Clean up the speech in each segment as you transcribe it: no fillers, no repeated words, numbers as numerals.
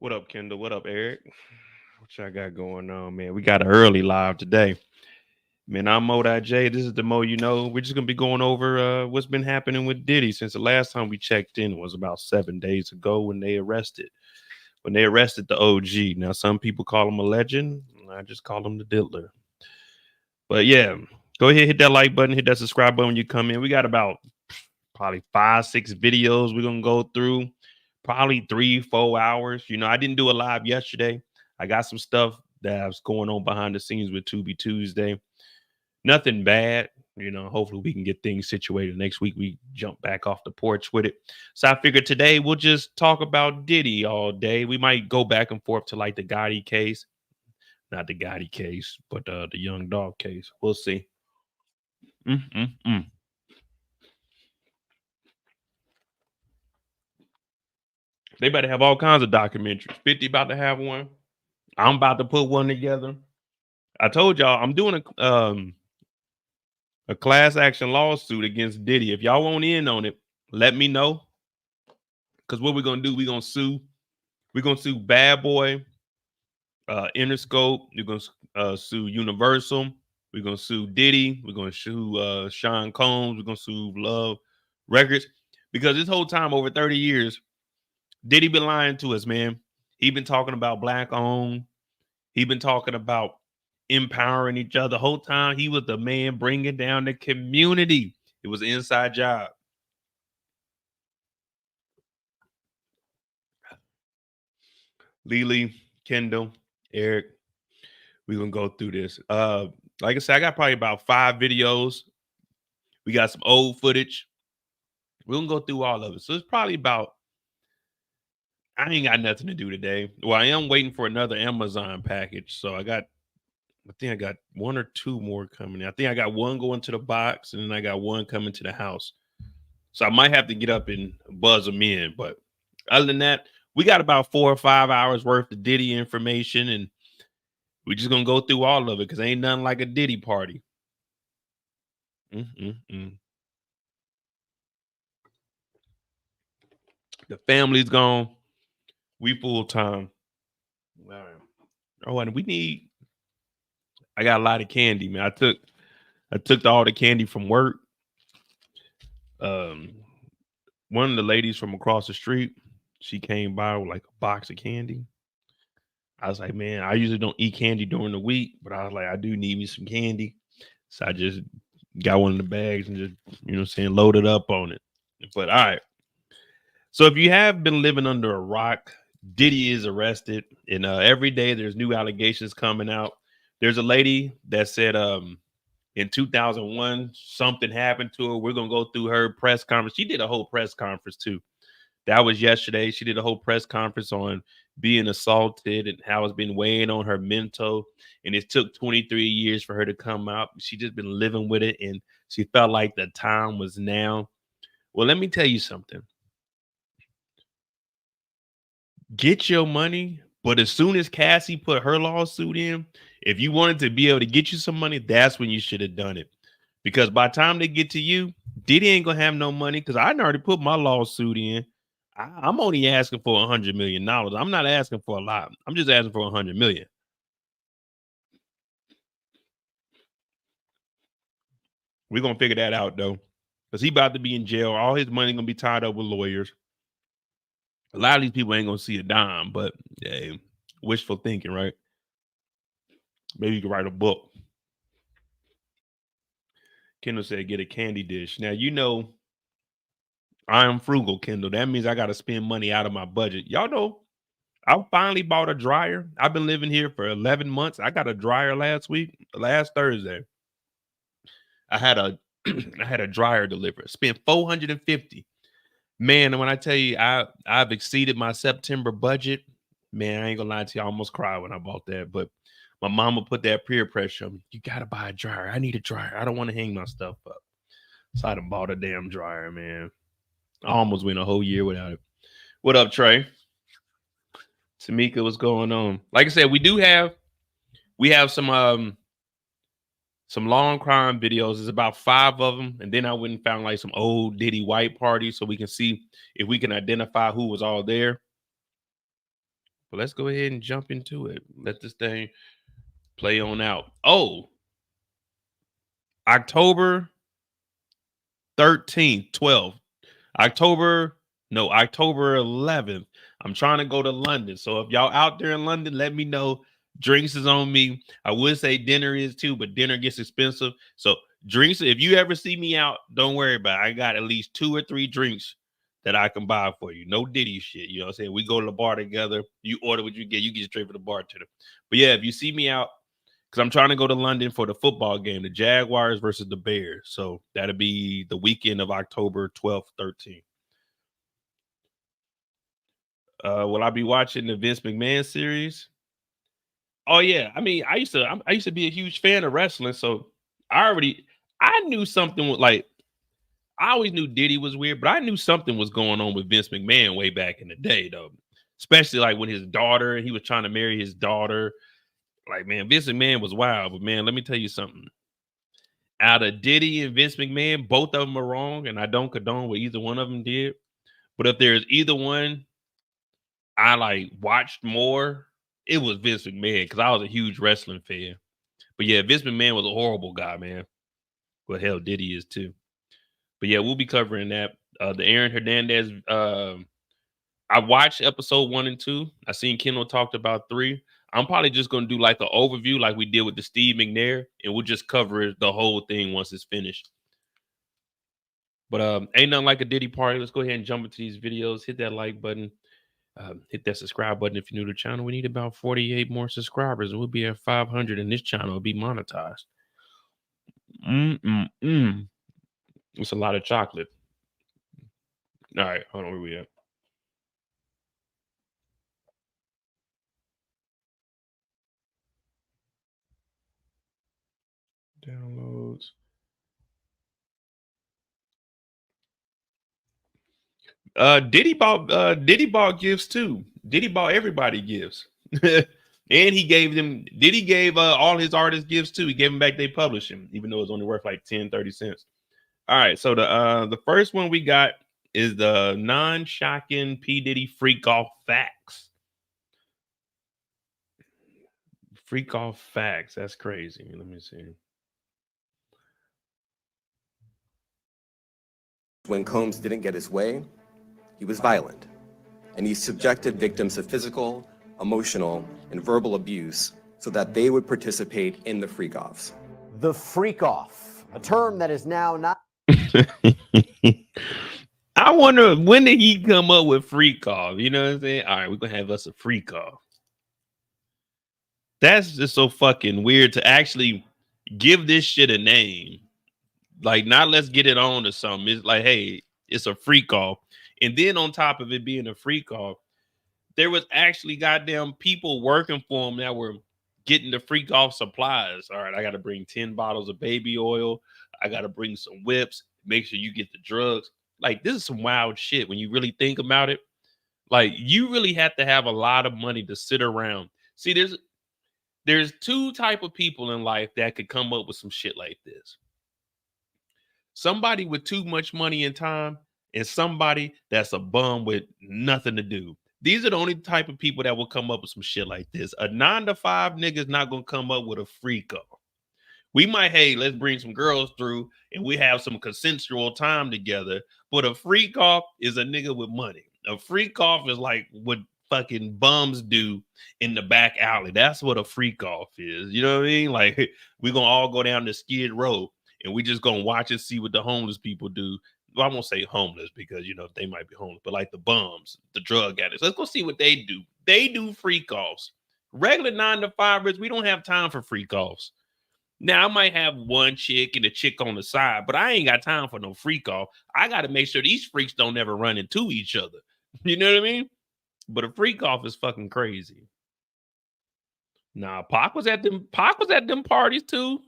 What up, Kendall? What up, Eric? What y'all got going on, man? We got an early live today. Man, I'm Mo.J. This is the Mo you know. We're just gonna be going over what's been happening with Diddy since the last time we checked in was about 7 days ago when they arrested the OG. Now some people call him a legend. I just call him the diddler. But yeah, go ahead, hit that like button, hit that subscribe button when you come in. We got about probably 5, 6 videos we're gonna go through, probably 3, 4 hours. I didn't do a live yesterday. I got some stuff that's going on behind the scenes with Tubi Tuesday. Nothing bad. Hopefully we can get things situated. Next week we jump back off the porch with it. So I figured today we'll just talk about Diddy all day. We might go back and forth to like the Gotti case. Not the Gotti case, but the Young Dog case. We'll see. Mm-mm-mm. They better have all kinds of documentaries. 50 about to have one. I'm about to put one together. I told y'all I'm doing a class action lawsuit against Diddy. If y'all want in on it, let me know. Because what we're gonna do, we're gonna sue Bad Boy, Interscope, we're gonna sue Universal, we're gonna sue Diddy, we're gonna sue Sean Combs, we're gonna sue Love Records. Because this whole time, over 30 years, Diddy been lying to us, man. He been talking about black owned. He been talking about empowering each other. The whole time he was the man bringing down the community. It was an inside job. Lily, Kendall, Eric, we're gonna go through this. Like I said, I got probably about 5 videos. We got some old footage. We're gonna go through all of it. So it's probably about, I ain't got nothing to do today. Well, I am waiting for another Amazon package. So I think I got 1 or 2 more coming. I think I got one going to the box, and then I got one coming to the house. So I might have to get up and buzz them in. But other than that, we got about 4 or 5 hours worth of Diddy information, and we're just gonna go through all of it because ain't nothing like a Diddy party. Mm-mm-mm. The family's gone. We full time. All right. Oh, and I got a lot of candy, man. I took all the candy from work. Um, one of the ladies from across the street, she came by with like a box of candy. I was like, man, I usually don't eat candy during the week, but I was like, I do need me some candy. So I just got one of the bags and just, loaded up on it. But all right. So if you have been living under a rock, Diddy is arrested, and every day there's new allegations coming out. There's a lady that said in 2001 something happened to her. We're gonna go through her press conference. She did a whole press conference too. That was yesterday. She did a whole press conference on being assaulted and how it's been weighing on her mental. And it took 23 years for her to come out. She just been living with it, and she felt like the time was now. Well, let me tell you something. Get your money, but as soon as Cassie put her lawsuit in, if you wanted to be able to get you some money, that's when you should have done it. Because by the time they get to you, Diddy ain't gonna have no money because I already put my lawsuit in. I'm only asking for $100 million. I'm not asking for a lot. I'm just asking for 100 million. We're gonna figure that out though, because he about to be in jail. All his money gonna be tied up with lawyers. A lot of these people ain't gonna see a dime, but yeah, wishful thinking, right? Maybe you can write a book. Kendall said, get a candy dish. Now, I am frugal, Kendall. That means I got to spend money out of my budget. Y'all know, I finally bought a dryer. I've been living here for 11 months. I got a dryer last Thursday. I had a I had a dryer delivered. Spent 450. Man, when I tell you I've exceeded my September budget, man, I ain't gonna lie to you. I almost cried when I bought that. But my mama put that peer pressure on me. You gotta buy a dryer. I need a dryer. I don't want to hang my stuff up. So I done bought a damn dryer, man. I almost went a whole year without it. What up, Trey? Tamika, what's going on? Like I said, we have some long crime videos. There's about 5 of them, and then I went and found like some old Diddy white parties so we can see if we can identify who was all there. But let's go ahead and jump into it. Let this thing play on out. Oh, October 13th, 12th. October 11th. I'm trying to go to London. So if y'all out there in London, let me know. Drinks is on me. I would say dinner is too, but dinner gets expensive. So drinks, if you ever see me out, don't worry about it. I got at least 2 or 3 drinks that I can buy for you. No Diddy shit. You know what I'm saying? We go to the bar together. You order what you get straight from the bartender. But yeah, if you see me out, because I'm trying to go to London for the football game, the Jaguars versus the Bears. So that'll be the weekend of October 12th, 13th. Will I be watching the Vince McMahon series? Oh yeah, I mean, I used to be a huge fan of wrestling, so I knew something was like, I always knew Diddy was weird, but I knew something was going on with Vince McMahon way back in the day, though. Especially like when his daughter, he was trying to marry his daughter. Like, man, Vince McMahon was wild, but man, let me tell you something. Out of Diddy and Vince McMahon, both of them are wrong, and I don't condone what either one of them did. But if there's either one I like watched more, it was Vince McMahon because I was a huge wrestling fan. But yeah, Vince McMahon was a horrible guy, man. Well, hell, Diddy is too. But yeah, we'll be covering that. The Aaron Hernandez. I watched episode 1 and 2. I seen Kendall talked about 3. I'm probably just gonna do like an overview, like we did with the Steve McNair, and we'll just cover the whole thing once it's finished. But ain't nothing like a Diddy party. Let's go ahead and jump into these videos. Hit that like button. Hit that subscribe button if you're new to the channel. We need about 48 more subscribers, and we'll be at 500, and this channel will be monetized. It's a lot of chocolate. All right, hold on, where we at? Downloads. Diddy bought gifts too. Diddy bought everybody gifts. And Diddy gave all his artists gifts too. He gave them back they publishing, even though it's only worth like 10-30 cents. All right, so the first one we got is the non-shocking P. Diddy freak off facts. Freak off facts. That's crazy. Let me see. When Combs didn't get his way, he was violent, and he subjected victims to physical, emotional, and verbal abuse so that they would participate in the freak-offs. The freak-off, a term that is now not... I wonder, when did he come up with freak-off? You know what I'm saying? All right, we're going to have us a freak-off. That's just so fucking weird to actually give this shit a name. Like, not let's get it on or something. It's like, hey, it's a freak-off. And then on top of it being a freak-off, there was actually goddamn people working for him that were getting the freak-off supplies. All right, I got to bring 10 bottles of baby oil. I got to bring some whips. Make sure you get the drugs. Like, this is some wild shit when you really think about it. Like, you really have to have a lot of money to sit around. See, there's 2 type of people in life that could come up with some shit like this. Somebody with too much money and time, and somebody that's a bum with nothing to do. These are the only type of people that will come up with some shit like this. A 9-to-5 nigga's not gonna come up with a freak off. We might, hey, let's bring some girls through and we have some consensual time together. But a freak off is a nigga with money. A freak off is like what fucking bums do in the back alley. That's what a freak off is. You know what I mean? Like, we're gonna all go down the Skid Row and we just gonna watch and see what the homeless people do. Well, I won't say homeless because, you know, they might be homeless, but like the bums, the drug addicts. Let's go see what they do. They do freak offs. Regular 9-to-5ers, we don't have time for freak offs. Now, I might have one chick and a chick on the side, but I ain't got time for no freak off. I got to make sure these freaks don't ever run into each other. You know what I mean? But a freak off is fucking crazy. Nah, Pac was at them parties too.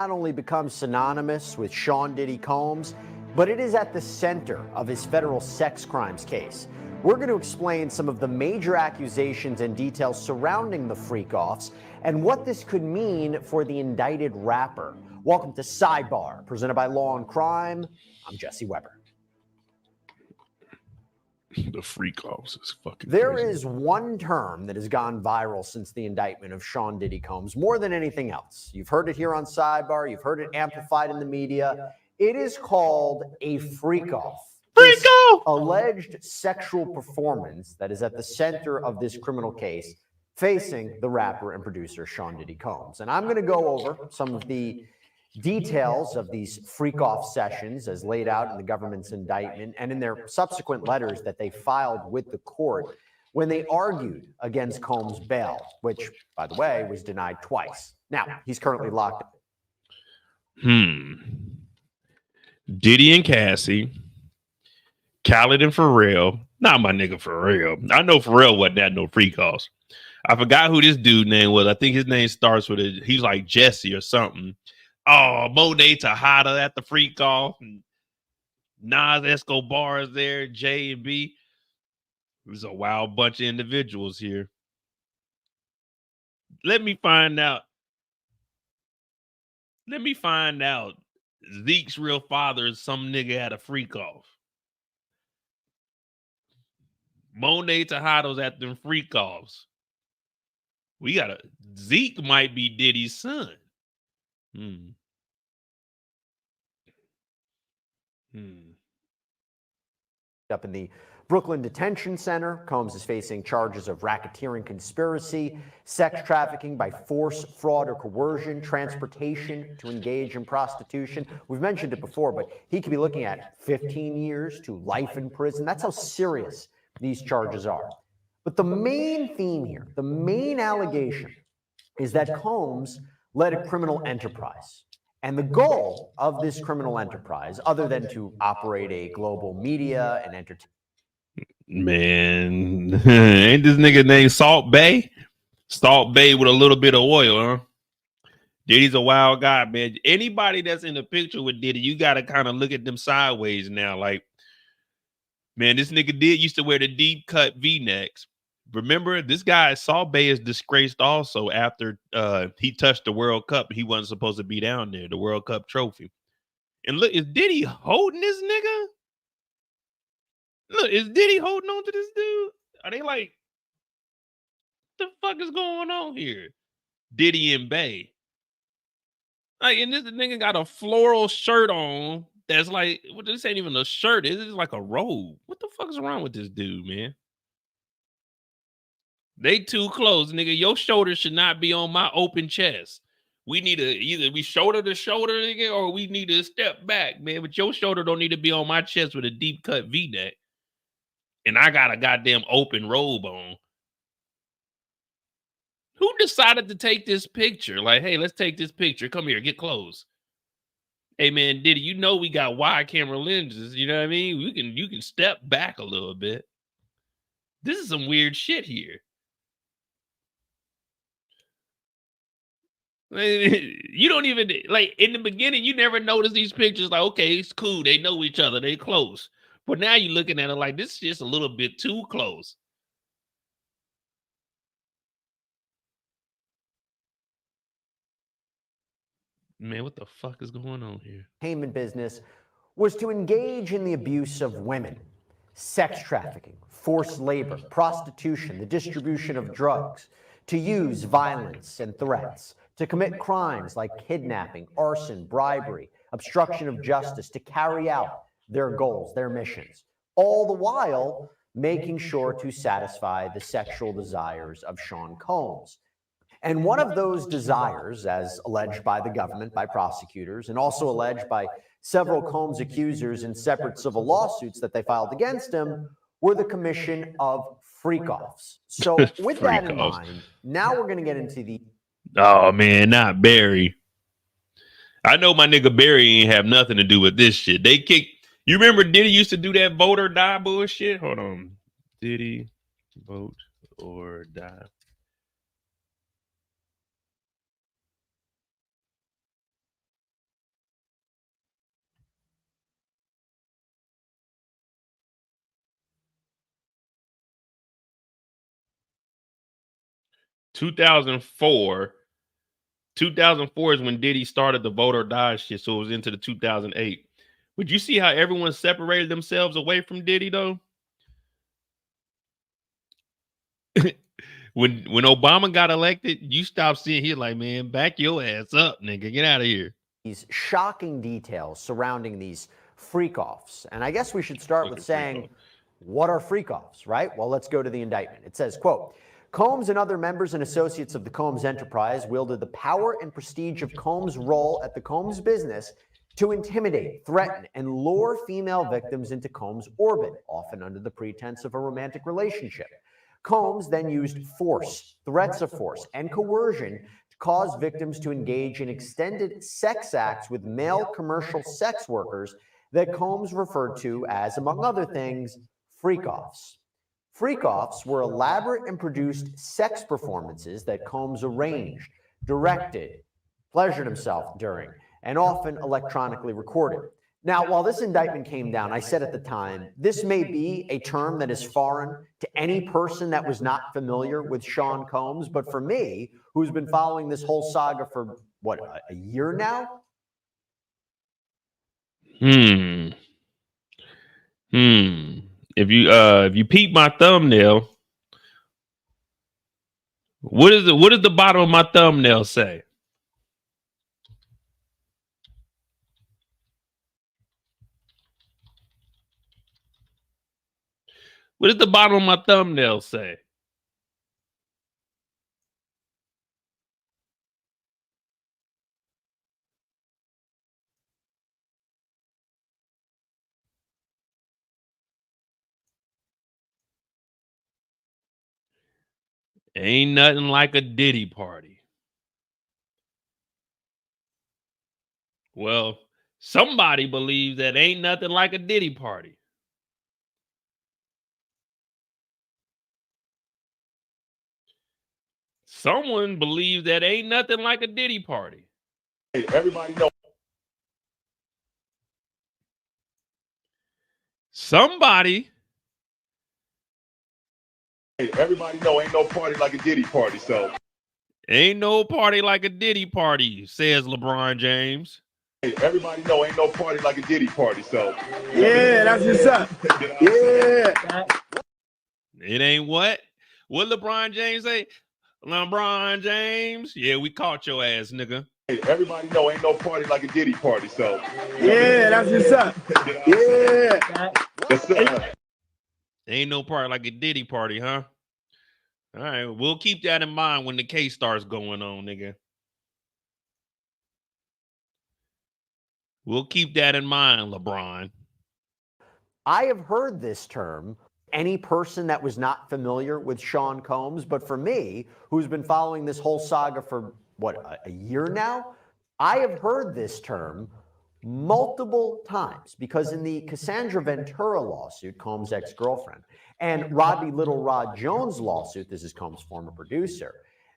Not only becomes synonymous with Sean Diddy Combs, but it is at the center of his federal sex crimes case. We're going to explain some of the major accusations and details surrounding the freak-offs and what this could mean for the indicted rapper. Welcome to Sidebar, presented by Law and Crime. I'm Jesse Weber. The freak offs is fucking There crazy. is one term that has gone viral since the indictment of Sean Diddy Combs, more than anything else. You've heard it here on Sidebar. You've heard it amplified in the media. It is called a freak off. Freak off! Alleged sexual performance that is at the center of this criminal case facing the rapper and producer Sean Diddy Combs. And I'm going to go over some of the details of these freak-off sessions as laid out in the government's indictment and in their subsequent letters that they filed with the court when they argued against Combs' bail, which, by the way, was denied twice. Now, he's currently locked up. Diddy and Cassie, Khaled and Pharrell. Not my nigga Pharrell. I know Pharrell wasn't that no freak-offs. I forgot who this dude name was. I think his name starts with a, he's like Jesse or something. Oh, Monet Tejada at the freak off. Nas Escobar is there. J and B. There's a wild bunch of individuals here. Let me find out. Zeke's real father is some nigga at a freak off. Monet Tejada's at them freak offs. We got Zeke might be Diddy's son. Up in the Brooklyn Detention Center, Combs is facing charges of racketeering conspiracy, sex trafficking by force, fraud, or coercion, transportation to engage in prostitution. We've mentioned it before, but he could be looking at 15 years to life in prison. That's how serious these charges are. But the main theme here, the main allegation, is that Combs led a criminal enterprise. And the goal of this criminal enterprise, other than to operate a global media and entertainment. Man, ain't this nigga named Salt Bay? Salt Bay with a little bit of oil, huh? Diddy's a wild guy, man. Anybody that's in the picture with Diddy, you got to kind of look at them sideways now. Like, man, this nigga used to wear the deep cut V-necks. Remember, this guy, Salt Bay, is disgraced also after he touched the World Cup. He wasn't supposed to be down there, the World Cup trophy. And look, is Diddy holding this nigga? Look, is Diddy holding on to this dude? Are they like, what the fuck is going on here? Diddy and Bay. Like, and this nigga got a floral shirt on that's like, well, this ain't even a shirt. This is like a robe. What the fuck is wrong with this dude, man? They too close, nigga. Your shoulder should not be on my open chest. We need to either we shoulder to shoulder, nigga, or we need to step back, man. But your shoulder don't need to be on my chest with a deep cut V-neck. And I got a goddamn open robe on. Who decided to take this picture? Like, hey, let's take this picture. Come here, get close. Hey man, Diddy, you know we got wide camera lenses. You know what I mean? You can step back a little bit. This is some weird shit here. You don't even, like, in the beginning, you never notice these pictures. Like, okay, it's cool. They know each other. They close. But now you're looking at it like, this is just a little bit too close. Man, what the fuck is going on here? Entertainment business was to engage in the abuse of women, sex trafficking, forced labor, prostitution, the distribution of drugs, to use violence and threats, to commit crimes like kidnapping, arson, bribery, obstruction of justice, to carry out their goals, their missions, all the while making sure to satisfy the sexual desires of Sean Combs. And one of those desires, as alleged by the government, by prosecutors, and also alleged by several Combs accusers in separate civil lawsuits that they filed against him, were the commission of freak-offs. So with that in mind, now we're going to get into the... Oh, man, not Barry. I know my nigga Barry ain't have nothing to do with this shit. They kicked... You remember Diddy used to do that vote or die bullshit? Hold on. Diddy vote or die. (2004) 2004 is when Diddy started the vote or die shit, so it was into the 2008. Would you see how everyone separated themselves away from Diddy though? when Obama got elected, you stopped seeing here like, man, back your ass up, nigga. Get out of here. These shocking details surrounding these freak-offs. And I guess we should start with saying, what are freak-offs, right? Well, let's go to the indictment. It says, quote, Combs and other members and associates of the Combs enterprise wielded the power and prestige of Combs' role at the Combs business to intimidate, threaten, and lure female victims into Combs' orbit, often under the pretense of a romantic relationship. Combs then used force, threats of force, and coercion to cause victims to engage in extended sex acts with male commercial sex workers that Combs referred to as, among other things, freak-offs. Freak-offs were elaborate and produced sex performances that Combs arranged, directed, pleasured himself during, and often electronically recorded. Now, while this indictment came down, I said at the time, this may be a term that is foreign to any person that was not familiar with Sean Combs, but for me, who's been following this whole saga for, what, a year now? If you peep my thumbnail, what does the bottom of my thumbnail say? What does the bottom of my thumbnail say? Ain't nothing like a Diddy party. Well, somebody believes that ain't nothing like a Diddy party. Someone believes that ain't nothing like a Diddy party. Hey, everybody know. Somebody. Hey, everybody know ain't no party like a Diddy party, so. Ain't no party like a Diddy party, says LeBron James. Hey, everybody know ain't no party like a Diddy party, so. Yeah, that's what's up. Yeah. It ain't what? What LeBron James say? LeBron James? Yeah, we caught your ass, nigga. Hey, everybody know ain't no party like a Diddy party, so. Yeah, that's what's up. Yeah. Yes, sir. Ain't no party like a Diddy party, huh? All right, we'll keep that in mind when the case starts going on, nigga. We'll keep that in mind, LeBron. I have heard this term, any person that was not familiar with Sean Combs, but for me, who's been following this whole saga for, what, a year now, I have heard this term multiple times because in the Cassandra Ventura lawsuit, Combs' ex-girlfriend, and Rodney Little Rod Jones lawsuit, this is Combs' former producer,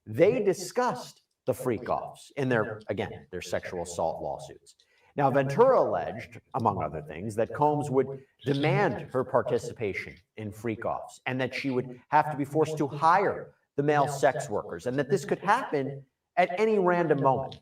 they discussed the freak-offs in their, again, their sexual assault lawsuits. Now, Ventura alleged, among other things, that Combs would demand her participation in freak-offs and that she would have to be forced to hire the male sex workers and that this could happen at any random moment.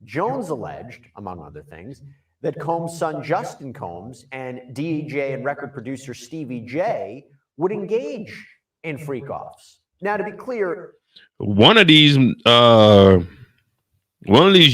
Jones alleged, among other things, that Combs' son Justin Combs and DJ and record producer Stevie J would engage in freak-offs. Now, to be clear, one of these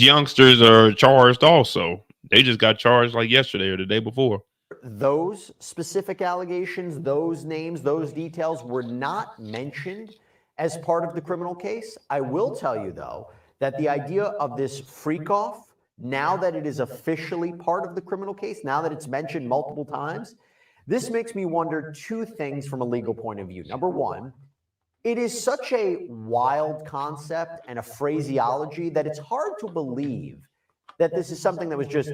youngsters are charged also. They just got charged like yesterday or the day before. Those specific allegations, those names, those details were not mentioned as part of the criminal case. I will tell you, though, that the idea of this freak-off, now that it is officially part of the criminal case, now that it's mentioned multiple times, this makes me wonder two things from a legal point of view. Number one, it is such a wild concept and a phraseology that it's hard to believe that this is something that was just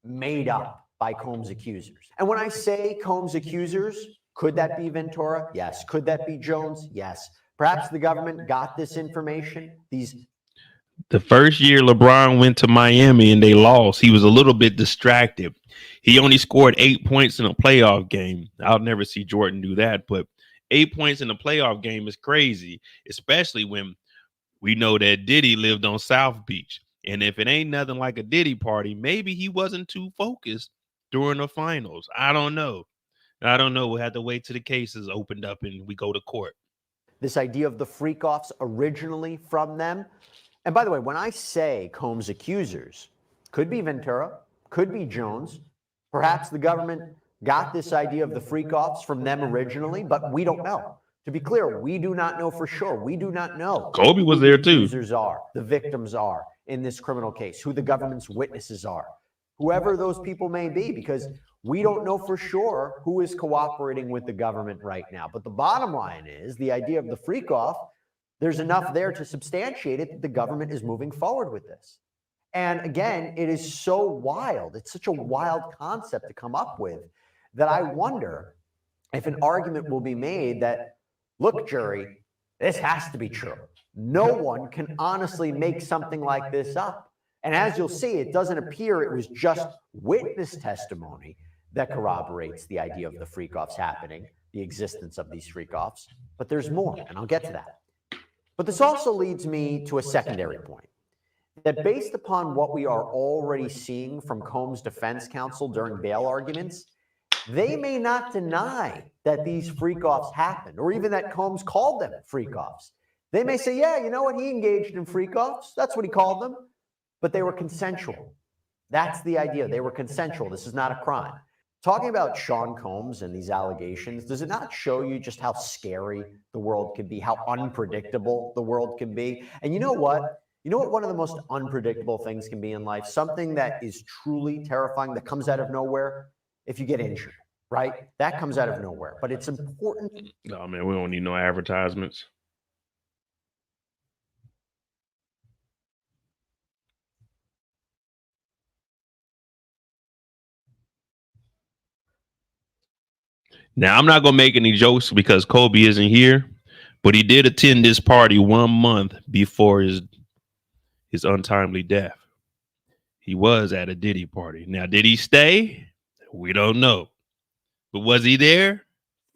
made up by Combs' accusers. And when I say Combs' accusers, could that be Ventura? Yes. Could that be Jones? Yes. Perhaps the government got this information. The first year LeBron went to Miami and they lost, he was a little bit distracted. He only scored 8 points in a playoff game. I'll never see Jordan do that, but 8 points in a playoff game is crazy, especially when we know that Diddy lived on South Beach. And if it ain't nothing like a Diddy party, maybe he wasn't too focused during the finals. I don't know. We'll have to wait till the case is opened up and we go to court. this idea of the freak-offs originally from them. And by the way, when I say Combs' accusers, could be Ventura, could be Jones, perhaps the government got this idea of the freak-offs from them originally, but we don't know. To be clear, we do not know for sure. We do not know Kobe was who there the too. accusers are, the victims are in this criminal case, who the government's witnesses are, whoever those people may be, because we don't know for sure who is cooperating with the government right now. But the bottom line is the idea of the freak-off, there's enough there to substantiate it that the government is moving forward with this. And again, it is so wild. It's such a wild concept to come up with that I wonder if an argument will be made that, look, jury, this has to be true. No one can honestly make something like this up. And as you'll see, it doesn't appear it was just witness testimony that corroborates the idea of the freak-offs happening, the existence of these freak-offs, but there's more, and I'll get to that. But this also leads me to a secondary point, that based upon what we are already seeing from Combs' defense counsel during bail arguments, they may not deny that these freak-offs happened, or even that Combs called them freak-offs. They may say, yeah, you know what, he engaged in freak-offs, that's what he called them, but they were consensual. That's the idea, they were consensual, this is not a crime. Talking about Sean Combs and these allegations, does it not show you just how scary the world can be, how unpredictable the world can be? And you know what? You know what one of the most unpredictable things can be in life? Something that is truly terrifying, that comes out of nowhere, if you get injured, right? That comes out of nowhere. But it's important. No, man, we don't need no advertisements. Now, I'm not going to make any jokes because Kobe isn't here, but he did attend this party 1 month before his untimely death. He was at a Diddy party. Now, did he stay? We don't know. But was he there?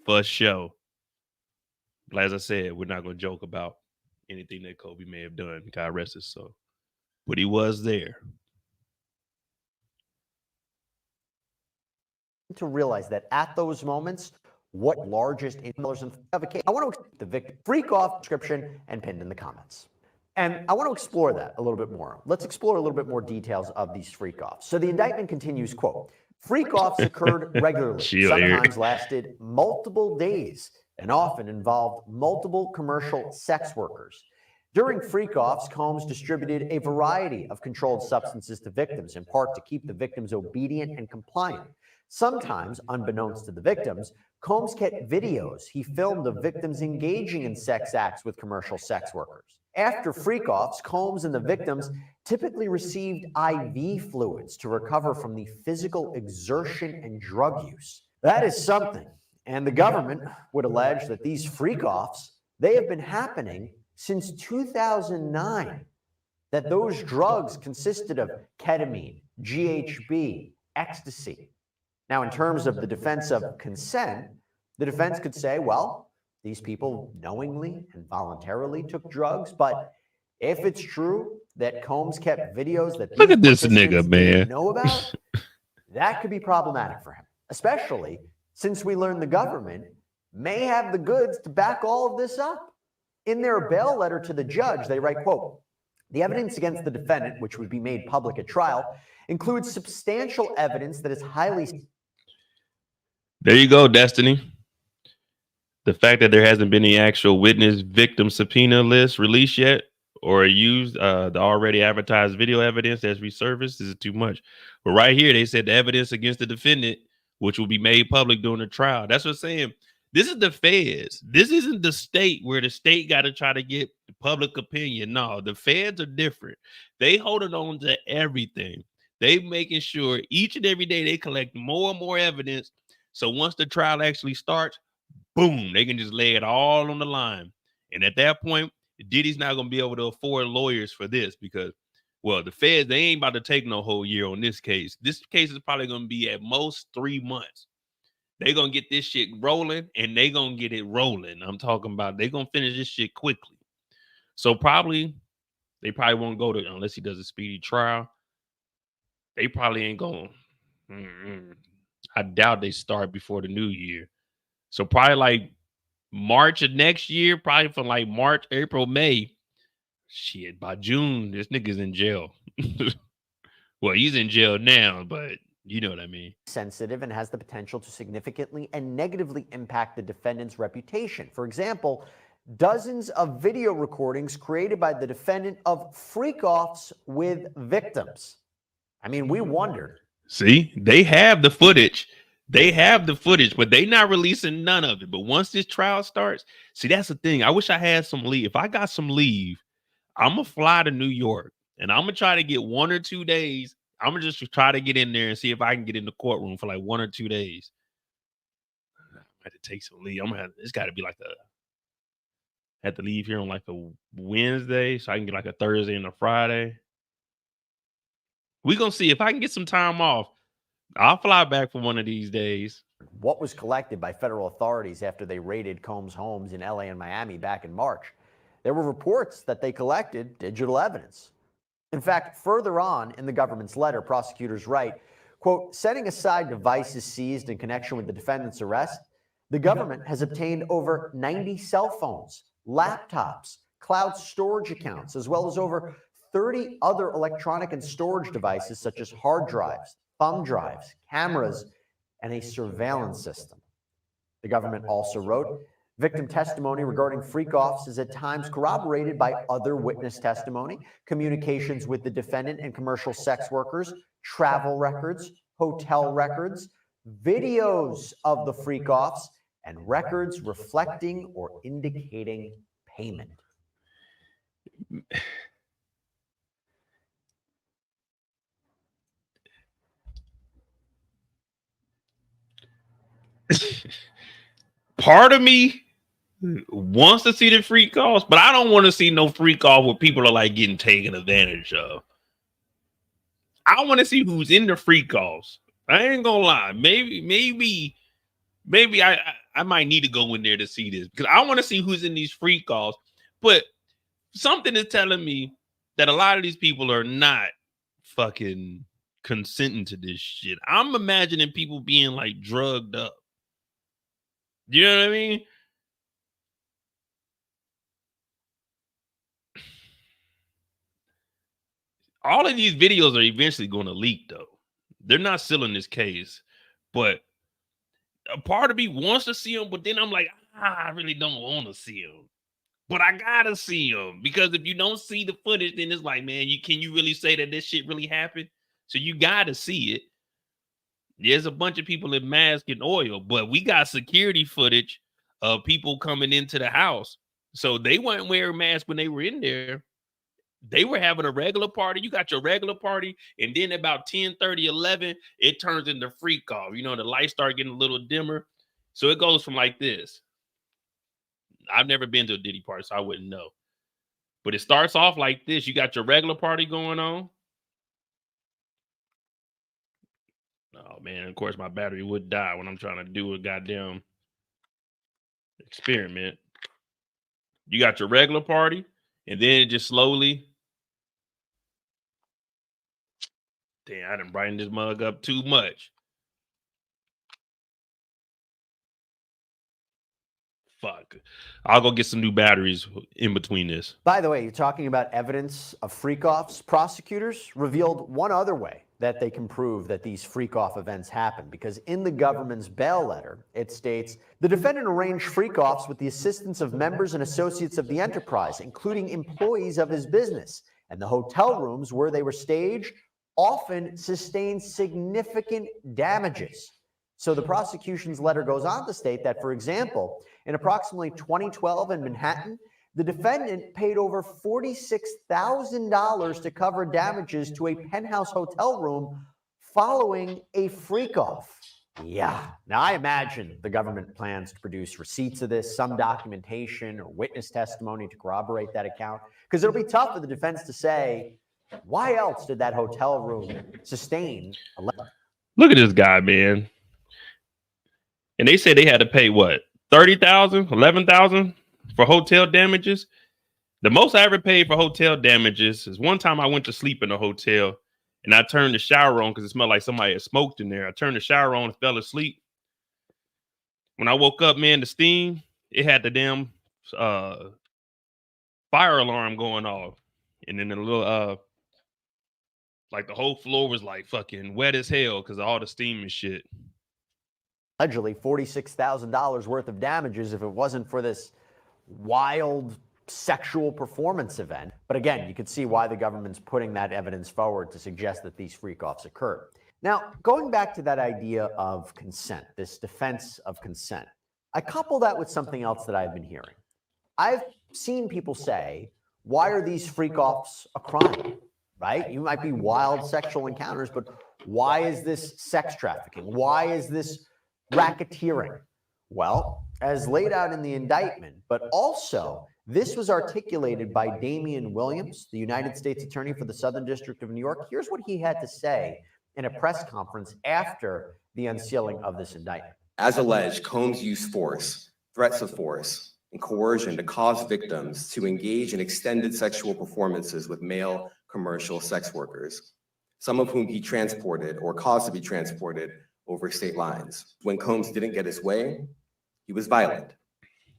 For sure. But as I said, we're not going to joke about anything that Kobe may have done. God rest his soul. But he was there. To realize that at those moments, what largest emailers of a case, I want to the victim freak-off description and pinned in the comments. And I want to explore that a little bit more. Let's explore a little bit more details of these freak-offs. So the indictment continues, quote, freak-offs occurred regularly, sometimes lasted multiple days, and often involved multiple commercial sex workers. During freak-offs, Combs distributed a variety of controlled substances to victims, in part to keep the victims obedient and compliant. Sometimes, unbeknownst to the victims, Combs kept videos he filmed of victims engaging in sex acts with commercial sex workers. After freak-offs, Combs and the victims typically received IV fluids to recover from the physical exertion and drug use. That is something. And the government would allege that these freak-offs, they have been happening since 2009, that those drugs consisted of ketamine, GHB, ecstasy. Now, in terms of the defense of consent, the defense could say, well, these people knowingly and voluntarily took drugs, but if it's true that Combs kept videos that look at this nigga, man, didn't know about, that could be problematic for him, especially since we learned the government may have the goods to back all of this up. In their bail letter to the judge, they write, quote, the evidence against the defendant, which would be made public at trial, includes substantial evidence that is highly... There you go, Destiny. The fact that there hasn't been any actual witness victim subpoena list released yet or used the already advertised video evidence that's resurfaced is too much. But right here, they said the evidence against the defendant, which will be made public during the trial. That's what I'm saying. This is the feds. This isn't the state where the state got to try to get public opinion. No, the feds are different. They holding on to everything. They making sure each and every day they collect more and more evidence. So once the trial actually starts, boom, they can just lay it all on the line. And at that point, Diddy's not going to be able to afford lawyers for this because, well, the feds, they ain't about to take no whole year on this case. This case is probably going to be at most 3 months. They're going to get this shit rolling and they going to get it rolling. I'm talking about they're going to finish this shit quickly. So they probably won't go to, unless he does a speedy trial. They probably ain't going. I doubt they start before the new year. So probably like March of next year, probably from like March, April, May. Shit, by June, this nigga's in jail. Well, he's in jail now, but you know what I mean. Sensitive and has the potential to significantly and negatively impact the defendant's reputation. For example, dozens of video recordings created by the defendant of freak-offs with victims. I mean, we wondered. See, they have the footage. They have the footage, but they not releasing none of it. But once this trial starts, see, that's the thing. I wish I had some leave. If I got some leave, I'm gonna fly to New York and I'm gonna try to get 1 or 2 days. I'm gonna just try to get in there and see if I can get in the courtroom for like 1 or 2 days. I had to take some leave. It's got to be like I have to leave here on like a Wednesday so I can get like a Thursday and a Friday. We're gonna see if I can get some time off. I'll fly back for one of these days. What was collected by federal authorities after they raided Combs' homes in LA and Miami back in March? There were reports that they collected digital evidence. In fact, further on in the government's letter, prosecutors write, quote, setting aside devices seized in connection with the defendant's arrest, the government has obtained over 90 cell phones, laptops, cloud storage accounts, as well as over 30 other electronic and storage devices such as hard drives, thumb drives, cameras, and a surveillance system. The government also wrote, victim testimony regarding freak-offs is at times corroborated by other witness testimony, communications with the defendant and commercial sex workers, travel records, hotel records, videos of the freak-offs, and records reflecting or indicating payment. Part of me wants to see the freak offs, but I don't want to see no freak off where people are like getting taken advantage of. I want to see who's in the freak offs. I ain't gonna lie. Maybe I might need to go in there to see this because I want to see who's in these freak offs. But something is telling me that a lot of these people are not fucking consenting to this shit. I'm imagining people being like drugged up. You know what I mean? All of these videos are eventually going to leak, though. They're not sealing this case, but a part of me wants to see them, but then I'm like, I really don't want to see them. But I gotta see them because if you don't see the footage, then it's like, man, can you really say that this shit really happened? So you gotta see it. There's a bunch of people in mask and oil, but we got security footage of people coming into the house. So they weren't wearing masks when they were in there. They were having a regular party. You got your regular party, and then about 10:30, 11, it turns into freak off. You know, the lights start getting a little dimmer. So it goes from like this. I've never been to a Diddy party, so I wouldn't know. But it starts off like this. You got your regular party going on. Oh, man, of course, my battery would die when I'm trying to do a goddamn experiment. You got your regular party, and then it just slowly. Damn, I done brightened this mug up too much. Fuck. I'll go get some new batteries in between this. By the way, you're talking about evidence of freak-offs. Prosecutors revealed one other way that they can prove that these freak-off events happen, because in the government's bail letter, it states, the defendant arranged freak-offs with the assistance of members and associates of the enterprise, including employees of his business, and the hotel rooms where they were staged often sustained significant damages. So the prosecution's letter goes on to state that, for example, in approximately 2012 in Manhattan, the defendant paid over $46,000 to cover damages to a penthouse hotel room following a freak-off. Yeah. Now, I imagine the government plans to produce receipts of this, some documentation or witness testimony to corroborate that account, because it'll be tough for the defense to say, why else did that hotel room sustain a... Look at this guy, man. And they said they had to pay what? 30,000, 11,000 for hotel damages. The most I ever paid for hotel damages is one time I went to sleep in a hotel and I turned the shower on because it smelled like somebody had smoked in there. I turned the shower on and fell asleep. When I woke up, man, the steam, it had the damn uh fire alarm going off, and then the little like the whole floor was like fucking wet as hell because of all the steam and shit. Allegedly $46,000 worth of damages if it wasn't for this wild sexual performance event. But again, you can see why the government's putting that evidence forward to suggest that these freak-offs occurred. Now, going back to that idea of consent, this defense of consent, I couple that with something else that I've been hearing. I've seen people say, why are these freak-offs a crime, right? You might be wild sexual encounters, but why is this sex trafficking? Why is this racketeering? Well, as laid out in the indictment, but also this was articulated by Damian Williams, the United States Attorney for the Southern District of New York. Here's what he had to say in a press conference after the unsealing of this indictment. As alleged, Combs used force, threats of force, and coercion to cause victims to engage in extended sexual performances with male commercial sex workers, some of whom he transported or caused to be transported over state lines. When Combs didn't get his way, he was violent,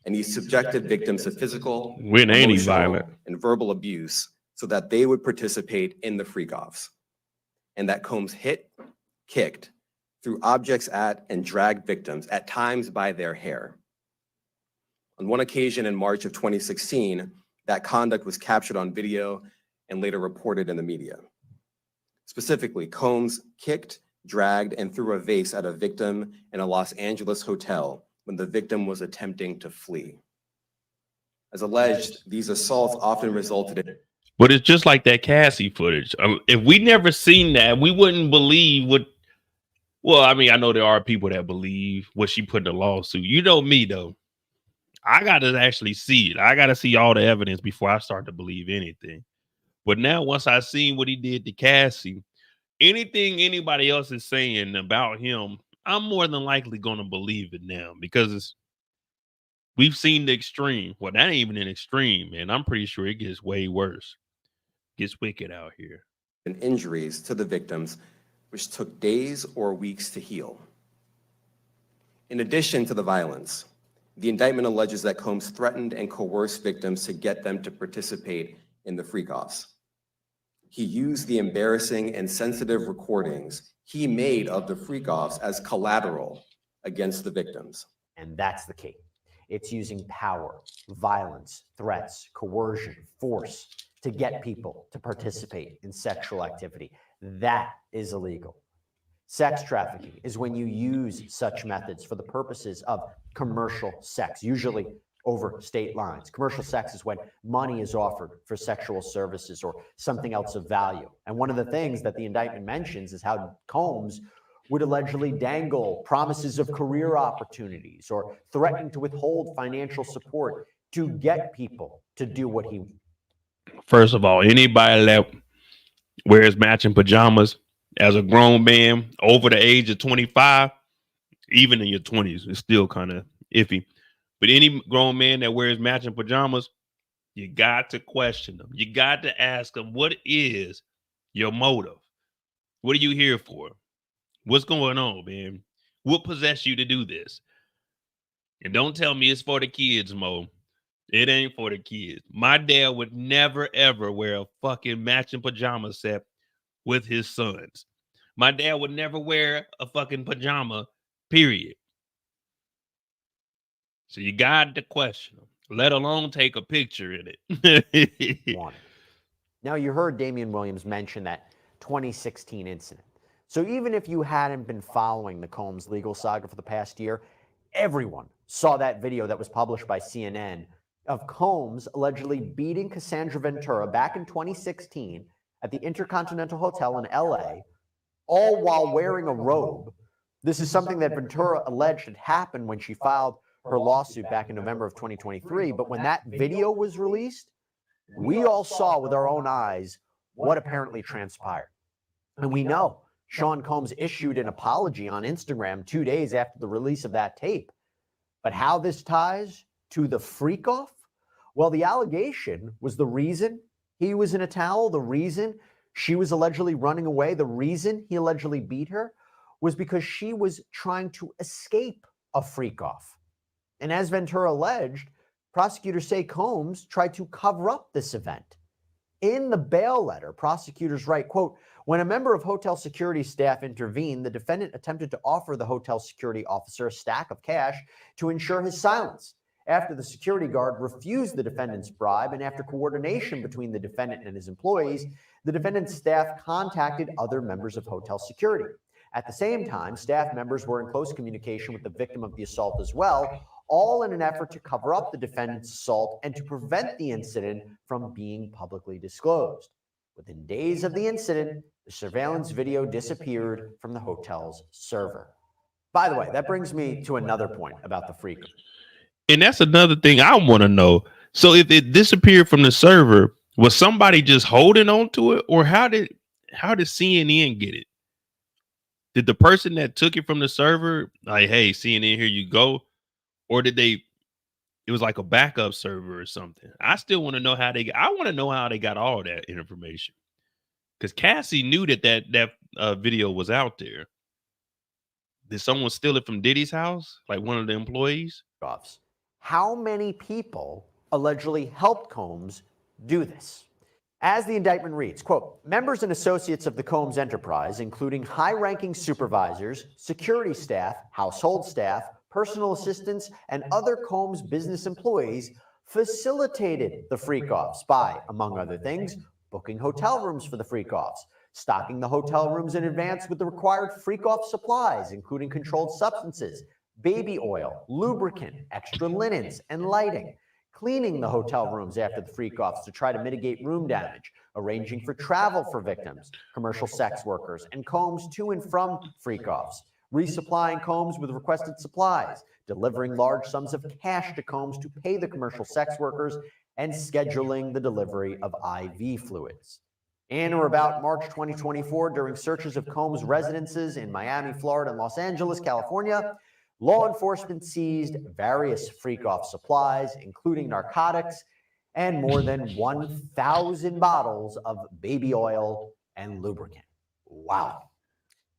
and he subjected victims to physical, When ain't he emotional, violent? and verbal abuse so that they would participate in the freak-offs, and that Combs hit, kicked, threw objects at, and dragged victims, at times by their hair. On one occasion in March of 2016, that conduct was captured on video and later reported in the media. Specifically, Combs kicked, dragged, and threw a vase at a victim in a Los Angeles hotel when the victim was attempting to flee. As alleged, these assaults often resulted in... But it's just like that Cassie footage. If we never seen that, we wouldn't believe what. Well, I mean, I know there are people that believe what she put in the lawsuit. You know me, though. I got to actually see it. I got to see all the evidence before I start to believe anything. But now, once I seen what he did to Cassie, anything anybody else is saying about him, I'm more than likely going to believe it now because we've seen the extreme. Well, that ain't even an extreme, man. I'm pretty sure it gets way worse. Gets wicked out here. And injuries to the victims, which took days or weeks to heal. In addition to the violence, the indictment alleges that Combs threatened and coerced victims to get them to participate in the freak-offs. He used the embarrassing and sensitive recordings he made of the freak-offs as collateral against the victims. And that's the key. It's using power, violence, threats, coercion, force to get people to participate in sexual activity. That is illegal. Sex trafficking is when you use such methods for the purposes of commercial sex, usually over state lines. Commercial sex is when money is offered for sexual services or something else of value. And one of the things that the indictment mentions is how Combs would allegedly dangle promises of career opportunities or threaten to withhold financial support to get people to do what he... First of all, anybody that wears matching pajamas as a grown man over the age of 25, even in your 20s, it's still kind of iffy. But any grown man that wears matching pajamas, you got to question them. You got to ask them, what is your motive? What are you here for? What's going on, man? What possessed you to do this? And don't tell me it's for the kids, Mo. It ain't for the kids. My dad would never, ever wear a fucking matching pajama set with his sons. My dad would never wear a fucking pajama, period. So you got to question them, let alone take a picture in it. Now, you heard Damian Williams mention that 2016 incident. So even if you hadn't been following the Combs legal saga for the past year, everyone saw that video that was published by CNN of Combs allegedly beating Cassandra Ventura back in 2016 at the Intercontinental Hotel in LA, all while wearing a robe. This is something that Ventura alleged had happened when she filed her lawsuit back in November of 2023. But when that video was released, we all saw with our own eyes what apparently transpired. And we know Sean Combs issued an apology on Instagram 2 days after the release of that tape. But how this ties to the freak-off? Well, the allegation was the reason he was in a towel, the reason she was allegedly running away, the reason he allegedly beat her was because she was trying to escape a freak-off. And as Ventura alleged, prosecutors say Combs tried to cover up this event. In the bail letter, prosecutors write, quote, when a member of hotel security staff intervened, the defendant attempted to offer the hotel security officer a stack of cash to ensure his silence. After the security guard refused the defendant's bribe and after coordination between the defendant and his employees, the defendant's staff contacted other members of hotel security. At the same time, staff members were in close communication with the victim of the assault as well, all in an effort to cover up the defendant's assault and to prevent the incident from being publicly disclosed. Within days of the incident, the surveillance video disappeared from the hotel's server. By the way, that brings me to another point about the freak. And that's another thing I want to know. So if it disappeared from the server, was somebody just holding on to it, or how did CNN get it? Did the person that took it from the server, like, hey, CNN, here you go? Or did it was like a backup server or something? I still want to know how I want to know how they got all that information. Because Cassie knew that video was out there. Did someone steal it from Diddy's house? Like one of the employees? How many people allegedly helped Combs do this? As the indictment reads, quote, members and associates of the Combs enterprise, including high-ranking supervisors, security staff, household staff, personal assistants, and other Combs business employees, facilitated the freak-offs by, among other things, booking hotel rooms for the freak-offs, stocking the hotel rooms in advance with the required freak-off supplies, including controlled substances, baby oil, lubricant, extra linens, and lighting, cleaning the hotel rooms after the freak-offs to try to mitigate room damage, arranging for travel for victims, commercial sex workers, and Combs to and from freak-offs, resupplying Combs with requested supplies, delivering large sums of cash to Combs to pay the commercial sex workers, and scheduling the delivery of IV fluids. In or about March 2024, during searches of Combs' residences in Miami, Florida, and Los Angeles, California, law enforcement seized various freak-off supplies, including narcotics, and more than 1,000 bottles of baby oil and lubricant. Wow.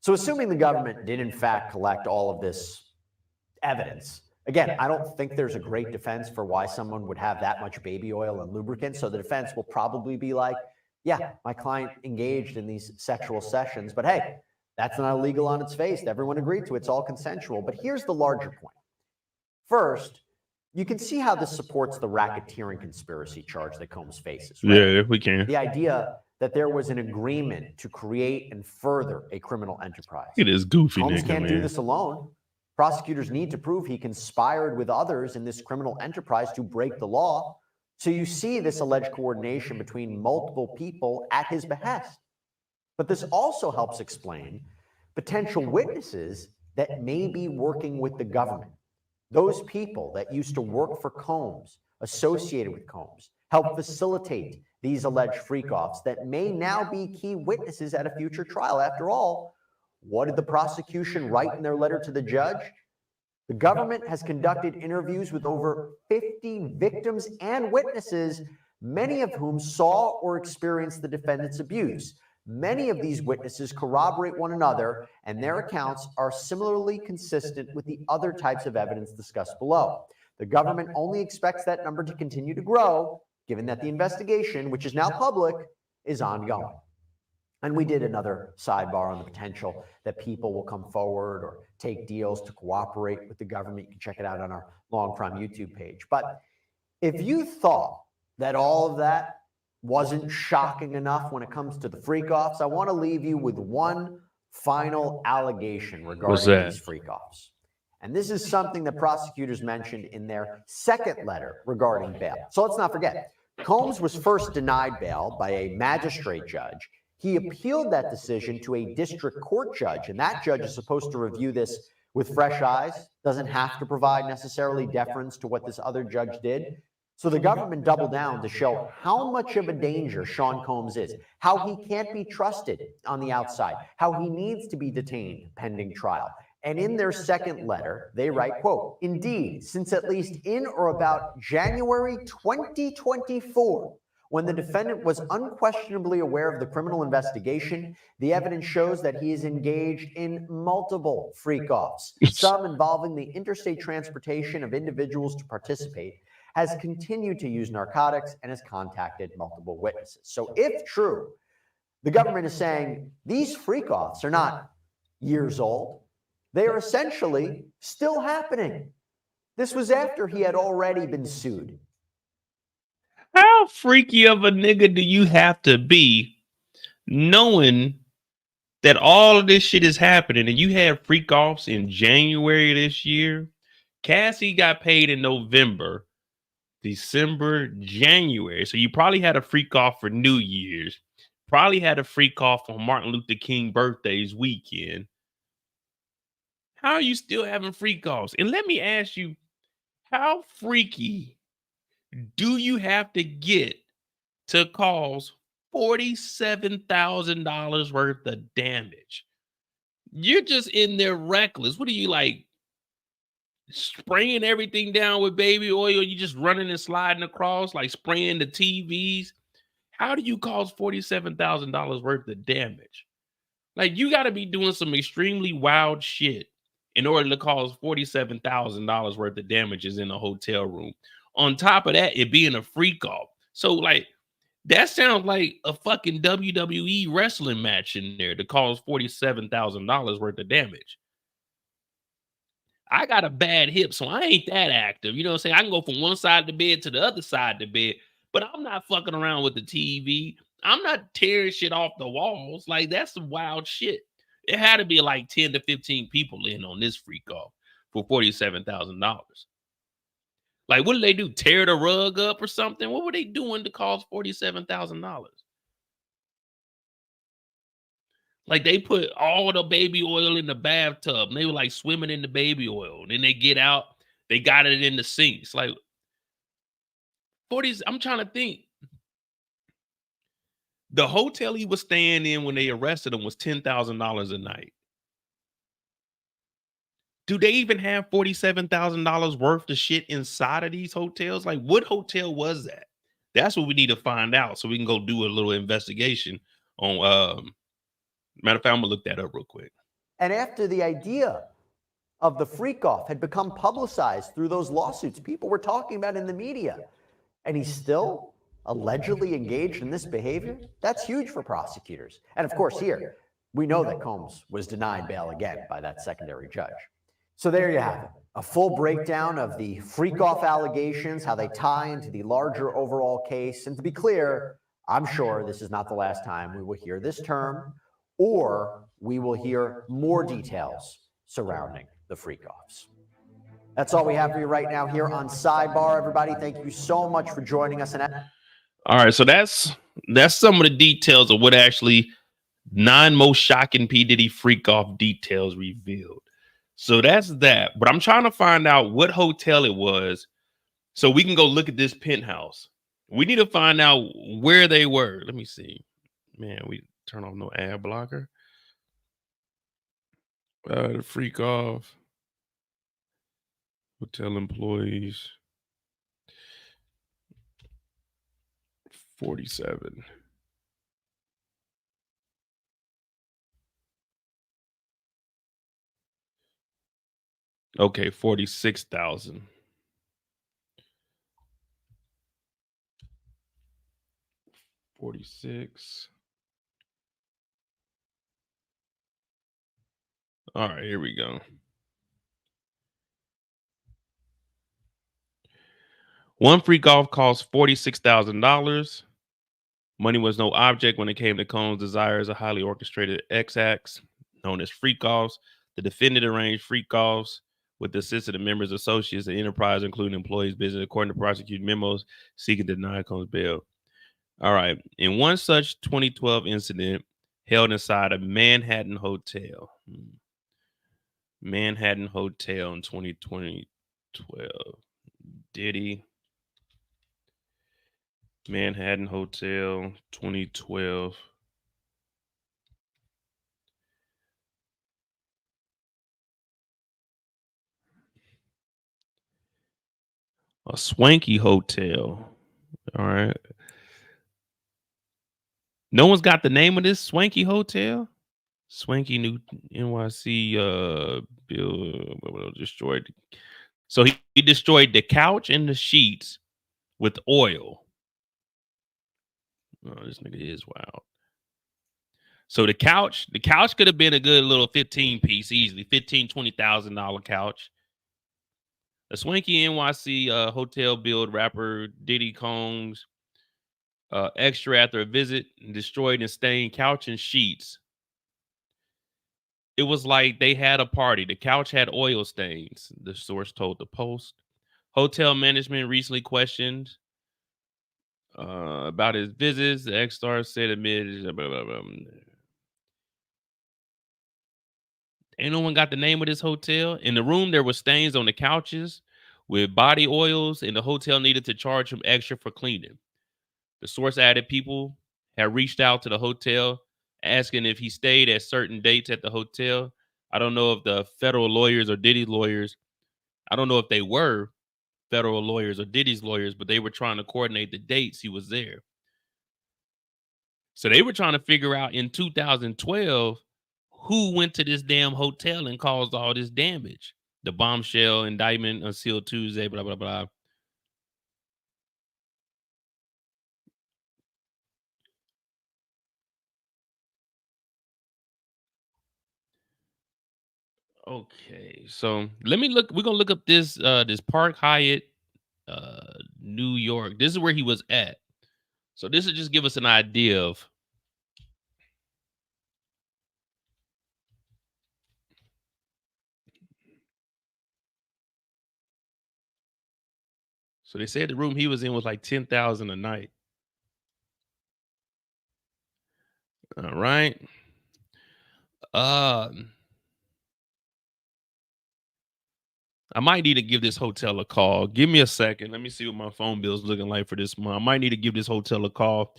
So assuming the government did in fact collect all of this evidence, again, I don't think there's a great defense for why someone would have that much baby oil and lubricant. So the defense will probably be like, yeah, my client engaged in these sexual sessions, but hey, that's not illegal on its face. Everyone agreed to it. It's all consensual. But here's the larger point. First, you can see how this supports the racketeering conspiracy charge that Combs faces. Right? Yeah, if we can. The idea that there was an agreement to create and further a criminal enterprise. It is goofy. Combs nigga, can't man. do this alone. Prosecutors need to prove he conspired with others in this criminal enterprise to break the law. So you see this alleged coordination between multiple people at his behest. But this also helps explain potential witnesses that may be working with the government. Those people that used to work for Combs, associated with Combs, help facilitate these alleged freak-offs that may now be key witnesses at a future trial. After all, what did the prosecution write in their letter to the judge? The government has conducted interviews with over 50 victims and witnesses, many of whom saw or experienced the defendant's abuse. Many of these witnesses corroborate one another, and their accounts are similarly consistent with the other types of evidence discussed below. The government only expects that number to continue to grow, given that the investigation, which is now public, is ongoing. And we did another sidebar on the potential that people will come forward or take deals to cooperate with the government. You can check it out on our Long Crime YouTube page. But if you thought that all of that wasn't shocking enough when it comes to the freak-offs, I want to leave you with one final allegation regarding these freak-offs. And this is something that prosecutors mentioned in their second letter regarding bail. So let's not forget, Combs was first denied bail by a magistrate judge. He appealed that decision to a district court judge, and that judge is supposed to review this with fresh eyes, doesn't have to provide necessarily deference to what this other judge did. So the government doubled down to show how much of a danger Sean Combs is, how he can't be trusted on the outside, how he needs to be detained pending trial. And in their second letter, they write, quote, indeed, since at least in or about January 2024, When the defendant was unquestionably aware of the criminal investigation, the evidence shows that he is engaged in multiple freak-offs, some involving the interstate transportation of individuals to participate, has continued to use narcotics, and has contacted multiple witnesses. So if true, the government is saying these freak-offs are not years old. They are essentially still happening. This was after he had already been sued. How freaky of a nigga do you have to be knowing that all of this shit is happening and you had freak offs in January this year? Cassie got paid in November, December, January. So you probably had a freak off for New Year's, probably had a freak off on Martin Luther King birthday's weekend. How are you still having freak offs? And let me ask you, how freaky do you have to get to cause $47,000 worth of damage? You're just in there reckless. What are you, like, spraying everything down with baby oil? You just running and sliding across, like spraying the TVs? How do you cause $47,000 worth of damage? Like, you got to be doing some extremely wild shit in order to cause $47,000 worth of damages in a hotel room. On top of that, it being a freak off. So, like, that sounds like a fucking WWE wrestling match in there to cause $47,000 worth of damage. I got a bad hip, so I ain't that active. You know what I'm saying? I can go from one side of the bed to the other side of the bed, but I'm not fucking around with the TV. I'm not tearing shit off the walls. Like, that's some wild shit. It had to be like 10 to 15 people in on this freak off for $47,000. Like, what did they do? Tear the rug up or something? What were they doing to cause $47,000? Like, they put all the baby oil in the bathtub and they were like swimming in the baby oil. Then they get out, they got it in the sinks. Like, 40s, I'm trying to think. The hotel he was staying in when they arrested him was $10,000 a night. Do they even have $47,000 worth of shit inside of these hotels? Like, what hotel was that? That's what we need to find out so we can go do a little investigation on. Matter of fact, I'm gonna look that up real quick. And after the idea of the freak-off had become publicized through those lawsuits people were talking about in the media, and he's still allegedly engaged in this behavior, that's huge for prosecutors. And of course, here, we know that Combs was denied bail again by that secondary judge. So there you have it, a full breakdown of the freak-off allegations, how they tie into the larger overall case. And to be clear, I'm sure this is not the last time we will hear this term, or we will hear more details surrounding the freak-offs. That's all we have for you right now here on Sidebar, everybody. Thank you so much for joining us. All right, so that's some of the details of what actually 9 most shocking P. Diddy freak-off details revealed. So that's that. But I'm trying to find out what hotel it was so we can go look at this penthouse. We need to find out where they were. Let me see. Man, we turn off no ad blocker. The freak off. Hotel employees. 47. Okay, 46,000. 46. All right, here we go. One freak off cost $46,000. Money was no object when it came to Combs' desires of highly orchestrated X acts known as freak offs. The defendant arranged freak offs with the assistance of members, associates, and enterprise, including employees' business, according to prosecuting memos seeking to deny Combs bail. All right. In one such 2012 incident held inside a Manhattan hotel. Manhattan Hotel in 2012. Diddy. Manhattan Hotel 2012. A swanky hotel. All right. No one's got the name of this swanky hotel. Swanky New NYC bill destroyed. So he destroyed the couch and the sheets with oil. Oh, this nigga is wild. So the couch could have been a good little 15 piece easily, $20,000 couch. A swanky NYC hotel billed rapper Diddy Combs extra after a visit and destroyed and stained couch and sheets. It was like they had a party. The couch had oil stains, the source told the Post. Hotel management recently questioned about his visits. The ex-star said amid blah, blah, blah. Ain't no one got the name of this hotel. In the room, there were stains on the couches with body oils, and the hotel needed to charge him extra for cleaning. The source added people had reached out to the hotel asking if he stayed at certain dates at the hotel. I don't know if the federal lawyers or Diddy's lawyers, I don't know if they were federal lawyers or Diddy's lawyers, but they were trying to coordinate the dates he was there. So they were trying to figure out in 2012 who went to this damn hotel and caused all this damage. The bombshell indictment until Tuesday, blah, blah, blah. Okay, so let me look. We're gonna look up this this Park Hyatt, New York. This is where he was at. So this will just give us an idea of. So they said the room he was in was like 10,000 a night. All right. I might need to give this hotel a call. Give me a second. Let me see what my phone bill is looking like for this month. I might need to give this hotel a call.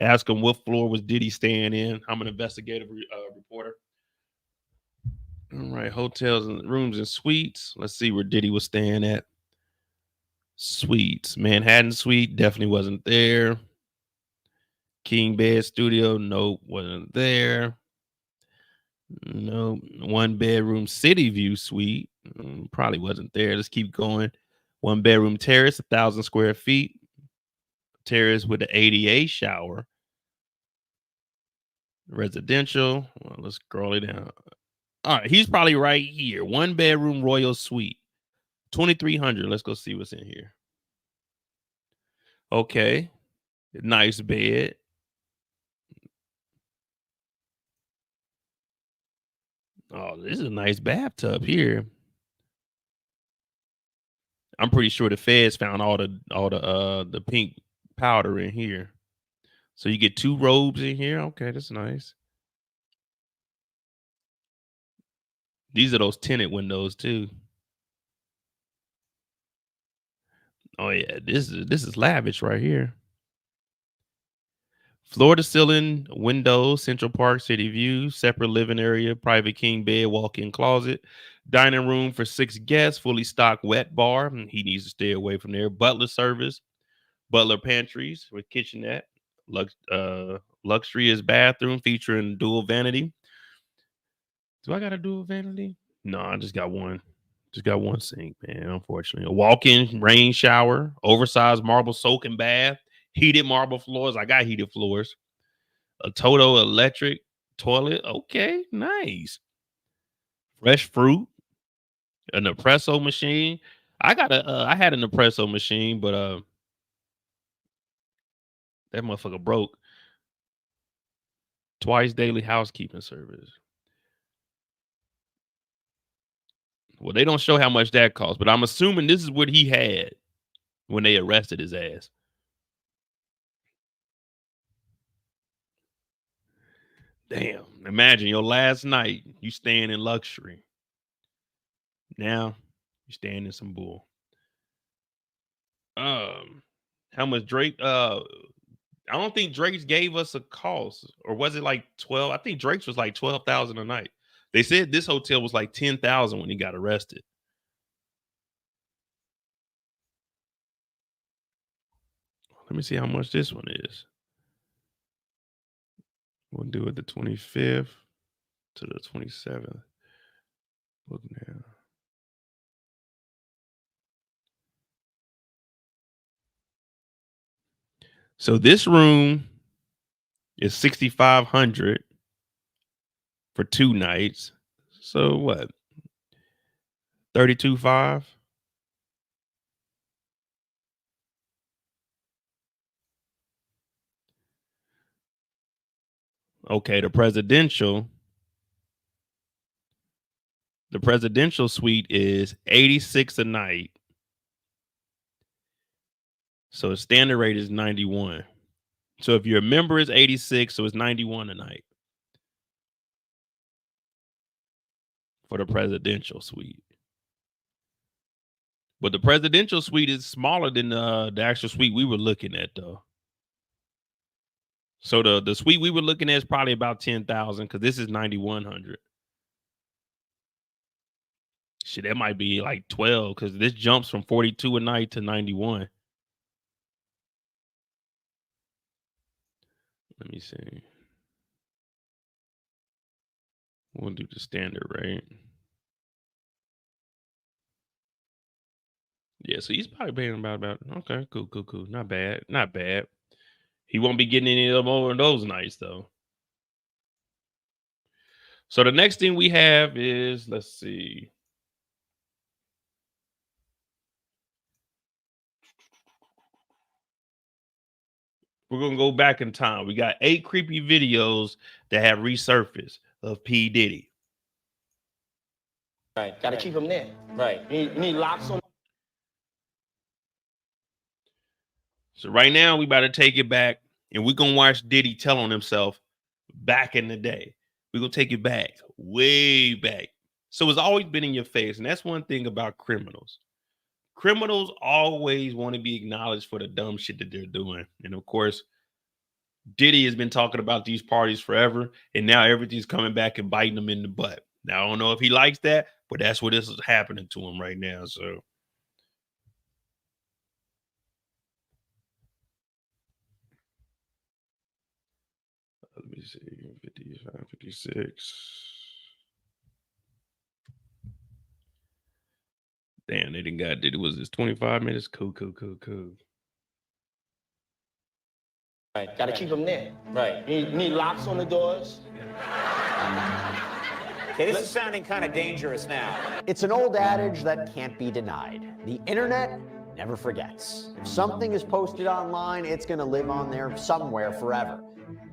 Ask them what floor was Diddy staying in. I'm an investigative reporter. All right, hotels and rooms and suites. Let's see where Diddy was staying at. Suites. Manhattan Suite definitely wasn't there. King Bed Studio, nope, wasn't there. No, one bedroom City View Suite, probably wasn't there. Let's keep going. One bedroom terrace, 1,000 square feet. Terrace with the ADA shower. Residential. Well, let's scroll it down. All right, he's probably right here. One bedroom royal suite, 2,300. Let's go see what's in here. Okay, nice bed. Oh, this is a nice bathtub here. I'm pretty sure the feds found all the pink powder in here. So you get 2 robes in here. Okay, that's nice. These are those tinted windows too. Oh yeah, this is lavish right here. Floor to ceiling windows, Central Park City View, separate living area, private king bed, walk-in closet, dining room for 6 guests, fully stocked wet bar. He needs to stay away from there. Butler service, butler pantries with kitchenette, luxurious bathroom featuring dual vanity. Do I got a dual vanity? No, I just got one. Just got one sink, man. Unfortunately, a walk-in rain shower, oversized marble soaking bath, heated marble floors. I got heated floors. A Toto electric toilet. Okay, nice. Fresh fruit, an espresso machine. I had an espresso machine, but that motherfucker broke. Twice daily housekeeping service. Well, they don't show how much that costs, but I'm assuming this is what he had when they arrested his ass. Damn. Imagine your last night, you staying in luxury. Now you staying in some bull. How much Drake? I don't think Drake's gave us a cost, or was it like 12? I think Drake's was like 12,000 a night. They said this hotel was like 10,000 when he got arrested. Let me see how much this one is. We'll do it the 25th to the 27th. Look now. So this room is $6,500 for 2 nights. So what? $32,500. Okay, the presidential suite is $86 a night. So the standard rate is $91. So if you're a member, it's $86, so it's $91 a night for the presidential suite. But the presidential suite is smaller than the actual suite we were looking at, though. So the suite we were looking at is probably about $10,000 because this is $9,100. Shit, that might be like 12 because this jumps from 42 a night to 91. Let me see. We'll do the standard rate. Yeah, so he's probably paying about okay, cool. Not bad. He won't be getting any of them over those nights though. So the next thing we have is, let's see. We're gonna go back in time. We got 8 creepy videos that have resurfaced of P. Diddy. Right, gotta keep him there. Right, you need locks on. So right now we about to take it back and we're gonna watch Diddy tell on himself back in the day. We're gonna take it back, way back. So it's always been in your face. And that's one thing about criminals. Criminals always want to be acknowledged for the dumb shit that they're doing. And of course, Diddy has been talking about these parties forever, and now everything's coming back and biting him in the butt. Now, I don't know if he likes that, but that's what is happening to him right now. So let me see, 55, 56. Damn, they didn't got Diddy. Was this 25 minutes? Cool. Right, gotta keep him there. Right, you need locks on the doors. Okay, this is sounding kind of dangerous now. It's an old adage that can't be denied. The internet never forgets. If something is posted online, it's going to live on there somewhere forever.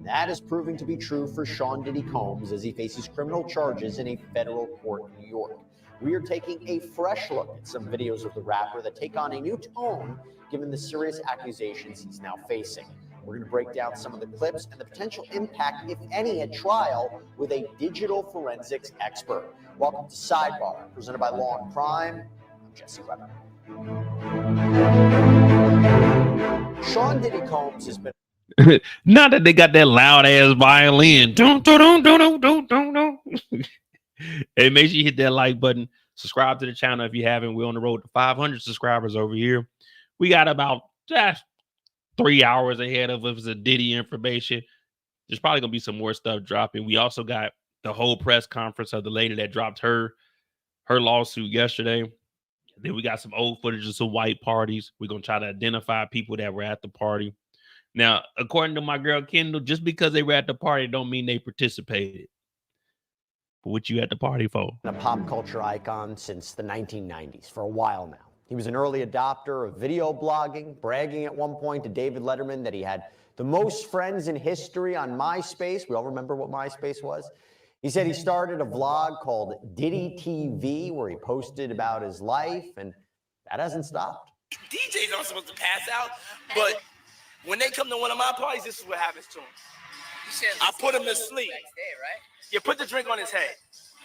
That is proving to be true for Sean Diddy Combs as he faces criminal charges in a federal court in New York. We are taking a fresh look at some videos of the rapper that take on a new tone given the serious accusations he's now facing. We're going to break down some of the clips and the potential impact, if any, at trial with a digital forensics expert. Welcome to Sidebar, presented by Law and Crime. I'm Jesse Weber. Sean Diddy Combs has been... Not that they got that loud ass violin. Don't. Hey, make sure you hit that like button. Subscribe to the channel if you haven't. We're on the road to 500 subscribers over here. We got about 3 hours ahead of us of Diddy information. There's probably gonna be some more stuff dropping. We also got the whole press conference of the lady that dropped her lawsuit yesterday. Then we got some old footage of some white parties. We're gonna try to identify people that were at the party. Now, according to my girl Kendall, just because they were at the party don't mean they participated. But what you at the party for? A pop culture icon since the 1990s, for a while now. He was an early adopter of video blogging, bragging at one point to David Letterman that he had the most friends in history on MySpace. We all remember what MySpace was. He said he started a vlog called Diddy TV where he posted about his life, and that hasn't stopped. DJs aren't supposed to pass out, but when they come to one of my parties, this is what happens to them. I put him to sleep. You put the drink on his head.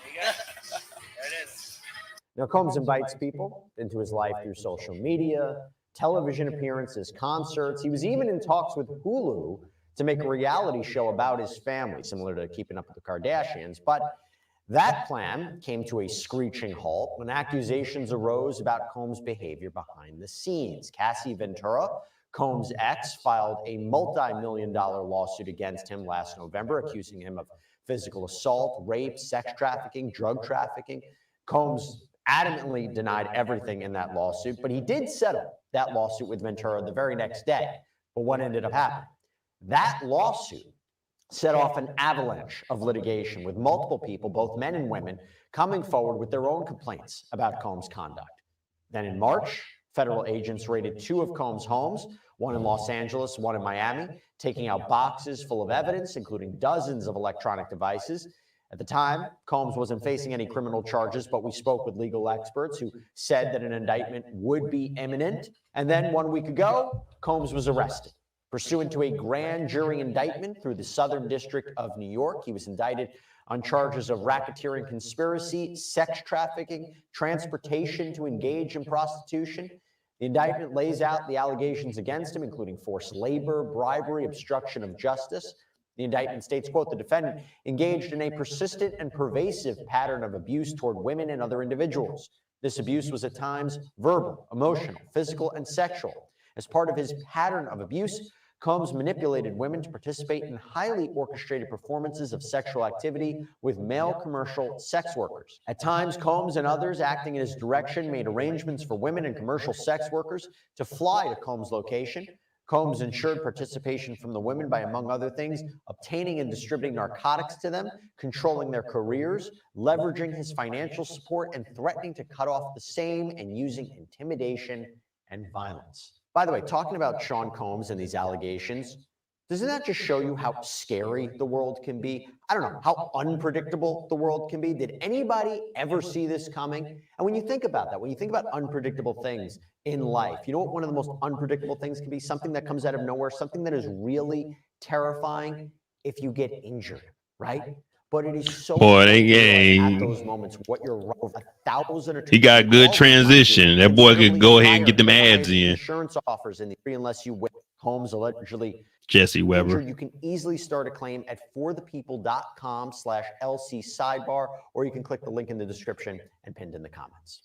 There you go. There it is. Now, Combs invites people into his life through social media, television appearances, concerts. He was even in talks with Hulu to make a reality show about his family, similar to Keeping Up with the Kardashians. But that plan came to a screeching halt when accusations arose about Combs' behavior behind the scenes. Cassie Ventura, Combs' ex filed a multi-million-dollar lawsuit against him last November, accusing him of physical assault, rape, sex trafficking, drug trafficking. Combs adamantly denied everything in that lawsuit, but he did settle that lawsuit with Ventura the very next day. But what ended up happening? That lawsuit set off an avalanche of litigation with multiple people, both men and women, coming forward with their own complaints about Combs' conduct. Then in March, federal agents raided 2 of Combs' homes, one in Los Angeles, one in Miami, taking out boxes full of evidence, including dozens of electronic devices. At the time, Combs wasn't facing any criminal charges, but we spoke with legal experts who said that an indictment would be imminent. And then 1 week ago, Combs was arrested. Pursuant to a grand jury indictment through the Southern District of New York, he was indicted on charges of racketeering conspiracy, sex trafficking, transportation to engage in prostitution. The indictment lays out the allegations against him, including forced labor, bribery, obstruction of justice. The indictment states, quote, the defendant engaged in a persistent and pervasive pattern of abuse toward women and other individuals. This abuse was at times verbal, emotional, physical, and sexual. As part of his pattern of abuse, Combs manipulated women to participate in highly orchestrated performances of sexual activity with male commercial sex workers. At times, Combs and others acting in his direction made arrangements for women and commercial sex workers to fly to Combs' location. Combs ensured participation from the women by, among other things, obtaining and distributing narcotics to them, controlling their careers, leveraging his financial support, and threatening to cut off the same, and using intimidation and violence. By the way, talking about Sean Combs and these allegations, doesn't that just show you how scary the world can be? I don't know, how unpredictable the world can be. Did anybody ever see this coming? And when you think about that, when you think about unpredictable things in life, you know what one of the most unpredictable things can be? Something that comes out of nowhere, something that is really terrifying if you get injured, right? But it is so at those moments what you're 1,000 or 2,000. He got good transition. That boy could go ahead and get them ads in. Insurance offers in the unless you win. Combs allegedly Jesse Weber. You can easily start a claim at forthepeople.com/LC sidebar, or you can click the link in the description and pinned in the comments.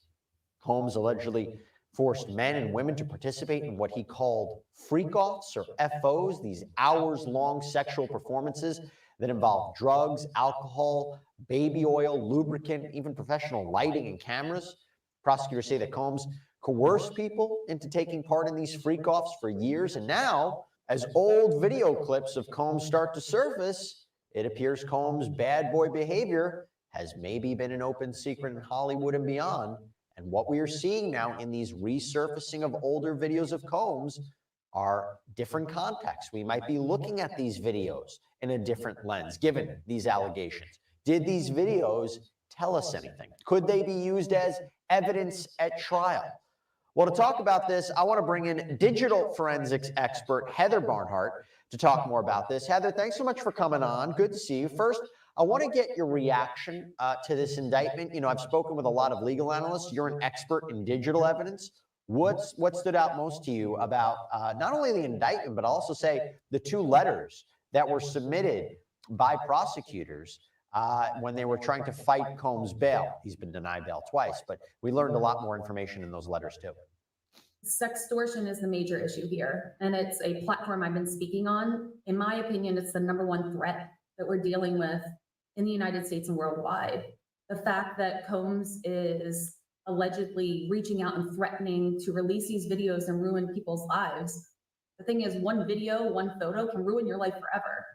Combs allegedly forced men and women to participate in what he called freak-offs, or FOs, these hours-long sexual performances that involve drugs, alcohol, baby oil, lubricant, even professional lighting and cameras. Prosecutors say that Combs coerced people into taking part in these freak-offs for years, and now, as old video clips of Combs start to surface, it appears Combs' bad boy behavior has maybe been an open secret in Hollywood and beyond. And what we are seeing now in these resurfacing of older videos of Combs are different contexts. We might be looking at these videos in a different lens, given these allegations. Did these videos tell us anything? Could they be used as evidence at trial? Well, to talk about this, I want to bring in digital forensics expert Heather Barnhart to talk more about this. Heather, thanks so much for coming on. Good to see you. First, I want to get your reaction to this indictment. You know, I've spoken with a lot of legal analysts. You're an expert in digital evidence. What stood out most to you about not only the indictment, but I'll also say the 2 letters that were submitted by prosecutors when they were trying to fight Combs' bail? He's been denied bail twice, but we learned a lot more information in those letters too. Sextortion is the major issue here, and it's a platform I've been speaking on. In my opinion, it's the #1 threat that we're dealing with in the United States and worldwide. The fact that Combs is allegedly reaching out and threatening to release these videos and ruin people's lives. The thing is, one video, one photo can ruin your life forever.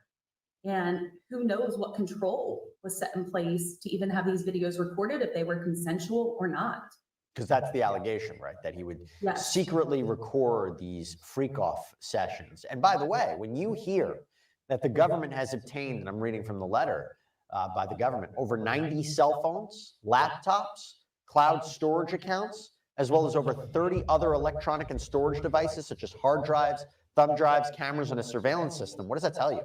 And who knows what control was set in place to even have these videos recorded, if they were consensual or not. Because that's the allegation, right? That he would secretly record these freak-off sessions. And by the way, when you hear that the government has obtained, and I'm reading from the letter by the government, over 90 cell phones, laptops, cloud storage accounts, as well as over 30 other electronic and storage devices, such as hard drives, thumb drives, cameras, and a surveillance system. What does that tell you?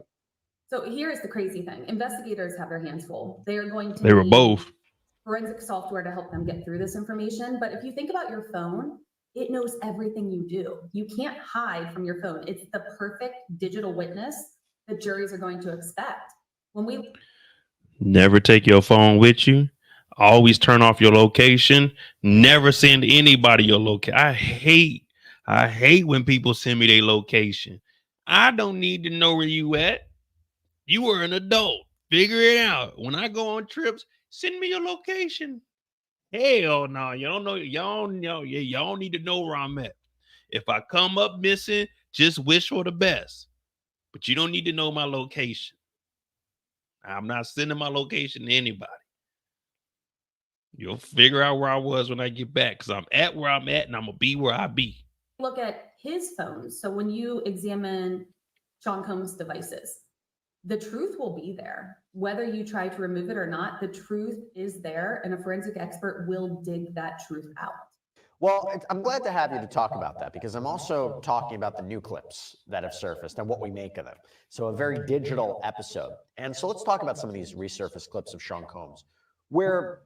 So here's the crazy thing. Investigators have their hands full. They are going to They were both. Forensic software to help them get through this information. But if you think about your phone, it knows everything you do. You can't hide from your phone. It's the perfect digital witness that juries are going to expect. When we Never take your phone with you. Always turn off your location. Never send anybody your location. I hate I hate when people send me their location. I don't need to know where you at. You are an adult. Figure it out. When I go on trips, send me your location. Hell no, you don't know. Y'all know. Y'all need to know where I'm at. If I come up missing, just wish for the best. But you don't need to know my location. I'm not sending my location to anybody. You'll figure out where I was when I get back, because I'm at where I'm at and I'm gonna be where I be. Look at his phone. So when you examine Sean Combs' devices, the truth will be there. Whether you try to remove it or not, the truth is there, and a forensic expert will dig that truth out. Well, I'm glad to have you to talk about that, because I'm also talking about the new clips that have surfaced and what we make of them. So a very digital episode. And so let's talk about some of these resurfaced clips of Sean Combs, where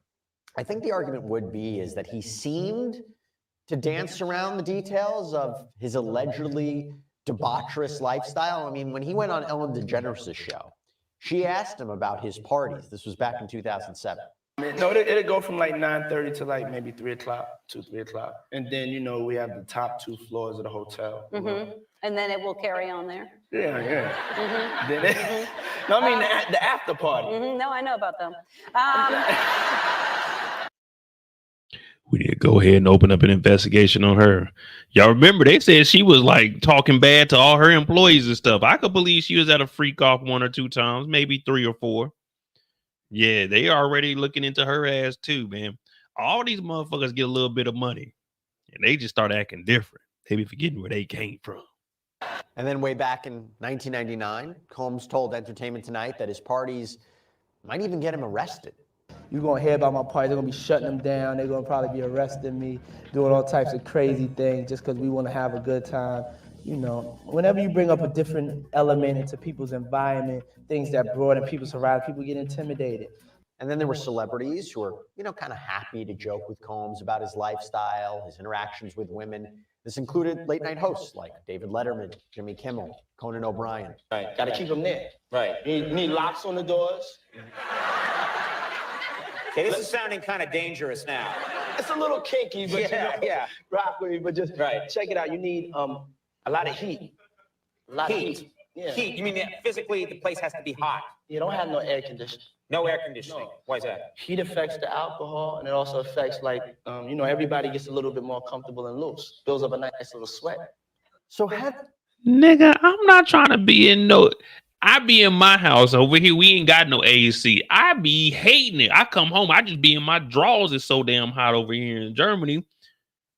I think the argument would be is that he seemed to dance around the details of his allegedly debaucherous lifestyle. I mean, when he went on Ellen DeGeneres' show, she asked him about his parties. This was back in 2007. No, it'll go from like 9:30 to like maybe 3 o'clock, 3 o'clock. And then, you know, we have the top 2 floors of the hotel. And then it will carry on there. Yeah. Then no, I mean the after party. No, I know about them. We need to go ahead and open up an investigation on her. Y'all remember they said she was like talking bad to all her employees and stuff. I could believe she was at a freak off 1 or 2 times, maybe 3 or 4. Yeah, they already looking into her ass too, man. All these motherfuckers get a little bit of money and they just start acting different. They be forgetting where they came from. And then way back in 1999, Combs told Entertainment Tonight that his parties might even get him arrested. You're gonna hear about my party, they're gonna be shutting them down, they're gonna probably be arresting me, doing all types of crazy things just because we wanna have a good time. You know, whenever you bring up a different element into people's environment, things that broaden people's horizon, people get intimidated. And then there were celebrities who were, you know, kind of happy to joke with Combs about his lifestyle, his interactions with women. This included late night hosts like David Letterman, Jimmy Kimmel, Conan O'Brien. Right, gotta keep them there. Right, you need locks on the doors. Okay, this is sounding kind of dangerous now. It's a little kinky, but Yeah. rock with me. But just check it out. You need a lot of heat. A lot of heat. Yeah. Heat. You mean that physically the place has to be hot? You don't have no air conditioning. No air conditioning. No. Why is that? Heat affects the alcohol, and it also affects like you know, everybody gets a little bit more comfortable and loose. Builds up a nice little sweat. So have Nigga, I'm not trying to be in no. I be in my house over here. We ain't got no AC. I be hating it. I come home. I just be in my drawers. It's so damn hot over here in Germany.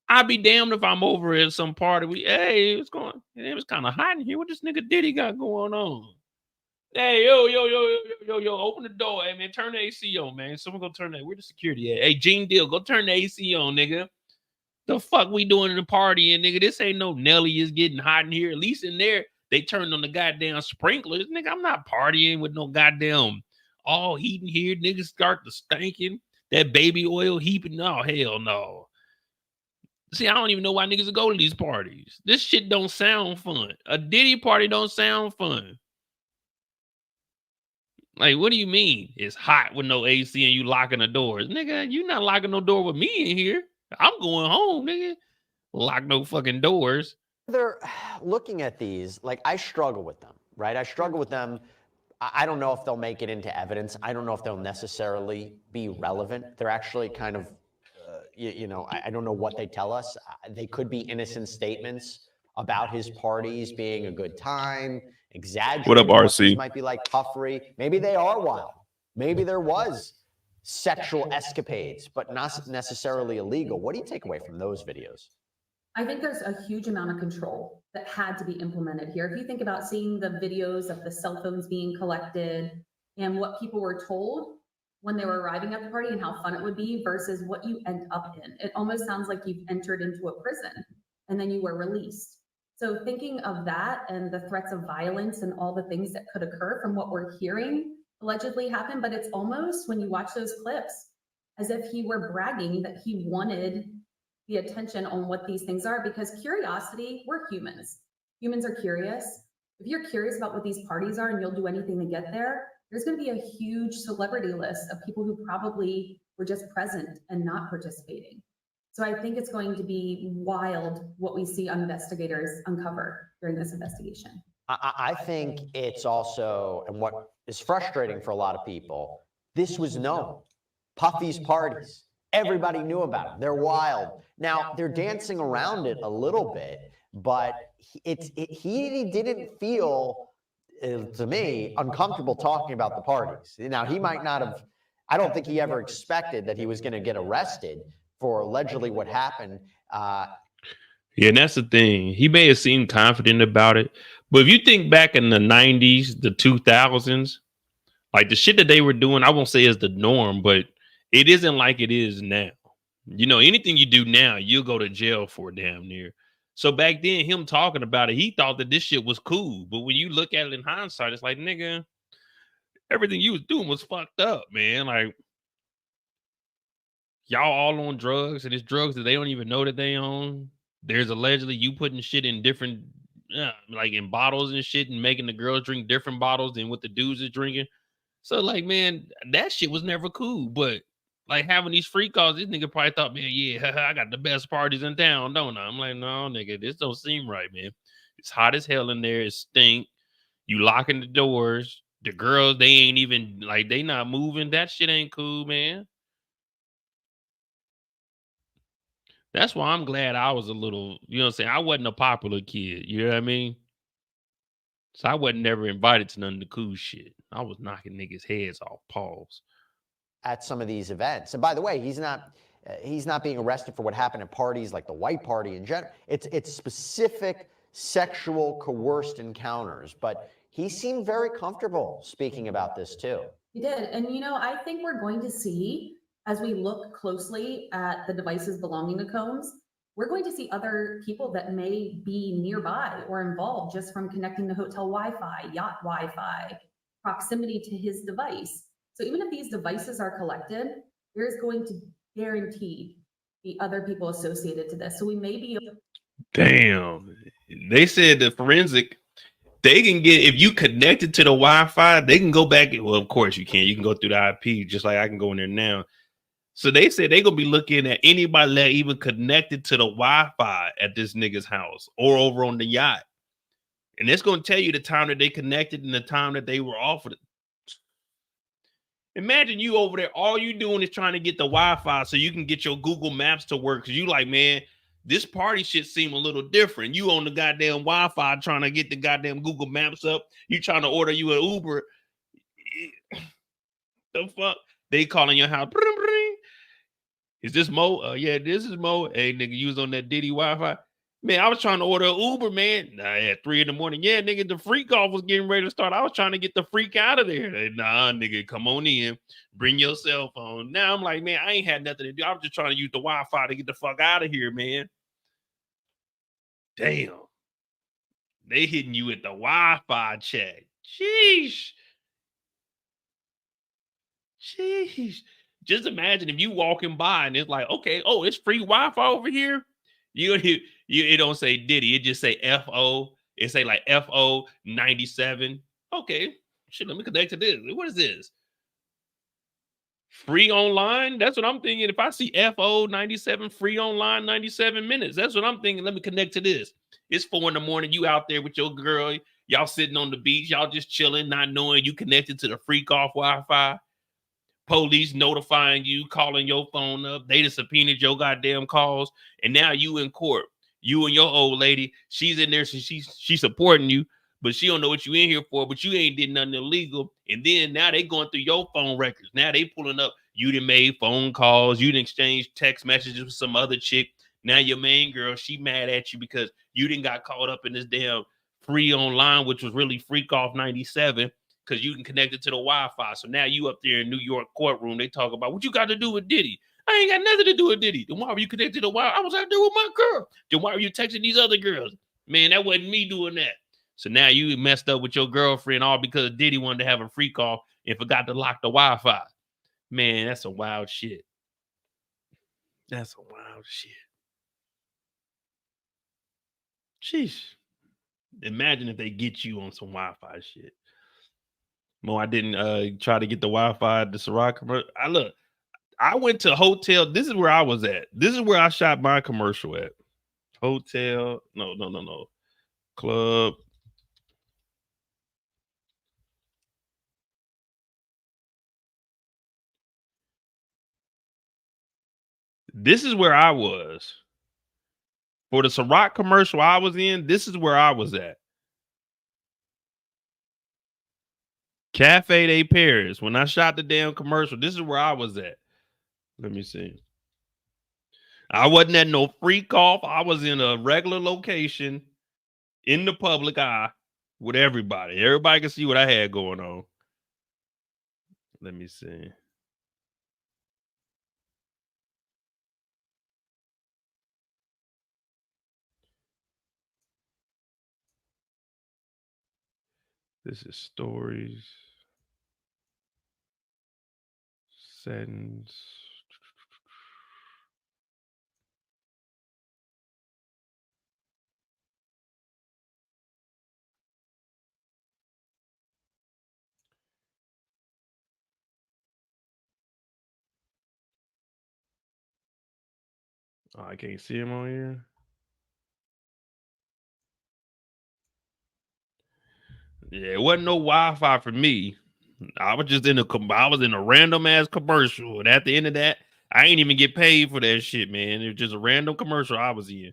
I be damned if I'm over at some party. Hey, what's going on? It was kind of hot in here. What this nigga Diddy got going on? Hey, yo, open the door. Hey, man, turn the AC on, man. Someone go turn that. Where the security at? Hey, Gene Deal, go turn the AC on, nigga. The fuck we doing in the party, and nigga? This ain't no Nelly is getting hot in here. At least in there, they turned on the goddamn sprinklers. Nigga, I'm not partying with no goddamn all heat in here. Niggas start to stinking. That baby oil heaping. No, hell no. See, I don't even know why niggas go to these parties. This shit don't sound fun. A Diddy party don't sound fun. Like, what do you mean? It's hot with no AC and you locking the doors. Nigga, you not locking no door with me in here. I'm going home, nigga. Lock no fucking doors. they're looking at these, like, I struggle with them, right? I struggle with them. I don't know if they'll make it into evidence. I don't know if they'll necessarily be relevant. They're actually kind of, I don't know what they tell us. They could be innocent statements about his parties being a good time, exaggerating. What up, RC? These might be like puffery. Maybe they are wild. Maybe there was sexual escapades, but not necessarily illegal. What do you take away from those videos? I think there's a huge amount of control that had to be implemented here. If you think about seeing the videos of the cell phones being collected and what people were told when they were arriving at the party and how fun it would be versus what you end up in, it almost sounds like you've entered into a prison and then you were released. So thinking of that and the threats of violence and all the things that could occur from what we're hearing allegedly happened, but it's almost, when you watch those clips, as if he were bragging that he wanted the attention on what these things are, because curiosity, we're humans. Humans are curious. If you're curious about what these parties are and you'll do anything to get there, there's going to be a huge celebrity list of people who probably were just present and not participating. So I think it's going to be wild what we see investigators uncover during this investigation. I think it's also, and what is frustrating for a lot of people, this was known. Puffy's parties, everybody knew about them. They're wild. Now, they're dancing around it a little bit, but he didn't feel, to me, uncomfortable talking about the parties. Now, he might not have, I don't think he ever expected that he was going to get arrested for allegedly what happened. Yeah, and that's the thing. He may have seemed confident about it, but if you think back in the 90s, the 2000s, like the shit that they were doing, I won't say is the norm, but it isn't like it is now. You know, anything you do now, you'll go to jail for damn near. So back then, him talking about it, he thought that this shit was cool. But when you look at it in hindsight, it's like, nigga, everything you was doing was fucked up, man. Like, y'all all on drugs, and it's drugs that they don't even know that they own. There's allegedly you putting shit in different, like in bottles and shit, and making the girls drink different bottles than what the dudes is drinking. So, like, man, that shit was never cool. But like having these free calls, this nigga probably thought, man, yeah, I got the best parties in town, don't I? I'm like, no, nigga, this don't seem right, man. It's hot as hell in there. It stink. You locking the doors. The girls, they ain't even like they not moving. That shit ain't cool, man. That's why I'm glad I was a little, you know what I'm saying? I wasn't a popular kid. You know what I mean? So I wasn't never invited to none of the cool shit. I was knocking niggas' heads off. Pause. At some of these events. And by the way, he's not being arrested for what happened at parties like the white party in general. It's specific sexual coerced encounters, but he seemed very comfortable speaking about this too. He did. And, you know, I think we're going to see, as we look closely at the devices belonging to Combs, we're going to see other people that may be nearby or involved just from connecting to hotel Wi-Fi, yacht Wi-Fi, proximity to his device. So even if these devices are collected, there's going to guaranteed be other people associated to this. So we may be. Damn. They said the forensic, they can get, if you connected to the Wi-Fi, they can go back. Well, of course you can. You can go through the IP just like I can go in there now. So they said they're going to be looking at anybody that even connected to the Wi-Fi at this nigga's house or over on the yacht. And it's going to tell you the time that they connected and the time that they were off of it. Imagine you over there, all you doing is trying to get the Wi-Fi so you can get your Google Maps to work. Because you like, man, this party shit seem a little different. You on the goddamn Wi-Fi trying to get the goddamn Google Maps up. You trying to order you an Uber. The fuck? They calling your house. Is this Mo? Yeah, this is Mo. Hey, nigga, you was on that Diddy Wi-Fi. Man, I was trying to order an Uber, man. Nah, at 3 a.m. Yeah, nigga, the freak off was getting ready to start. I was trying to get the freak out of there. Nah, nigga, come on in. Bring your cell phone. Now I'm like, man, I ain't had nothing to do. I was just trying to use the Wi-Fi to get the fuck out of here, man. Damn. They hitting you at the Wi-Fi check. Sheesh. Sheesh. Just imagine if you walking by and it's like, okay, oh, it's free Wi-Fi over here. It don't say Diddy, it just say FO. It say like FO 97. Okay, shit, let me connect to this. What is this? Free online? That's what I'm thinking. If I see FO 97 free online 97 minutes, that's what I'm thinking. Let me connect to this. It's 4 a.m. You out there with your girl, y'all sitting on the beach, y'all just chilling, not knowing you connected to the freak off Wi-Fi. Police notifying you, calling your phone up. They just subpoenaed your goddamn calls, and now you in court. You and your old lady, she's in there, so she's supporting you, but she don't know what you in here for. But you ain't did nothing illegal. And then now they going through your phone records. Now they pulling up. You done made phone calls. You done exchanged text messages with some other chick. Now your main girl, she mad at you because you didn't got caught up in this damn free online, which was really freak off 97. Because you can connect it to the Wi-Fi. So now you up there in New York courtroom, they talk about what you got to do with Diddy. I ain't got nothing to do with Diddy. Then why were you connected to the Wi-Fi? I was out there with my girl. Then why were you texting these other girls? Man, that wasn't me doing that. So now you messed up with your girlfriend all because Diddy wanted to have a freak off and forgot to lock the Wi-Fi. Man, that's some wild shit. That's some wild shit. Sheesh. Imagine if they get you on some Wi-Fi shit. Mo, I didn't try to get the Wi-Fi at the Ciroc. I went to hotel. This is where I was at. This is where I shot my commercial at. Hotel. No. Club. This is where I was. For the Ciroc commercial I was in, this is where I was at. Cafe de Paris. When I shot the damn commercial, this is where I was at. Let me see. I wasn't at no freak off. I was in a regular location in the public eye with everybody. Everybody can see what I had going on. Let me see. This is stories. Settings. Oh, I can't see him on here. Yeah, it wasn't no Wi-Fi for me. I was just in a random ass commercial, and at the end of that, I ain't even get paid for that shit, man. It was just a random commercial I was in.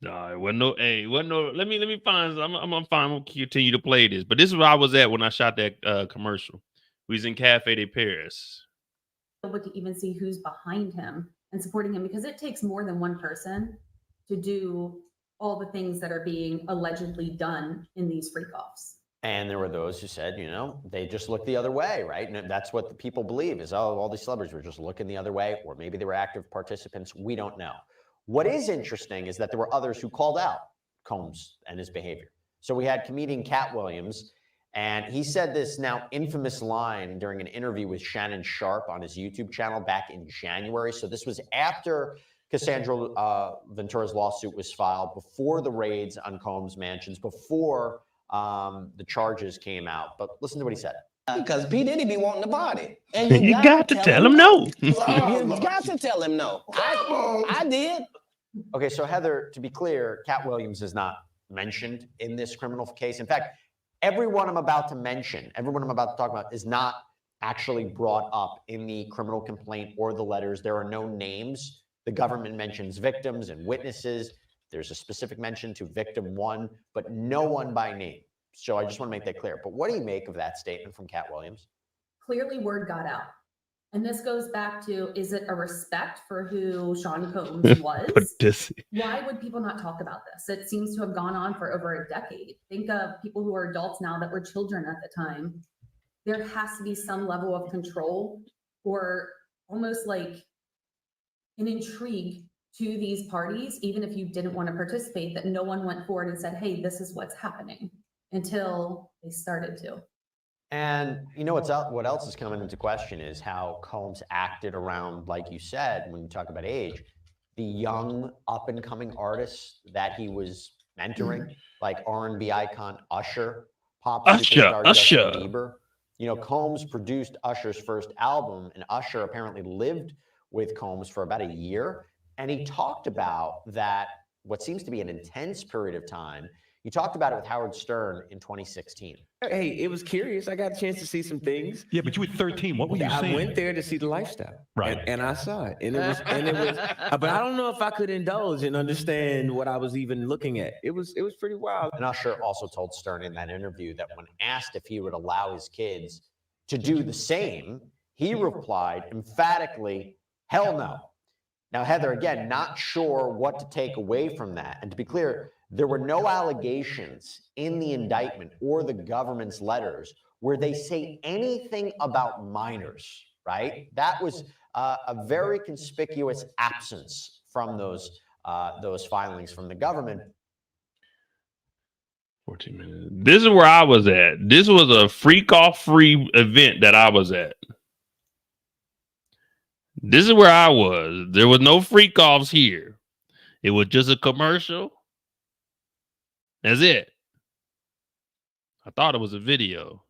Nah, it wasn't no. Hey, it wasn't no. Let me find. I'm fine. I'm gonna continue to play this. But this is where I was at when I shot that commercial. We was in Cafe de Paris. Able to even see who's behind him and supporting him, because it takes more than one person to do all the things that are being allegedly done in these freak-offs. And there were those who said, you know, they just looked the other way, right? And that's what the people believe is, oh, all these celebrities were just looking the other way, or maybe they were active participants. We don't know. What is interesting is that there were others who called out Combs and his behavior. So we had comedian Cat Williams, and he said this now infamous line during an interview with Shannon Sharp on his YouTube channel back in January. So this was after Cassandra Ventura's lawsuit was filed, before the raids on Combs' mansions, before the charges came out. But listen to what he said. Because P. Diddy be wanting to party. And You got to tell him no. You got to tell him no. I did. Okay, so Heather, to be clear, Cat Williams is not mentioned in this criminal case. In fact, everyone I'm about to mention, everyone I'm about to talk about is not actually brought up in the criminal complaint or the letters. There are no names. The government mentions victims and witnesses. There's a specific mention to victim one, but no one by name. So I just want to make that clear. But what do you make of that statement from Cat Williams? Clearly word got out. And this goes back to, is it a respect for who Sean Combs was? Why would people not talk about this? It seems to have gone on for over a decade. Think of people who are adults now that were children at the time. There has to be some level of control, or almost like an intrigue to these parties, even if you didn't want to participate, that no one went forward and said, hey, this is what's happening, until they started to. And you know what else is coming into question is how Combs acted around, like you said, when you talk about age, the young up-and-coming artists that he was mentoring, like R&B icon Usher, pop superstar Justin Bieber. You know, Combs produced Usher's first album, and Usher apparently lived with Combs for about a year. And he talked about that, what seems to be an intense period of time. He talked about it with Howard Stern in 2016. Hey, it was curious. I got a chance to see some things. Yeah, but you were 13. What were you seeing? I went there to see the lifestyle. Right. And I saw it. And it was, but I don't know if I could indulge and understand what I was even looking at. It was pretty wild. And Usher also told Stern in that interview that when asked if he would allow his kids to do the same, he replied emphatically, hell no. Now, Heather, again, not sure what to take away from that. And to be clear, there were no allegations in the indictment or the government's letters where they say anything about minors, right? That was a very conspicuous absence from those filings from the government. 14 minutes. This is where I was at. This was a freak off free event that I was at. This is where I was. There was no freak offs here. It was just a commercial. That's it. I thought it was a video.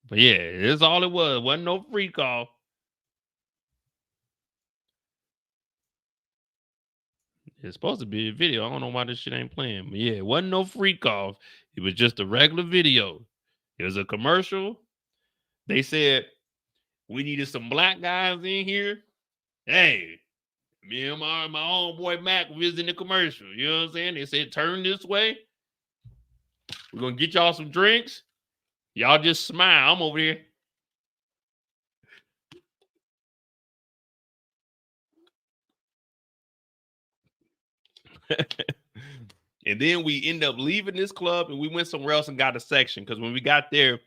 But yeah, that's all it was. Wasn't no freak off. It's supposed to be a video. I don't know why this shit ain't playing. But yeah, it wasn't no freak off. It was just a regular video. It was a commercial. They said, we needed some black guys in here. Hey, me and my homeboy Mac was in the commercial. You know what I'm saying? They said, turn this way. We're going to get y'all some drinks. Y'all just smile. I'm over here. And then we end up leaving this club and we went somewhere else and got a section. Because when we got there,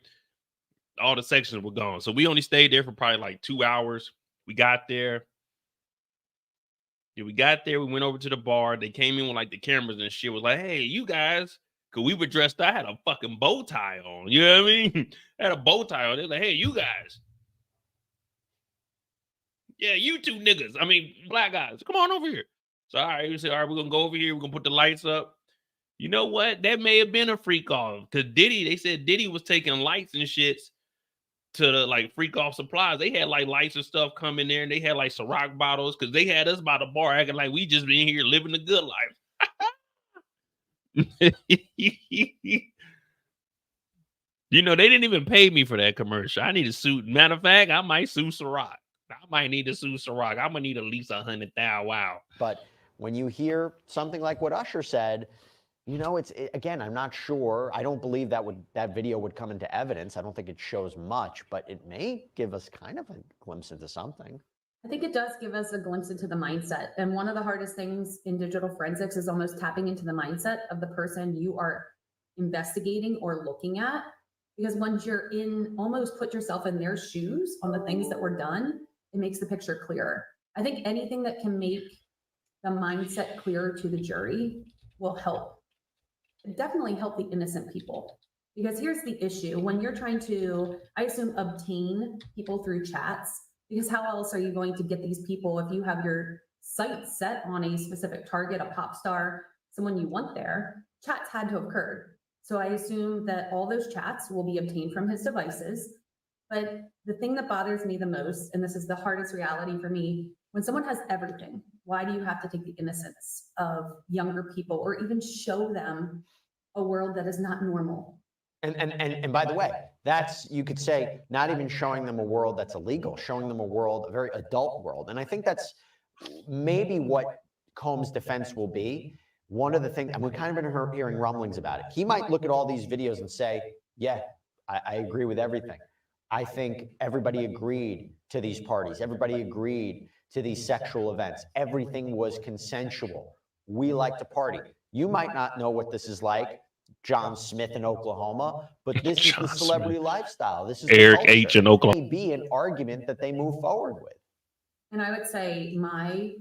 all the sections were gone. So we only stayed there for probably like 2 hours. We got there. Yeah, we got there. We went over to the bar. They came in with like the cameras and shit. Was like, hey, you guys. Because we were dressed. I had a fucking bow tie on. You know what I mean? I had a bow tie on. They're like, hey, you guys. Yeah, you two niggas. I mean, black guys. Come on over here. So, all right, we said, all right, we're going to go over here. We're going to put the lights up. You know what? That may have been a freak off. Because Diddy, they said Diddy was taking lights and shits to the like freak off supplies. They had like lights and stuff come in there. And they had like Ciroc bottles. Because they had us by the bar acting like we just been here living the good life. You know, they didn't even pay me for that commercial. I need a suit. Matter of fact, I might sue Ciroc. I might need to sue Ciroc. I'm gonna need at least 100,000. Wow. But when you hear something like what Usher said, you know, again, I'm not sure. I don't believe that video would come into evidence. I don't think it shows much, but it may give us kind of a glimpse into something. I think it does give us a glimpse into the mindset. And one of the hardest things in digital forensics is almost tapping into the mindset of the person you are investigating or looking at. Because once you're almost put yourself in their shoes on the things that were done, it makes the picture clearer. I think anything that can make the mindset clearer to the jury will help. Definitely help the innocent people. Because here's the issue. When you're trying to, I assume, obtain people through chats, because how else are you going to get these people if you have your sights set on a specific target, a pop star, someone you want there? Chats had to have occurred. So I assume that all those chats will be obtained from his devices. But the thing that bothers me the most, and this is the hardest reality for me, when someone has everything, why do you have to take the innocence of younger people or even show them a world that is not normal? And by the way, that's, you could say, not even showing them a world that's illegal, showing them a world, a very adult world. And I think that's maybe what Combs' defense will be. One of the things, and we've kind of been hearing rumblings about it. He might look at all these videos and say, yeah, I agree with everything. I think everybody agreed to these parties. Everybody agreed to these sexual events. Everything was consensual. We like to party. You might not know what this is like, John Smith in Oklahoma, but this is the celebrity lifestyle. This is Eric H. in Oklahoma. May be an argument that they move forward with. And I would say my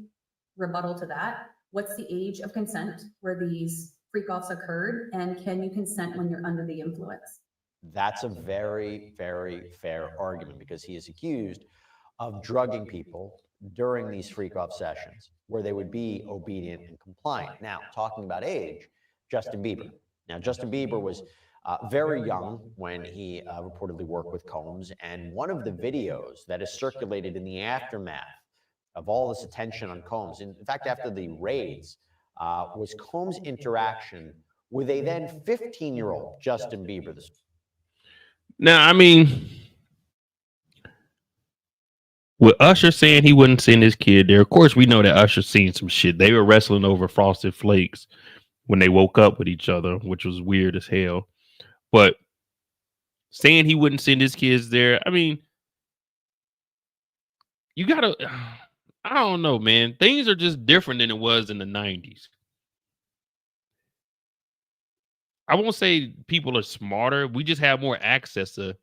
rebuttal to that, what's the age of consent where these freak-offs occurred? And can you consent when you're under the influence? That's a very, very fair argument because he is accused of drugging people during these freak-off sessions where they would be obedient and compliant. Now, talking about age, Justin Bieber. Now, Justin Bieber was very young when he reportedly worked with Combs, and one of the videos that is circulated in the aftermath of all this attention on Combs, in fact, after the raids, was Combs' interaction with a then 15-year-old Justin Bieber. Now, I mean, with Usher saying he wouldn't send his kid there, of course, we know that Usher seen some shit. They were wrestling over Frosted Flakes when they woke up with each other, which was weird as hell. But saying he wouldn't send his kids there, I mean, you gotta, I don't know, man. Things are just different than it was in the 90s. I won't say people are smarter. We just have more access to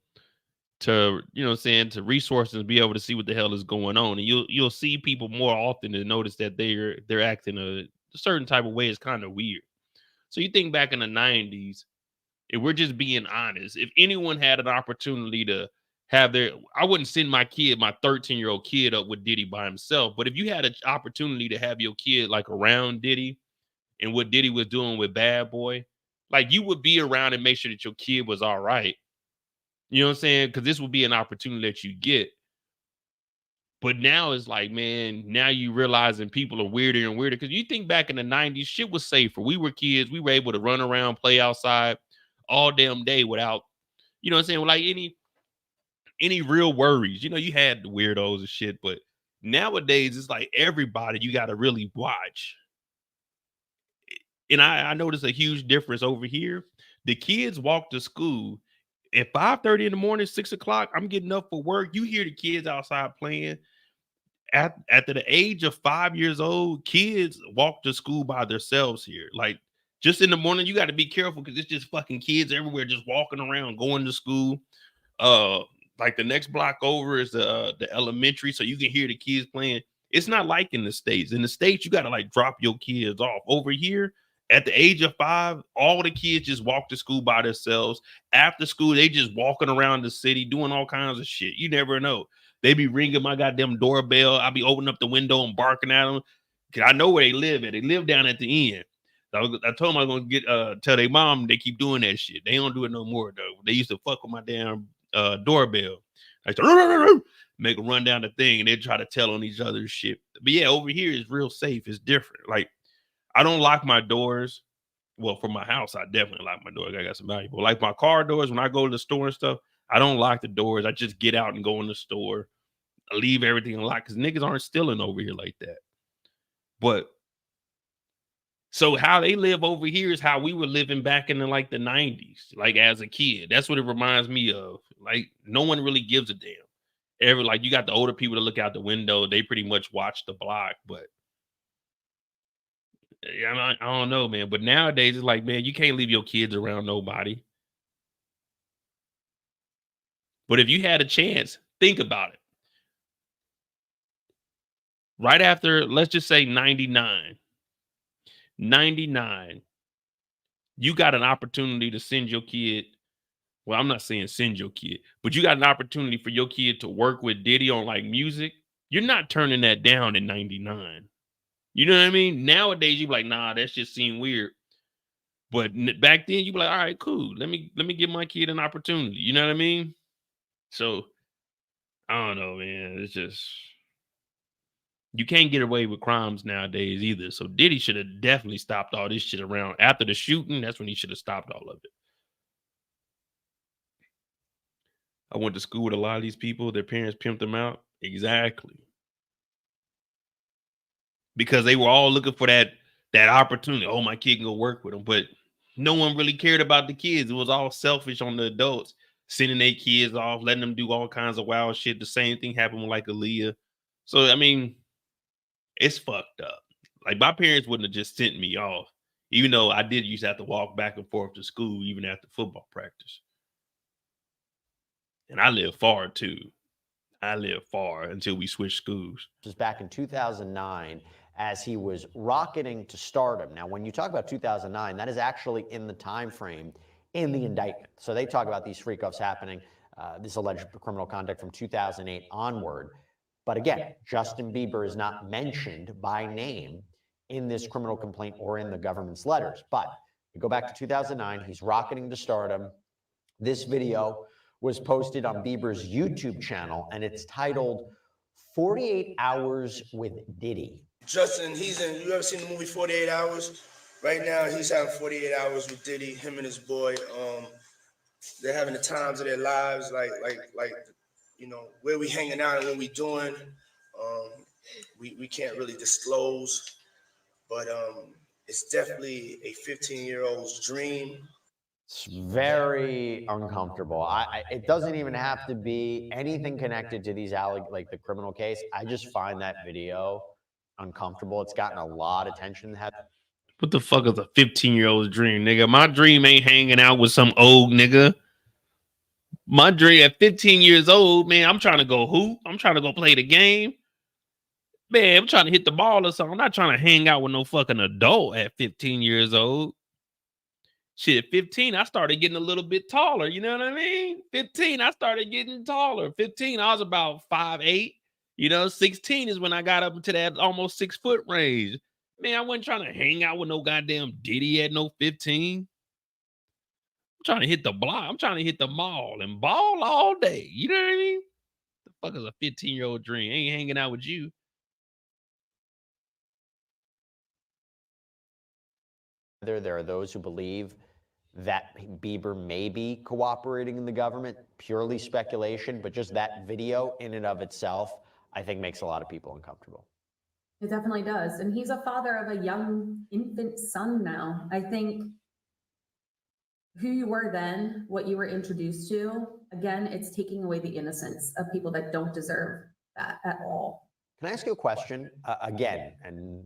to, you know what I'm saying, to resources and be able to see what the hell is going on. And you'll see people more often to notice that they're acting a certain type of way is kind of weird. So you think back in the 90s, if we're just being honest, if anyone had an opportunity to have I wouldn't send my 13-year-old kid up with Diddy by himself. But if you had an opportunity to have your kid like around Diddy and what Diddy was doing with Bad Boy, like you would be around and make sure that your kid was all right. You know what I'm saying? Because this would be an opportunity that you get. But now it's like, man, now you realizing people are weirder and weirder. Because you think back in the 90s, shit was safer. We were kids. We were able to run around, play outside all damn day without, you know what I'm saying, like any real worries. You know, you had the weirdos and shit. But nowadays, it's like everybody you got to really watch. And I noticed a huge difference over here. The kids walk to school. At 5:30 in the morning, 6 o'clock, I'm getting up for work. You hear the kids outside playing. After the age of 5 years old, kids walk to school by themselves here. Like just in the morning, you got to be careful because it's just fucking kids everywhere, just walking around, going to school. Like the next block over is the elementary, so you can hear the kids playing. It's not like in the States. In the States, you got to like drop your kids off. Over here, at the age of 5, all the kids just walk to school by themselves. After school, they just walking around the city doing all kinds of shit. You never know. They be ringing my goddamn doorbell. I be opening up the window and barking at them. Cause I know where they live at. They live down at the end. So I told them I was gonna tell their mom they keep doing that shit. They don't do it no more though. They used to fuck with my damn doorbell. I used to make them run down the thing and they try to tell on each other's shit. But yeah, over here is real safe. It's different. Like I don't lock my doors. Well, for my house, I definitely lock my doors. I got some valuable. Like my car doors, when I go to the store and stuff, I don't lock the doors. I just get out and go in the store. I leave everything unlocked because niggas aren't stealing over here like that. But so how they live over here is how we were living back in the 90s, like as a kid. That's what it reminds me of. Like no one really gives a damn. Like you got the older people to look out the window. They pretty much watch the block, but I don't know, man. But nowadays it's like, man, you can't leave your kids around nobody. But if you had a chance, think about it. Right after, let's just say 99, you got an opportunity to send your kid. Well, I'm not saying send your kid, but you got an opportunity for your kid to work with Diddy on like music. You're not turning that down in 99. You know what I mean? Nowadays, you be like, nah, that just seemed weird. But back then, you be like, all right, cool. Let me give my kid an opportunity. You know what I mean? So I don't know, man. It's just you can't get away with crimes nowadays either. So Diddy should have definitely stopped all this shit around after the shooting. That's when he should have stopped all of it. I went to school with a lot of these people. Their parents pimped them out. Exactly. Because they were all looking for that opportunity. Oh, my kid can go work with them. But no one really cared about the kids. It was all selfish on the adults, sending their kids off, letting them do all kinds of wild shit. The same thing happened with like Aaliyah. So, I mean, it's fucked up. Like my parents wouldn't have just sent me off, even though I did used to have to walk back and forth to school, even after football practice. And I live far too. I lived far until we switched schools. This was back in 2009 as he was rocketing to stardom. Now, when you talk about 2009, that is actually in the time frame in the indictment. So they talk about these freak-offs happening, this alleged criminal conduct from 2008 onward. But again, Justin Bieber is not mentioned by name in this criminal complaint or in the government's letters. But we go back to 2009, he's rocketing to stardom. This video was posted on Bieber's YouTube channel, and it's titled 48 Hours with Diddy. Justin, you ever seen the movie 48 Hours? Right now, he's having 48 hours with Diddy, him and his boy. They're having the times of their lives, like you know, where we hanging out and what we doing. We can't really disclose, but it's definitely a 15-year-old's dream. It's very uncomfortable. It doesn't even have to be anything connected to these like the criminal case. I just find that video uncomfortable. It's gotten a lot of attention. What the fuck is a 15-year-old's dream, nigga? My dream ain't hanging out with some old nigga. My dream at 15 years old, man, I'm trying to go hoop. I'm trying to go play the game. Man, I'm trying to hit the ball or something. I'm not trying to hang out with no fucking adult at 15 years old. Shit, at 15, I started getting a little bit taller. You know what I mean? 15, I started getting taller. 15, I was about 5'8". 16 is when I got up into that almost 6 foot range. Man, I wasn't trying to hang out with no goddamn Diddy at no 15. I'm trying to hit the block. I'm trying to hit the mall and ball all day. You know what I mean? The fuck is a 15-year-old dream? I ain't hanging out with you. There are those who believe that Bieber may be cooperating in the government, purely speculation, but just that video in and of itself, I think makes a lot of people uncomfortable. It definitely does. And he's a father of a young infant son now. I think who you were then, what you were introduced to, again, it's taking away the innocence of people that don't deserve that at all. Can I ask you a question? Again, and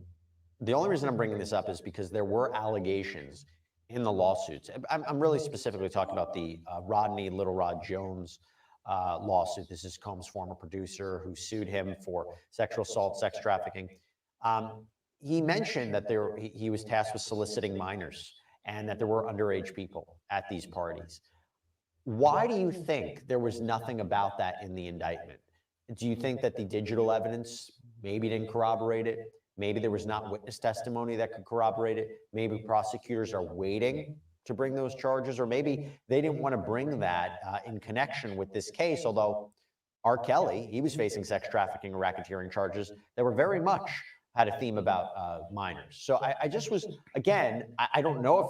the only reason I'm bringing this up is because there were allegations in the lawsuits. I'm really specifically talking about the Rodney Little Rod Jones lawsuit. This is Combs' former producer who sued him for sexual assault, sex trafficking. He mentioned that he was tasked with soliciting minors and that there were underage people at these parties. Why do you think there was nothing about that in the indictment? Do you think that the digital evidence maybe didn't corroborate it? Maybe there was not witness testimony that could corroborate it. Maybe prosecutors are waiting to bring those charges, or maybe they didn't want to bring that in connection with this case, although R. Kelly, he was facing sex trafficking or racketeering charges that were very much had a theme about minors. So I just was, again, I don't know if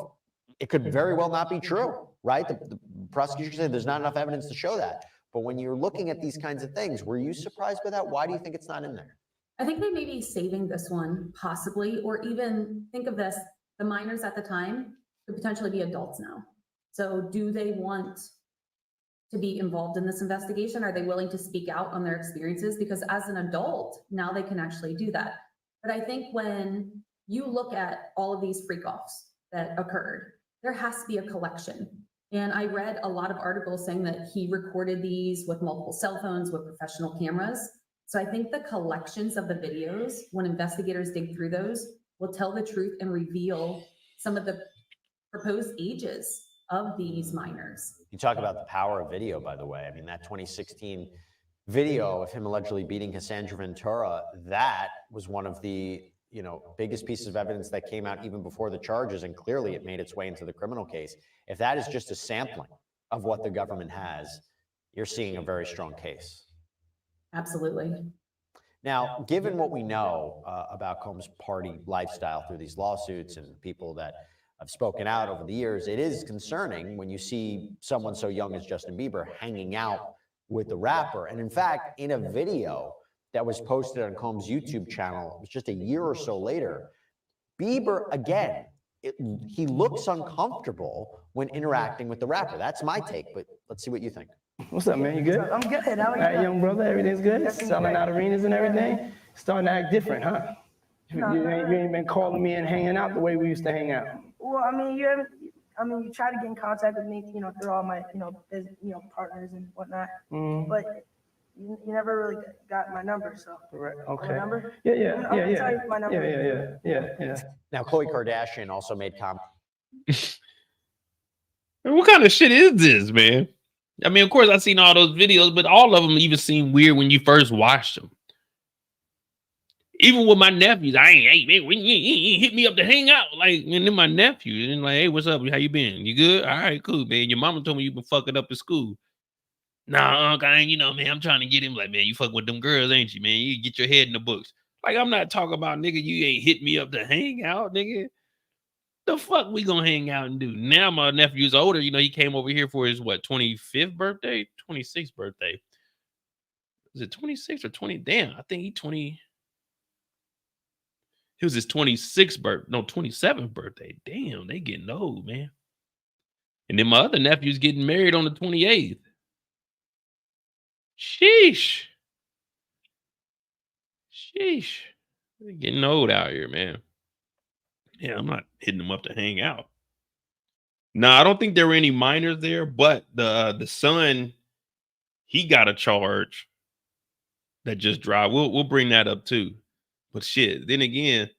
it could very well not be true, right? The prosecution said there's not enough evidence to show that. But when you're looking at these kinds of things, were you surprised by that? Why do you think it's not in there? I think they may be saving this one, possibly, or even think of this, the minors at the time could potentially be adults now. So do they want to be involved in this investigation? Are they willing to speak out on their experiences? Because as an adult, now they can actually do that. But I think when you look at all of these freak-offs that occurred, there has to be a collection. And I read a lot of articles saying that he recorded these with multiple cell phones, with professional cameras. So I think the collections of the videos, when investigators dig through those, will tell the truth and reveal some of the proposed ages of these minors. You talk about the power of video, by the way. I mean, that 2016 video of him allegedly beating Cassandra Ventura, that was one of the biggest pieces of evidence that came out even before the charges, and clearly it made its way into the criminal case. If that is just a sampling of what the government has, you're seeing a very strong case. Absolutely. Now, given what we know about Combs' party lifestyle through these lawsuits and people that have spoken out over the years, it is concerning when you see someone so young as Justin Bieber hanging out with the rapper. And in fact, in a video that was posted on Combs' YouTube channel, it was just a year or so later, Bieber, again, he looks uncomfortable when interacting with the rapper. That's my take, but let's see what you think. What's up, man? You good? I'm good. How are you? All right, young brother, everything's good? Selling out arenas and everything? Starting to act different, huh? You ain't been calling me and hanging out the way we used to hang out. Well, I mean, you try to get in contact with me, through all my, partners and whatnot. Mm-hmm. But you never really got my number, so. Okay. My number? Yeah. I'll tell you my number. Yeah. Now, Khloe Kardashian also made comments. What kind of shit is this, man? I mean, of course, I've seen all those videos, but all of them even seem weird when you first watched them. Even with my nephews, hey, man, when you hit me up to hang out, like, and then my nephews, and like, hey, what's up? How you been? You good? All right, cool, man. Your mama told me you been fucking up at school. Nah, Uncle, man, I'm trying to get him. Like, man, you fucking with them girls, ain't you, man? You get your head in the books. Like, I'm not talking about, nigga, you ain't hit me up to hang out, nigga. The fuck we gonna hang out and do? Now my nephew's older. He came over here for his 25th birthday, 26th birthday. Is it 26 or 20? Damn, I think he 20. It was his 26th birthday, no, 27th birthday. Damn, they getting old, man. And then my other nephew's getting married on the 28th. Sheesh. They're getting old out here, man. Yeah, I'm not hitting them up to hang out. No, I don't think there were any minors there, but the son He got a charge that just dropped. We'll bring that up too. But shit, then again,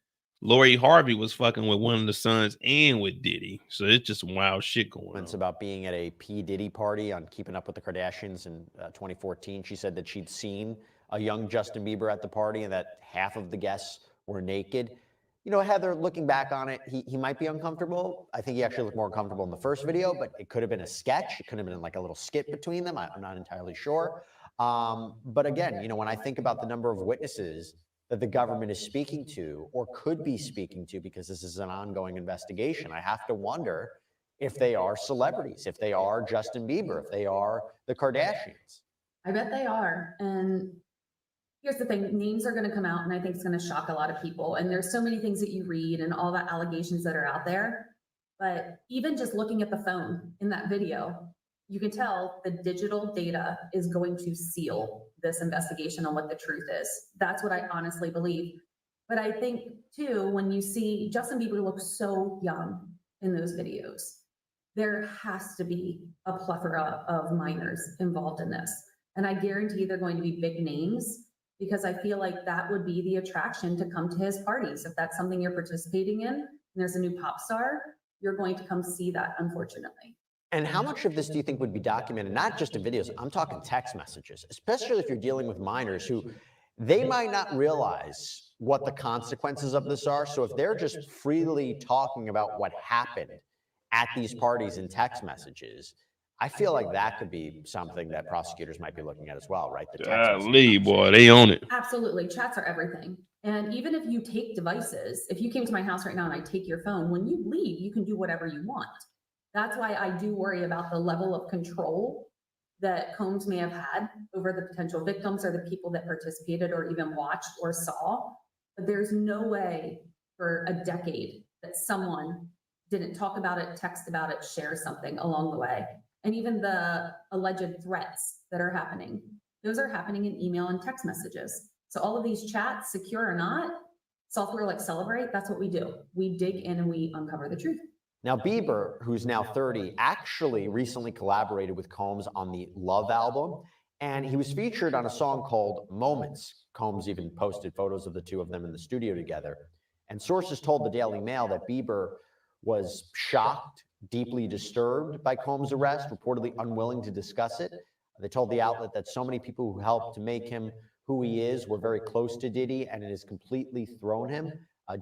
Lori Harvey was fucking with one of the sons and with Diddy. So it's just some wild shit going on. It's about being at a P. Diddy party on Keeping Up with the Kardashians in 2014. She said that she'd seen a young Justin Bieber at the party and that half of the guests were naked. You know, Heather, looking back on it, he might be uncomfortable. I think he actually looked more uncomfortable in the first video, but it could have been a sketch. It could have been like a little skit between them. I'm not entirely sure. But again, you know, when I think about the number of witnesses that the government is speaking to or could be speaking to, because this is an ongoing investigation, I have to wonder if they are celebrities, if they are Justin Bieber, if they are the Kardashians. I bet they are. And here's the thing, names are going to come out and I think it's going to shock a lot of people. And there's so many things that you read and all the allegations that are out there. But even just looking at the phone in that video, you can tell the digital data is going to seal this investigation on what the truth is. That's what I honestly believe. But I think too, when you see Justin Bieber look so young in those videos, there has to be a plethora of minors involved in this. And I guarantee they're going to be big names, because I feel like that would be the attraction to come to his parties. If that's something you're participating in and there's a new pop star, you're going to come see that, unfortunately. And how much of this do you think would be documented, not just in videos, I'm talking text messages, especially if you're dealing with minors who they might not realize what the consequences of this are. So if they're just freely talking about what happened at these parties in text messages, I feel like that could be something that prosecutors might be looking at as well, right? The text Golly, boy, they own it. Absolutely. Chats are everything. And even if you take devices, if you came to my house right now and I take your phone, when you leave, you can do whatever you want. That's why I do worry about the level of control that Combs may have had over the potential victims or the people that participated or even watched or saw. But there's no way for a decade that someone didn't talk about it, text about it, share something along the way. And even the alleged threats that are happening, those are happening in email and text messages. So all of these chats, secure or not, software like Celebrate, that's what we do. We dig in and we uncover the truth. Now, Bieber, who's now 30, actually recently collaborated with Combs on the Love album, and he was featured on a song called Moments. Combs even posted photos of the two of them in the studio together. And sources told the Daily Mail that Bieber was shocked, deeply disturbed by Combs' arrest, reportedly unwilling to discuss it. They told the outlet that so many people who helped to make him who he is were very close to Diddy, and it has completely thrown him.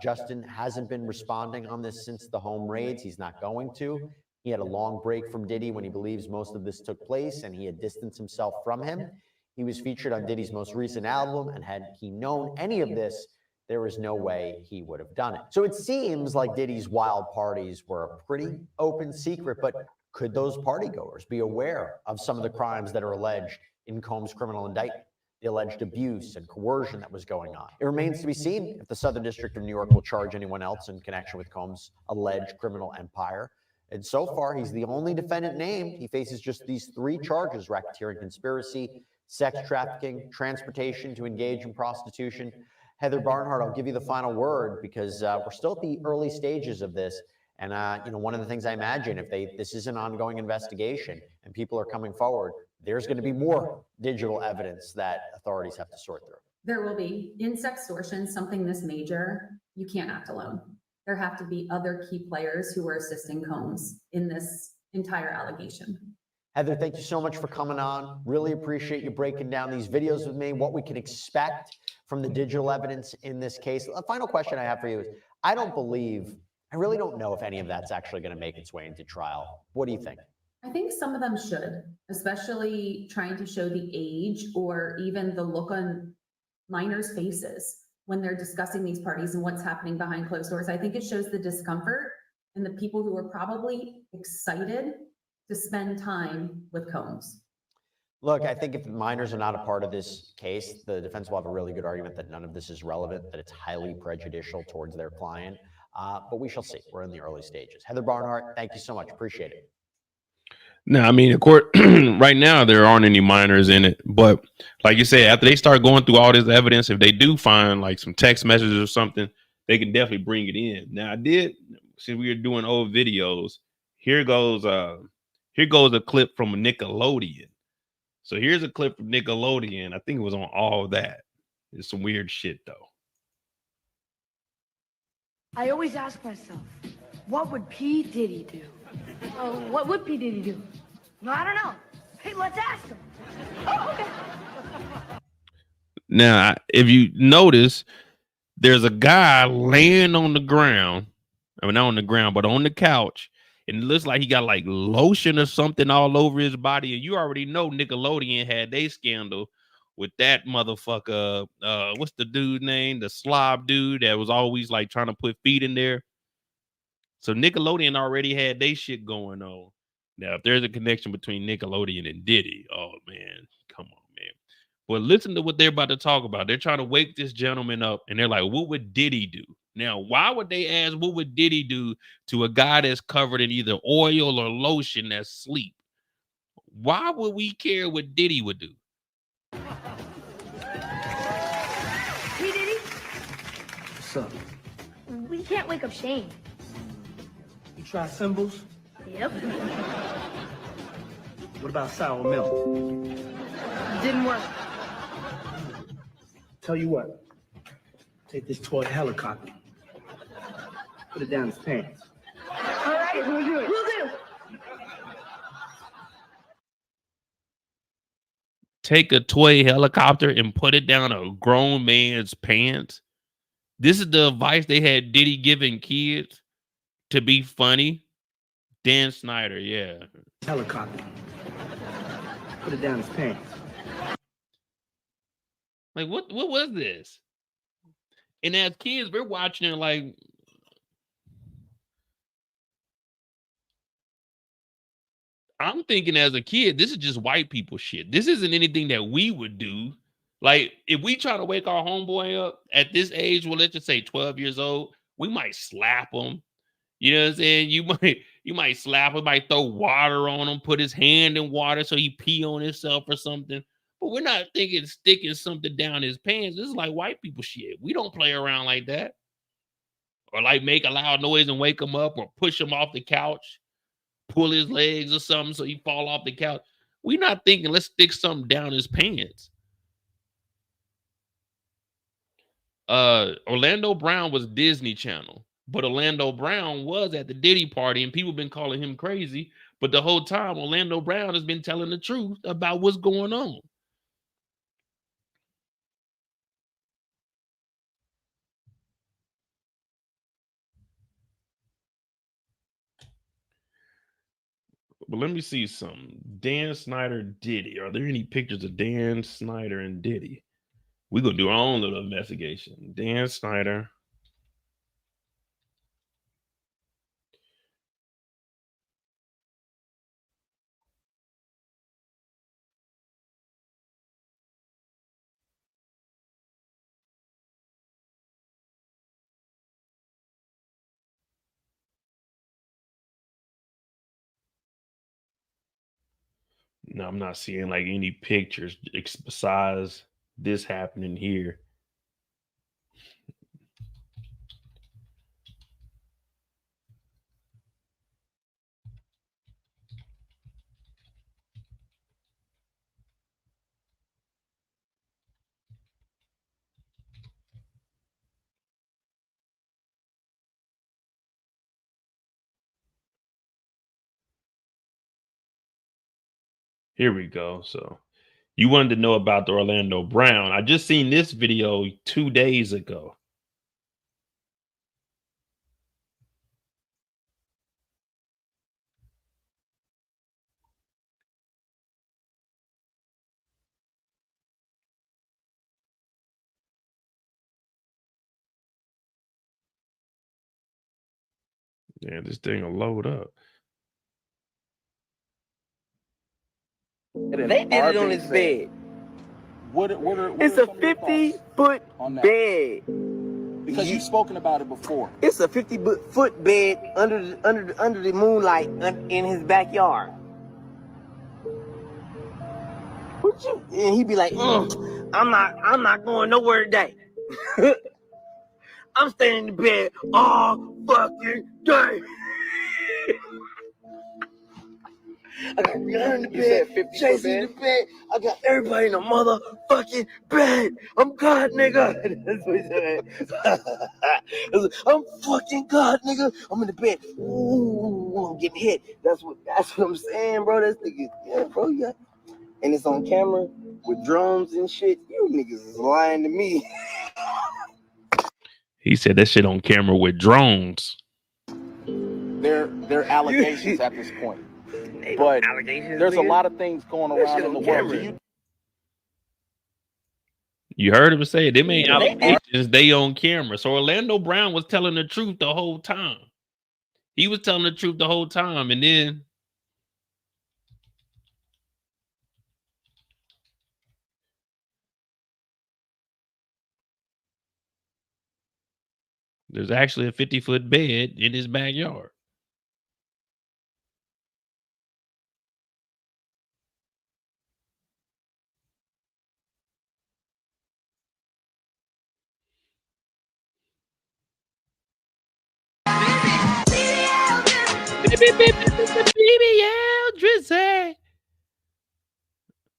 Justin hasn't been responding on this since the home raids. He's not going to. He had a long break from Diddy when he believes most of this took place, and he had distanced himself from him. He was featured on Diddy's most recent album, and had he known any of this, there was no way he would have done it. So it seems like Diddy's wild parties were a pretty open secret, but could those partygoers be aware of some of the crimes that are alleged in Combs' criminal indictment? The alleged abuse and coercion that was going on. It remains to be seen if the Southern District of New York will charge anyone else in connection with Combs' alleged criminal empire. And so far, he's the only defendant named. He faces just these 3 charges: racketeering, conspiracy, sex trafficking, transportation to engage in prostitution. Heather Barnhart, I'll give you the final word, because we're still at the early stages of this. And you know, one of the things I imagine, if this is an ongoing investigation and people are coming forward, there's going to be more digital evidence that authorities have to sort through. There will be. In sextortion, something this major, you can't act alone. There have to be other key players who are assisting Combs in this entire allegation. Heather, thank you so much for coming on. Really appreciate you breaking down these videos with me, what we can expect from the digital evidence in this case. A final question I have for you is, I really don't know if any of that's actually going to make its way into trial. What do you think? I think some of them should, especially trying to show the age or even the look on minors' faces when they're discussing these parties and what's happening behind closed doors. I think it shows the discomfort and the people who are probably excited to spend time with Combs. Look, I think if minors are not a part of this case, the defense will have a really good argument that none of this is relevant, that it's highly prejudicial towards their client. But we shall see. We're in the early stages. Heather Barnhart, thank you so much. Appreciate it. No, I mean, of course, right now there aren't any minors in it, but like you said, after they start going through all this evidence, if they do find like some text messages or something, they can definitely bring it in. Now, since we were doing old videos, here goes a clip from Nickelodeon. So here's a clip from Nickelodeon. I think it was on All That. It's some weird shit though. I always ask myself, what would P. Diddy do? Oh, what would P. Diddy do? No, I don't know. Hey, let's ask him. Oh, okay. Now, if you notice, there's a guy laying on the ground. I mean, not on the ground, but on the couch. And it looks like he got like lotion or something all over his body. And you already know Nickelodeon had their scandal with that motherfucker. What's the dude name? The slob dude that was always like trying to put feet in there. So Nickelodeon already had their shit going on. Now, if there's a connection between Nickelodeon and Diddy, oh man, come on, man. But listen to what they're about to talk about. They're trying to wake this gentleman up, and they're like, what would Diddy do? Now, why would they ask what would Diddy do to a guy that's covered in either oil or lotion that's sleep? Why would we care what Diddy would do? P. Diddy? What's up? We can't wake up Shane. You try symbols? Yep. What about sour milk? Didn't work. Tell you what. Take this toy helicopter. Put it down his pants. All right, we'll do it. We'll do. Take a toy helicopter and put it down a grown man's pants. This is the advice they had Diddy giving kids to be funny. Dan Snyder, yeah. Helicopter. Put it down his pants. Like, what was this? And as kids, we're watching it like, I'm thinking as a kid, this is just white people shit. This isn't anything that we would do. Like, if we try to wake our homeboy up at this age, well, let's just say 12 years old, we might slap him. You know what I'm saying? You might slap him, might throw water on him, put his hand in water so he pee on himself or something. But we're not thinking sticking something down his pants. This is like white people shit. We don't play around like that. Or like make a loud noise and wake him up or push him off the couch, pull his legs or something so he fall off the couch. We're not thinking let's stick something down his pants. Orlando Brown was Disney Channel, but Orlando Brown was at the Diddy party and people been calling him crazy. But the whole time, Orlando Brown has been telling the truth about what's going on. But let me see something. Dan Snyder, Diddy. Are there any pictures of Dan Snyder and Diddy? We're going to do our own little investigation. Dan Snyder. No, I'm not seeing like any pictures besides this happening here. Here we go. So you wanted to know about the Orlando Brown. I just seen this video 2 days ago. Yeah, this thing will load up. They did it on his bed. It's a 50-foot bed. Because you've spoken about it before. It's a 50-foot bed under the moonlight in his backyard. And he'd be like, I'm not going nowhere today. I'm staying in the bed all fucking day. I got Rihanna in the bed, Jay-Z in the bed. I got everybody in the motherfucking bed. I'm God, nigga. That's what he said. I'm fucking God, nigga. I'm in the bed. Ooh, I'm getting hit. That's what I'm saying, bro. This nigga, yeah, bro, yeah. And it's on camera with drones and shit. You niggas is lying to me. He said that shit on camera with drones. They're allegations at this point. But there's a lot of things going around in the world. You heard him say it. They made allegations. They on camera. So Orlando Brown was telling the truth the whole time. He was telling the truth the whole time, and then there's actually a 50-foot bed in his backyard.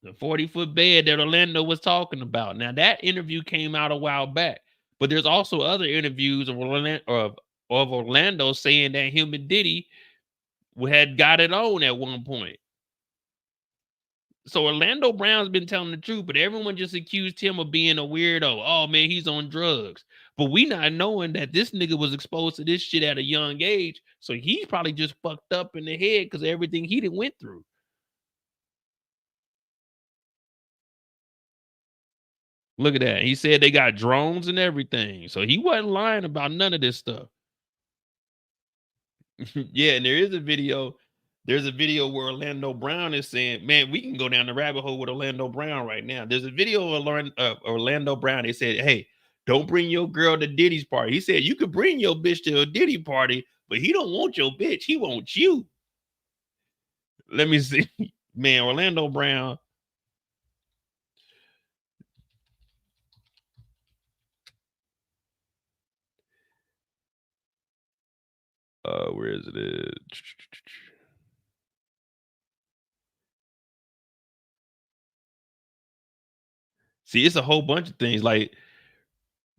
The 40-foot bed that Orlando was talking about. Now, that interview came out a while back, but there's also other interviews of Orlando saying that him and Diddy had got it on at one point. So Orlando Brown's been telling the truth, but everyone just accused him of being a weirdo. Oh, man, he's on drugs. But we not knowing that this nigga was exposed to this shit at a young age, so he's probably just fucked up in the head because of everything he done went through. Look at that. He said they got drones and everything. So he wasn't lying about none of this stuff. Yeah, and there is a video. There's a video where Orlando Brown is saying, man, we can go down the rabbit hole with Orlando Brown right now. There's a video of Orlando Brown. They said, hey, don't bring your girl to Diddy's party. He said, you could bring your bitch to a Diddy party, but he don't want your bitch. He wants you. Let me see. Man, Orlando Brown. Where is it? See, it's a whole bunch of things. Like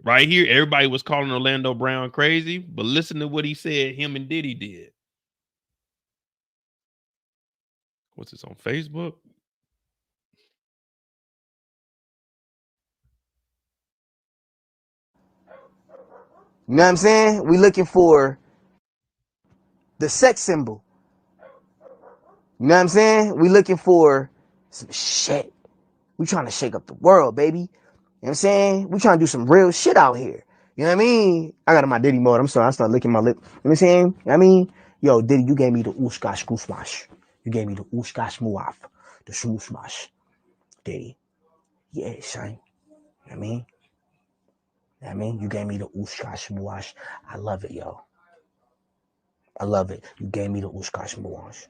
right here, everybody was calling Orlando Brown crazy, but listen to what he said him and Diddy did. What's this on Facebook? You know what I'm saying? We looking for the sex symbol. You know what I'm saying? We looking for some shit. We trying to shake up the world, baby. You know what I'm saying? We trying to do some real shit out here. You know what I mean? I got in my Diddy mode. I'm sorry. I started licking my lip. You know what I'm saying? You know what I mean? Yo, Diddy, you gave me the ooshkash goosmash. You gave me the ooshkash muaf. The shmoosmash. Diddy. Yeah, son. You know what I mean? You know what I mean? You gave me the ooshkash muash. I love it, yo. I love it. You gave me the ooshkash muash.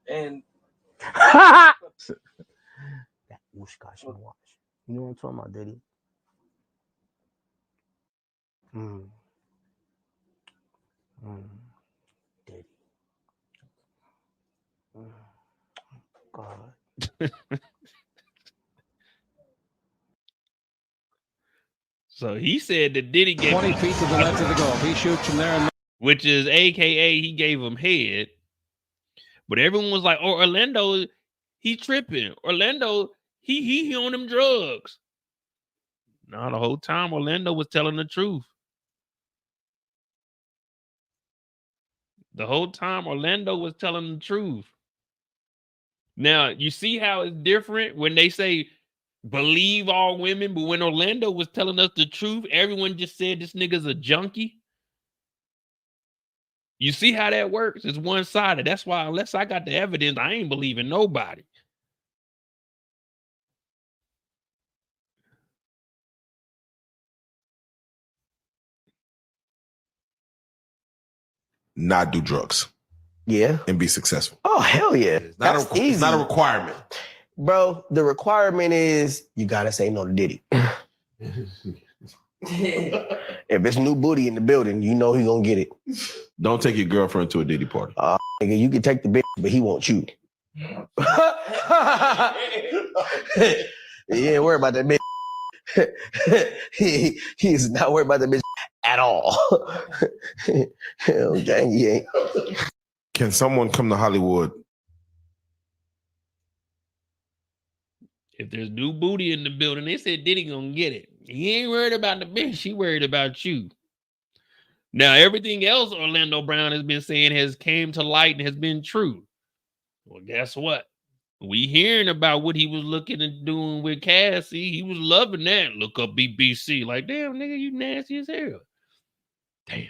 And that ooshkash muash. You know what I'm talking about, Diddy? Diddy. God. So he said that Diddy gave 20 feet to the left of the goal. He shoots from there, and which is AKA he gave him head. But everyone was like, oh, Orlando, he tripping. Orlando, he on them drugs. No, the whole time Orlando was telling the truth. The whole time Orlando was telling the truth. Now, you see how it's different when they say believe all women, but when Orlando was telling us the truth, everyone just said this nigga's a junkie. You see how that works? It's one-sided. That's why unless I got the evidence, I ain't believing nobody. Not do drugs. Yeah. And be successful. Oh, hell yeah. That's easy. It's not a requirement. Bro, the requirement is you gotta say no to Diddy. If it's new booty in the building, you know he gonna get it. Don't take your girlfriend to a Diddy party. Nigga, you can take the bitch, but he wants you. He ain't worried about that bitch. he is not worried about that bitch at all. Okay, he ain't. Can someone come to Hollywood? If there's new booty in the building, they said Diddy gonna get it. He ain't worried about the bitch. She worried about you. Now, everything else Orlando Brown has been saying has came to light and has been true. Well, guess what? We hearing about what he was looking and doing with Cassie. He was loving that. Look up BBC. Like, damn, nigga, you nasty as hell. Damn.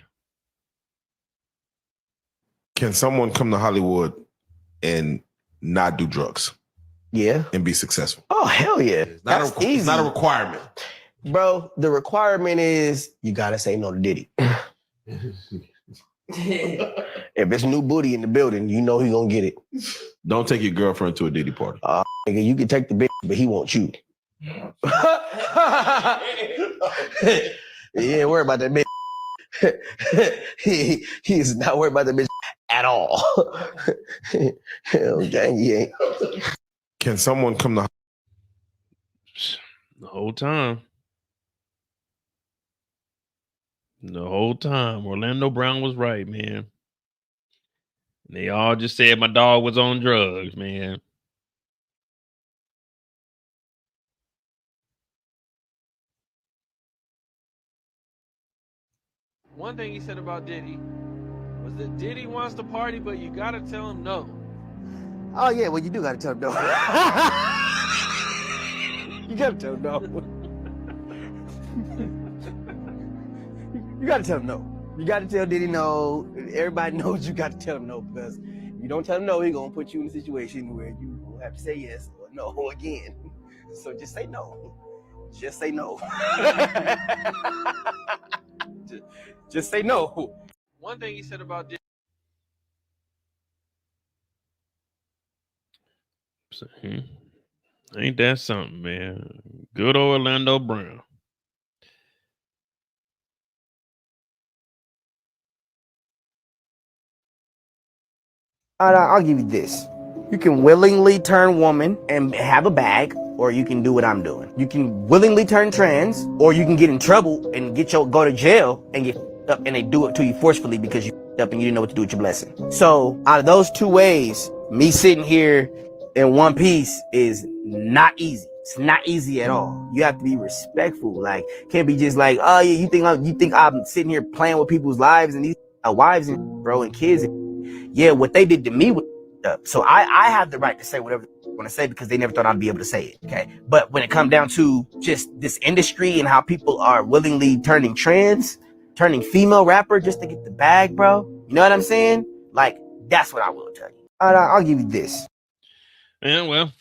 Can someone come to Hollywood and not do drugs? Yeah. And be successful? Oh, hell yeah. It's not a requirement. Bro, the requirement is you gotta say no to Diddy. If it's new booty in the building, you know he gonna get it. Don't take your girlfriend to a Diddy party. Nigga, you can take the bitch, but he wants you. He ain't worried about that bitch. He is not worried about that bitch at all. Okay, he ain't. Can someone come to The whole time. The whole time. Orlando Brown was right, man. They all just said my dog was on drugs, man. One thing he said about Diddy was that Diddy wants to party, but you gotta tell him no. Oh yeah, well you do gotta tell him no. You gotta tell him no. You gotta tell him no. You gotta tell Diddy no. Everybody knows you gotta tell him no, because if you don't tell him no, he's gonna put you in a situation where you will have to say yes or no again. So just say no. Just say no. just say no. One thing he said about Diddy. Ain't that something, man? Good old Orlando Brown. I'll give you this. You can willingly turn woman and have a bag, or you can do what I'm doing. You can willingly turn trans, or you can get in trouble and go to jail and get up, and they do it to you forcefully because you up and you didn't know what to do with your blessing. So out of those two ways, me sitting here in one piece is not easy. It's not easy at all. You have to be respectful. Like, can't be just like, oh yeah, you think I'm sitting here playing with people's lives and these wives and bro and kids. Yeah, what they did to me was up. So I have the right to say whatever I want to say because they never thought I'd be able to say it. Okay. But when it comes down to just this industry and how people are willingly turning trans, turning female rapper just to get the bag, bro. You know what I'm saying? Like, that's what I will tell you. I'll give you this. Yeah, well,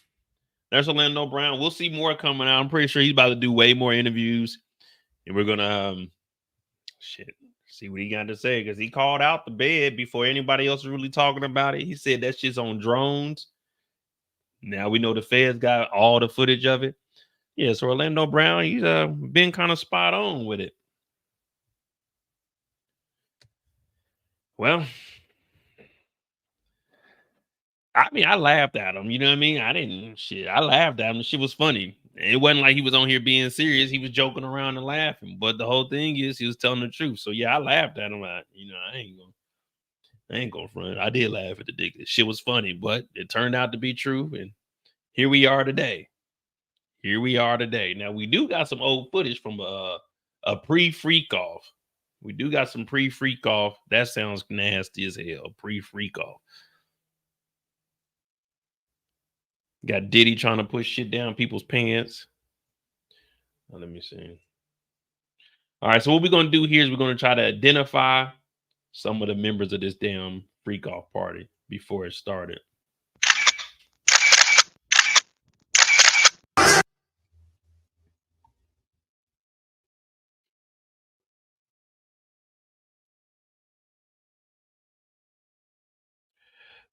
there's Orlando Brown. We'll see more coming out. I'm pretty sure he's about to do way more interviews. And we're gonna see what he got to say, because he called out the bed before anybody else was really talking about it. He said that shit's on drones. Now we know the feds got all the footage of it. Yeah, so Orlando Brown, he's been kind of spot on with it. Well, I mean, I laughed at him. You know what I mean? I laughed at him. The shit was funny. It wasn't like he was on here being serious. He was joking around and laughing. But the whole thing is he was telling the truth. So yeah, I laughed at him. I ain't gonna front. I did laugh at the dick. Shit was funny, but it turned out to be true. And here we are today. Now we do got some old footage from a pre-freak off. We do got some pre-freak off. That sounds nasty as hell. Pre-freak off. Got Diddy trying to push shit down people's pants. Let me see. All right, so what we're going to do here is we're going to try to identify some of the members of this damn freak off party before it started.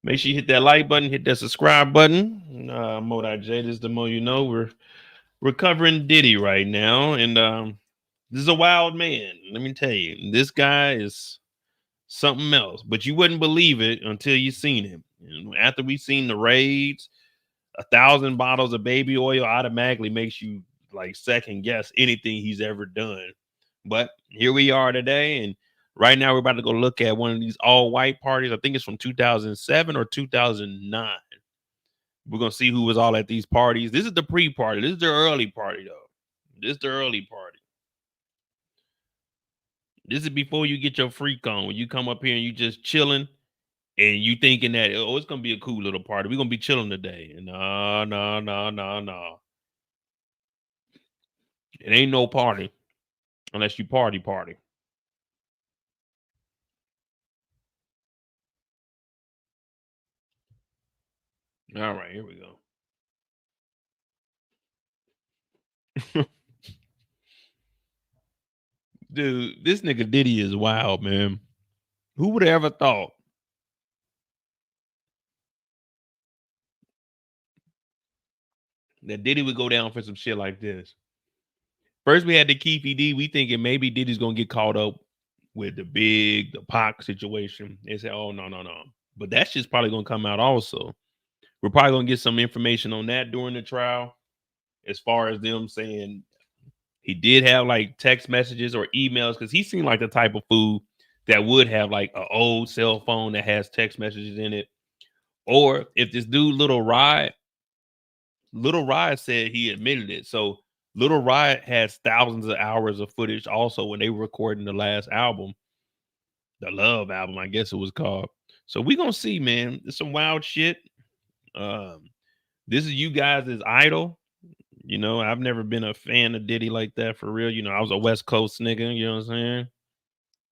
Make sure you hit that like button, hit that subscribe button. Mo.J, this is the Mo you know. We're covering Diddy right now, and This is a wild man. Let me tell you, this guy is something else. But you wouldn't believe it until you seen him. And after we seen the raids, 1,000 bottles of baby oil automatically makes you like second guess anything he's ever done. But here we are today, and right now we're about to go look at one of these all-white parties. I think it's from 2007 or 2009. We're gonna see who was all at these parties. This is the pre-party. This is the early party, though. This is the early party. This is before you get your freak on. When you come up here and you just chilling, and you thinking that, oh, it's gonna be a cool little party. We're gonna be chilling today. And no. It ain't no party unless you party. All right, here we go. Dude, this nigga Diddy is wild, man. Who would have ever thought that Diddy would go down for some shit like this? First, we had the Keefy D. We thinking maybe Diddy's gonna get caught up with the Pac situation. They said, oh, no. But that shit's probably gonna come out also. We're probably gonna get some information on that during the trial, as far as them saying he did have like text messages or emails, because he seemed like the type of fool that would have like an old cell phone that has text messages in it. Or if this dude Little Rod said he admitted it. So Little Rod has thousands of hours of footage also when they were recording the last album, the Love album, I guess it was called. So we're gonna see, man. It's some wild shit. This is you guys' idol. You know, I've never been a fan of Diddy like that for real. You know, I was a West Coast nigga, you know what I'm saying?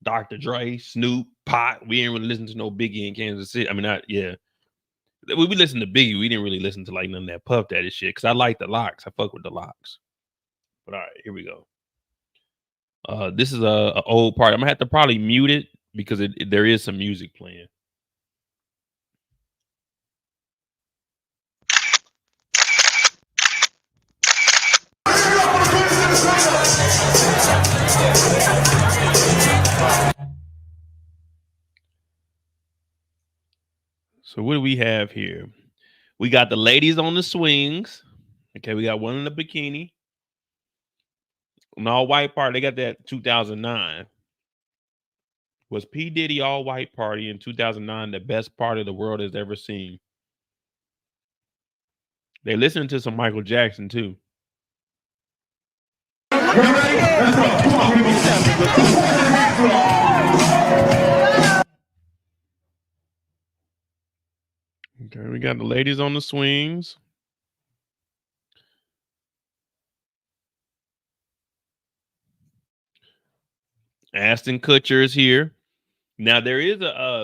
Dr. Dre, Snoop, Pot. We ain't really listen to no Biggie in Kansas City. I mean, we listened to Biggie. We didn't really listen to like none of that Puff Daddy shit, because I like the Locks. I fuck with the Locks. But all right, here we go. This is a old part. I'm gonna have to probably mute it because there is some music playing. So what do we have here? We got the ladies on the swings. Okay, we got one in the bikini. An all-white party. They got that 2009. Was P. Diddy all-white party in 2009 the best party the world has ever seen? They listened to some Michael Jackson too. Okay, we got the ladies on the swings. Ashton Kutcher is here. Now there is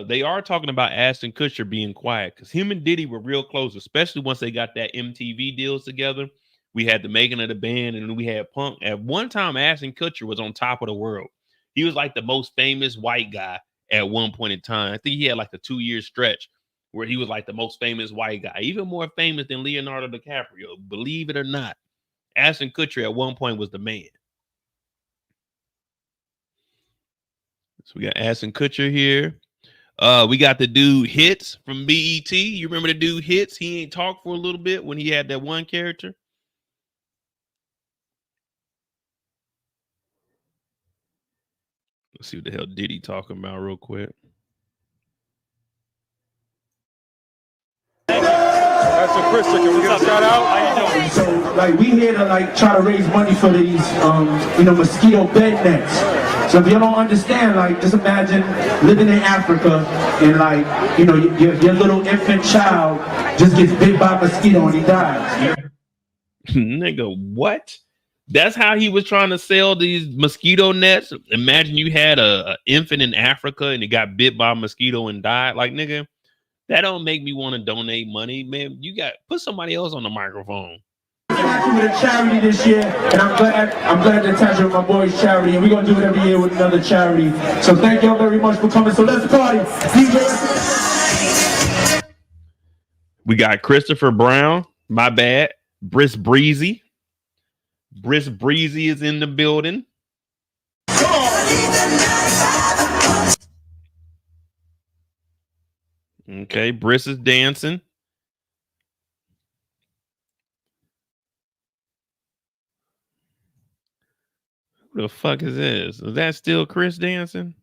they are talking about Ashton Kutcher being quiet, because him and Diddy were real close, especially once they got that MTV deals together. We had the making of the band, and then we had Punk. At one time, Ashton Kutcher was on top of the world. He was like the most famous white guy at one point in time. I think he had like a 2-year stretch where he was like the most famous white guy, even more famous than Leonardo DiCaprio. Believe it or not, Ashton Kutcher at one point was the man. So we got Ashton Kutcher here. We got the dude Hits from BET. You remember the dude Hits? He ain't talked for a little bit when he had that one character. Let's see what the hell Diddy talking about real quick. That's a Krista. Can we get a shout out? How you doing? So, like, we here to like try to raise money for these, mosquito bed nets. So if you don't understand, like, just imagine living in Africa and like, your little infant child just gets bit by a mosquito and he dies. Nigga, what? That's how he was trying to sell these mosquito nets. Imagine you had a infant in Africa and it got bit by a mosquito and died. Like, nigga, that don't make me want to donate money, man. You got put somebody else on the microphone. I'm with a charity this year, and I'm glad to attach with my boys' charity, and we're gonna do it every year with another charity. So thank y'all very much for coming. So let's party. We got Christopher Brown. My bad. Briss Breezy. Briss Breezy is in the building. Okay, Briss is dancing. Who the fuck is this? Is that still Chris dancing?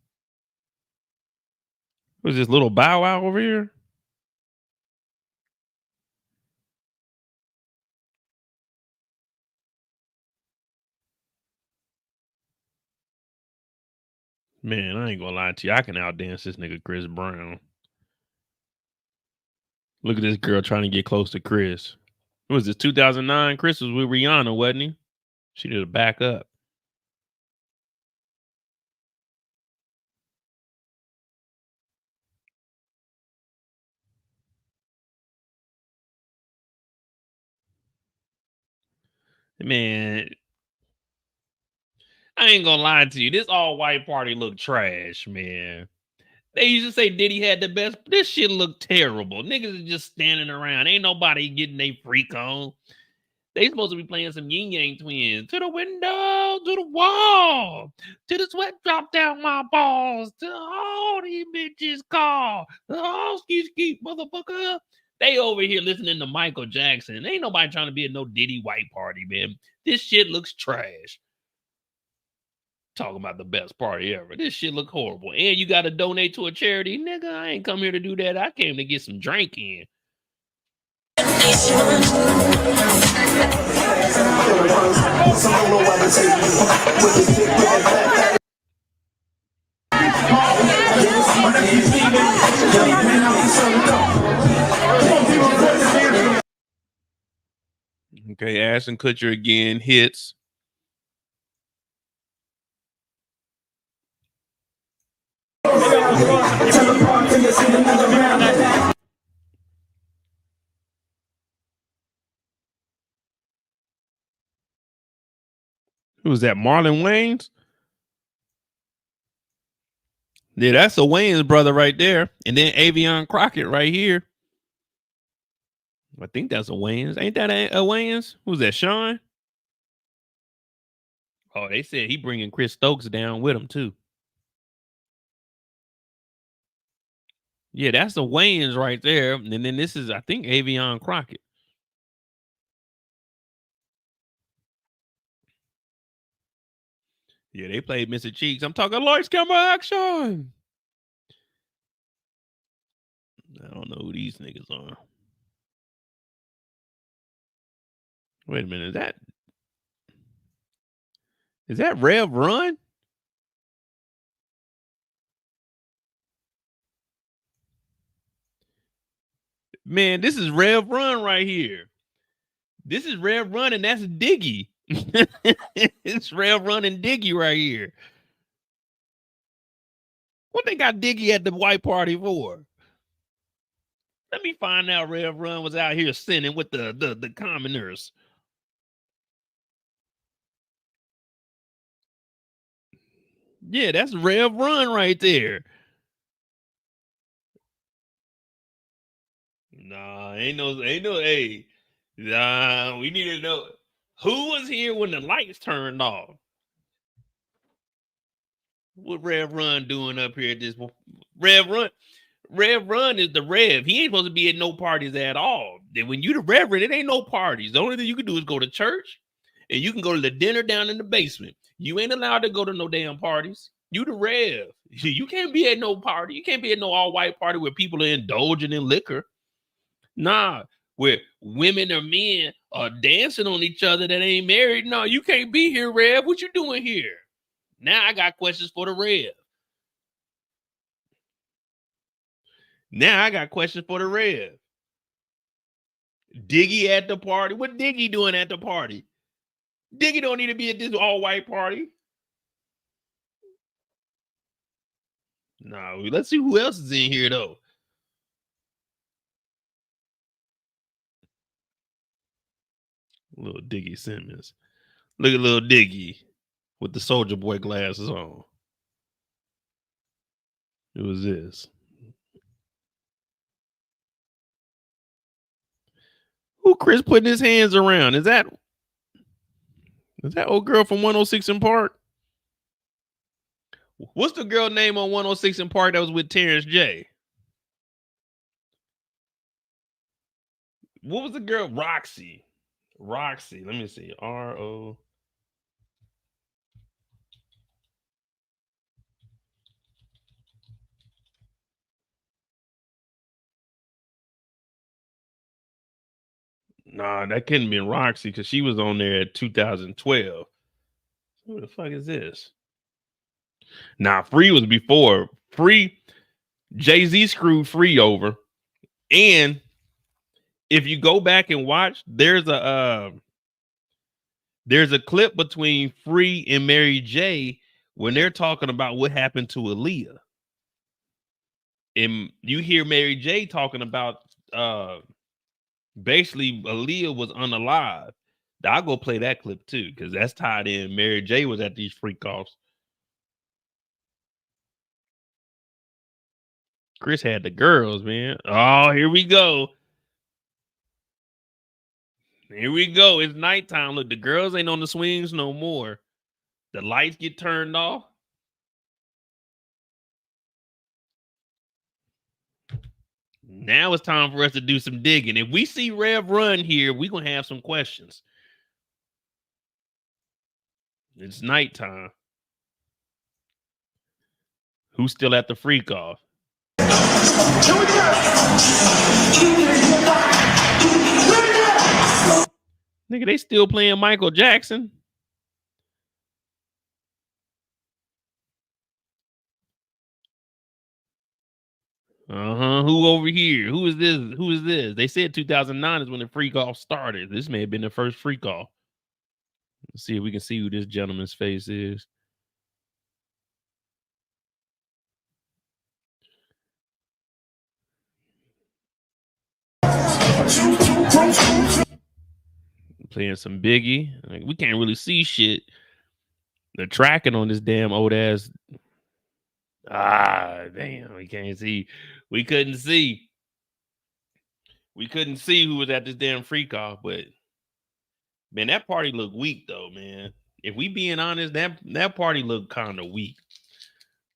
Who's this little Bow Wow over here? Man, I ain't gonna lie to you. I can outdance this nigga Chris Brown. Look at this girl trying to get close to Chris. What was this, 2009? Chris was with Rihanna, wasn't he? She did a back up. Man, I ain't gonna lie to you. This all-white party look trash, man. They used to say Diddy had the best. This shit look terrible. Niggas is just standing around. Ain't nobody getting they freak on. They supposed to be playing some Yin Yang Twins. To the window, to the wall, to the sweat drop down my balls, to all these bitches call. Oh, ski, motherfucker. They over here listening to Michael Jackson. Ain't nobody trying to be at no Diddy white party, man. This shit looks trash. Talking about the best party ever. This shit look horrible. And you got to donate to a charity. Nigga, I ain't come here to do that. I came to get some drink in. Okay, Ashton Kutcher again hits. Who was that? Marlon Wayans? Yeah, that's the Wayans brother right there. And then Avion Crockett right here. I think that's a Wayans. Ain't that a Wayans? Who's that, Sean? Oh, they said he bringing Chris Stokes down with him too. Yeah, that's the Wayans right there. And then this is, I think, Avion Crockett. Yeah, they played Mr. Cheeks. I'm talking lights, camera, action. I don't know who these niggas are. Wait a minute, is that Rev Run? Man, this is Rev Run right here. This is Rev Run, and that's Diggy. It's Rev Run and Diggy right here. What they got Diggy at the white party for? Let me find out Rev Run was out here sinning with the commoners. Yeah, that's Rev Run right there. Nah, ain't no, hey. Nah, we need to know who was here when the lights turned off. What Rev Run doing up here at this? Rev Run is the Rev. He ain't supposed to be at no parties at all. Then when you the Reverend, it ain't no parties. The only thing you can do is go to church, and you can go to the dinner down in the basement. You ain't allowed to go to no damn parties. You the Rev. You can't be at no party. You can't be at no all-white party where people are indulging in liquor. Nah, where women or men are dancing on each other that ain't married. No, you can't be here, Rev. What you doing here? Now I got questions for the Rev. Now I got questions for the Rev. Diggy at the party. What Diggy doing at the party? Diggy don't need to be at this all-white party. No, let's see who else is in here though. Little Diggy Simmons. Look at little Diggy with the Soldier Boy glasses on. Who is this? Who Chris putting his hands around? Is that old girl from 106 in Park? What's the girl name on 106 in Park that was with Terrence J? What was the girl? Roxy. Roxy. Let me see. R-O. Nah, that couldn't have been Roxy because she was on there at 2012. Who the fuck is this? Nah, Free was before. Free, Jay-Z screwed Free over. And if you go back and watch, there's a clip between Free and Mary J when they're talking about what happened to Aaliyah. And you hear Mary J talking about basically Aaliyah was unalive. I'll go play that clip too, because that's tied in. Mary J was at these freak offs. Chris had the girls, man. Oh, here we go. Here we go. It's nighttime. Look, the girls ain't on the swings no more. The lights get turned off. Now it's time for us to do some digging. If we see Rev run here, we're going to have some questions. It's nighttime. Who's still at the freak off? Nigga, they still playing Michael Jackson. Who over here? Who is this? Who is this? They said 2009 is when the freak off started. This may have been the first freak off. Let's see if we can see who this gentleman's face is. Playing some Biggie. Like, we can't really see shit. They're tracking on this damn old ass. Ah, damn. We can't see. We couldn't see. We couldn't see who was at this damn freak off, but man, that party looked weak though, man. If we being honest, that party looked kind of weak.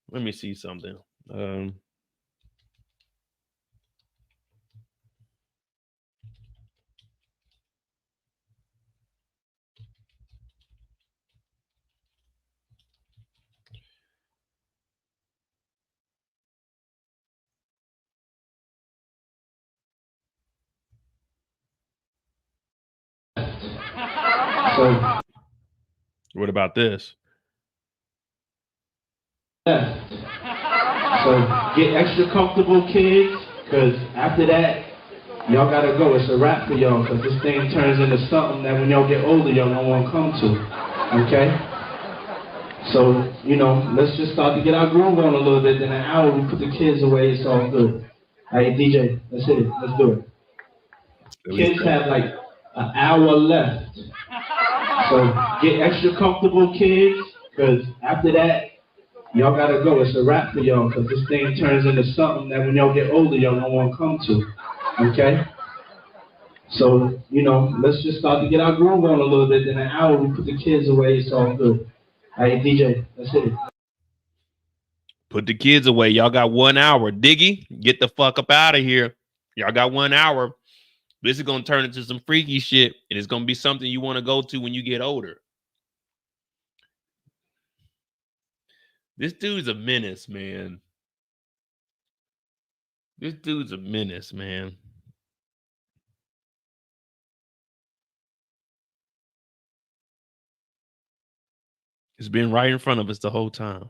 Let me see something. So, What about this? yeah. So get extra comfortable, kids, because after that, y'all gotta go. It's a wrap for y'all, because this thing turns into something that when y'all get older, y'all don't want to come to. Okay? So, you know, let's just start to get our groove on a little bit. Then an hour, we put the kids away. It's all good. Hey, DJ, let's hit it. Let's do it. Kids have like an hour left. So get extra comfortable, kids, because after that, y'all gotta go. It's a wrap for y'all, because this thing turns into something that when y'all get older, y'all don't want to come to. Okay? So, you know, let's just start to get our groove on a little bit. Then an hour, we put the kids away. It's all good. Hey, DJ, let's hit it. Put the kids away. Y'all got 1 hour. Diggy, get the fuck up out of here. Y'all got 1 hour. This is going to turn into some freaky shit, and it's going to be something you want to go to when you get older. This dude's a menace, man. This dude's a menace, man. It's been right in front of us the whole time.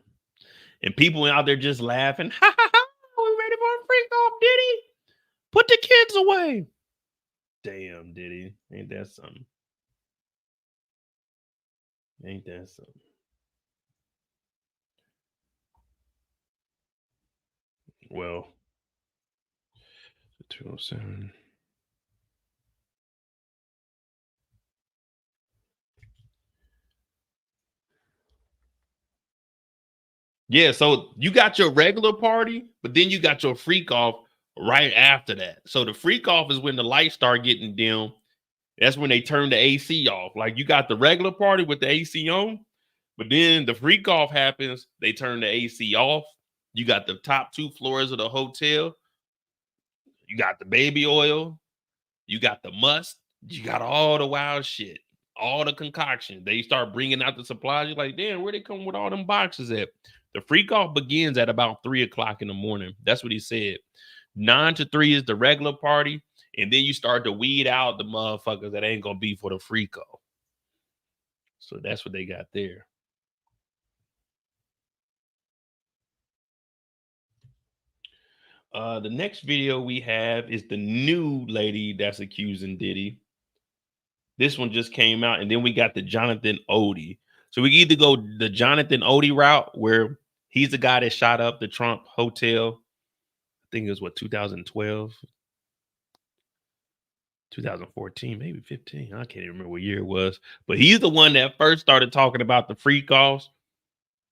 And people out there just laughing. Ha ha ha. We ready for a freak off, Diddy? Put the kids away. Damn, Diddy. Ain't that something? Ain't that something? Well, 207. Yeah, so you got your regular party, but then you got your freak off right after that. So the freak off is when the lights start getting dim. That's when they turn the AC off. Like you got the regular party with the AC on, But then the freak off happens. They turn the AC off. You got the top 2 floors of the hotel. You got the baby oil. You got the must. You got all the wild shit. All the concoction. They start bringing out the supplies. You're like, damn, where they come with all them boxes at? The freak off begins at about 3 o'clock in the morning. That's what he said. 9 to 3 is the regular party. And then you start to weed out the motherfuckers that ain't going to be for the freak off. So that's what they got there. The next video we have is the new lady that's accusing Diddy. This one just came out, and then we got the Jonathan Odie. So we either go the Jonathan Odie route, where he's the guy that shot up the Trump hotel. I think it was 2012, 2014, maybe 15. I can't even remember what year it was. But he's the one that first started talking about the freak offs.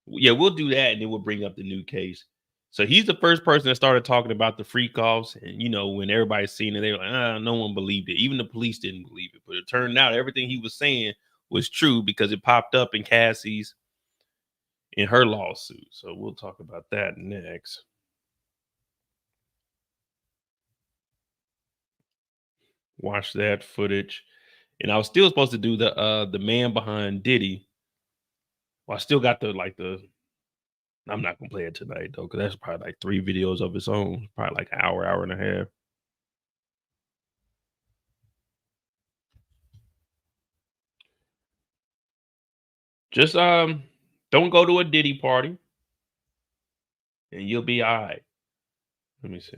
Yeah, we'll do that, and then we'll bring up the new case. So he's the first person that started talking about the freak offs. And, you know, when everybody's seen it, they were like, no one believed it. Even the police didn't believe it. But it turned out everything he was saying was true because it popped up in Cassie's, in her lawsuit. So we'll talk about that next. Watch that footage. And I was still supposed to do the man behind Diddy. Well, I still got I'm not gonna play it tonight though, because that's probably like 3 videos of its own, probably like an hour and a half. Just don't go to a Diddy party and you'll be all right. Let me see.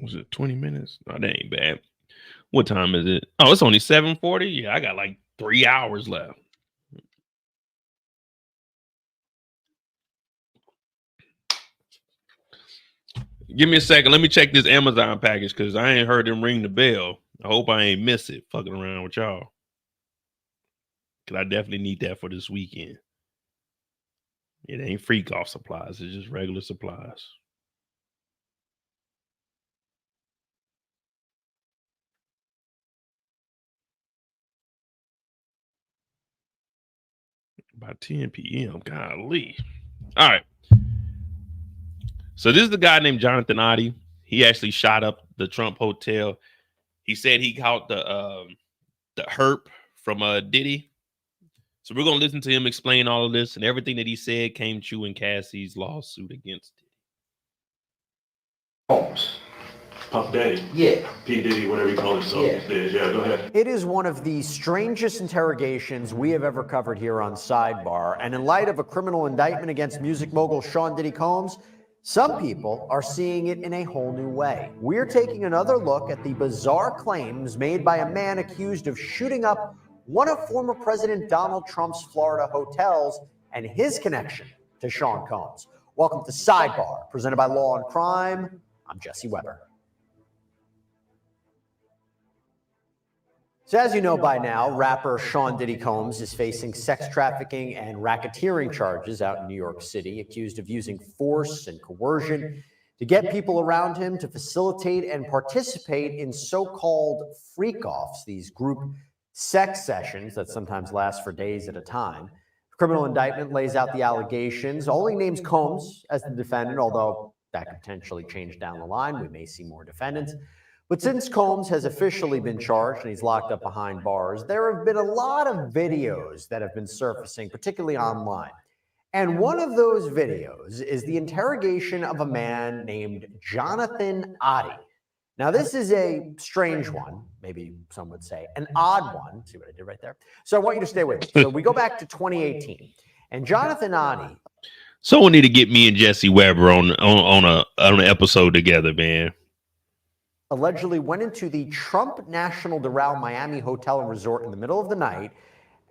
Was it 20 minutes? No, that ain't bad. What time is it? Oh, it's only 7:40. Yeah, I got like 3 hours left. Give me a second. Let me check this Amazon package because I ain't heard them ring the bell. I hope I ain't miss it fucking around with y'all. Because I definitely need that for this weekend. It ain't freak off supplies. It's just regular supplies. By 10 p.m. Golly. All right. So this is the guy named Jonathan Odie. He actually shot up the Trump hotel. He said he caught the herp from Diddy. So we're gonna listen to him explain all of this, and everything that he said came true in Cassie's lawsuit against Diddy. Puff Daddy. Yeah. P. Diddy, whatever you call yourself these days. Yeah, go ahead. It is one of the strangest interrogations we have ever covered here on Sidebar. And in light of a criminal indictment against music mogul Sean Diddy Combs, some people are seeing it in a whole new way. We're taking another look at the bizarre claims made by a man accused of shooting up one of former President Donald Trump's Florida hotels and his connection to Sean Combs. Welcome to Sidebar, presented by Law and Crime. I'm Jesse Weber. So as you know by now, rapper Sean Diddy Combs is facing sex trafficking and racketeering charges out in New York City, accused of using force and coercion to get people around him to facilitate and participate in so-called freak-offs, these group sex sessions that sometimes last for days at a time. The criminal indictment lays out the allegations, only names Combs as the defendant, although that could potentially change down the line. We may see more defendants. But since Combs has officially been charged and he's locked up behind bars, there have been a lot of videos that have been surfacing, particularly online. And one of those videos is the interrogation of a man named Jonathan Odie. Now, this is a strange one, maybe some would say, an odd one. See what I did right there? So I want you to stay with me. So we go back to 2018, and Jonathan Odie. Someone need to get me and Jesse Weber on an episode together, man. Allegedly went into the Trump National Doral Miami Hotel and Resort in the middle of the night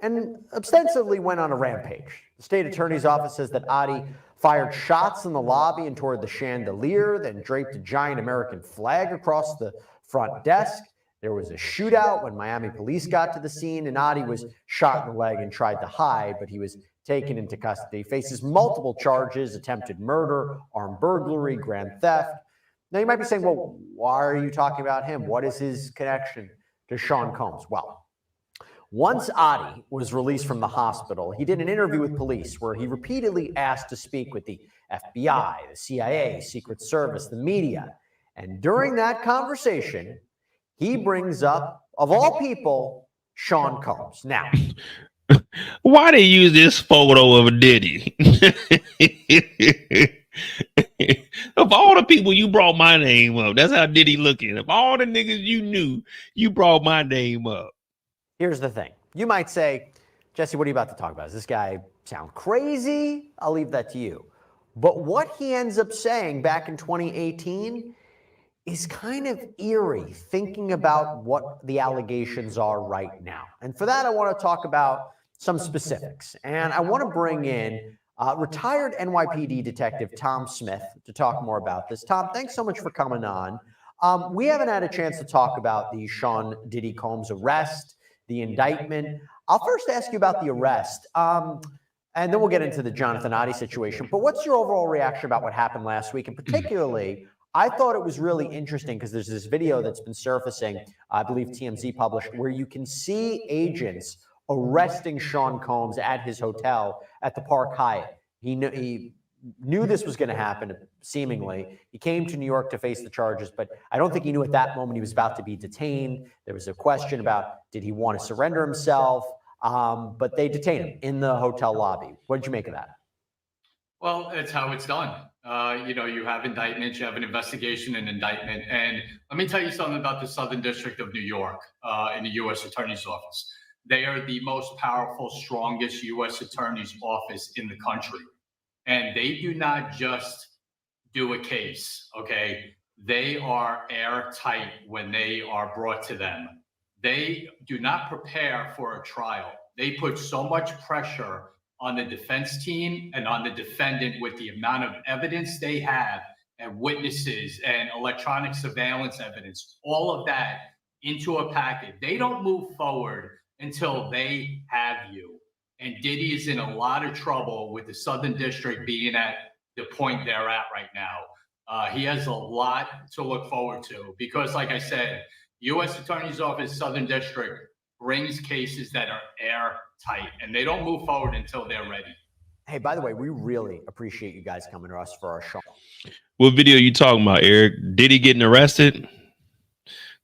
and ostensibly went on a rampage. The state attorney's office says that Odie fired shots in the lobby and toward the chandelier, then draped a giant American flag across the front desk. There was a shootout when Miami police got to the scene, and Adi was shot in the leg and tried to hide, but he was taken into custody. He faces multiple charges: attempted murder, armed burglary, grand theft. Now, you might be saying, well, why are you talking about him? What is his connection to Sean Combs? Well, once Adi was released from the hospital, he did an interview with police where he repeatedly asked to speak with the FBI, the CIA, Secret Service, the media. And during that conversation, he brings up, of all people, Sean Combs. Now, why they use this photo of Diddy? Of all the people, you brought my name up. That's how Diddy looking. Of all the niggas you knew, you brought my name up. Here's the thing. You might say, Jesse, what are you about to talk about? Does this guy sound crazy? I'll leave that to you. But what he ends up saying back in 2018 is kind of eerie, thinking about what the allegations are right now. And for that, I want to talk about some specifics. And I want to bring in retired NYPD detective Tom Smith to talk more about this. Tom, thanks so much for coming on. We haven't had a chance to talk about the Sean Diddy Combs arrest, the indictment. I'll first ask you about the arrest, and then we'll get into the Jonathan Adi situation. But what's your overall reaction about what happened last week? And particularly, I thought it was really interesting because there's this video that's been surfacing, I believe TMZ published, where you can see agents arresting Sean Combs at his hotel at the Park Hyatt. He knew this was going to happen, seemingly. He came to New York to face the charges, but I don't think he knew at that moment he was about to be detained. There was a question about, did he want to surrender himself? But they detained him in the hotel lobby. What did you make of that? Well, it's how it's done. You have indictments, you have an investigation and indictment. And let me tell you something about the Southern District of New York in the U.S. Attorney's Office. They are the most powerful, strongest U.S. Attorney's Office in the country. And they do not just do a case, okay? They are airtight when they are brought to them. They do not prepare for a trial. They put so much pressure on the defense team and on the defendant with the amount of evidence they have and witnesses and electronic surveillance evidence, all of that into a packet. They don't move forward until they have you. And Diddy is in a lot of trouble with the Southern District being at the point they're at right now. He has a lot to look forward to because, like I said, U.S. Attorney's Office, Southern District brings cases that are airtight, and they don't move forward until they're ready. Hey, by the way, we really appreciate you guys coming to us for our show. What video you talking about, Eric? Diddy getting arrested?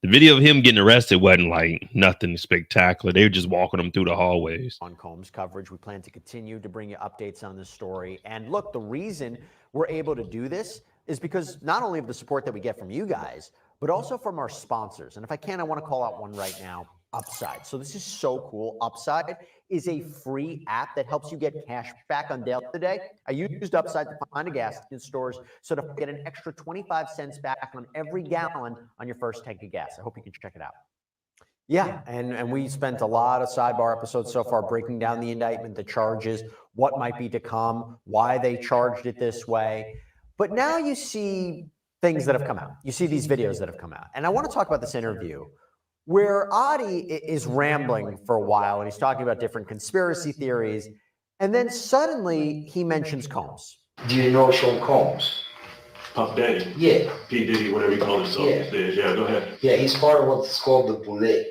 The video of him getting arrested wasn't like nothing spectacular. They were just walking him through the hallways. On Combs coverage, we plan to continue to bring you updates on this story. And look, the reason we're able to do this is because not only of the support that we get from you guys, but also from our sponsors. And if I can, I want to call out one right now, Upside. So this is so cool. Upside is a free app that helps you get cash back on daily today. I used Upside to find a gas in stores so to get an extra 25 cents back on every gallon on your first tank of gas. I hope you can check it out. Yeah, and we spent a lot of sidebar episodes so far breaking down the indictment, the charges, what might be to come, why they charged it this way. But now you see things that have come out. You see these videos that have come out. And I want to talk about this interview where Adi is rambling for a while and he's talking about different conspiracy theories. And then suddenly he mentions Combs. Do you know Sean Combs? Puff Daddy. Yeah. P. Diddy, whatever you call himself. Yeah, go ahead. Yeah, he's part of what's called the Boule.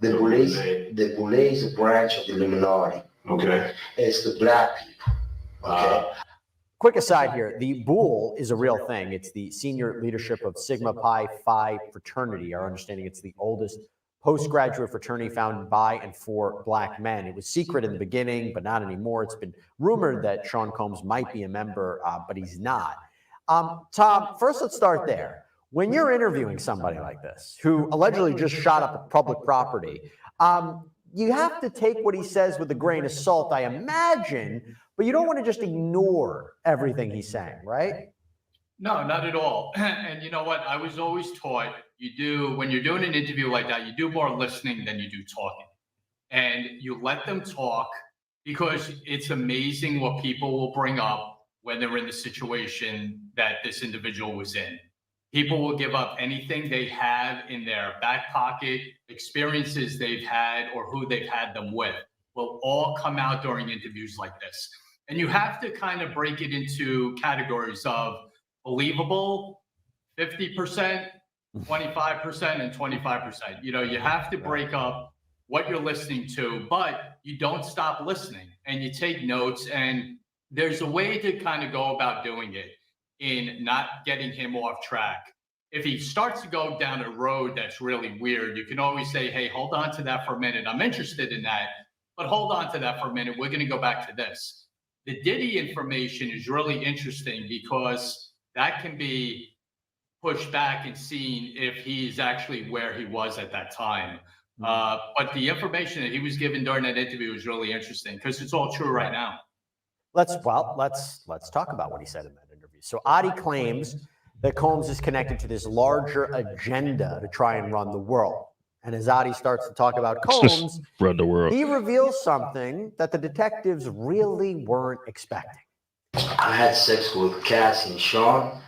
The Boule is a branch of the Illuminati. Okay. It's the black people. Okay. Quick aside here, the Boule is a real thing. It's the senior leadership of Sigma Pi Phi fraternity. Our understanding, it's the oldest postgraduate fraternity founded by and for black men. It was secret in the beginning, but not anymore. It's been rumored that Sean Combs might be a member, but he's not. Tom, first let's start there. When you're interviewing somebody like this, who allegedly just shot up a public property, you have to take what he says with a grain of salt, I imagine, but you don't want to just ignore everything he's saying, right? No, not at all. And you know what? I was always taught when you're doing an interview like that, you do more listening than you do talking. And you let them talk because it's amazing what people will bring up when they're in the situation that this individual was in. People will give up anything they have in their back pocket, experiences they've had, or who they've had them with will all come out during interviews like this. And you have to kind of break it into categories of believable, 50%, 25%, and 25%. You know, you have to break up what you're listening to, but you don't stop listening and you take notes. And there's a way to kind of go about doing it in not getting him off track. If he starts to go down a road that's really weird, you can always say, hey, hold on to that for a minute. I'm interested in that, but hold on to that for a minute. We're going to go back to this. The Diddy information is really interesting because that can be pushed back and seen if he's actually where he was at that time. But the information that he was given during that interview was really interesting because it's all true right now. Let's talk about what he said in that interview. So Adi claims that Combs is connected to this larger agenda to try and run the world. And as Adi starts to talk about Combs, run the world. He reveals something that the detectives really weren't expecting. I had sex with Cassie and Sean.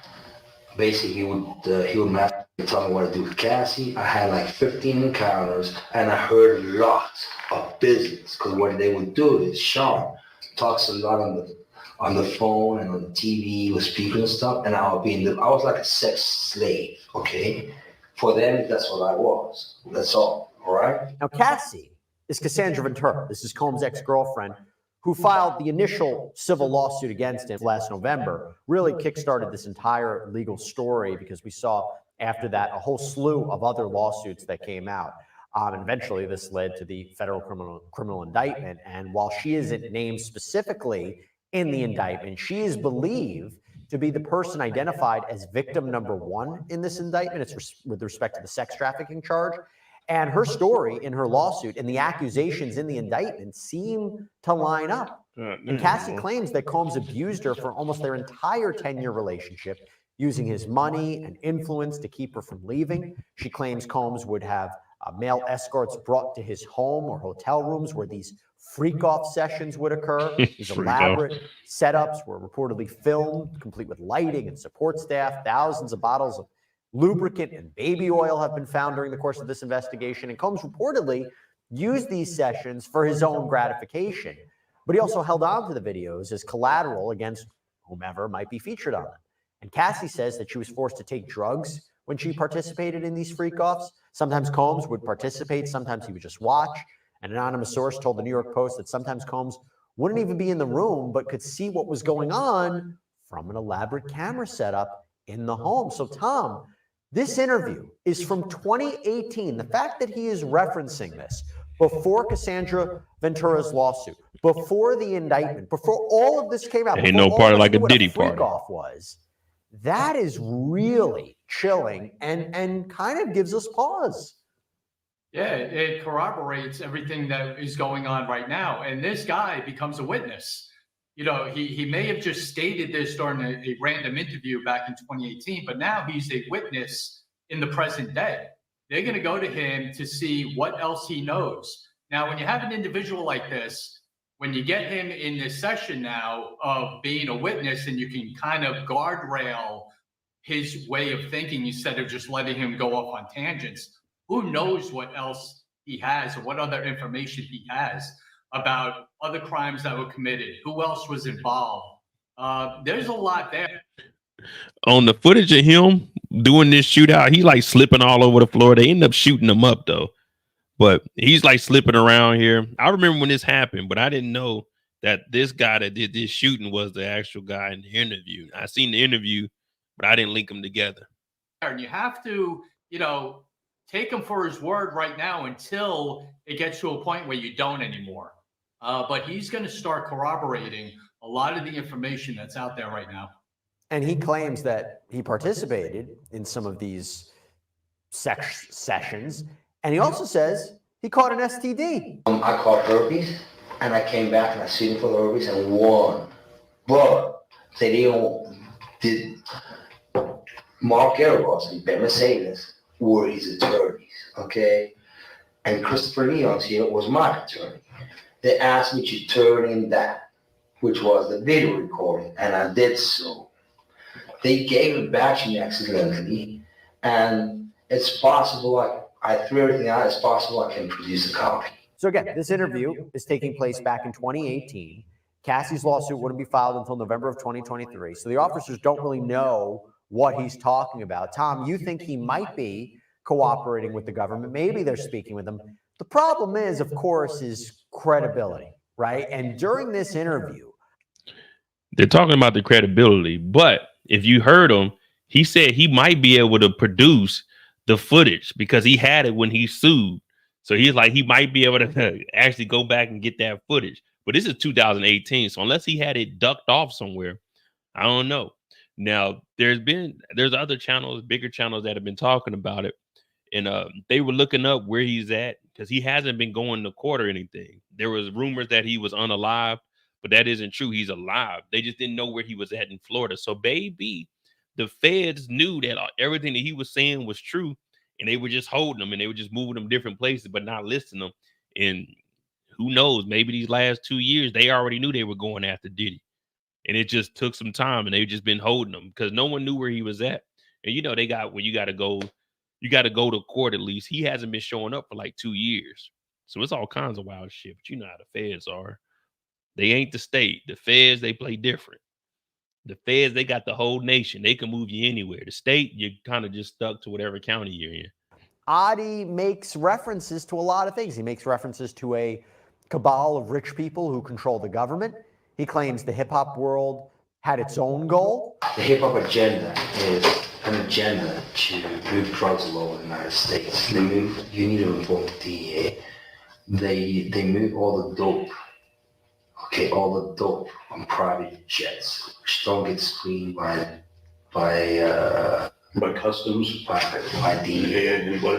Basically, he would message me, tell me what to do with Cassie. I had like 15 encounters, and I heard lots of business. Because what they would do is Sean talks a lot on the phone and on the TV with speakers and stuff, and I was like a sex slave. Okay, for them that's what I was. That's all right? Now, Cassie is Cassandra Ventura. This is Combs' ex-girlfriend, who filed the initial civil lawsuit against him last November, really kickstarted this entire legal story because we saw after that a whole slew of other lawsuits that came out. And eventually this led to the federal criminal indictment. And while she isn't named specifically in the indictment, she is believed to be the person identified as victim number one in this indictment. It's with respect to the sex trafficking charge. And her story in her lawsuit and the accusations in the indictment seem to line up. And Cassie claims that Combs abused her for almost their entire 10-year relationship, using his money and influence to keep her from leaving. She claims Combs would have male escorts brought to his home or hotel rooms where these freak-off sessions would occur. These elaborate setups were reportedly filmed, complete with lighting and support staff. Thousands of bottles of lubricant and baby oil have been found during the course of this investigation. And Combs reportedly used these sessions for his own gratification. But he also held on to the videos as collateral against whomever might be featured on them. And Cassie says that she was forced to take drugs when she participated in these freak-offs. Sometimes Combs would participate, sometimes he would just watch. An anonymous source told the New York Post that sometimes Combs wouldn't even be in the room, but could see what was going on from an elaborate camera setup in the home. So, Tom, this interview is from 2018. The fact that he is referencing this before Cassandra Ventura's lawsuit, before the indictment, before all of this came out, ain't no party like a Diddy party. Freak-off was. That is really chilling and kind of gives us pause. Yeah, it corroborates everything that is going on right now. And this guy becomes a witness. You know, he may have just stated this during a random interview back in 2018, but now he's a witness in the present day. They're going to go to him to see what else he knows. Now, when you have an individual like this, when you get him in this session now of being a witness and you can kind of guardrail his way of thinking instead of just letting him go off on tangents, who knows what else he has or what other information he has about other crimes that were committed, who else was involved. There's a lot there. On the footage of him doing this shootout, he like slipping all over the floor. They end up shooting him up though. But he's like slipping around here. I remember when this happened, but I didn't know that this guy that did this shooting was the actual guy in the interview. I seen the interview, but I didn't link them together. And you have to, you know, take him for his word right now until it gets to a point where you don't anymore. But he's going to start corroborating a lot of the information that's out there right now. And he claims that he participated in some of these sex sessions. And he also says he caught an STD. I caught herpes, and I came back and I seen for the herpes and won. But they did Mark Eros and Ben Mercedes were his attorneys, okay? And Christopher Leon's here was my attorney. They asked me to turn in that, which was the video recording, and I did so. They gave it back to me accidentally, and it's possible I threw everything out. It's possible I can produce a copy. So again, this interview is taking place back in 2018. Cassie's lawsuit wouldn't be filed until November of 2023. So the officers don't really know what he's talking about. Tom, you think he might be cooperating with the government? Maybe they're speaking with him. The problem is, of course, is credibility, right? And during this interview, they're talking about the credibility, but if you heard him, he said he might be able to produce the footage because he had it when he sued. So he's like, he might be able to actually go back and get that footage. But this is 2018. So unless he had it ducked off somewhere, I don't know. Now, there's other channels, bigger channels that have been talking about it. And they were looking up where he's at because he hasn't been going to court or anything. There was rumors that he was unalive, but that isn't true. He's alive. They just didn't know where he was at in Florida. So baby, the feds knew that everything that he was saying was true, and they were just holding him and they were just moving him different places, but not listing them. And who knows, maybe these last 2 years, they already knew they were going after Diddy. And it just took some time, and they've just been holding him because no one knew where he was at. And you know, you got to go to court at least. He hasn't been showing up for like 2 years. So it's all kinds of wild shit. But you know how the feds are. They ain't the state. The feds, they play different. The feds, they got the whole nation. They can move you anywhere. The state, you're kind of just stuck to whatever county you're in. Adi makes references to a lot of things. He makes references to a cabal of rich people who control the government. He claims the hip-hop world had its own goal. The hip-hop agenda is an agenda to move drugs all over the United States. You need to inform the DEA. They move all the dope. Okay, all the dope on private jets, which don't get screened by customs, by the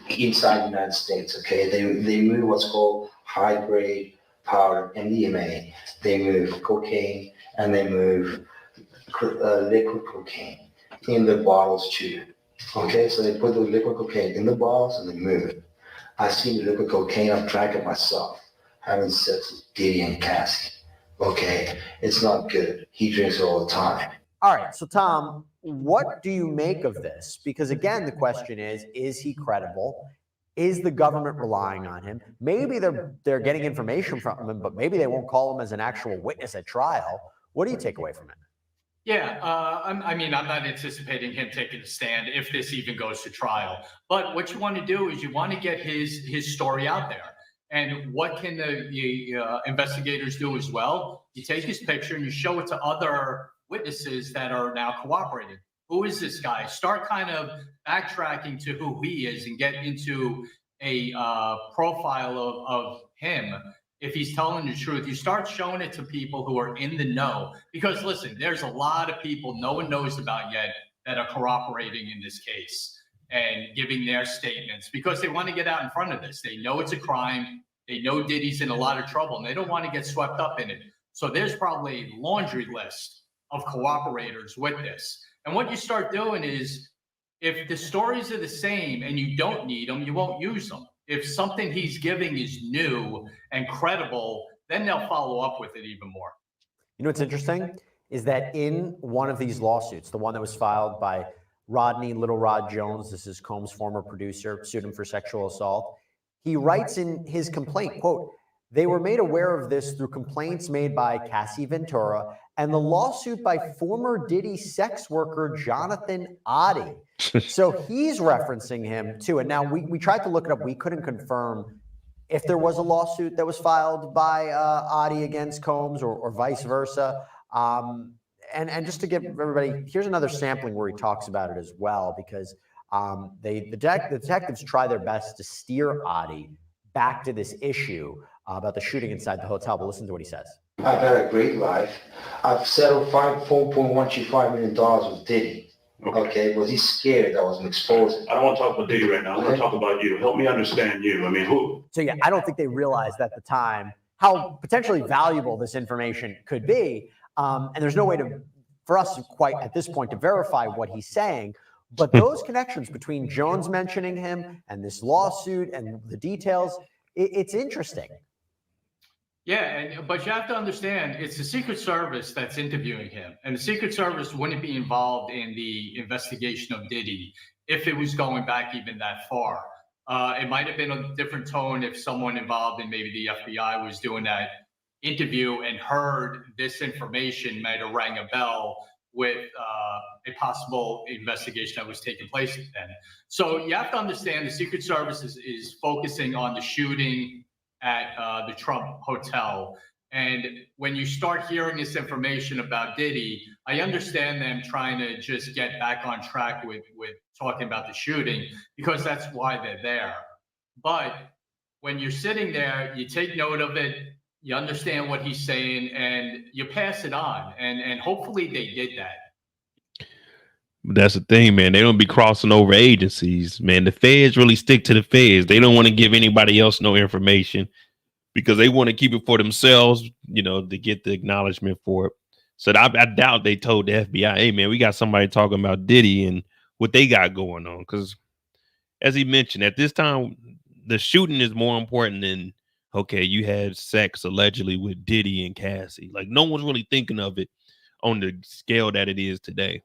inside the United States. Okay, they move what's called high grade powder, MDMA. They move cocaine and they move liquid cocaine in the bottles too. Okay, so they put the liquid cocaine in the bottles and they move it. I've seen the liquid cocaine. I've drank it myself. Having sex with Diddy and Cassie. Okay, it's not good. He drinks it all the time. All right, so Tom, what do you make of this? Because again, the question is he credible? Is the government relying on him? Maybe they're getting information from him, but maybe they won't call him as an actual witness at trial. What do you take away from it? Yeah, I mean, I'm not anticipating him taking a stand if this even goes to trial. But what you want to do is you want to get his story out there. And what can the investigators do as well? You take his picture and you show it to other witnesses that are now cooperating. Who is this guy? Start kind of backtracking to who he is and get into a profile of him. If he's telling the truth, you start showing it to people who are in the know. Because listen, there's a lot of people no one knows about yet that are cooperating in this case and giving their statements because they want to get out in front of this. They know it's a crime. They know Diddy's in a lot of trouble and they don't want to get swept up in it. So there's probably a laundry list of cooperators with this. And what you start doing is if the stories are the same and you don't need them, you won't use them. If something he's giving is new and credible, then they'll follow up with it even more. You know what's interesting is that in one of these lawsuits, the one that was filed by Rodney Little Rod Jones, this is Combs' former producer, sued him for sexual assault. He writes in his complaint, quote, "They were made aware of this through complaints made by Cassie Ventura and the lawsuit by former Diddy sex worker Jonathan Adi." So he's referencing him too. And now we tried to look it up. We couldn't confirm if there was a lawsuit that was filed by Adi against Combs or vice versa. And just to give everybody, here's another sampling where he talks about it as well, because the detectives try their best to steer Adi back to this issue about the shooting inside the hotel. But listen to what he says. I've had a great life. I've settled $4.125 million with Diddy. Okay, was he scared that I was going to expose him? I don't want to talk about Diddy right now. I want to talk about you. Help me understand you. I mean, who? So yeah, I don't think they realized at the time how potentially valuable this information could be. And there's no way for us quite at this point to verify what he's saying. But those connections between Jones mentioning him and this lawsuit and the details, it's interesting. Yeah, but you have to understand, it's the Secret Service that's interviewing him, and the Secret Service wouldn't be involved in the investigation of Diddy if it was going back even that far. It might have been a different tone if someone involved in maybe the FBI was doing that interview and heard this information, might have rang a bell with a possible investigation that was taking place then. So you have to understand the Secret Service is focusing on the shooting at the Trump Hotel. And when you start hearing this information about Diddy, I understand them trying to just get back on track with talking about the shooting because that's why they're there. But when you're sitting there, you take note of it, you understand what he's saying, and you pass it on. And hopefully they did that. But that's the thing, man. They don't be crossing over agencies, man. The feds really stick to the feds. They don't want to give anybody else no information because they want to keep it for themselves, you know, to get the acknowledgement for it. So I doubt they told the FBI, hey, man, we got somebody talking about Diddy and what they got going on. Because as he mentioned, at this time, the shooting is more important than, okay, you had sex allegedly with Diddy and Cassie. Like, no one's really thinking of it on the scale that it is today.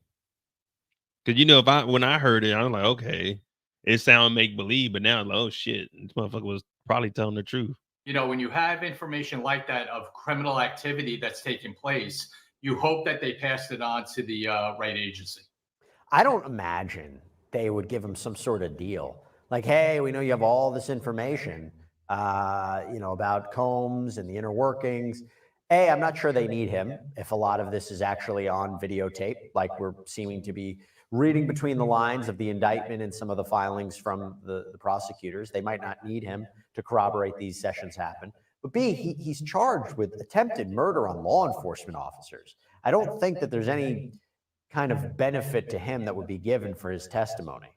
Because, you know, when I heard it, I was like, okay, it sounded make believe, but now I'm like, oh shit, this motherfucker was probably telling the truth. You know, when you have information like that of criminal activity that's taking place, you hope that they passed it on to the right agency. I don't imagine they would give him some sort of deal. Like, hey, we know you have all this information, you know, about Combs and the inner workings. A, I'm not sure they need him if a lot of this is actually on videotape, like we're seeming to be reading between the lines of the indictment and some of the filings from the prosecutors. They might not need him to corroborate these sessions happen. But B, he's charged with attempted murder on law enforcement officers. I don't think that there's any kind of benefit to him that would be given for his testimony.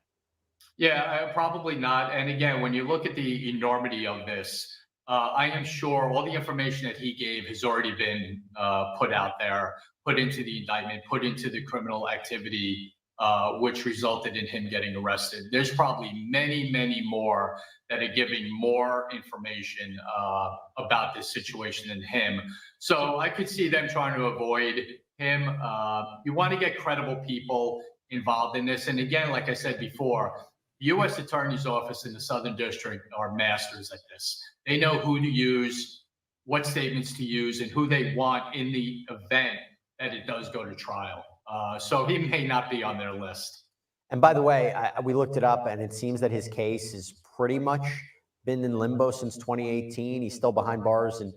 Yeah, probably not. And again, when you look at the enormity of this, I am sure all the information that he gave has already been put out there, put into the indictment, put into the criminal activity, which resulted in him getting arrested. There's probably many, many more that are giving more information about this situation than him. So I could see them trying to avoid him. You want to get credible people involved in this. And again, like I said before, the U.S. Attorney's Office in the Southern District are masters at this. They know who to use, what statements to use, and who they want in the event that it does go to trial. So he may not be on their list. And by the way, we looked it up, and it seems that his case has pretty much been in limbo since 2018. He's still behind bars in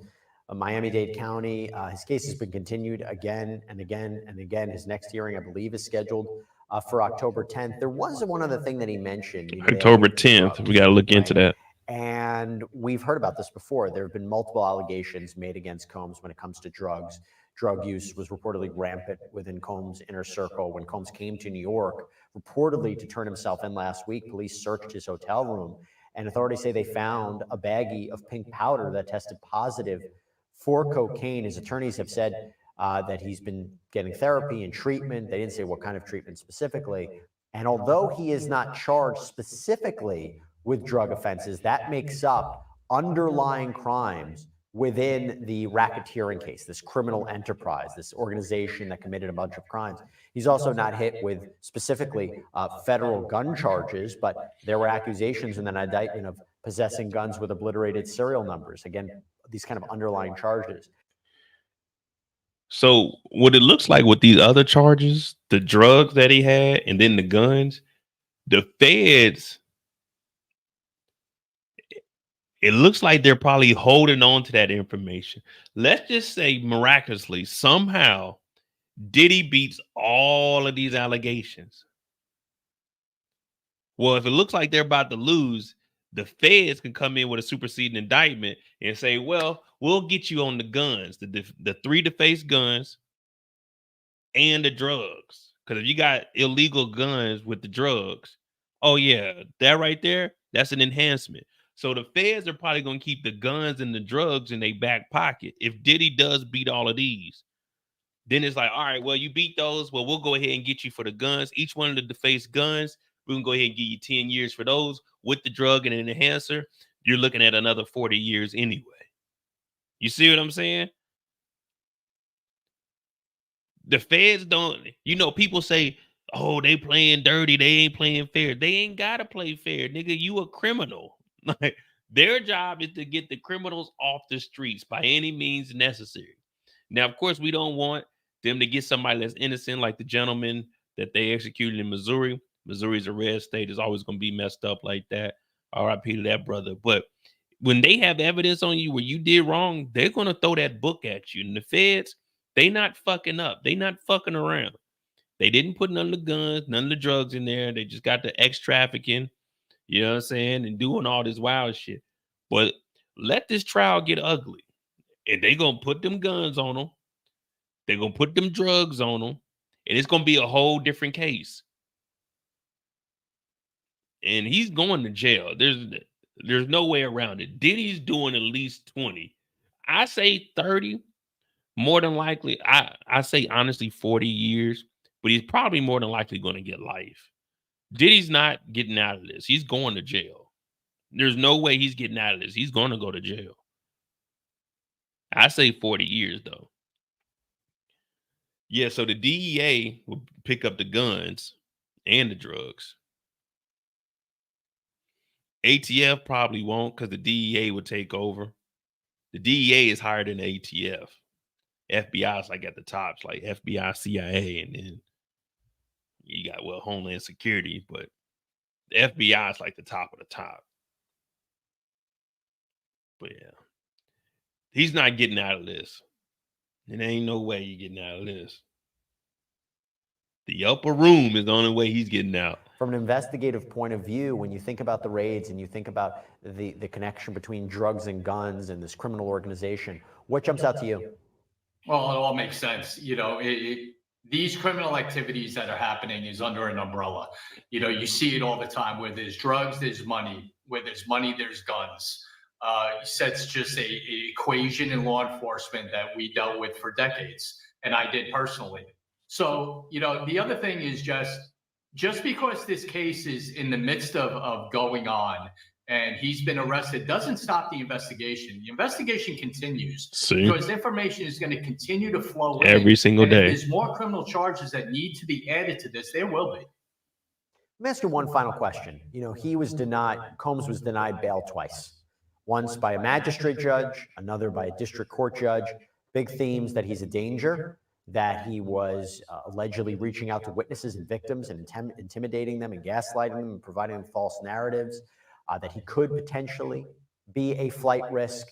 Miami-Dade County. His case has been continued again and again and again. His next hearing, I believe, is scheduled for October 10th. There was one other thing that he mentioned. You know, October 10th. We got to look into that. And we've heard about this before. There have been multiple allegations made against Combs when it comes to drugs. Drug use was reportedly rampant within Combs' inner circle. When Combs came to New York, reportedly to turn himself in last week, police searched his hotel room, and authorities say they found a baggie of pink powder that tested positive for cocaine. His attorneys have said that he's been getting therapy and treatment. They didn't say what kind of treatment specifically. And although he is not charged specifically with drug offenses, that makes up underlying crimes within the racketeering case, this criminal enterprise, this organization that committed a bunch of crimes. He's also not hit with specifically federal gun charges, but there were accusations in that indictment of possessing guns with obliterated serial numbers. Again, these kind of underlying charges. So what it looks like with these other charges, the drugs that he had, and then the guns, the feds, it looks like they're probably holding on to that information. Let's just say miraculously, somehow, Diddy beats all of these allegations. Well, if it looks like they're about to lose, the feds can come in with a superseding indictment and say, well, we'll get you on the guns, the 3 defaced guns and the drugs. Because if you got illegal guns with the drugs, oh yeah, that right there, that's an enhancement. So the feds are probably going to keep the guns and the drugs in their back pocket. If Diddy does beat all of these, then it's like, all right, well, you beat those. Well, we'll go ahead and get you for the guns. Each one of the defaced guns, we're going to go ahead and give you 10 years for those with the drug and an enhancer. You're looking at another 40 years anyway. You see what I'm saying? The feds don't, people say, oh, they playing dirty, they ain't playing fair. They ain't gotta play fair, nigga. You a criminal. Like, their job is to get the criminals off the streets by any means necessary. Now, of course, we don't want them to get somebody that's innocent, like the gentleman that they executed in Missouri. Missouri's a red state. It's always going to be messed up like that. R.I.P. to that brother. But when they have evidence on you where you did wrong, they're going to throw that book at you. And the feds, they not fucking up. They not fucking around. They didn't put none of the guns, none of the drugs in there. They just got the trafficking, you know what I'm saying, and doing all this wild shit. But let this trial get ugly. And they going to put them guns on them. They're going to put them drugs on them. And it's going to be a whole different case. And he's going to jail. There's no way around it. Diddy's doing at least 20. I say 30. More than likely, I say honestly 40 years. But he's probably more than likely going to get life. Diddy's not getting out of this. He's going to jail. There's no way he's getting out of this. He's going to go to jail. I say 40 years, though. Yeah, so the DEA will pick up the guns and the drugs. ATF probably won't because the DEA would take over. The DEA is higher than the ATF. FBI is like at the tops, like FBI, CIA, and then you got, Homeland Security, but the FBI is like the top of the top. But yeah, he's not getting out of this. And there ain't no way you're getting out of this. The upper room is the only way he's getting out. From an investigative point of view, when you think about the raids and you think about the connection between drugs and guns and this criminal organization, what jumps out to you? Well, it all makes sense. These criminal activities that are happening is under an umbrella. You see it all the time. Where there's drugs, there's money. Where there's money, there's guns. That's just a equation in law enforcement that we dealt with for decades, and I did personally. So, the other thing is just because this case is in the midst of going on and he's been arrested doesn't stop the investigation. The investigation continues because information is going to continue to flow in every single day. If there's more criminal charges that need to be added to this, there will be. Let me ask you one final question. Combs was denied bail twice. Once by a magistrate judge, another by a district court judge. Big themes: that he's a danger, that he was allegedly reaching out to witnesses and victims and intimidating them and gaslighting them and providing them false narratives, that he could potentially be a flight risk.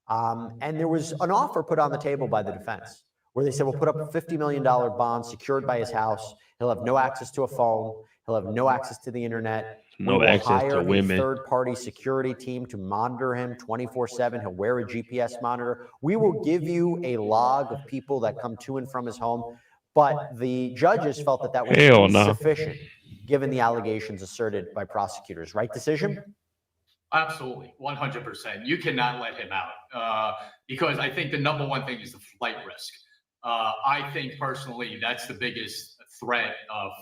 And there was an offer put on the table by the defense where they said, we'll put up a $50 million bond secured by his house. He'll have no access to a phone. He'll have no access to the internet. No access to women. A third-party security team to monitor him 24/7. He'll wear a GPS monitor. We will give you a log of people that come to and from his home. But the judges felt that was insufficient, given the allegations asserted by prosecutors. Right decision? Absolutely, 100%. You cannot let him out because I think the number one thing is the flight risk. I think personally that's the biggest threat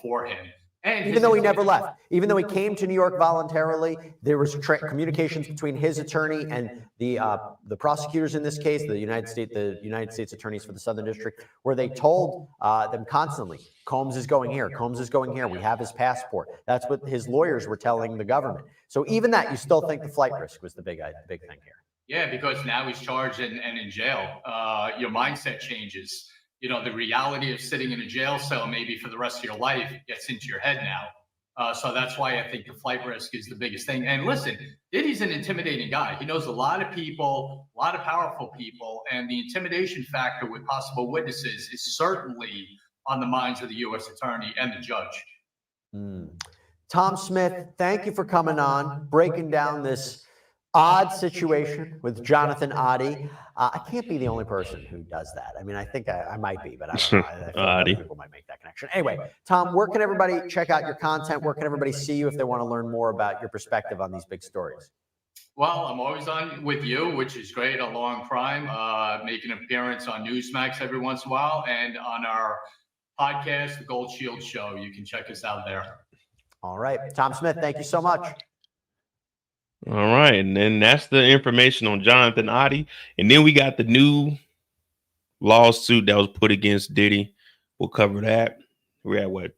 for him. And even though he never left, even though he came to New York voluntarily, there was communications between his attorney and the prosecutors in this case, the United States attorneys for the Southern District, where they told them constantly, Combs is going here, Combs is going here. We have his passport. That's what his lawyers were telling the government. So even that, you still think the flight risk was the big thing here. Yeah, because now he's charged and in jail. Your mindset changes. The reality of sitting in a jail cell maybe for the rest of your life gets into your head now. So that's why I think the flight risk is the biggest thing. And listen, Diddy's an intimidating guy. He knows a lot of people, a lot of powerful people, and the intimidation factor with possible witnesses is certainly on the minds of the U.S. attorney and the judge. Tom Smith, thank you for coming on, breaking down this odd situation with Jonathan Oddie. I can't be the only person who does that. I mean, I think I might be, but I don't know. I feel like other people might make that connection. Anyway, Tom, where can everybody check out your content? Where can everybody see you if they want to learn more about your perspective on these big stories? Well, I'm always on with you, which is great, on Law and Crime, make an appearance on Newsmax every once in a while, and on our podcast, The Gold Shield Show. You can check us out there. All right. Tom Smith, thank you so much. All right, and then that's the information on Jonathan Oddie, and then we got the new lawsuit that was put against Diddy. We'll cover that. We're at what,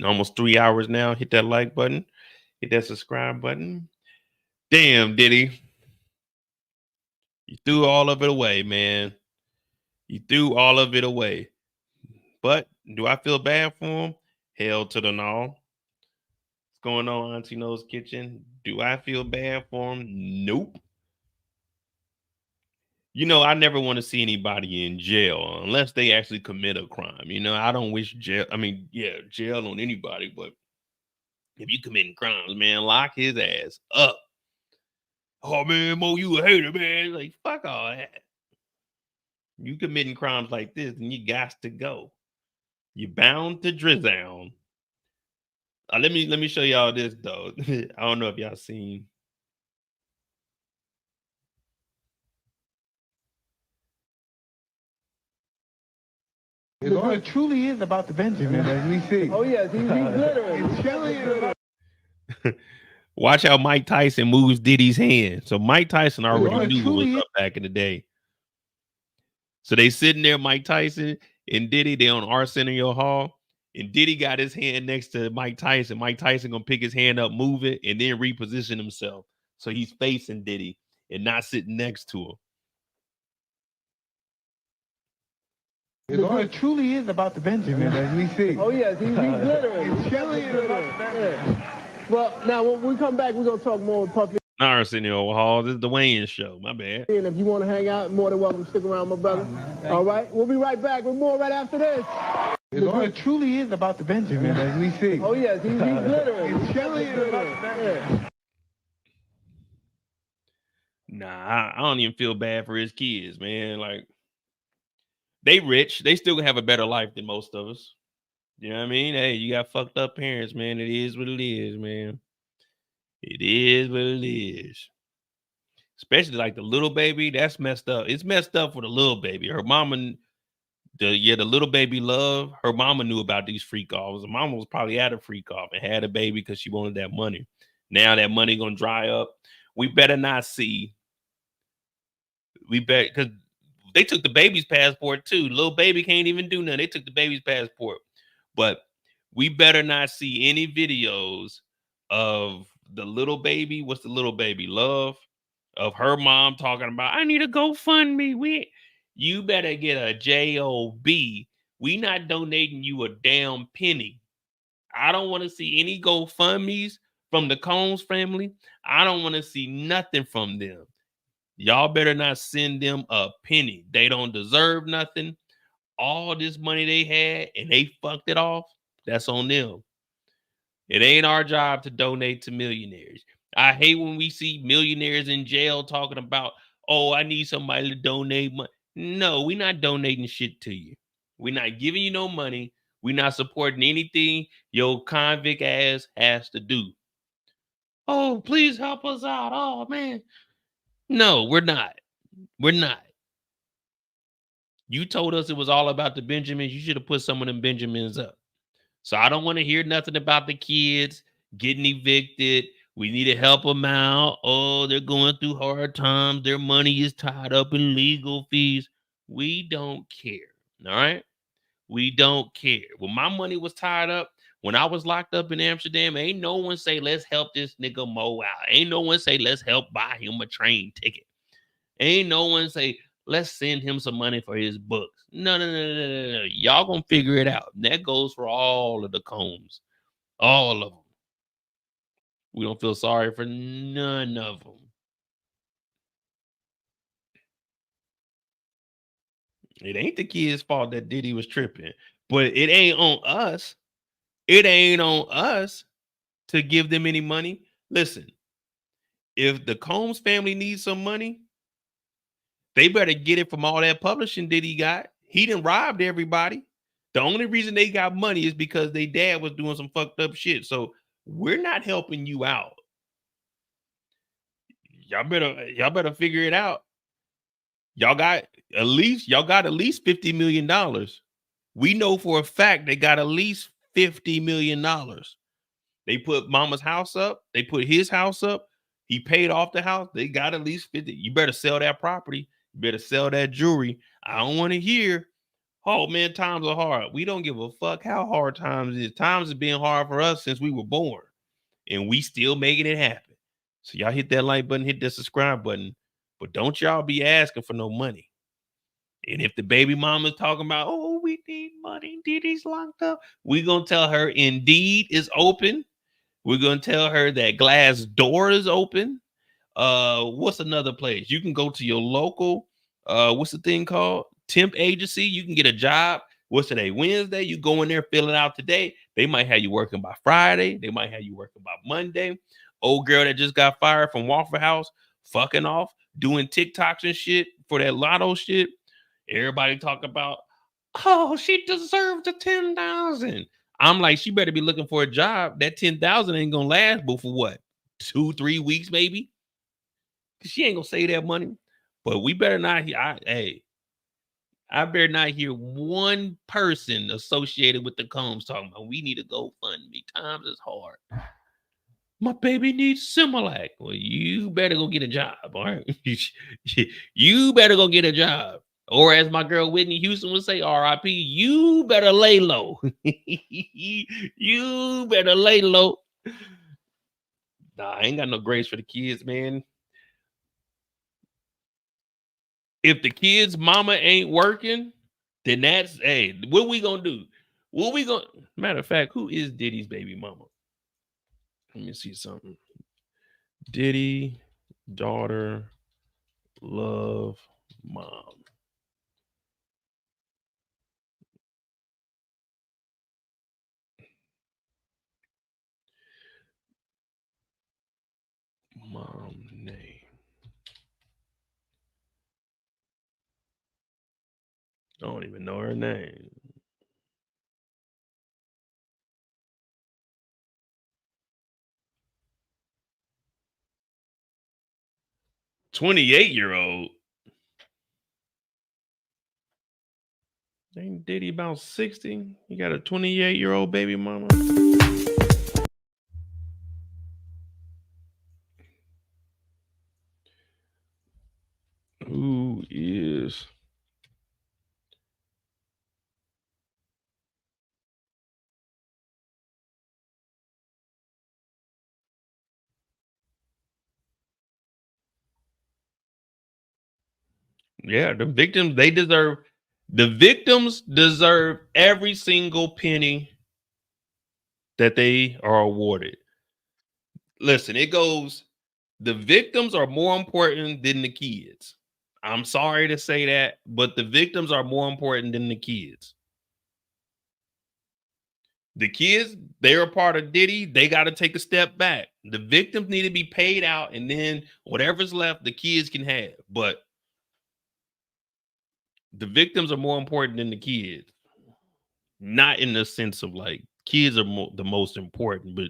almost 3 hours now. Hit that like button, hit that subscribe button. Damn, Diddy, you threw all of it away, man. You threw all of it away. But do I feel bad for him? Hell to the no. What's going on, Auntie No's Kitchen? Do I feel bad for him? Nope. You know, I never want to see anybody in jail unless they actually commit a crime. You know, I don't wish jail. I mean, yeah, jail on anybody, but if you committing crimes, man, lock his ass up. Oh man, Mo, you a hater, man. Like, fuck all that. You committing crimes like this, and you got to go. You're bound to drizzle. Let me show y'all this though. I don't know if y'all seen. It truly is about the Benjamin, as we see. Oh yes, he's glittering. Watch how Mike Tyson moves Diddy's hand. So Mike Tyson already knew what was up back in the day. So they sitting there, Mike Tyson and Diddy, they on Arsenio Hall, and Diddy got his hand next to Mike Tyson. Mike Tyson gonna pick his hand up, move it, and then reposition himself. So he's facing Diddy and not sitting next to him. It truly is about the Benjamin, as we see. Oh yes, he's glittering. It truly is about the Benjamin. Well, now when we come back, we're gonna talk more with Puffy. Not Arsenio Hall. This is the Wayne Show. My bad. And if you want to hang out, more than welcome to stick around, my brother. All right, we'll be right back with more right after this. It truly is about the Benjamin, as we see. Oh yes, he's glittering. It truly is about the Benjamin. Nah, I don't even feel bad for his kids, man. Like, they rich. They still have a better life than most of us. You know what I mean? Hey, you got fucked up parents, man. It is what it is, man. It is what it is. Especially like the little baby, that's messed up. It's messed up for the little baby. Her mama, the little baby Love, her mama knew about these freak offs. The mama was probably at a freak off and had a baby because she wanted that money. Now that money gonna dry up. We better not see. We bet, because they took the baby's passport too. Little baby can't even do nothing. They took the baby's passport. But we better not see any videos of the little baby. What's the little baby? Love, of her mom talking about, I need a GoFundMe. You better get a JOB. We not donating you a damn penny. I don't want to see any GoFundMes from the Combs family. I don't want to see nothing from them. Y'all better not send them a penny. They don't deserve nothing. All this money they had and they fucked it off, that's on them. It ain't our job to donate to millionaires. I hate when we see millionaires in jail talking about, oh, I need somebody to donate money. No, we're not donating shit to you. We're not giving you no money. We're not supporting anything your convict ass has to do. Oh, please help us out. Oh, man. No, we're not. We're not. You told us it was all about the Benjamins. You should have put some of them Benjamins up. So I don't want to hear nothing about the kids getting evicted. We need to help them out. Oh, they're going through hard times. Their money is tied up in legal fees. We don't care. All right? We don't care. When my money was tied up, when I was locked up in Amsterdam, ain't no one say, let's help this nigga Mo out. Ain't no one say, let's help buy him a train ticket. Ain't no one say, let's send him some money for his books. No. Y'all gonna figure it out. And that goes for all of the Combs. All of them. We don't feel sorry for none of them. It ain't the kids' fault that Diddy was tripping. But it ain't on us. It ain't on us to give them any money. Listen, if the Combs family needs some money, they better get it from all that publishing Diddy got. He done robbed everybody. The only reason they got money is because their dad was doing some fucked up shit. So we're not helping you out. Y'all better figure it out. Y'all got at least $50 million. We know for a fact they got at least $50 million. They put mama's house up. They put his house up. He paid off the house. They got at least 50. You better sell that property. You better sell that jewelry. I don't want to hear, oh man, times are hard. We don't give a fuck how hard times is. Times has been hard for us since we were born, and we still making it happen. So y'all hit that like button, hit that subscribe button, but don't y'all be asking for no money. And if the baby mama's talking about, oh, we need money, Diddy's locked up, we gonna tell her Indeed is open. We're gonna tell her that Glass Door is open. What's another place? You can go to your local, what's the thing called? Temp agency. You can get a job. What's today? Wednesday. You go in there, fill it out today. They might have you working by Friday. They might have you working by Monday. Old girl that just got fired from Waffle House, fucking off, doing TikToks and shit for that lotto shit. Everybody talk about, oh, she deserved the 10,000. I'm like, she better be looking for a job. That 10,000 ain't gonna last but for what? 2-3 weeks, maybe. She ain't gonna save that money. But we better not hear. I better not hear one person associated with the Combs talking about we need to go fund me. Times is hard. My baby needs Similac. Well, you better go get a job, all right? You better go get a job. Or as my girl Whitney Houston would say, R.I.P., you better lay low. You better lay low. Nah, I ain't got no grace for the kids, man. If the kid's mama ain't working, then that's, hey, what we gonna do? Matter of fact, who is Diddy's baby mama? Let me see something. Diddy, daughter, love, mom. Mom name. I don't even know her name. "28-year-old." Ain't Diddy about 60? You got a 28-year-old baby mama? Who is Yeah, the victims deserve every single penny that they are awarded. Listen, it goes, the victims are more important than the kids. I'm sorry to say that, but the victims are more important than the kids. The kids, they're a part of Diddy. They got to take a step back. The victims need to be paid out, and then whatever's left, the kids can have. But the victims are more important than the kids. Not in the sense of like kids are the most important, but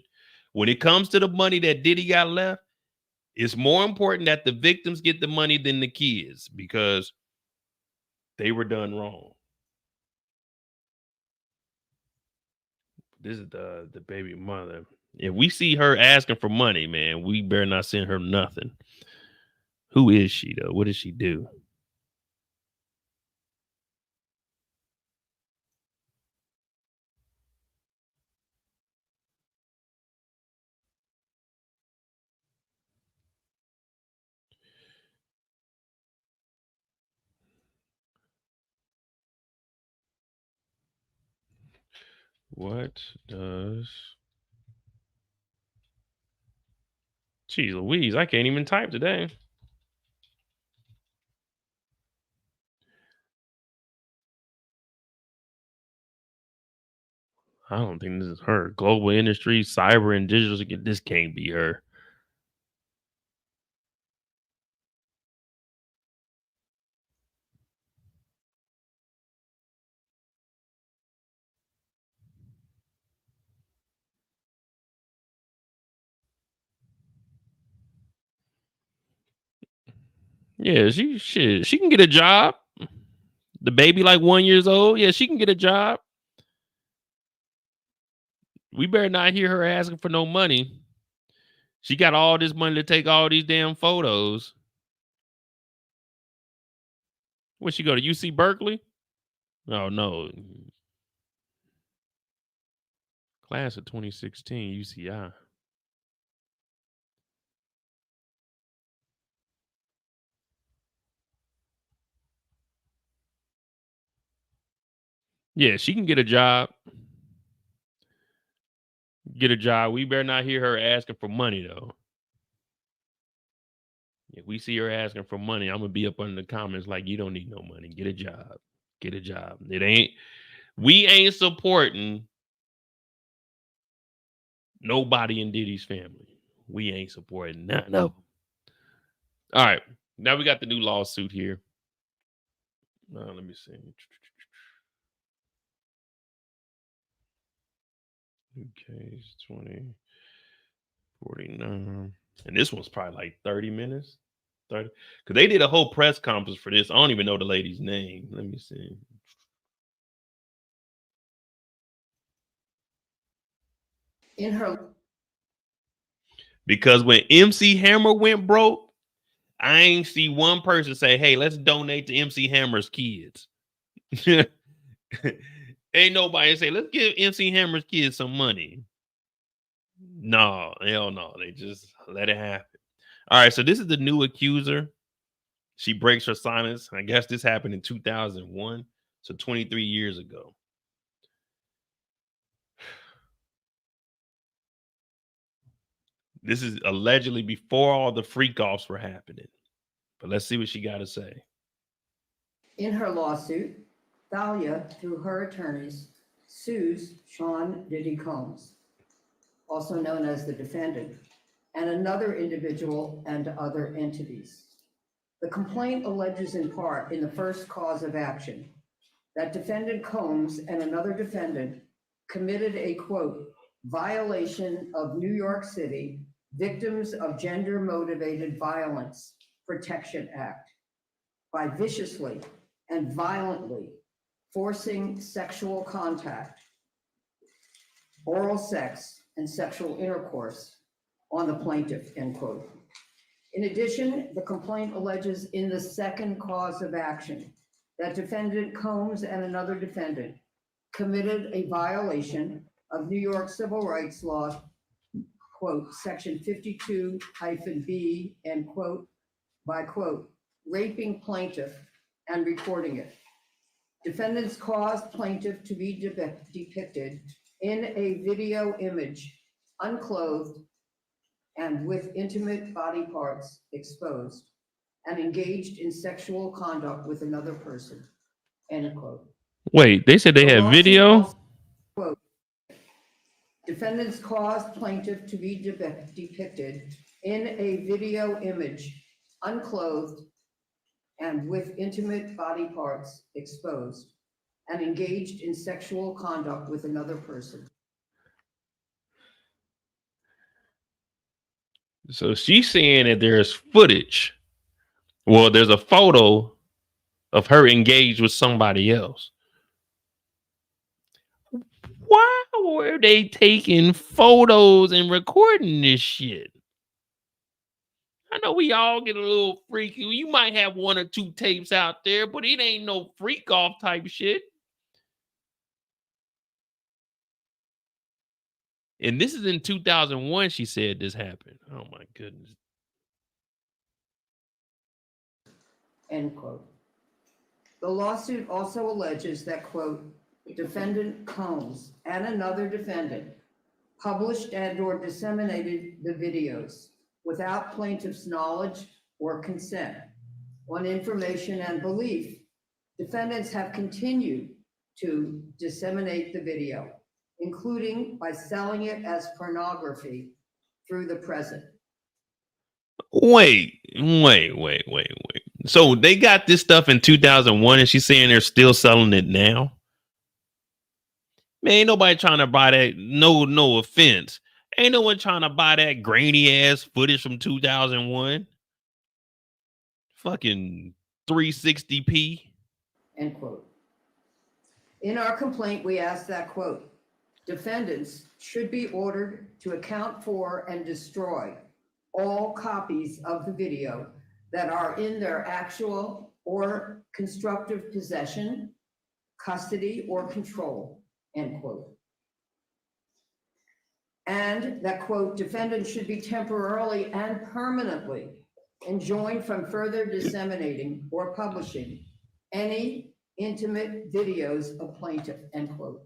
when it comes to the money that Diddy got left, it's more important that the victims get the money than the kids because they were done wrong. This is the baby mother. If we see her asking for money, man, we better not send her nothing. Who is she though? What does she do? What does... Jeez Louise, I can't even type today. I don't think this is her. Global industry, cyber and digital. This can't be her. Yeah, she can get a job. The baby like 1 year old. Yeah, she can get a job. We better not hear her asking for no money. She got all this money to take all these damn photos. Where she go to UC Berkeley? Oh no. Class of 2016, UCI. Yeah, she can get a job. Get a job. We better not hear her asking for money though. If we see her asking for money, I'm gonna be up in the comments like, you don't need no money. Get a job. Get a job. We ain't supporting nobody in Diddy's family. We ain't supporting none of them. All right. Now we got the new lawsuit here. Let me see. Okay, 2049. And this one's probably like 30 minutes. 30. Because they did a whole press conference for this. I don't even know the lady's name. Let me see. In her. Because when MC Hammer went broke, I ain't see one person say, hey, let's donate to MC Hammer's kids. Ain't nobody say, let's give MC Hammer's kids some money. No, hell no. They just let it happen. All right, so this is the new accuser. She breaks her silence. I guess this happened in 2001, so 23 years ago. This is allegedly before all the freak-offs were happening. But let's see what she got to say. In her lawsuit, Thalia, through her attorneys, sues Sean Diddy Combs, also known as the defendant, and another individual and other entities. The complaint alleges in part in the first cause of action that defendant Combs and another defendant committed a, quote, violation of New York City Victims of Gender Motivated Violence Protection Act by viciously and violently forcing sexual contact, oral sex, and sexual intercourse on the plaintiff, end quote. In addition, the complaint alleges in the second cause of action that defendant Combs and another defendant committed a violation of New York civil rights law, quote, section 52-B, end quote, by, quote, raping plaintiff and recording it. Defendants caused plaintiff to be depicted in a video image, unclothed and with intimate body parts exposed, and engaged in sexual conduct with another person, end quote. Wait, they said they had video? Also, quote, defendants caused plaintiff to be depicted in a video image, unclothed and with intimate body parts exposed, and engaged in sexual conduct with another person. So she's saying that there's footage. Well, there's a photo of her engaged with somebody else. Why were they taking photos and recording this shit? I know we all get a little freaky. You might have one or two tapes out there, but it ain't no freak off type shit. And this is in 2001, she said this happened. Oh my goodness. End quote. The lawsuit also alleges that, quote, defendant Combs and another defendant published and or disseminated the videos without plaintiff's knowledge or consent. On information and belief, defendants have continued to disseminate the video, including by selling it as pornography through the present. Wait. So they got this stuff in 2001 and she's saying they're still selling it now? Man, ain't nobody trying to buy that. No offense. Ain't no one trying to buy that grainy ass footage from 2001. Fucking 360p. End quote. In our complaint, we ask that, quote, defendants should be ordered to account for and destroy all copies of the video that are in their actual or constructive possession, custody, or control, end quote. And that, quote, defendants should be temporarily and permanently enjoined from further disseminating or publishing any intimate videos of plaintiff, end quote.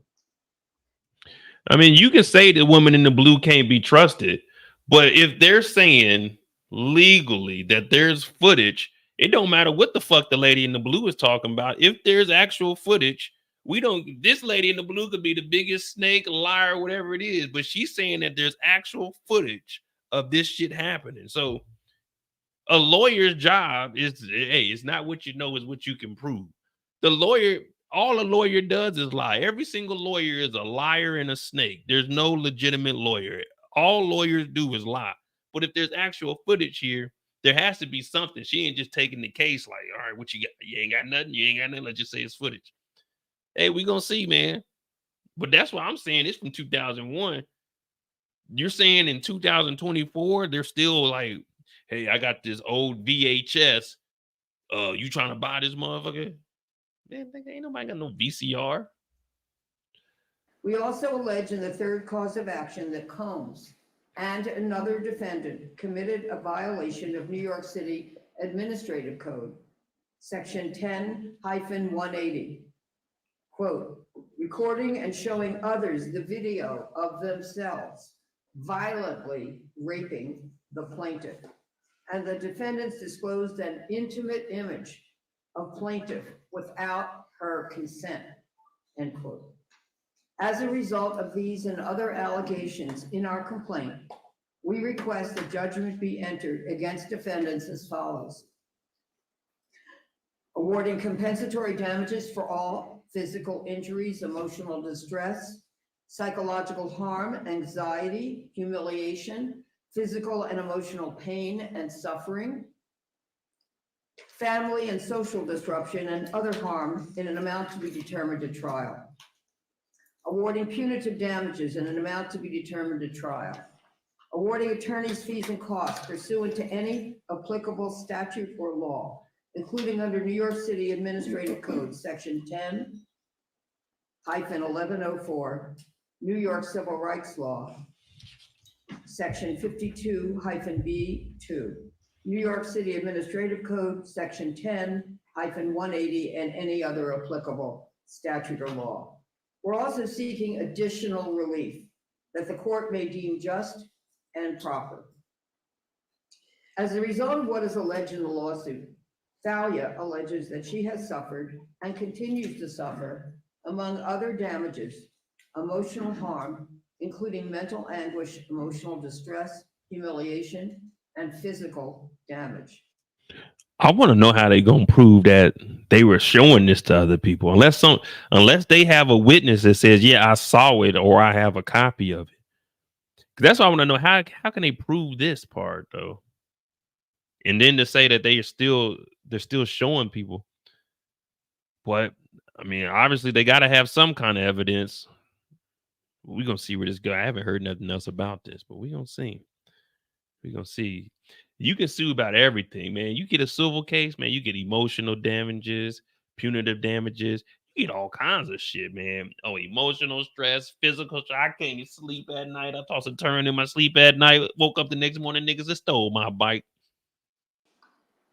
I mean, you can say the woman in the blue can't be trusted, but if they're saying legally that there's footage, it don't matter what the fuck the lady in the blue is talking about. If there's actual footage, this lady in the blue could be the biggest snake, liar, whatever it is, but she's saying that there's actual footage of this shit happening. So a lawyer's job is, hey, it's not what you know, is what you can prove. All a lawyer does is lie. Every single lawyer is a liar and a snake. There's no legitimate lawyer. All lawyers do is lie. But if there's actual footage here, there has to be something. She ain't just taking the case like, all right, what you got? You ain't got nothing. You ain't got nothing. Let's just say it's footage. Hey, we gonna see, man. But that's why I'm saying it's from 2001. You're saying in 2024, they're still like, hey, I got this old VHS. You trying to buy this motherfucker? Man, ain't nobody got no VCR. We also allege in the third cause of action that Combs and another defendant committed a violation of New York City Administrative Code, Section 10-180. Quote, recording and showing others the video of themselves violently raping the plaintiff. And the defendants disclosed an intimate image of plaintiff without her consent, end quote. As a result of these and other allegations in our complaint, we request that judgment be entered against defendants as follows. Awarding compensatory damages for all physical injuries, emotional distress, psychological harm, anxiety, humiliation, physical and emotional pain and suffering, family and social disruption, and other harm in an amount to be determined at trial. Awarding punitive damages in an amount to be determined at trial. Awarding attorneys' fees and costs pursuant to any applicable statute or law, including under New York City Administrative Code, Section 10-1104, New York Civil Rights Law, Section 52-B2, New York City Administrative Code, Section 10-180, and any other applicable statute or law. We're also seeking additional relief that the court may deem just and proper. As a result of what is alleged in the lawsuit, Thalia alleges that she has suffered and continues to suffer, among other damages, emotional harm, including mental anguish, emotional distress, humiliation, and physical damage. I want to know how they gonna prove that they were showing this to other people, unless they have a witness that says, yeah, I saw it, or I have a copy of it. That's why I want to know, how can they prove this part though? And then to say that they're still showing people. But I mean, obviously they got to have some kind of evidence. We're gonna see where this goes. I haven't heard nothing else about this, but we're gonna see. We're gonna see. You can sue about everything, man. You get a civil case, man. You get emotional damages, punitive damages. You get all kinds of shit, man. Oh, emotional stress, physical stress. I can't sleep at night. I toss and turn in my sleep at night. Woke up the next morning, niggas that stole my bike.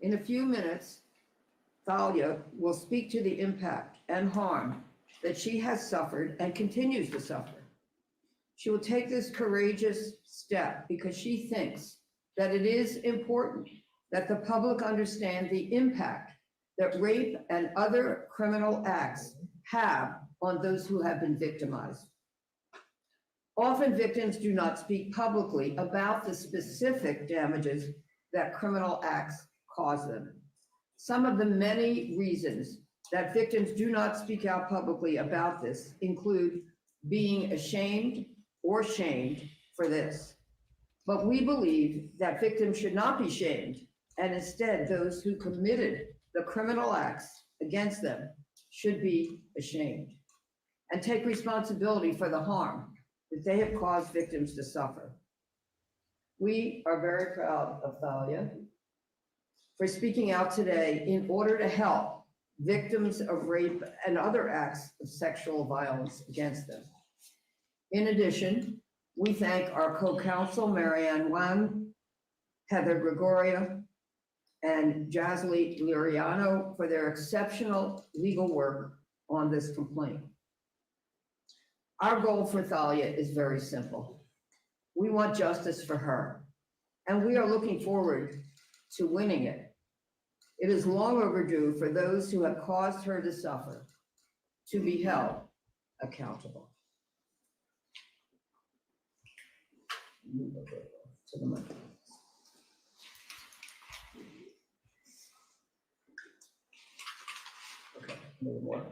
In a few minutes, Thalia will speak to the impact and harm that she has suffered and continues to suffer. She will take this courageous step because she thinks that it is important that the public understand the impact that rape and other criminal acts have on those who have been victimized. Often victims do not speak publicly about the specific damages that criminal acts cause them. Some of the many reasons that victims do not speak out publicly about this include being ashamed or shamed for this. But we believe that victims should not be shamed, and instead those who committed the criminal acts against them should be ashamed and take responsibility for the harm that they have caused victims to suffer. We are very proud of Thalia for speaking out today in order to help victims of rape and other acts of sexual violence against them. In addition, we thank our co-counsel, Marianne Wan, Heather Gregoria, and Jasly Liriano for their exceptional legal work on this complaint. Our goal for Thalia is very simple. We want justice for her, and we are looking forward to winning it. It is long overdue for those who have caused her to suffer to be held accountable. To the mic. Okay, move more.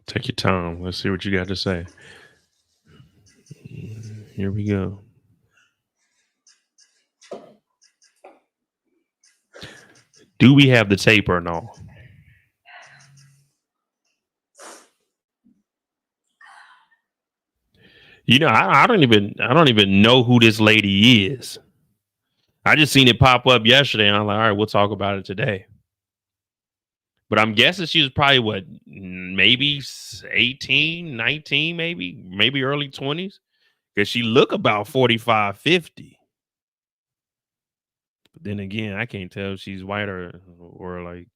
Take your time. Let's see what you got to say. Here we go. Do we have the tape or no? You know, I don't even know who this lady is. I just seen it pop up yesterday, and I'm like, all right, we'll talk about it today. But I'm guessing she was probably what, maybe 18, 19, maybe early 20s. Because she look about 45, 50. But then again, I can't tell if she's white or like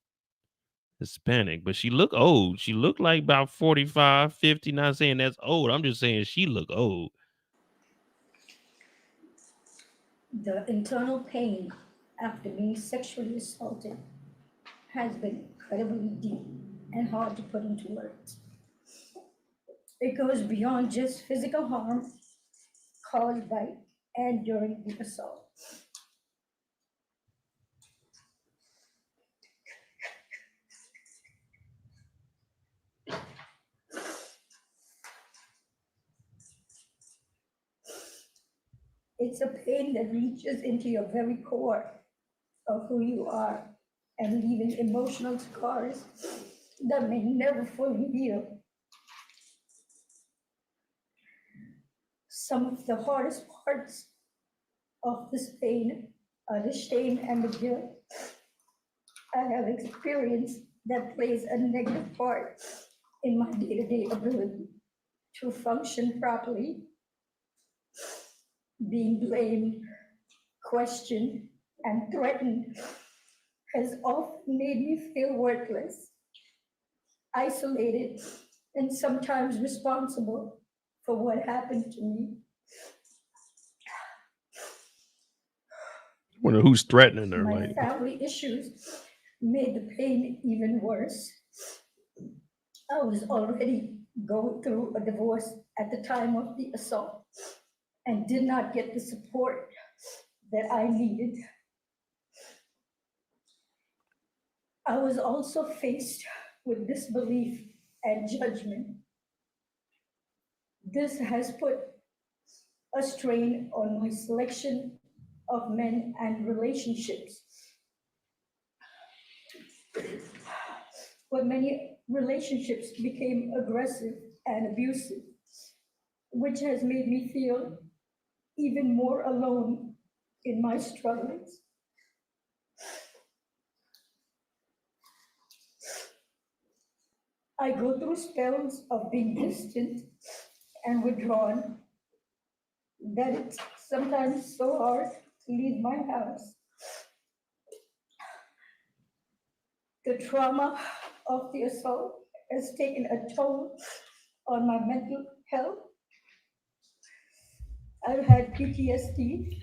Hispanic. But she look old. She looked like about 45, 50. Not saying that's old. I'm just saying she look old. The internal pain after being sexually assaulted has been incredibly deep and hard to put into words. It goes beyond just physical harm caused by and during the assault. It's a pain that reaches into your very core of who you are and leaving emotional scars that may never fully heal. Some of the hardest parts of this pain are the shame and the guilt I have experienced that plays a negative part in my day-to-day ability to function properly. Being blamed, questioned, and threatened has often made me feel worthless, isolated, and sometimes responsible for what happened to me. I wonder who's threatening her. My Like, family issues made the pain even worse. I was already going through a divorce at the time of the assault and did not get the support that I needed. I was also faced with disbelief and judgment. This has put a strain on my selection of men and relationships. But many relationships became aggressive and abusive, which has made me feel even more alone in my struggles. I go through spells of being distant and withdrawn that it's sometimes so hard to leave my house. The trauma of the assault has taken a toll on my mental health. I've had PTSD.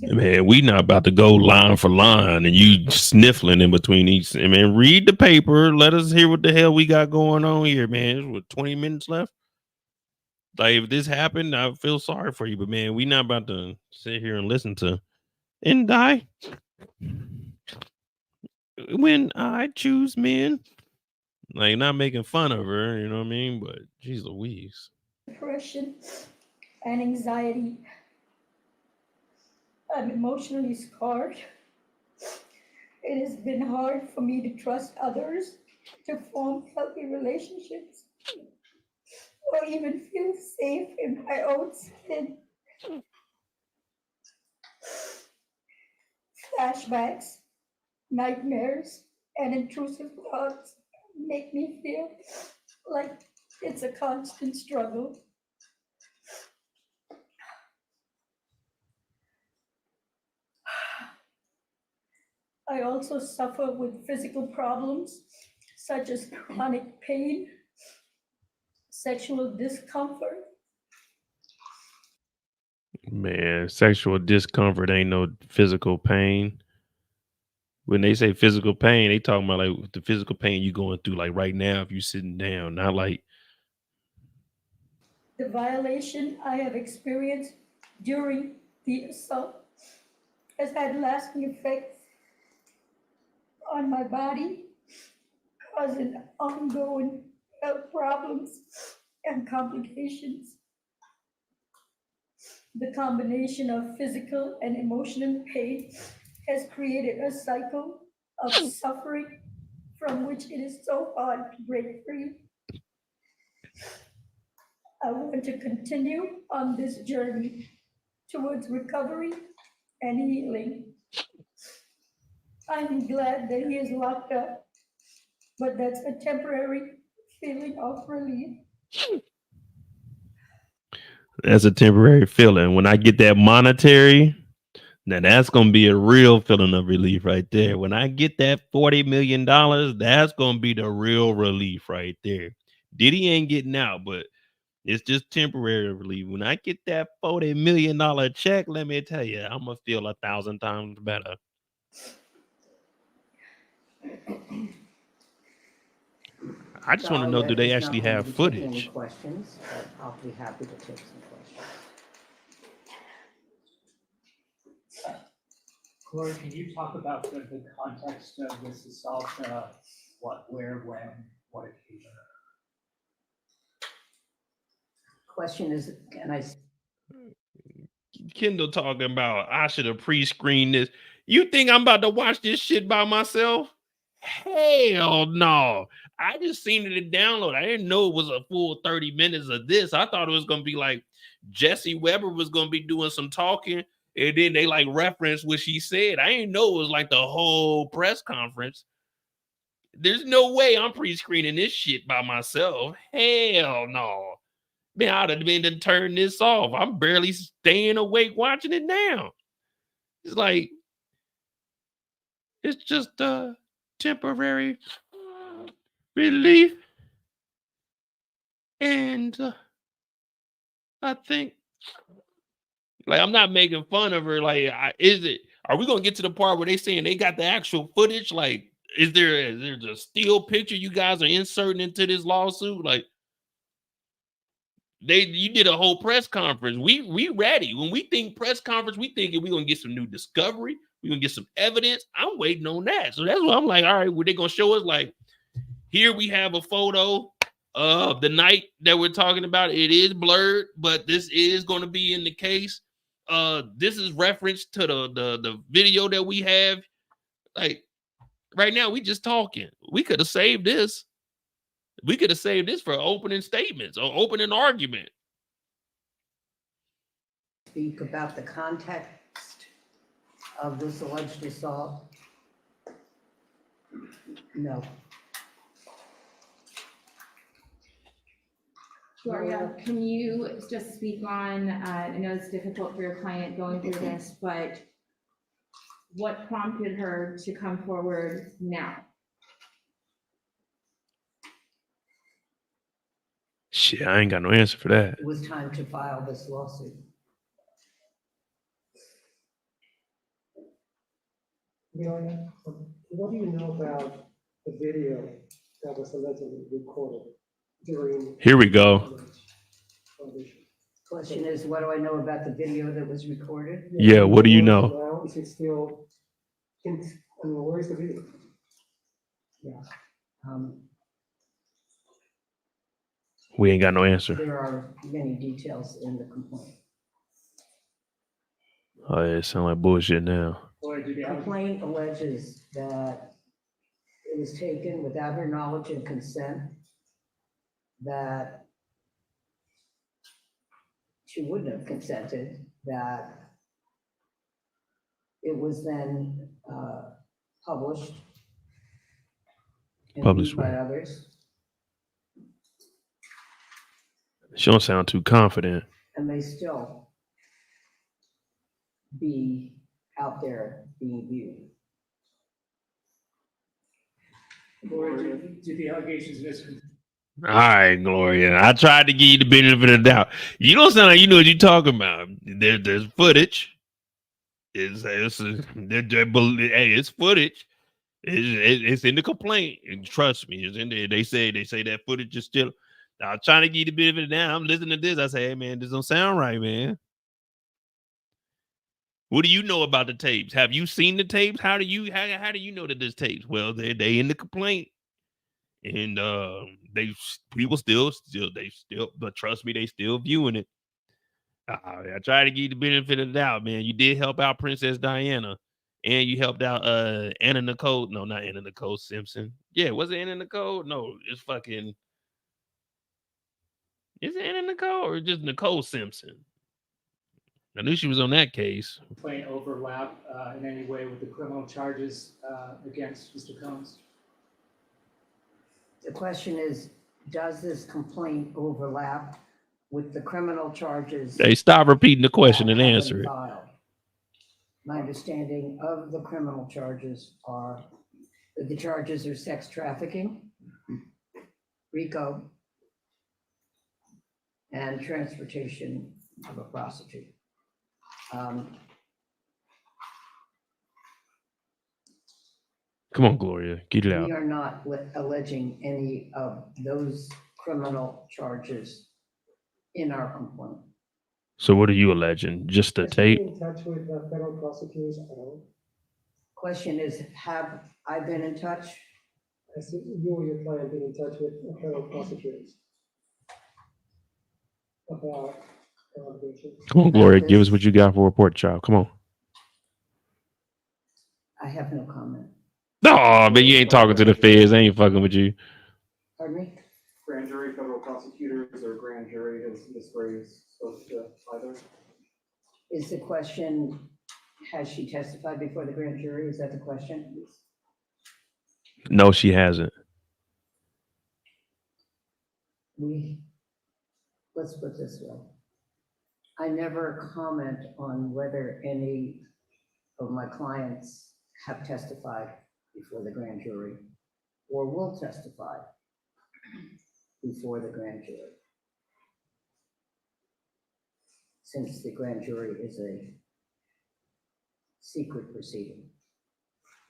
man, we not about to go line for line and you sniffling in between each. I mean, read the paper. Let us hear what the hell we got going on here, man. There's what, 20 minutes left? Like, if this happened, I feel sorry for you, but man, we not about to sit here and listen to and die. When I choose men, like, not making fun of her, you know what I mean? But geez Louise. Depression and anxiety. I'm emotionally scarred. It has been hard for me to trust others, to form healthy relationships, or even feel safe in my own skin. Flashbacks, nightmares, and intrusive thoughts make me feel like it's a constant struggle. I also suffer with physical problems such as chronic pain, sexual discomfort. Man, sexual discomfort ain't no physical pain. When they say physical pain, they talking about like the physical pain you going through like right now if you sitting down, not like The violation I have experienced during the assault has had lasting effects on my body, causing ongoing health problems and complications. The combination of physical and emotional pain has created a cycle of suffering from which it is so hard to break free. I want to continue on this journey towards recovery and healing. I'm glad that he is locked up, but that's a temporary feeling of relief. that's a temporary feeling. When I get that monetary, now that's gonna be a real feeling of relief right there. When I get that $40 million, that's gonna be the real relief right there. Diddy ain't getting out, but it's just temporary relief. When I get that $40 million check, let me tell you, I'm gonna feel 1,000 times better. I just want to know, do they actually have footage? Any questions? I'll be happy to take some questions. Corey, can you talk about the context of this assault? What, where, when, what occasion? Question is, can I? Kendall talking about I should have pre-screened this. You think I'm about to watch this shit by myself? Hell no. I just seen it in download. I didn't know it was a full 30 minutes of this. I thought it was gonna be like Jesse Weber was gonna be doing some talking, and then they like reference what she said. I didn't know it was like the whole press conference. There's no way I'm pre-screening this shit by myself. Hell no. Man, I'd have been to turn this off. I'm barely staying awake watching it now. It's like, it's just a temporary relief. And I think, like, I'm not making fun of her. Like, are we going to get to the part where they saying they got the actual footage? Like, is there a still picture you guys are inserting into this lawsuit? Like, you did a whole press conference. We ready. When we think press conference, we thinking we're gonna get some new discovery. We're gonna get some evidence. I'm waiting on that. So that's why I'm like, all right, were they gonna show us like, here we have a photo of the night that we're talking about. It is blurred, but this is gonna be in the case. This is reference to the video that we have. Like right now, we just talking. We could have saved this. We could have saved this for opening statements or opening argument. Speak about the context of this alleged assault? No. Gloria, can you just speak on, I know it's difficult for your client going through this, but what prompted her to come forward now? Shit, I ain't got no answer for that. It was time to file this lawsuit. Gloria, what do you know about the video that was allegedly recorded during? Here we go. Question is, what do I know about the video that was recorded? Yeah, what do you know? Is it still, where is the video? Yeah. We ain't got no answer. There are many details in the complaint. Oh, yeah, it sound like bullshit now. Complaint alleges that it was taken without her knowledge and consent, that she wouldn't have consented, that it was then published and Published viewed by where? others, She don't sound too confident. and may still be out there being viewed. Gloria, do the allegations in this All right, Gloria. I tried to give you the benefit of the doubt. You don't sound like you know what you're talking about. There's footage. Hey, it's footage. It's in the complaint. And trust me, it's in there. They say that footage is still. I'm trying to give you the benefit of the doubt. I'm listening to this. I say, hey man, this don't sound right, man. What do you know about the tapes? Have you seen the tapes? How do you know that there's tapes? Well, they in the complaint. And people still, but trust me, they still viewing it. I try to give you the benefit of the doubt, man. You did help out Princess Diana, and you helped out Anna Nicole. No, not Anna Nicole Simpson. Yeah, was it Anna Nicole? No, it's fucking. Is it Anna Nicole or just Nicole Simpson? I knew she was on that case. complaint overlap in any way with the criminal charges against Mr. Combs? The question is, does this complaint overlap with the criminal charges? Hey, stop repeating the question and answer it. Filed? My understanding of the criminal charges are that the charges are sex trafficking, RICO, and transportation of a prostitute. Come on, Gloria, get it out. We are not alleging any of those criminal charges in our complaint. So what are you alleging? Just the tape? In touch with federal prosecutors at all? Question is, have I been in touch? I said you or your client been in touch with federal prosecutors about allegations? Come on, Gloria, give us what you got for a report, child. Come on. I have no comment. No, but you ain't talking to the feds. They ain't fucking with you. Pardon me? Grand jury, federal prosecutors, or grand jury is Ms. Graves supposed to either? Is the question, has she testified before the grand jury? Is that the question? No, she hasn't. Let's put this way. I never comment on whether any of my clients have testified before the grand jury or will testify before the grand jury, since the grand jury is a secret proceeding.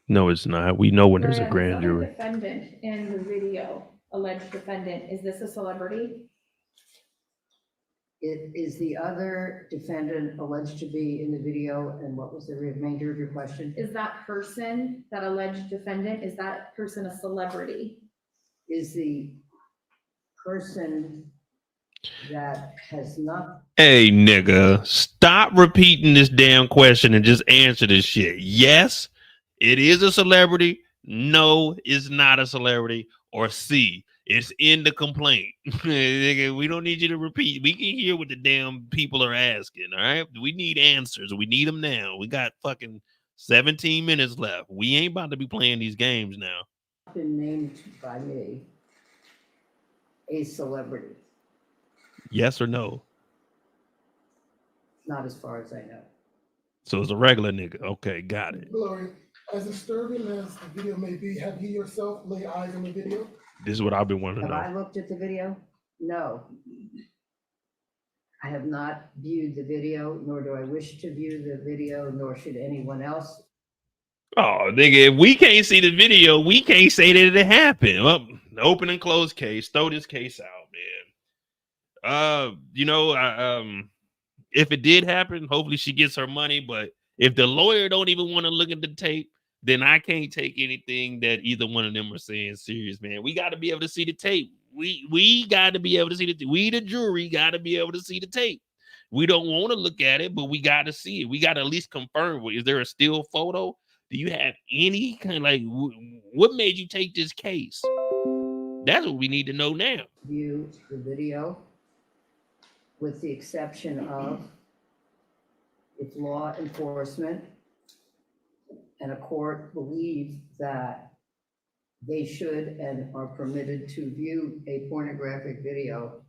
No, it's not. We know when there's a grand This other jury. defendant in the video, alleged defendant, is this a celebrity? It is the other defendant alleged to be in the video, and what was the remainder of your question? Is that person, that alleged defendant, is that person a celebrity? Is the person that has not. Hey, nigga, stop repeating this damn question and just answer this shit. Yes, it is a celebrity. No, it's not a celebrity. Or C, it's in the complaint. Nigga, we don't need you to repeat. We can hear what the damn people are asking, all right? We need answers. We need them now. We got fucking 17 minutes left. We ain't about to be playing these games now. Been named by me a celebrity, Yes or no? not as far as I know. So it's a regular nigga. Okay, got it. Gloria, as disturbing as the video may be, have you yourself laid eyes on the video? This is what I've been wanting to Have I know. looked at the video? No. I have not viewed the video, nor do I wish to view the video, nor should anyone else. Oh, nigga, if we can't see the video, we can't say that it happened. Well, open and close case. Throw this case out, man. If it did happen, hopefully she gets her money. But if the lawyer don't even want to look at the tape, then I can't take anything that either one of them are saying serious, man. We got to be able to see the tape. We got to be able to see the we the jury got to be able to see the tape. We don't want to look at it, but we got to see it. We got to at least confirm. Is there a still photo? Do you have any kind of like, what made you take this case? That's what we need to know now. View the video, with the exception of if law enforcement and a court believe that they should and are permitted to view a pornographic video.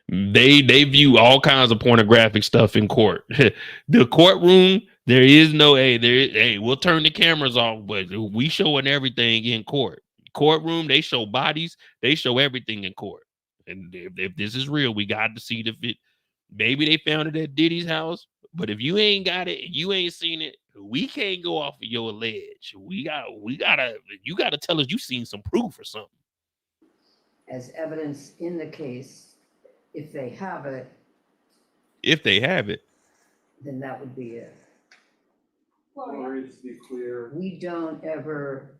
They view all kinds of pornographic stuff in court. The courtroom, there is no we'll turn the cameras off, but we showing everything in court. Courtroom, they show bodies, they show everything in court. And if this is real, we got to see the fit. Maybe they found it at Diddy's house, but if you ain't got it, you ain't seen it, we can't go off of your allege. You gotta tell us you seen some proof or something. As evidence in the case, if they have it. If they have it. Then that would be it. Lori, to be clear. We don't ever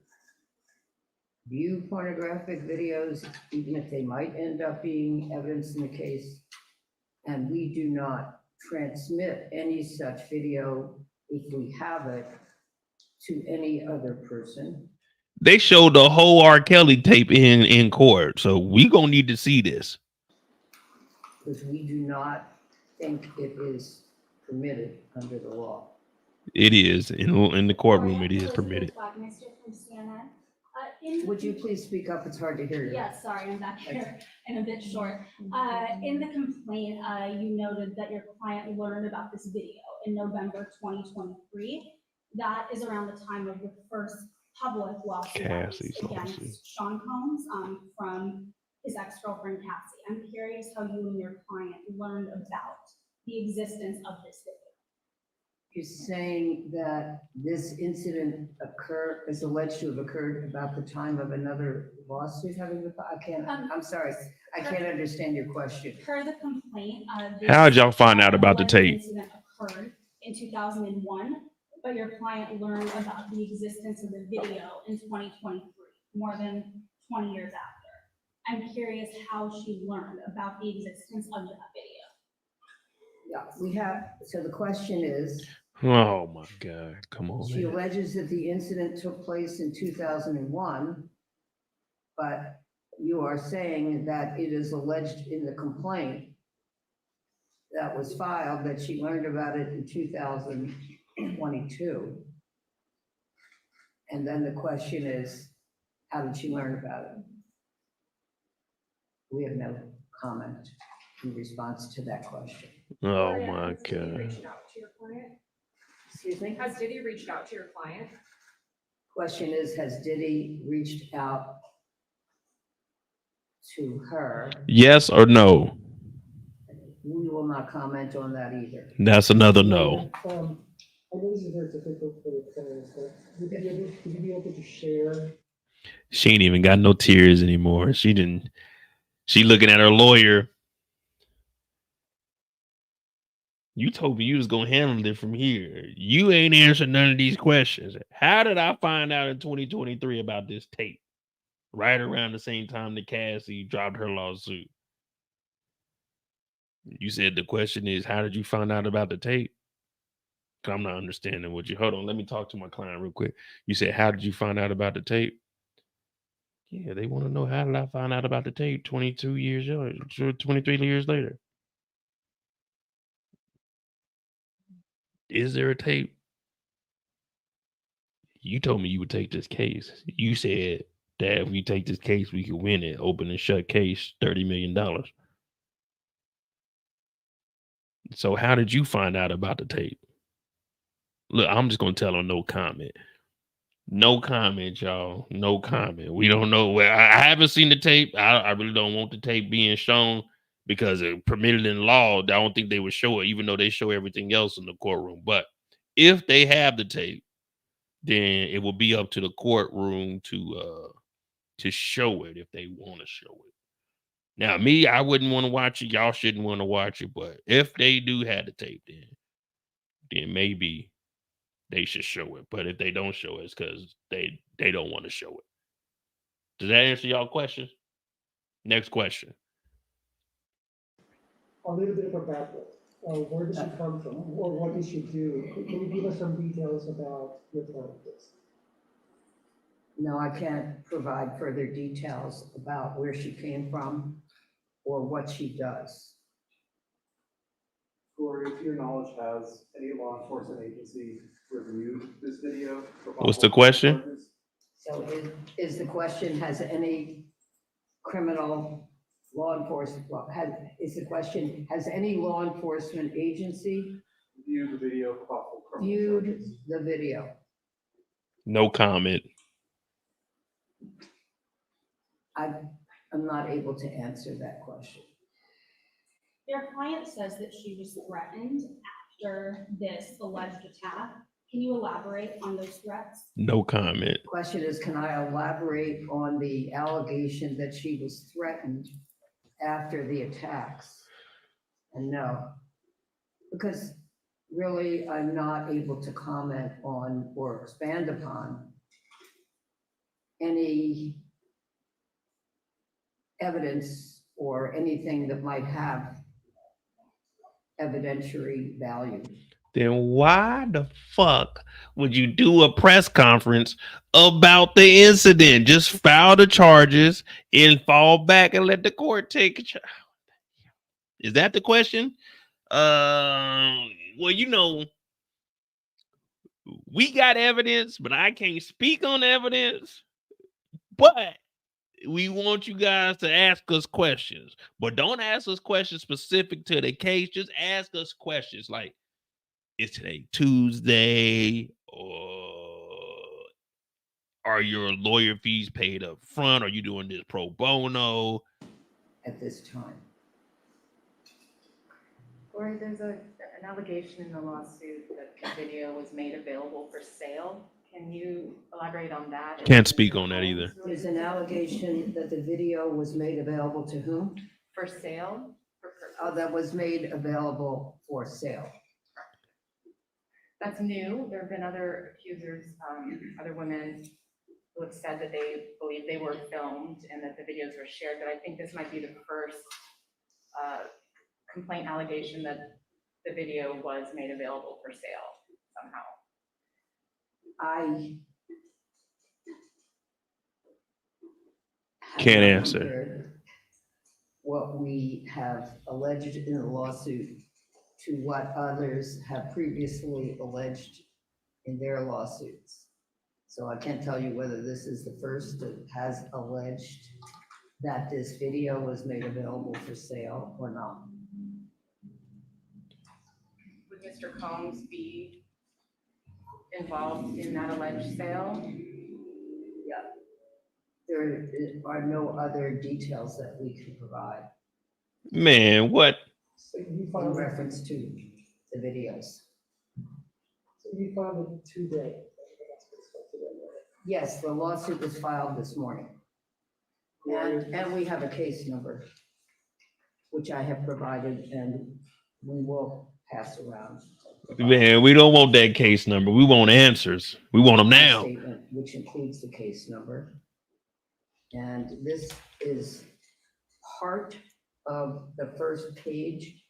view pornographic videos, even if they might end up being evidence in the case. And we do not transmit any such video, if we have it, to any other person. They showed the whole R. Kelly tape in court, so we gonna need to see this. Because we do not think it is permitted under the law. It is in the courtroom. It is permitted. Would you please speak up? It's hard to hear you. Yes, sorry, I'm back here and a bit short. In the complaint, you noted that your client learned about this video in November 2023. That is around the time of the first public lawsuit against Sean Combs from his ex-girlfriend Cassie. I'm curious how you and your client learned about the existence of this video. You're saying that this incident is alleged to have occurred about the time of another lawsuit having the, I'm sorry, I can't understand your question. Per the complaint, How'd y'all find out about the tape? Incident occurred in 2001, but your client learned about the existence of the video in 2023, more than 20 years after. I'm curious how she learned about the existence of that video. Yeah, so the question is. Oh my God, come on. She alleges that the incident took place in 2001, but you are saying that it is alleged in the complaint that was filed that she learned about it in 2022. And then the question is, how did she learn about it? We have no comment in response to that question. Oh my God. Excuse me? Has Diddy reached out to your client? Question is, has Diddy reached out to her? Yes or no? We will not comment on that either. That's another no. I know this is very difficult for the parents, but would you be able to share? She ain't even got no tears anymore. She looking at her lawyer. You told me you was gonna handle it from here. You ain't answered none of these questions. How did I find out in 2023 about this tape? Right around the same time that Cassie dropped her lawsuit. You said the question is, how did you find out about the tape? I'm not understanding what you. Hold on, let me talk to my client real quick. You said, how did you find out about the tape? Yeah, they want to know, how did I find out about the tape 22 years later, 23 years later? Is there a tape? You told me you would take this case. You said that if we take this case, we could win it. Open and shut case, $30 million. So how did you find out about the tape? Look, I'm just going to tell her no comment. No comment, y'all. No comment. We don't know. I haven't seen the tape. I really don't want the tape being shown because it permitted in law. I don't think they would show it, even though they show everything else in the courtroom. But if they have the tape, then it will be up to the courtroom to show it if they want to show it. Now, me, I wouldn't want to watch it. Y'all shouldn't want to watch it. But if they do have the tape, then maybe they should show it. But if they don't show it, it's because they don't want to show it. Does that answer y'all question? Next question. A little bit of a background. Where does she come from, or what did she do? Can you give us some details about your client, please? No, I can't provide further details about where she came from or what she does. Corey, to your knowledge, has any law enforcement agency reviewed this video? What's the question? Charges? So is the question, has any criminal law enforcement, is the question, has any law enforcement agency Viewed the video for possible criminal viewed charges? the video? No comment. I'm not able to answer that question. Your client says that she was threatened after this alleged attack. Can you elaborate on those threats? No comment. Question is, can I elaborate on the allegation that she was threatened after the attacks? And no, because really, I'm not able to comment on or expand upon any evidence or anything that might have evidentiary value. Then why the fuck would you do a press conference about the incident? Just file the charges and fall back and let the court take a charge. Is that the question? Well, you know, we got evidence, but I can't speak on evidence. But we want you guys to ask us questions, but don't ask us questions specific to the case. Just ask us questions like, is today Tuesday? Or are your lawyer fees paid up front? Are you doing this pro bono? At this time. Or there's an allegation in the lawsuit that the video was made available for sale. Can you elaborate on that? Can't speak on that either. There's an allegation that the video was made available to whom? For sale? That was made available for sale. That's new. There have been other accusers, other women who have said that they believe they were filmed and that the videos were shared, but I think this might be the first complaint allegation that the video was made available for sale somehow. I can't have answer compared what we have alleged in the lawsuit to what others have previously alleged in their lawsuits. So I can't tell you whether this is the first that has alleged that this video was made available for sale or not. Would Mr. Combs be involved in that alleged sale? Yeah. There are no other details that we can provide Man, what? in reference to the videos. So you filed it today? Yes, the lawsuit was filed this morning. And we have a case number, which I have provided, and we will pass around. Man, we don't want that case number. We want answers. We want them now. Statement, which includes the case number. And this is part of the first page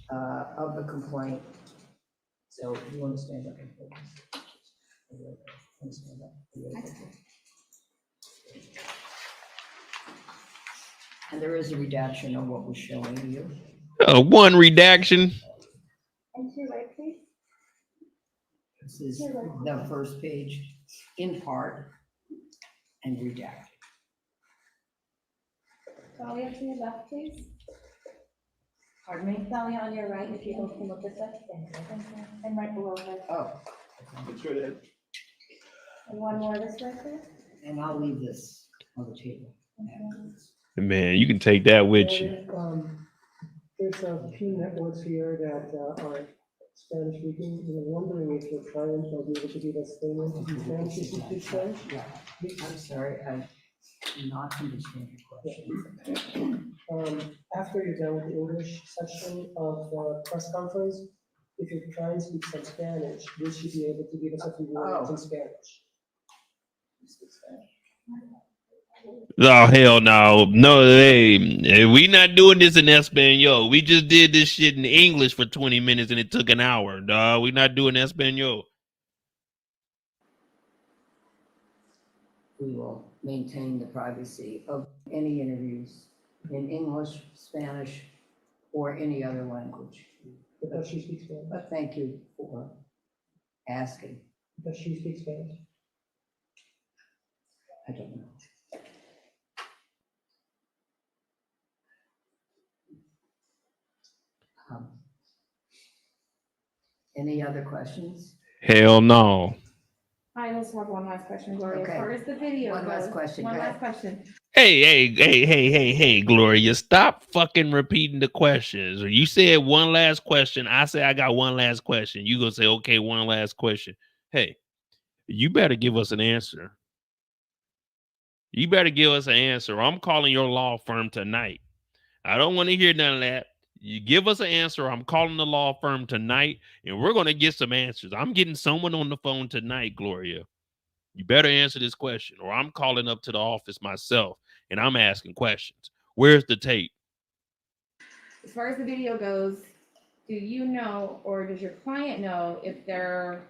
of the complaint. So you want to stand up and focus? Stand up. And there is a redaction on what we're showing you. One redaction. And to right, please. This is the first page in part and redacted. Talia, to your left, please. Pardon me? Talia, on your right, if you both can look this up. And right below her. Oh. And one more this way, please. And I'll leave this on the table. Man, you can take that with you. There's a few networks here that are Spanish speaking. We're wondering if your client will be able to give us statement in Spanish if you speak Spanish? I'm sorry, I do not understand your question. After you're done with the English section of the press conference, if your client speaks some Spanish, will she be able to give us a few words in Spanish? You speak Spanish? Oh hell no, no, hey, we not doing this in Espanol. We just did this shit in English for 20 minutes and it took an hour. Dog, we not doing Espanol. We will maintain the privacy of any interviews in English, Spanish, or any other language. Does she speak Spanish? But thank you for asking. Does she speak Spanish? I don't know. Any other questions? Hell no. I just have one last question, Gloria. Okay. As far as the video One last goes, question. one Go last ahead. question. Hey, Gloria, stop fucking repeating the questions. You said one last question. I say I got one last question. You gonna say, okay, one last question. Hey, you better give us an answer. You better give us an answer. I'm calling your law firm tonight. I don't want to hear none of that. You give us an answer. I'm calling the law firm tonight, and we're going to get some answers. I'm getting someone on the phone tonight, Gloria. You better answer this question, or I'm calling up to the office myself, and I'm asking questions. Where's the tape? As far as the video goes, do you know, or does your client know, if there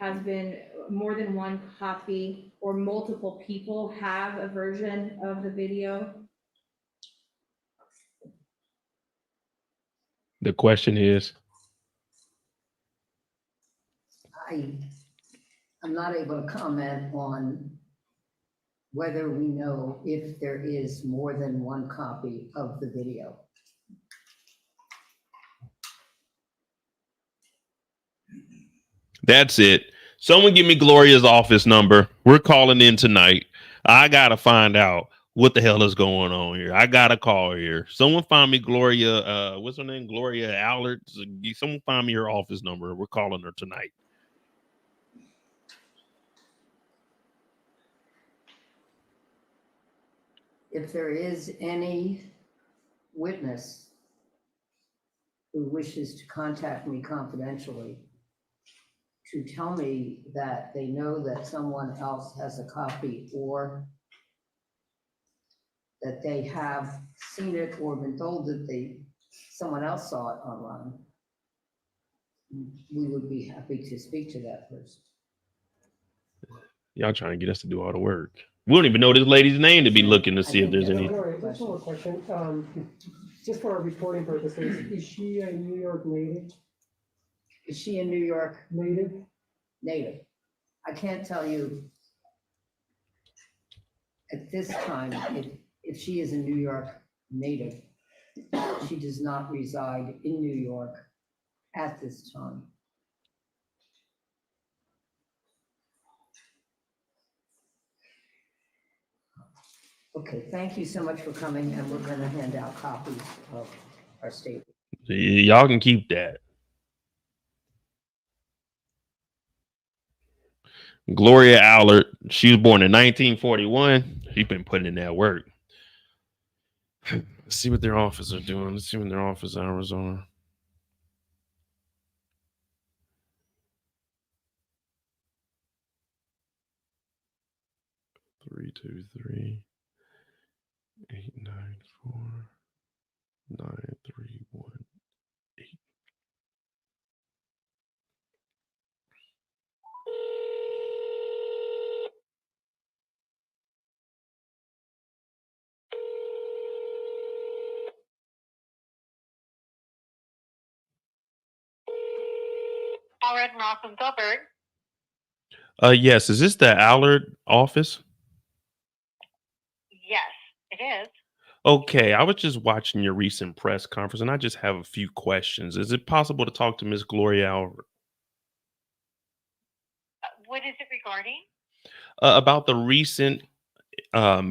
has been more than one copy or multiple people have a version of the video? The question is, I'm not able to comment on whether we know if there is more than one copy of the video. that's it. Someone give me Gloria's office number. We're calling in tonight. I got to find out what the hell is going on here. I got to call here. Someone find me Gloria. What's her name? Gloria Allard. Someone find me her office number. We're calling her tonight. If there is any witness who wishes to contact me confidentially to tell me that they know that someone else has a copy or that they have seen it or been told that someone else saw it online, we would be happy to speak to that person. Y'all trying to get us to do all the work. We don't even know this lady's name to be looking to see if there's any. All right, just one more question. Just for our reporting purposes, is she a New York native? Is she a New York Native? native? I can't tell you at this time if she is a New York native. She does not reside in New York at this time. Okay, thank you so much for coming, and we're going to hand out copies of our statement. Y'all can keep that. Gloria Allard. She was born in 1941. She's been putting in that work. Let's see what their office are doing. Let's see when their office hours are. Three, 2, 3, 8, 9, 4, 9, 3, 1, 8. Allard Malcolm Gilbert. Yes. Is this the Allard office? Yes, it is. Okay, I was just watching your recent press conference, and I just have a few questions. Is it possible to talk to Miss Gloria Allard What is it regarding? about the recent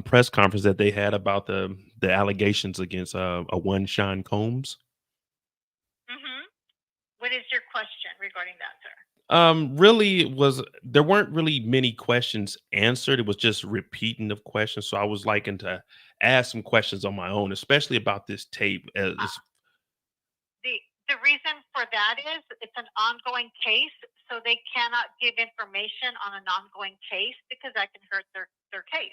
press conference that they had about the allegations against a one Sean Combs? Mm-hmm. What is your question regarding that, sir? Really there weren't really many questions answered. It was just repeating of questions. So I was liking to ask some questions on my own, especially about this tape. The reason for that is it's an ongoing case, so they cannot give information on an ongoing case because that can hurt their case.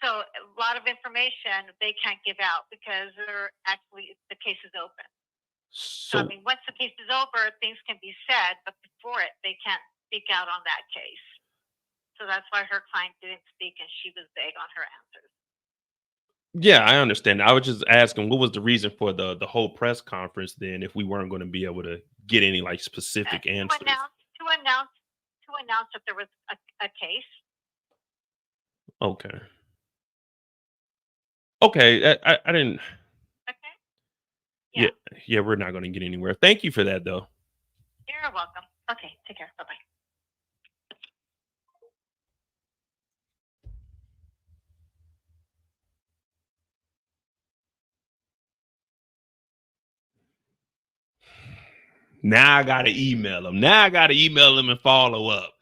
So a lot of information they can't give out because the case is open. So, I mean, once the case is over, things can be said, but before it, they can't speak out on that case. So that's why her client didn't speak, and she was vague on her answers. Yeah, I understand. I was just asking, what was the reason for the whole press conference then, if we weren't going to be able to get any like specific answers? To announce that there was a case. Okay. Okay, I didn't. Okay. Yeah, we're not going to get anywhere. Thank you for that, though. You're welcome. Okay, take care. Bye-bye. Now I got to email them. Now I got to email them and follow up.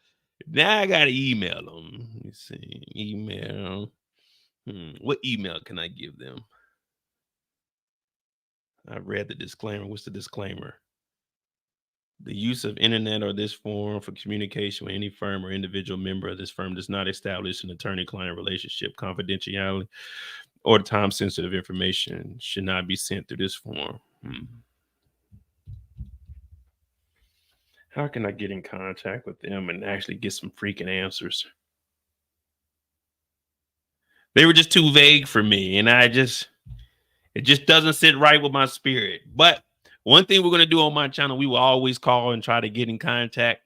Now I got to email them. Let me see. Email. What email can I give them? I read the disclaimer. What's the disclaimer? The use of internet or this form for communication with any firm or individual member of this firm does not establish an attorney-client relationship. Confidentiality or time-sensitive information should not be sent through this form. How can I get in contact with them and actually get some freaking answers? They were just too vague for me, and it just doesn't sit right with my spirit. But one thing we're going to do on my channel, we will always call and try to get in contact.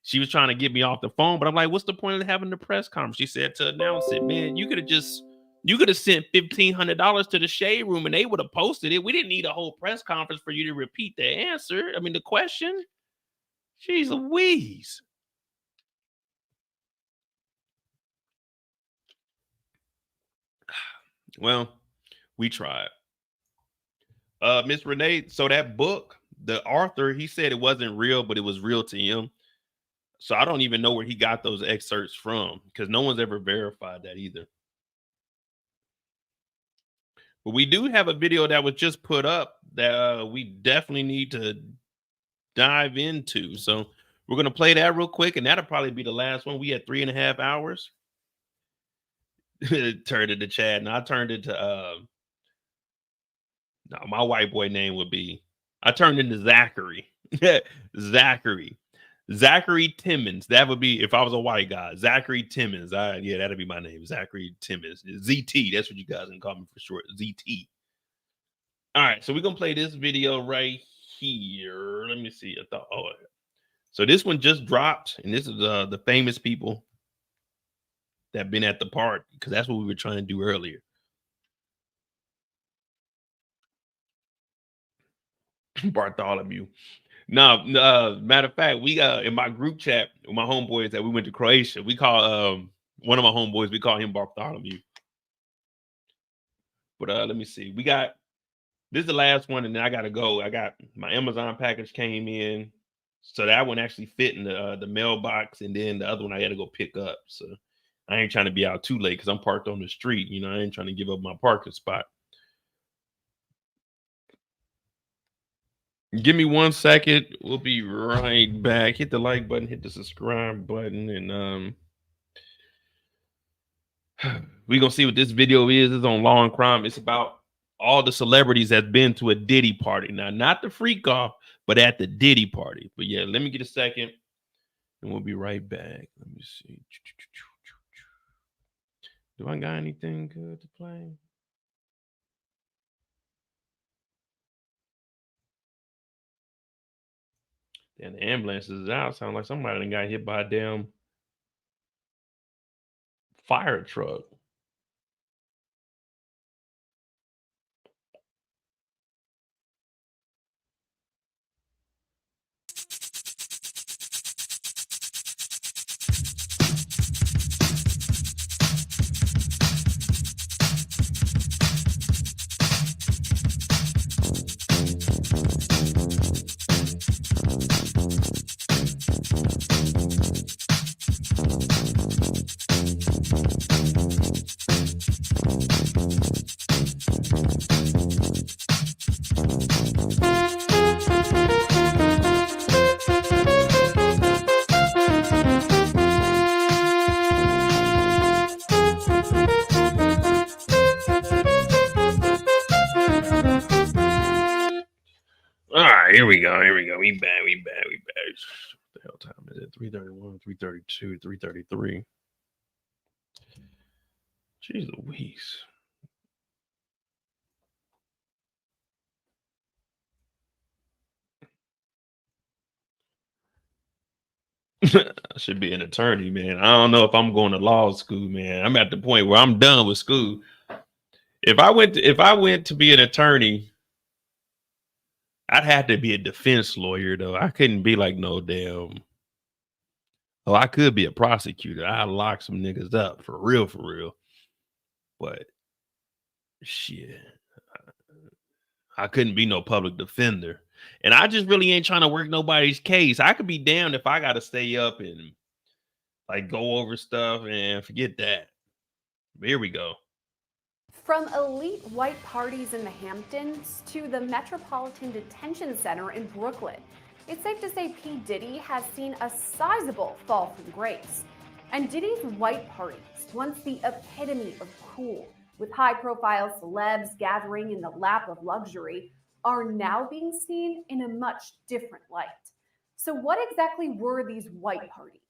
She was trying to get me off the phone, but I'm like, what's the point of having the press conference? She said to announce it. Man, you could have sent $1,500 to the shade room and they would have posted it. We didn't need a whole press conference for you to repeat the answer. I mean, the question. Jeez Louise. Well, we tried. Miss Renee, so that book, the author, he said it wasn't real, but it was real to him. So I don't even know where he got those excerpts from because no one's ever verified that either. But we do have a video that was just put up that we definitely need to dive into. So we're going to play that real quick, and that'll probably be the last one. We had 3.5 hours. Turned it to Chad. And I turned it to no, my white boy name would be, I turned into Zachary. Zachary Timmons. That would be if I was a white guy. Zachary Timmons. Yeah, that'd be my name. Zachary Timmons. ZT. That's what you guys can call me for short. ZT. All right, so we're gonna play this video right here. Let me see. So this one just dropped, and this is the famous people that been at the party, because that's what we were trying to do earlier. Bartholomew. No, matter of fact, we in my group chat with my homeboys that we went to Croatia, we call one of my homeboys, we call him Bartholomew. But let me see. This is the last one, and then I gotta go. I got my Amazon package came in. So that one actually fit in the mailbox, and then the other one I had to go pick up. So I ain't trying to be out too late because I'm parked on the street. You know, I ain't trying to give up my parking spot. Give me 1 second. We'll be right back. Hit the like button, hit the subscribe button, and we're gonna see what this video is. It's on Law and Crime. It's about all the celebrities that's been to a Diddy party. Now, not the freak off, but at the Diddy party. But yeah, let me get a second, and we'll be right back. Let me see. Do I got anything good to play? Damn, the ambulance is out. Sound like somebody done got hit by a damn fire truck. right, here we go. We back. What the hell time is it? 3:31, 3:32, 3:33. Jeez Louise. I should be an attorney, man. I don't know if I'm going to law school, man. I'm at the point where I'm done with school. If I went to be an attorney, I'd have to be a defense lawyer, though. I couldn't be like no damn. Oh, I could be a prosecutor. I'd lock some niggas up for real. But shit, I couldn't be no public defender. And I just really ain't trying to work nobody's case. I could be damned if I got to stay up and like go over stuff and forget that. Here we go. From elite white parties in the Hamptons to the Metropolitan Detention Center in Brooklyn, it's safe to say P. Diddy has seen a sizable fall from grace. And Diddy's white parties, once the epitome of cool, with high-profile celebs gathering in the lap of luxury, are now being seen in a much different light. So what exactly were these white parties?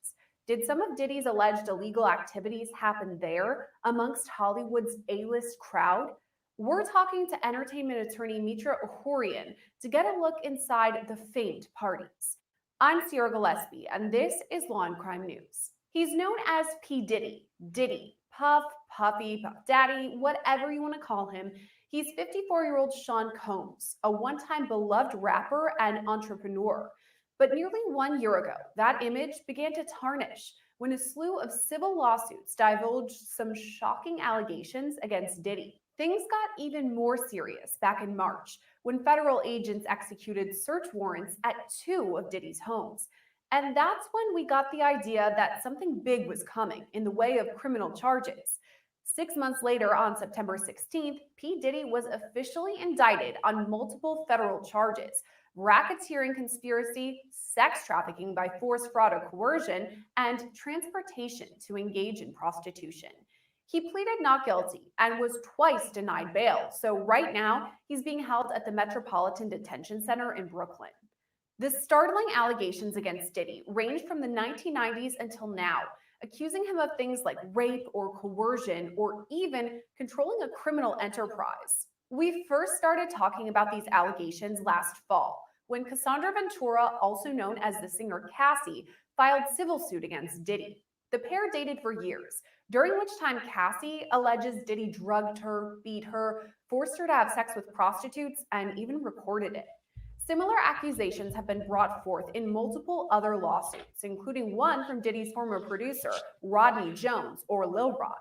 Did some of Diddy's alleged illegal activities happen there amongst Hollywood's A-list crowd? We're talking to entertainment attorney Mitra Ohorian to get a look inside the famed parties. I'm Sierra Gillespie, and this is Law and Crime News. He's known as P. Diddy, Puff, Puffy, Puff Daddy, whatever you want to call him. He's 54-year-old Sean Combs, a one-time beloved rapper and entrepreneur. But nearly 1 year ago, that image began to tarnish when a slew of civil lawsuits divulged some shocking allegations against Diddy. Things got even more serious back in March when federal agents executed search warrants at 2 of Diddy's homes. And that's when we got the idea that something big was coming in the way of criminal charges. 6 months later, on September 16th, P. Diddy was officially indicted on multiple federal charges: racketeering conspiracy, sex trafficking by force, fraud, or coercion, and transportation to engage in prostitution. He pleaded not guilty and was twice denied bail, so right now he's being held at the Metropolitan Detention Center in Brooklyn. The startling allegations against Diddy range from the 1990s until now, accusing him of things like rape or coercion or even controlling a criminal enterprise. We first started talking about these allegations last fall, when Cassandra Ventura, also known as the singer Cassie, filed civil suit against Diddy. The pair dated for years, during which time Cassie alleges Diddy drugged her, beat her, forced her to have sex with prostitutes, and even recorded it. Similar accusations have been brought forth in multiple other lawsuits, including one from Diddy's former producer, Rodney Jones, or Lil Rod.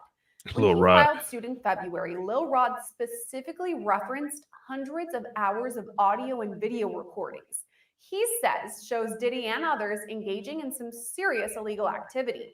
When he filed suit in February, Lil Rod specifically referenced hundreds of hours of audio and video recordings he says shows Diddy and others engaging in some serious illegal activity.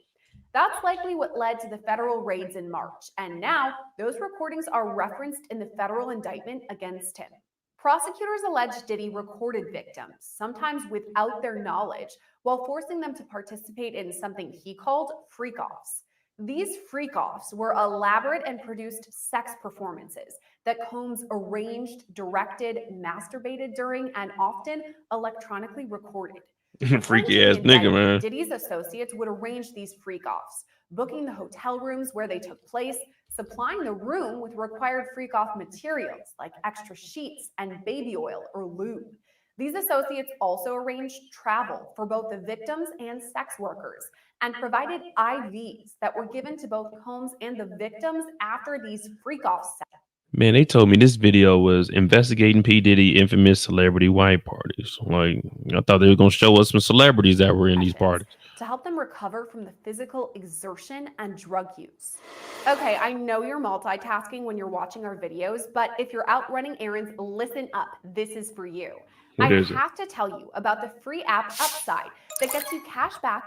That's likely what led to the federal raids in March, and now those recordings are referenced in the federal indictment against him. Prosecutors allege Diddy recorded victims, sometimes without their knowledge, while forcing them to participate in something he called freak-offs. These freak-offs were elaborate and produced sex performances that Combs arranged, directed, masturbated during, and often electronically recorded. Freaky ass nigga, man. Diddy's associates would arrange these freak-offs, booking the hotel rooms where they took place, supplying the room with required freak-off materials like extra sheets and baby oil or lube. These associates also arranged travel for both the victims and sex workers and provided IVs that were given to both Combs and the victims after these freak-off sessions. Man, they told me this video was investigating P. Diddy infamous celebrity white parties. Like, I thought they were going to show us some celebrities that were in these parties. To help them recover from the physical exertion and drug use. Okay, I know you're multitasking when you're watching our videos, but if you're out running errands, listen up. This is for you. I have to tell you about the free app Upside that gets you cash back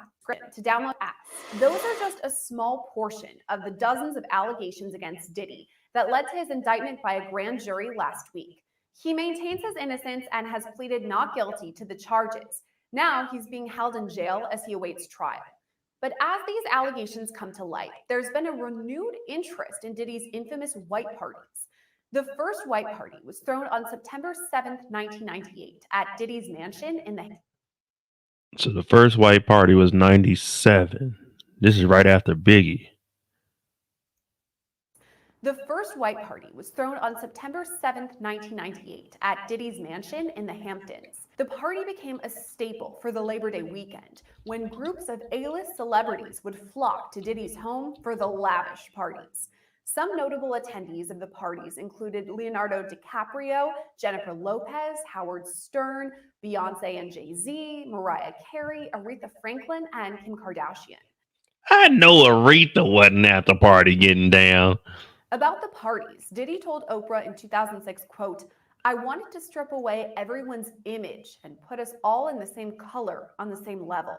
to download apps. Those are just a small portion of the dozens of allegations against Diddy that led to his indictment by a grand jury last week. He maintains his innocence and has pleaded not guilty to the charges. Now he's being held in jail as he awaits trial. But as these allegations come to light, there's been a renewed interest in Diddy's infamous white parties. The first white party was thrown on September 7th, 1998 at Diddy's mansion in the... So the first white party was 97. This is right after Biggie. The first white party was thrown on September 7th, 1998 at Diddy's mansion in the Hamptons. The party became a staple for the Labor Day weekend when groups of A-list celebrities would flock to Diddy's home for the lavish parties. Some notable attendees of the parties included Leonardo DiCaprio, Jennifer Lopez, Howard Stern, Beyonce and Jay-Z, Mariah Carey, Aretha Franklin, and Kim Kardashian. I know Aretha wasn't at the party getting down. About the parties, Diddy told Oprah in 2006, quote, "I wanted to strip away everyone's image and put us all in the same color, on the same level."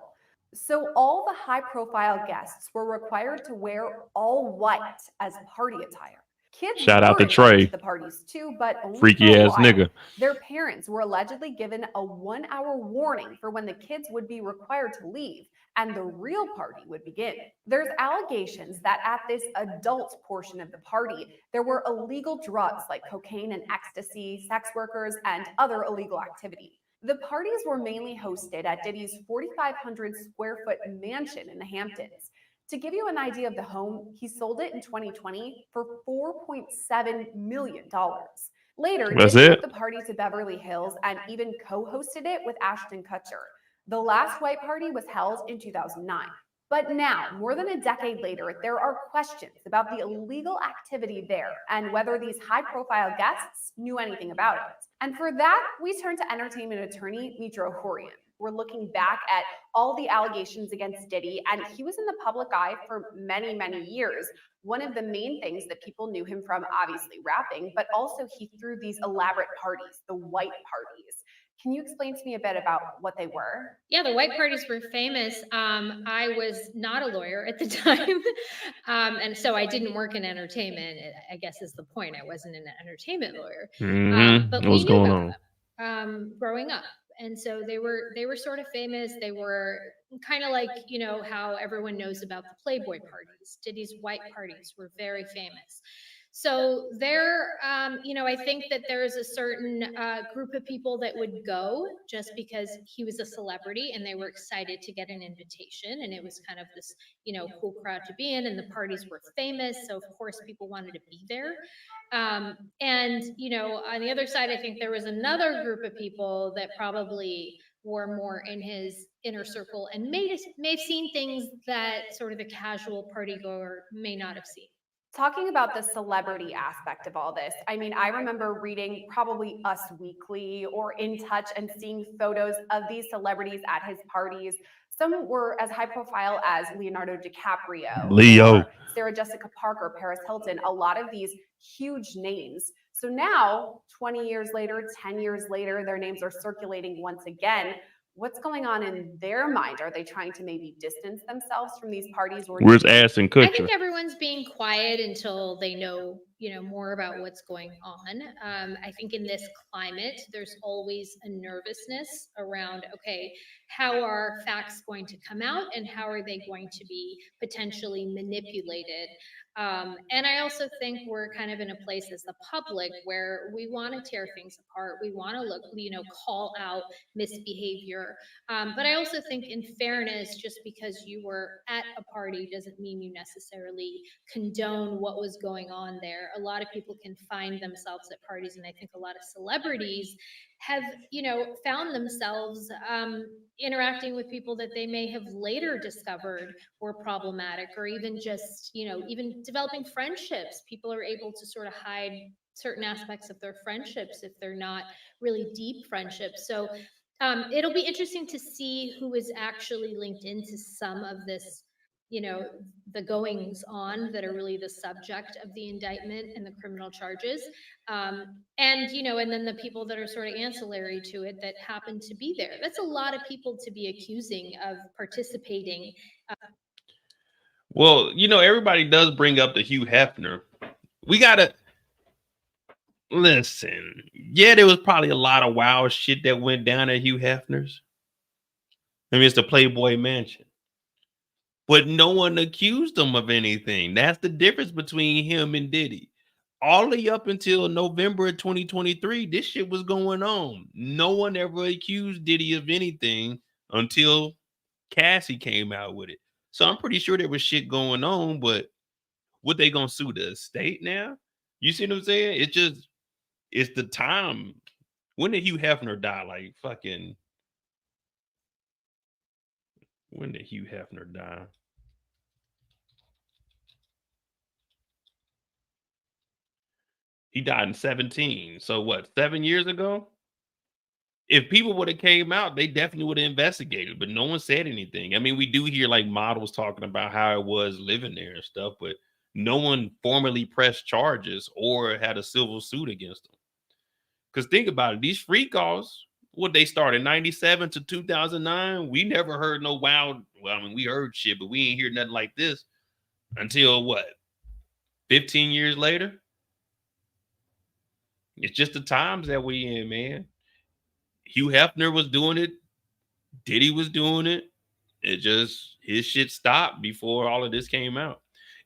So all the high-profile guests were required to wear all white as party attire. Kids Shout out were to invited Trey. to the parties too, but only Freaky for a ass while. nigga. Their parents were allegedly given a 1-hour warning for when the kids would be required to leave and the real party would begin. There's allegations that at this adult portion of the party, there were illegal drugs like cocaine and ecstasy, sex workers, and other illegal activity. The parties were mainly hosted at Diddy's 4,500 square foot mansion in the Hamptons. To give you an idea of the home, he sold it in 2020 for $4.7 million. Later, That's Diddy it? took the party to Beverly Hills and even co-hosted it with Ashton Kutcher. The last white party was held in 2009. But now, more than a decade later, there are questions about the illegal activity there and whether these high-profile guests knew anything about it. And for that, we turn to entertainment attorney Mitra Horian. We're looking back at all the allegations against Diddy, and he was in the public eye for many, many years. One of the main things that people knew him from, obviously rapping, but also he threw these elaborate parties, the white parties. Can you explain to me a bit about what they were? Yeah, the white parties were famous. I was not a lawyer at the time. And so I didn't work in entertainment, I guess is the point. I wasn't an entertainment lawyer. But we What's knew going about on? them growing up. And so they were sort of famous. They were kind of like, you know, how everyone knows about the Playboy parties. Diddy's white parties were very famous. So there, you know, I think that there is a certain group of people that would go just because he was a celebrity and they were excited to get an invitation. And it was kind of this, you know, cool crowd to be in. And the parties were famous. So, of course, people wanted to be there. And, you know, on the other side, I think there was another group of people that probably were more in his inner circle and may have seen things that sort of the casual partygoer may not have seen. Talking about the celebrity aspect of all this, I mean, I remember reading probably Us Weekly or In Touch and seeing photos of these celebrities at his parties. Some were as high profile as Leonardo DiCaprio, Leo. or Sarah Jessica Parker, Paris Hilton, a lot of these huge names. So now, 20 years later, 10 years later, their names are circulating once again. What's going on in their mind? Are they trying to maybe distance themselves from these parties? Or Where's Ashton I Kutcher? think everyone's being quiet until they know, you know, more about what's going on. I think in this climate, there's always a nervousness around, okay, how are facts going to come out and how are they going to be potentially manipulated? And I also think we're kind of in a place as the public where we want to tear things apart. We want to look, you know, call out misbehavior. But I also think, in fairness, just because you were at a party doesn't mean you necessarily condone what was going on there. A lot of people can find themselves at parties, and I think a lot of celebrities have, you know, found themselves interacting with people that they may have later discovered were problematic, or even just, you know, even developing friendships. People are able to sort of hide certain aspects of their friendships if they're not really deep friendships. So it'll be interesting to see who is actually linked into some of this, you know, the goings on that are really the subject of the indictment and the criminal charges. And, you know, and then the people that are sort of ancillary to it that happen to be there. That's a lot of people to be accusing of participating. Well, you know, everybody does bring up the Hugh Hefner. We gotta listen. Yeah, there was probably a lot of wild shit that went down at Hugh Hefner's. I mean, it's the Playboy Mansion. But no one accused him of anything. That's the difference between him and Diddy. all the way up until November of 2023, this shit was going on. No one ever accused Diddy of anything until Cassie came out with it. So I'm pretty sure there was shit going on, but what they gonna sue the estate now? You see what I'm saying? It's the time. When did Hugh Hefner die? Like fucking, when did Hugh Hefner die? He died in 17. So what, 7 years ago? If people would have came out, they definitely would have investigated, but no one said anything. I mean, we do hear like models talking about how it was living there and stuff, but no one formally pressed charges or had a civil suit against them. Because think about it, these free calls, what they started 97 to 2009, we never heard no wild. Well, I mean, we heard shit, but we ain't hear nothing like this until what, 15 years later? It's just the times that we in, man. Hugh Hefner was doing it. Diddy was doing it. It just, his shit stopped before all of this came out.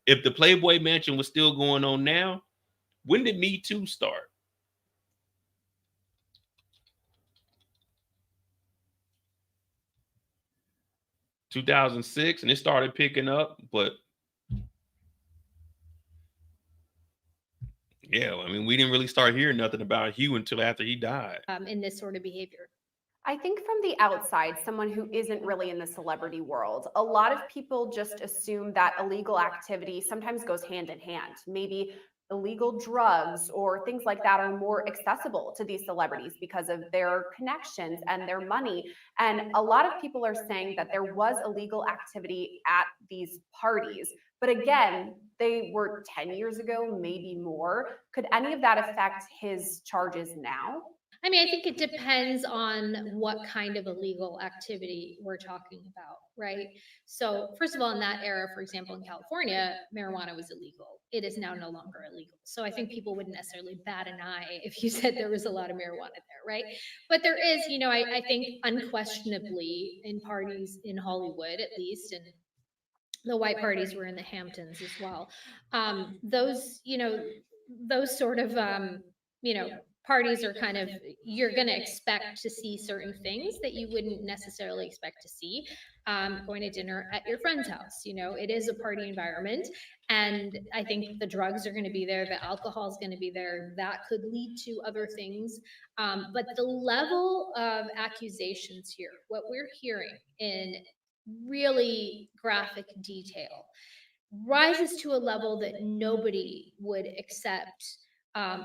If the Playboy Mansion was still going on now, when did Me Too start? 2006, and it started picking up, but yeah, I mean, we didn't really start hearing nothing about Hugh until after he died. In this sort of behavior. I think from the outside, someone who isn't really in the celebrity world, a lot of people just assume that illegal activity sometimes goes hand in hand. Maybe illegal drugs or things like that are more accessible to these celebrities because of their connections and their money. And a lot of people are saying that there was illegal activity at these parties. But again, they were 10 years ago, maybe more. Could any of that affect his charges now? I mean, I think it depends on what kind of illegal activity we're talking about, right? So, first of all, in that era, for example, in California, marijuana was illegal. It is now no longer illegal. So, I think people wouldn't necessarily bat an eye if you said there was a lot of marijuana there, right? But there is, I think unquestionably in parties in Hollywood, at least, and the white parties were in the Hamptons as well. Those sort of, parties are kind of, you're going to expect to see certain things that you wouldn't necessarily expect to see going to dinner at your friend's house. It is a party environment. And I think the drugs are going to be there, the alcohol is going to be there. That could lead to other things. But the level of accusations here, what we're hearing in really graphic detail, rises to a level that nobody would accept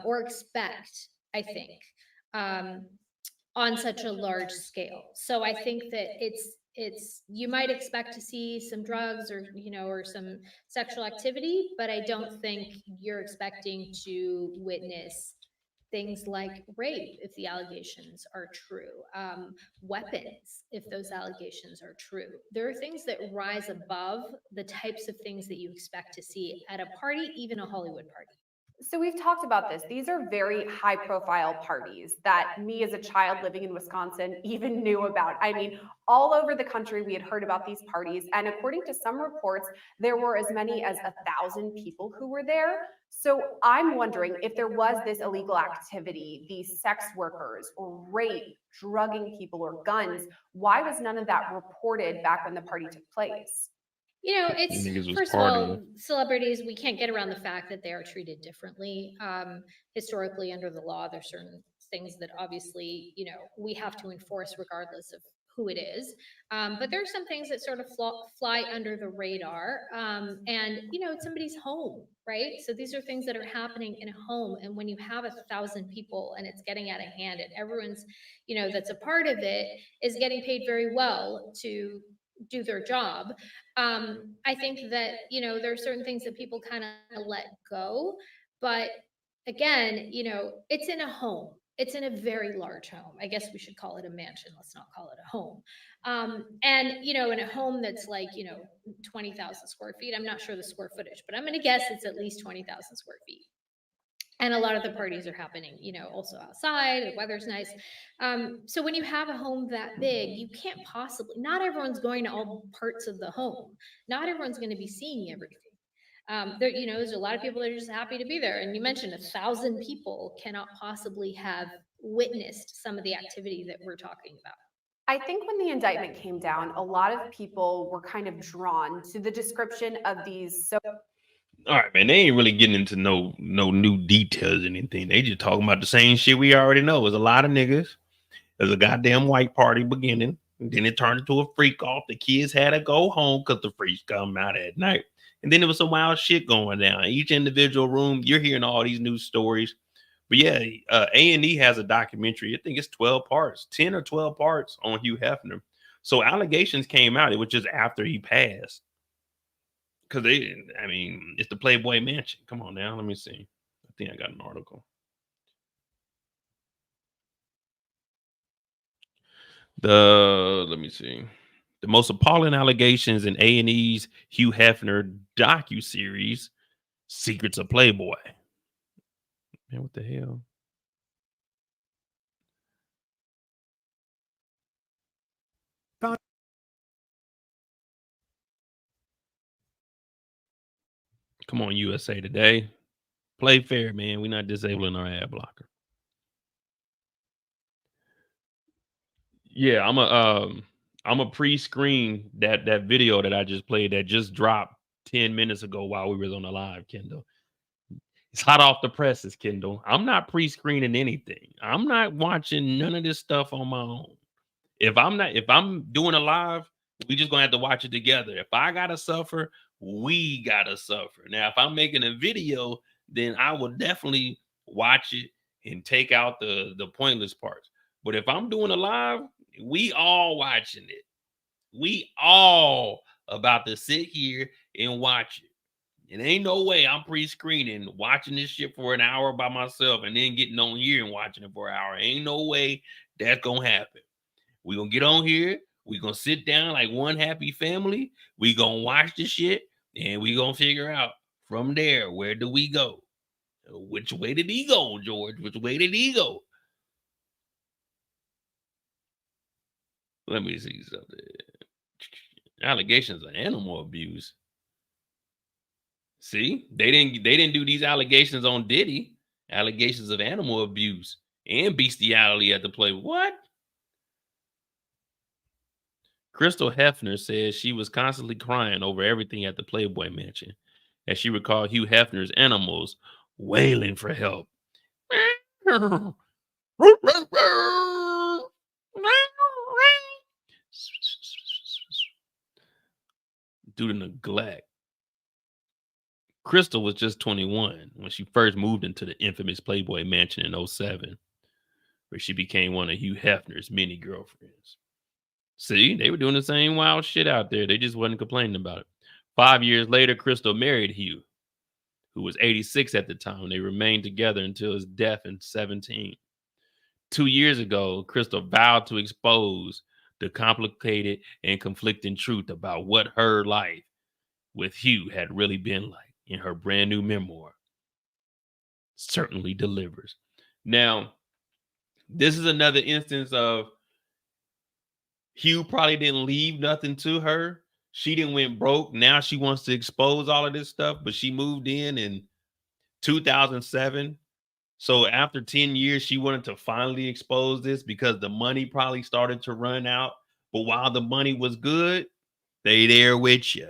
or expect, I think, on such a large scale. So I think that it's you might expect to see some drugs or some sexual activity, but I don't think you're expecting to witness things like rape if the allegations are true, weapons if those allegations are true. There are things that rise above the types of things that you expect to see at a party, even a Hollywood party. So we've talked about this. These are very high profile parties that me as a child living in Wisconsin even knew about. I mean, all over the country, we had heard about these parties. And according to some reports, there were as many as 1,000 people who were there. So I'm wondering if there was this illegal activity, these sex workers or rape, drugging people or guns, why was none of that reported back when the party took place? It's first of all, celebrities, we can't get around the fact that they are treated differently. Historically, under the law, there's certain things that obviously, we have to enforce regardless of who it is. But there are some things that sort of fly under the radar. And, it's somebody's home, right? So these are things that are happening in a home. And when you have 1,000 people and it's getting out of hand and everyone's, that's a part of it is getting paid very well to do their job. I think that, there are certain things that people kind of let go. But again, it's in a home. It's in a very large home. I guess we should call it a mansion. Let's not call it a home. And, in a home that's like, 20,000 square feet, I'm not sure the square footage, but I'm going to guess it's at least 20,000 square feet. And a lot of the parties are happening, also outside, the weather's nice. So when you have a home that big, you can't possibly, not everyone's going to all parts of the home. Not everyone's going to be seeing everything. There, there's a lot of people that are just happy to be there. And you mentioned 1,000 people cannot possibly have witnessed some of the activity that we're talking about. I think when the indictment came down, a lot of people were kind of drawn to the description of these. So, all right, man, they ain't really getting into no new details or anything. They just talking about the same shit we already know. There's a lot of niggas. There's a goddamn white party beginning. And then it turned into a freak off. The kids had to go home because the freaks come out at night. And then there was some wild shit going down. Each individual room, you're hearing all these news stories. But yeah, A&E has a documentary. I think it's 12 parts, 10 or 12 parts on Hugh Hefner. So allegations came out. It was just after he passed. Because it's the Playboy Mansion. Come on now. Let me see. I think I got an article. Let me see. The most appalling allegations in A&E's Hugh Hefner docuseries, Secrets of Playboy. Man, what the hell? Come on, USA Today. Play fair, man. We're not disabling our ad blocker. Yeah, I'm a pre-screen that video that I just played that just dropped 10 minutes ago while we was on the live, Kendall. It's hot off the presses, Kendall. I'm not pre-screening anything. I'm not watching none of this stuff on my own. If I'm doing a live, we just gonna have to watch it together. If I gotta suffer, we gotta suffer. Now, if I'm making a video, then I will definitely watch it and take out the pointless parts. But if I'm doing a live, we all watching it. We all about to sit here and watch it. It ain't no way I'm pre-screening, watching this shit for an hour by myself and then getting on here and watching it for an hour. Ain't no way that's gonna happen. We gonna get on here. We gonna sit down like one happy family. We gonna watch the shit and we gonna figure out from there, where do we go? Which way did he go, George? Which way did he go? Let me see something. Allegations of animal abuse. See, they didn't do these allegations on Diddy. Allegations of animal abuse and bestiality at the play. What? Crystal Hefner says she was constantly crying over everything at the Playboy Mansion, as she recalled Hugh Hefner's animals wailing for help. Due to neglect. Crystal was just 21 when she first moved into the infamous Playboy Mansion in 2007, where she became one of Hugh Hefner's many girlfriends. See, they were doing the same wild shit out there. They just wasn't complaining about it. 5 years later, Crystal married Hugh, who was 86 at the time. They remained together until his death in 2017. 2 years ago, Crystal vowed to expose the complicated and conflicting truth about what her life with Hugh had really been like in her brand new memoir, Certainly Delivers. Now, this is another instance of Hugh probably didn't leave nothing to her. She didn't went broke. Now she wants to expose all of this stuff, but she moved in 2007. So after 10 years, she wanted to finally expose this because the money probably started to run out. But while the money was good, they there with you.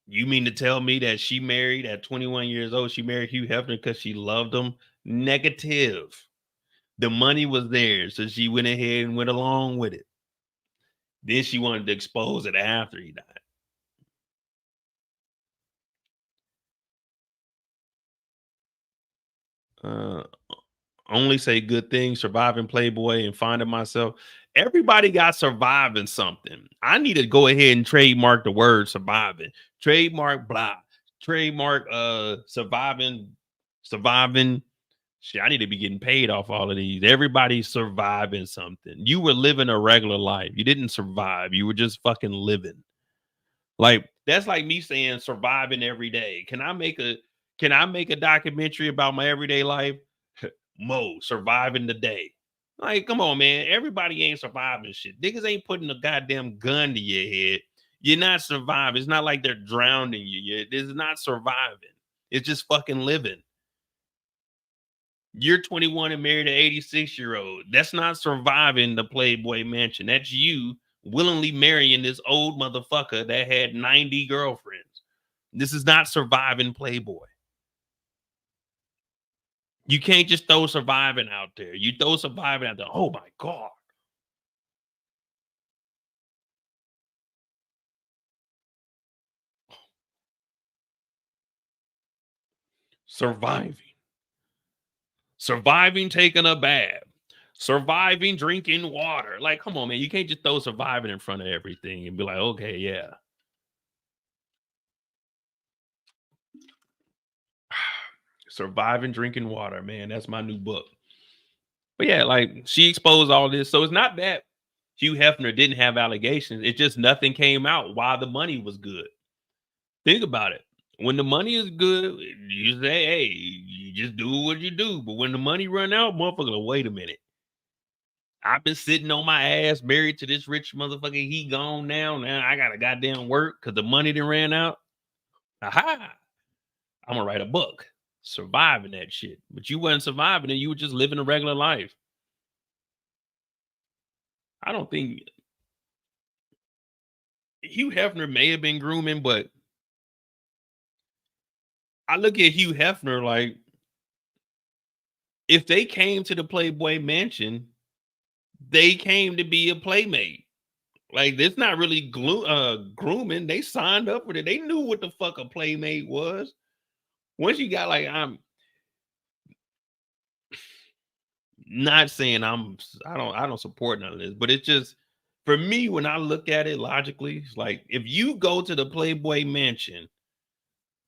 You mean to tell me that she married at 21 years old? She married Hugh Hefner because she loved him? Negative. The money was there, so she went ahead and went along with it. Then she wanted to expose it after he died. Only say good things, surviving Playboy and finding myself. Everybody got surviving something. I need to go ahead and trademark the word surviving. Trademark blah. Trademark surviving. Shit, I need to be getting paid off all of these. Everybody's surviving something. You were living a regular life. You didn't survive. You were just fucking living. Like, that's like me saying surviving every day. Can I make a documentary about my everyday life? Mo, surviving the day. Like, come on, man. Everybody ain't surviving shit. Niggas ain't putting a goddamn gun to your head. You're not surviving. It's not like they're drowning you. This is not surviving. It's just fucking living. You're 21 and married an 86-year-old. That's not surviving the Playboy Mansion. That's you willingly marrying this old motherfucker that had 90 girlfriends. This is not surviving Playboy. You can't just throw surviving out there. You throw surviving out there. Oh my God. Surviving taking a bath, surviving drinking water. Like, come on, man. You can't just throw surviving in front of everything and be like, okay, yeah. Surviving drinking water, man. That's my new book. But yeah, like she exposed all this. So it's not that Hugh Hefner didn't have allegations. It's just nothing came out while the money was good. Think about it. When the money is good, you say, hey, you just do what you do. But when the money run out, motherfucker, wait a minute. I've been sitting on my ass married to this rich motherfucker. He gone now. Now I got to goddamn work because the money done ran out. Aha. I'm going to write a book surviving that shit. But you wasn't surviving it. You were just living a regular life. I don't think Hugh Hefner may have been grooming, but I look at Hugh Hefner like if they came to the Playboy Mansion, they came to be a playmate. Like, it's not really grooming. They signed up for it. They knew what the fuck a playmate was. Once you got like, I'm not saying I don't support none of this, but it's just for me when I look at it logically, it's like if you go to the Playboy Mansion,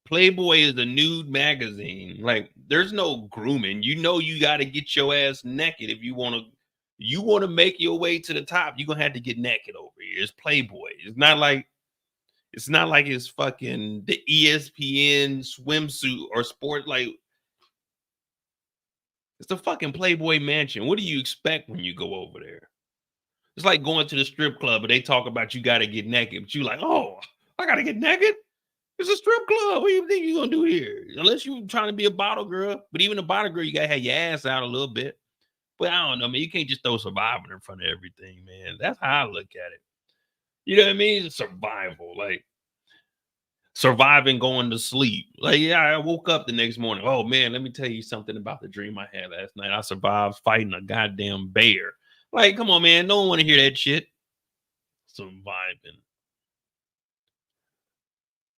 Playboy is a nude magazine. Like, there's no grooming. You know, you got to get your ass naked if you want to make your way to the top. You're gonna have to get naked over here. It's Playboy. It's not like it's fucking the ESPN swimsuit or sport. Like, it's the fucking Playboy Mansion. What do you expect when you go over there? It's like going to the strip club and they talk about you got to get naked, but you like, oh, I got to get naked. It's a strip club. What do you think you're gonna do here? Unless you're trying to be a bottle girl. But even a bottle girl, you gotta have your ass out a little bit. But I don't know, man. You can't just throw surviving in front of everything, man. That's how I look at it. You know what I mean? It's survival, like surviving going to sleep. Like, yeah, I woke up the next morning. Oh man, let me tell you something about the dream I had last night. I survived fighting a goddamn bear. Like, come on, man. No one want to hear that shit. Surviving.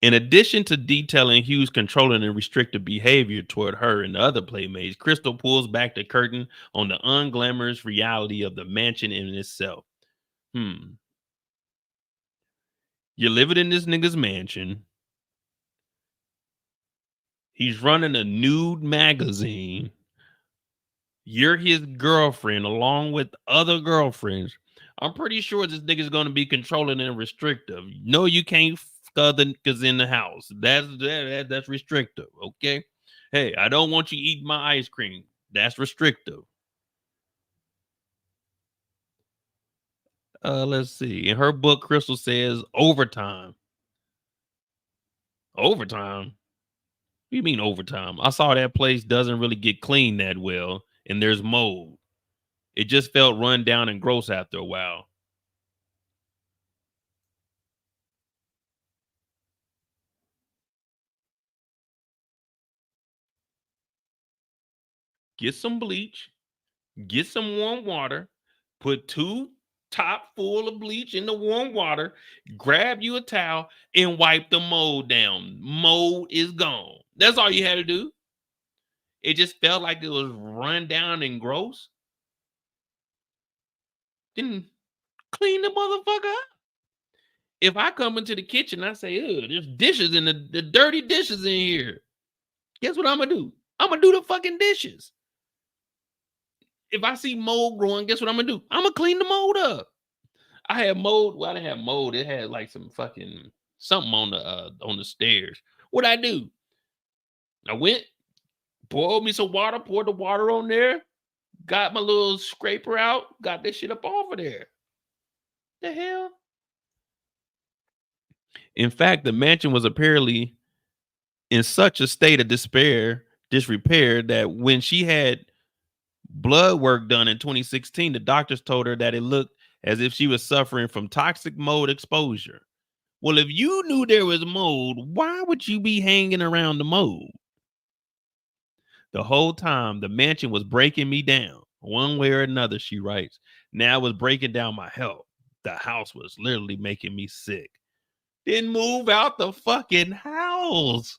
In addition to detailing Hugh's controlling and restrictive behavior toward her and the other playmates, Crystal pulls back the curtain on the unglamorous reality of the mansion in itself. You're living in this nigga's mansion. He's running a nude magazine. You're his girlfriend along with other girlfriends. I'm pretty sure this nigga's going to be controlling and restrictive. No, you can't other niggas in the house. That's restrictive. Okay. Hey, I don't want you eating my ice cream. That's restrictive. Let's see. In her book, Crystal says overtime. Overtime? What do you mean overtime? I saw that place doesn't really get cleaned that well, and there's mold. It just felt run down and gross after a while. Get some bleach, get some warm water, put 2 top full of bleach in the warm water, grab you a towel and wipe the mold down. Mold is gone. That's all you had to do. It just felt like it was run down and gross. Then clean the motherfucker up. If I come into the kitchen, I say, there's dishes in the dirty dishes in here. Guess what I'm gonna do? I'm gonna do the fucking dishes. If I see mold growing, guess what I'm gonna do? I'm gonna clean the mold up. I had mold. Well, I didn't have mold. It had like some fucking something on the stairs. What'd I do? I went, boiled me some water, poured the water on there, got my little scraper out, got this shit up off of there. The hell? In fact, the mansion was apparently in such a state of disrepair, that when she had blood work done in 2016, the doctors told her that it looked as if she was suffering from toxic mold exposure. Well, if you knew there was mold, why would you be hanging around the mold? The whole time, the mansion was breaking me down one way or another, she writes. Now it was breaking down my health. The house was literally making me sick. Then move out the fucking house.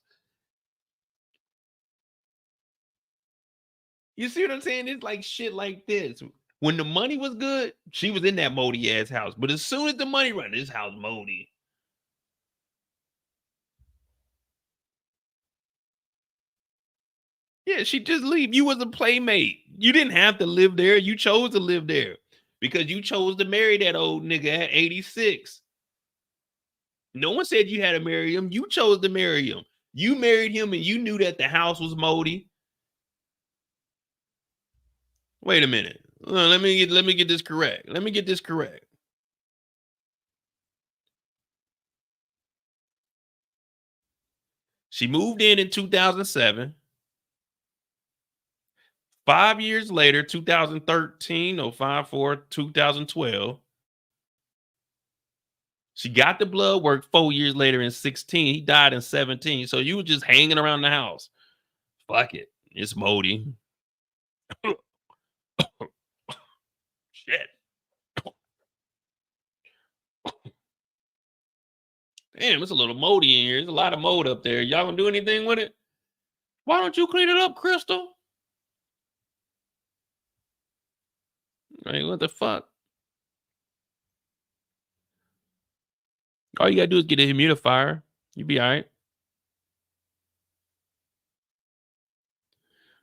You see what I'm saying? It's like shit like this. When the money was good, she was in that moldy ass house. But as soon as the money ran, this house moldy. Yeah, she just leave. You was a playmate. You didn't have to live there. You chose to live there because you chose to marry that old nigga at 86. No one said you had to marry him. You chose to marry him. You married him and you knew that the house was moldy. Wait a minute. Let me get this correct. Let me get this correct. She moved in 2007. 5 years later, 2013, 2012. She got the blood work 4 years later in 16. He died in 17. So you were just hanging around the house. Fuck it. It's moldy. Shit. Damn, it's a little moldy in here. There's a lot of mold up there. Y'all gonna do anything with it? Why don't you clean it up, Crystal? Like, what the fuck? All you gotta do is get a humidifier. You be all right.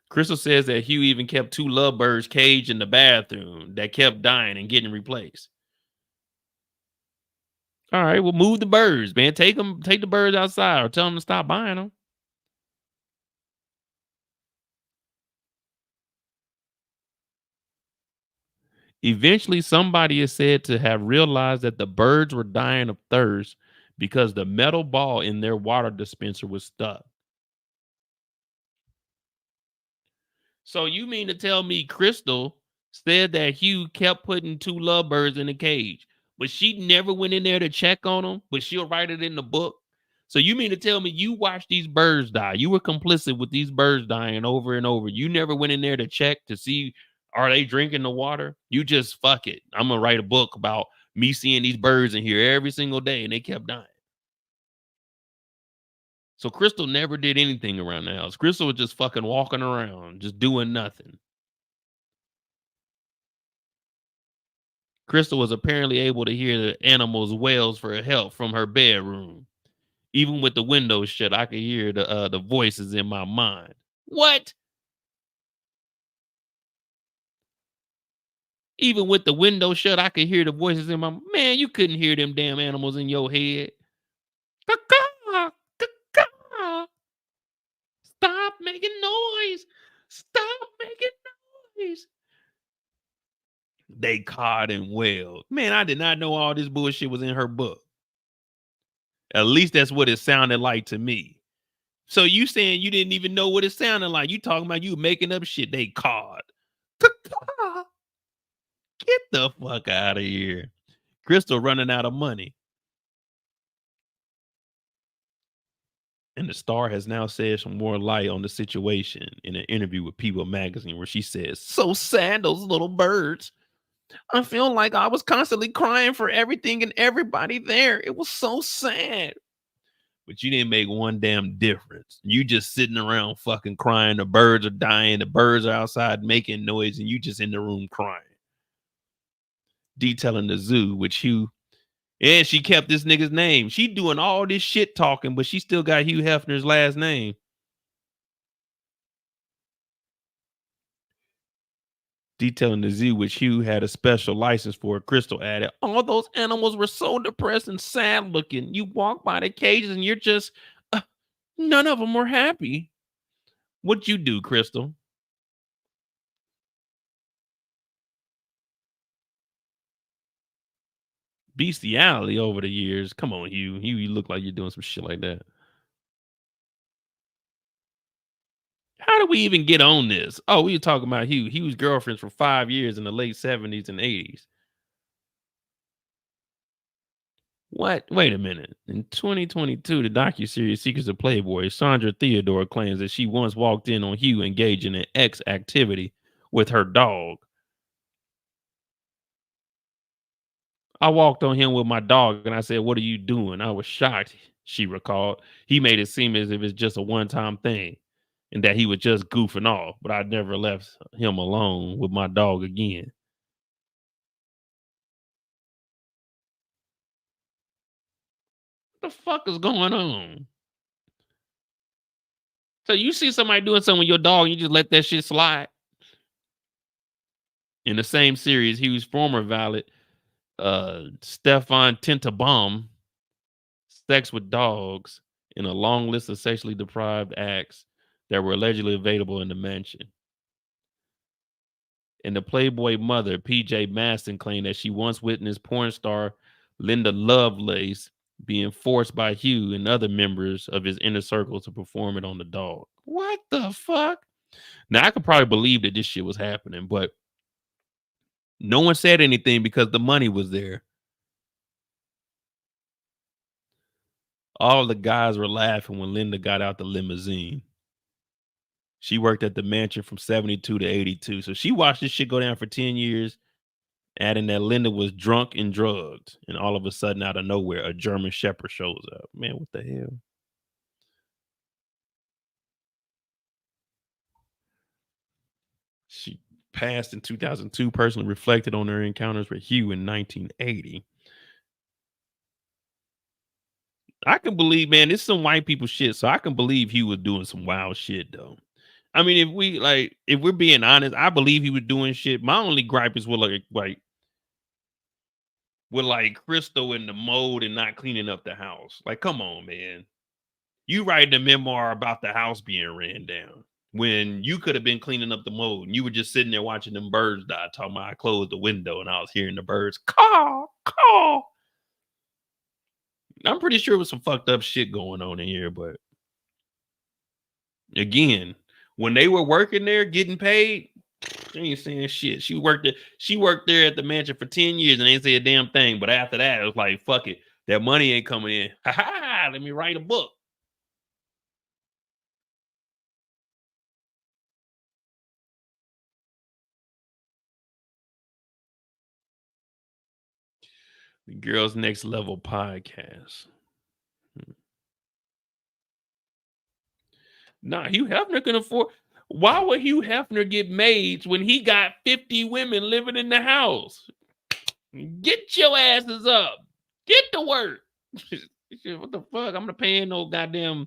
Crystal says that Hugh even kept 2 lovebirds caged in the bathroom that kept dying and getting replaced. All right, well, move the birds, man. Take the birds outside or tell them to stop buying them. Eventually, somebody is said to have realized that the birds were dying of thirst because the metal ball in their water dispenser was stuck. So you mean to tell me Crystal said that Hugh kept putting 2 lovebirds in the cage, but she never went in there to check on them, but she'll write it in the book? So you mean to tell me you watched these birds die? You were complicit with these birds dying over and over. You never went in there to check to see, are they drinking the water? You just, fuck it, I'm gonna write a book about me seeing these birds in here every single day and they kept dying. So Crystal never did anything around the house. Crystal was just fucking walking around, just doing nothing. Crystal was apparently able to hear the animals' wails for help from her bedroom. Even with the windows shut, I could hear the voices in my mind. What? Even with the window shut, I could hear the voices in my... Man, you couldn't hear them damn animals in your head. Stop making noise. Stop making noise. They cawed and wailed. Man, I did not know all this bullshit was in her book. At least that's what it sounded like to me. So you saying you didn't even know what it sounded like. You talking about you making up shit. They cawed. Get the fuck out of here. Crystal running out of money. And the Star has now said some more light on the situation in an interview with People magazine where she says, so sad, those little birds. I feel like I was constantly crying for everything and everybody there. It was so sad. But you didn't make one damn difference. You just sitting around fucking crying. The birds are dying. The birds are outside making noise and you just in the room crying. Detailing the zoo, which Hugh, and she kept this nigga's name. She doing all this shit talking, but she still got Hugh Hefner's last name. Detailing the zoo, which Hugh had a special license for. Crystal added, all those animals were so depressed and sad looking. You walk by the cages and you're just, none of them were happy. What'd you do, Crystal? bestiality over the years. Come on, Hugh. You look like you're doing some shit like that. How do we even get on this? Oh, we were talking about Hugh. He was girlfriends for 5 years in the late 70s and 80s. What? Wait a minute. In 2022, the docuseries Secrets of Playboy, Sandra Theodore claims that she once walked in on Hugh engaging in X activity with her dog. I walked on him with my dog and I said, "What are you doing?" I was shocked, she recalled. He made it seem as if it's just a one-time thing and that he was just goofing off, but I never left him alone with my dog again. What the fuck is going on? So you see somebody doing something with your dog, you just let that shit slide? In the same series, Hugh's former valet, Stefan Tenenbaum, sex with dogs in a long list of sexually deprived acts that were allegedly available in the mansion. And the Playboy mother, PJ Maston, claimed that she once witnessed porn star Linda Lovelace being forced by Hugh and other members of his inner circle to perform it on the dog. What the fuck? Now, I could probably believe that this shit was happening, but no one said anything because the money was there. All the guys were laughing when Linda got out the limousine. She worked at the mansion from 72 to 82. So she watched this shit go down for 10 years, adding that Linda was drunk and drugged. And all of a sudden, out of nowhere, a German Shepherd shows up. Man, what the hell? She passed in 2002, personally reflected on her encounters with Hugh in 1980. I can believe, man, it's some white people shit. So I can believe he was doing some wild shit, though. I mean, if we're being honest, I believe he was doing shit. My only gripe is with Crystal in the mold and not cleaning up the house. Like, come on, man. You writing a memoir about the house being ran down when you could have been cleaning up the mold and you were just sitting there watching them birds die. Talking about I closed the window and I was hearing the birds caw, caw. I'm pretty sure it was some fucked up shit going on in here, but again, when they were working there getting paid, she ain't saying shit. She worked there at the mansion for 10 years and ain't say a damn thing. But after that, it was like, fuck it. That money ain't coming in. Ha ha, let me write a book. The Girls Next Level podcast. Nah, Hugh Hefner can afford. Why would Hugh Hefner get maids when he got 50 women living in the house? Get your asses up. Get to work. What the fuck? I'm not paying no goddamn.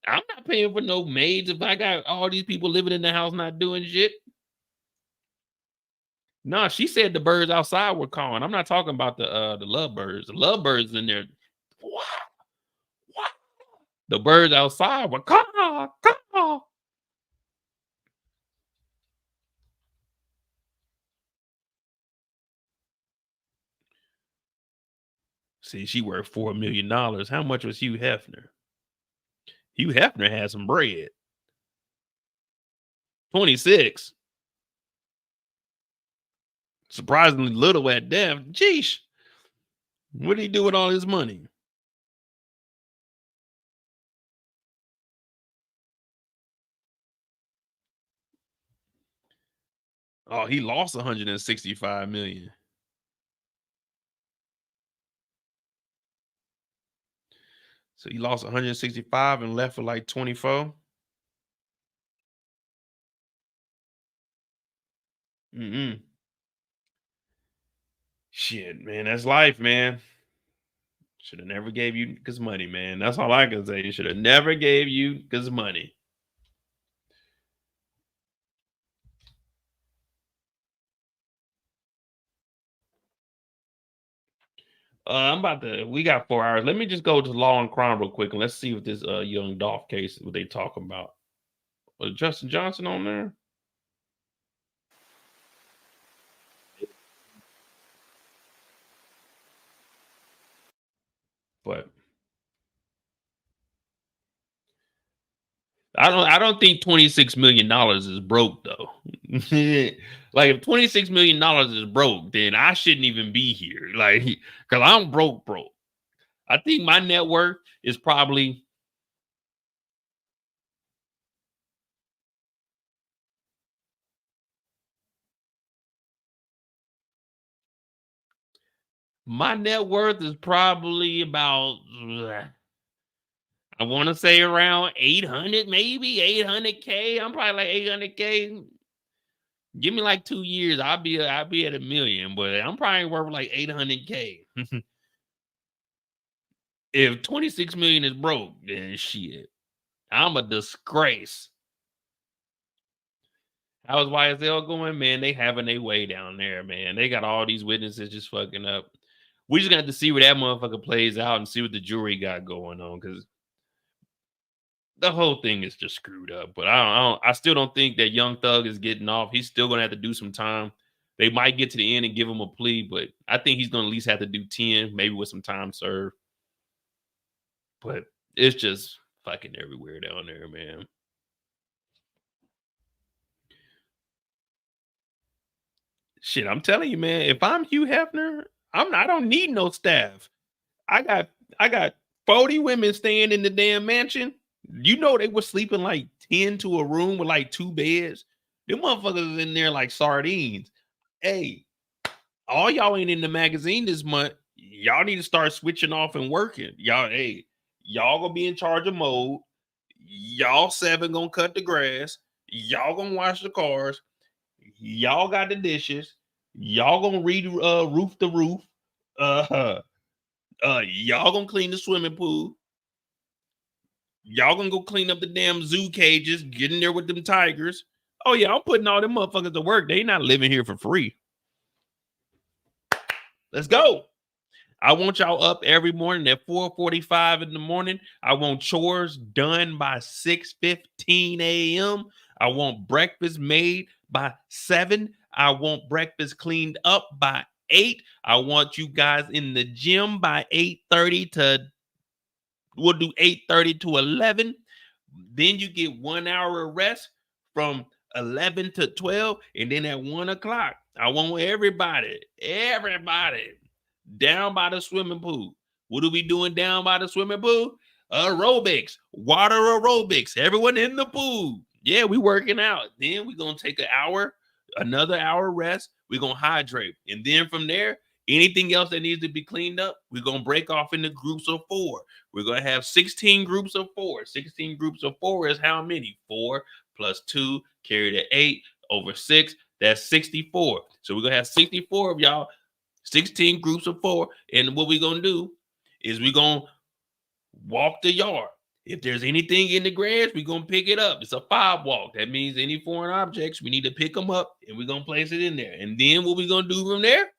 I'm not paying for no maids if I got all these people living in the house not doing shit. No, she said the birds outside were calling. I'm not talking about the lovebirds. The lovebirds in there. What? The birds outside were caw, caw. See, she worth $4 million. How much was Hugh Hefner? Hugh Hefner had some bread. 26. Surprisingly little at death. Jeesh. What did he do with all his money? Oh, he lost 165 million. So he lost 165 and left for like 24. Shit, man, that's life, man. Should have never gave you niggas money, man. That's all I can say. Should have never gave you niggas money. We got 4 hours. Let me just go to Law and Crime real quick and let's see what this young Dolph case, what they talk about. Was Justin Johnson on there? But I don't think $26 million is broke though. Like if $26 million is broke, then I shouldn't even be here. Like, cause I'm broke. I think my net worth is probably about I want to say around 800, maybe 800K. I'm probably like 800K. Give me like 2 years, I'll be at $1 million, but I'm probably worth like 800K. If 26 million is broke, then shit, I'm a disgrace. How's YSL going, man? They having their way down there, man. They got all these witnesses just fucking up. We just got to see where that motherfucker plays out and see what the jury got going on, because the whole thing is just screwed up. But I still don't think that Young Thug is getting off. He's still gonna have to do some time. They might get to the end and give him a plea, but I think he's gonna at least have to do 10, maybe with some time served. But it's just fucking everywhere down there, man. Shit, I'm telling you, man, if I'm Hugh Hefner, I don't need no staff. I got 40 women staying in the damn mansion. You know they were sleeping like 10 to a room with like 2 beds. Them motherfuckers in there like sardines. Hey, all y'all ain't in the magazine this month. Y'all need to start switching off and working. Y'all gonna be in charge of mode. Y'all 7 gonna cut the grass. Y'all gonna wash the cars. Y'all got the dishes. Y'all gonna roof the roof. Y'all gonna clean the swimming pool. Y'all gonna go clean up the damn zoo cages, get in there with them tigers. Oh yeah, I'm putting all them motherfuckers to work. They not living here for free. Let's go. I want y'all up every morning at 4:45 in the morning. I want chores done by 6:15 a.m. I want breakfast made by 7. I want breakfast cleaned up by 8. I want you guys in the gym by 8:30 to, we'll do 8:30 to 11. Then you get 1 hour of rest from 11 to 12. And then at 1 o'clock, I want everybody down by the swimming pool. What are we doing down by the swimming pool? Aerobics, water aerobics. Everyone in the pool. Yeah, we working out. Then we're going to take another hour rest. We're going to hydrate. And then from there, anything else that needs to be cleaned up, we're going to break off into groups of 4. We're going to have 16 groups of 4. 16 groups of 4 is how many? 4 plus 2, carry the 8 over 6. That's 64. So we're going to have 64 of y'all, 16 groups of 4. And what we're going to do is we're going to walk the yard. If there's anything in the grass, we're going to pick it up. It's a 5 walk. That means any foreign objects, we need to pick them up and we're going to place it in there. And then what we're going to do from there,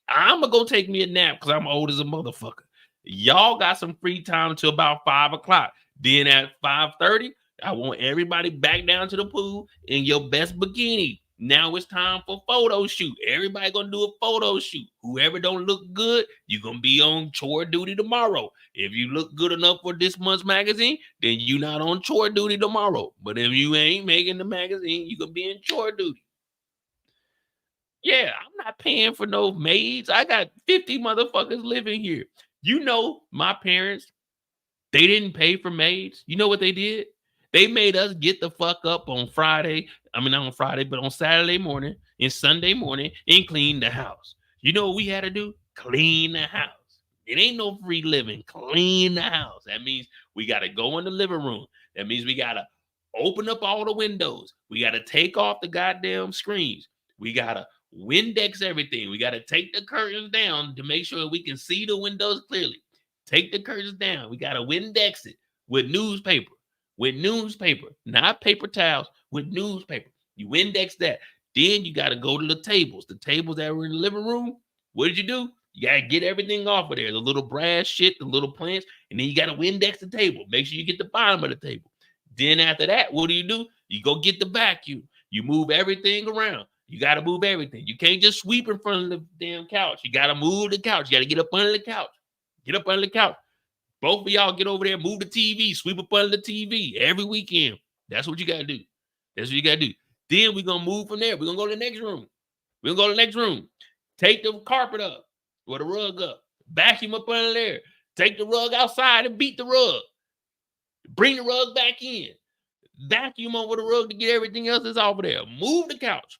I'm going to go take me a nap because I'm old as a motherfucker. Y'all got some free time until about 5 o'clock. Then at 5:30, I want everybody back down to the pool in your best bikini. Now it's time for photo shoot. Everybody gonna do a photo shoot. Whoever don't look good, you're gonna be on chore duty tomorrow. If you look good enough for this month's magazine, then you not on chore duty tomorrow. But if you ain't making the magazine, you gonna be in chore duty. Yeah, I'm not paying for no maids. I got 50 motherfuckers living here. You know, my parents, they didn't pay for maids. You know what they did? They made us get the fuck up on Friday. I mean, not on Friday, but on Saturday morning and Sunday morning and clean the house. You know what we had to do? Clean the house. It ain't no free living. Clean the house. That means we got to go in the living room. That means we got to open up all the windows. We got to take off the goddamn screens. We got to Windex everything. We got to take the curtains down to make sure we can see the windows clearly. Take the curtains down. We got to Windex it with newspaper. With newspaper, not paper towels, with newspaper. You Windex that. Then you got to go to the tables that were in the living room. What did you do? You got to get everything off of there. The little brass shit, the little plants. And then you got to Windex the table. Make sure you get the bottom of the table. Then after that, what do? You go get the vacuum. You move everything around. You got to move everything. You can't just sweep in front of the damn couch. You got to move the couch. You got to get up under the couch. Get up under the couch. Both of y'all get over there, move the TV, sweep up under the TV every weekend. That's what you got to do. That's what you got to do. Then we're going to move from there. We're going to go to the next room. We're going to go to the next room. Take the carpet up or the rug up. Vacuum up under there. Take the rug outside and beat the rug. Bring the rug back in. Vacuum over the rug to get everything else that's over there. Move the couch.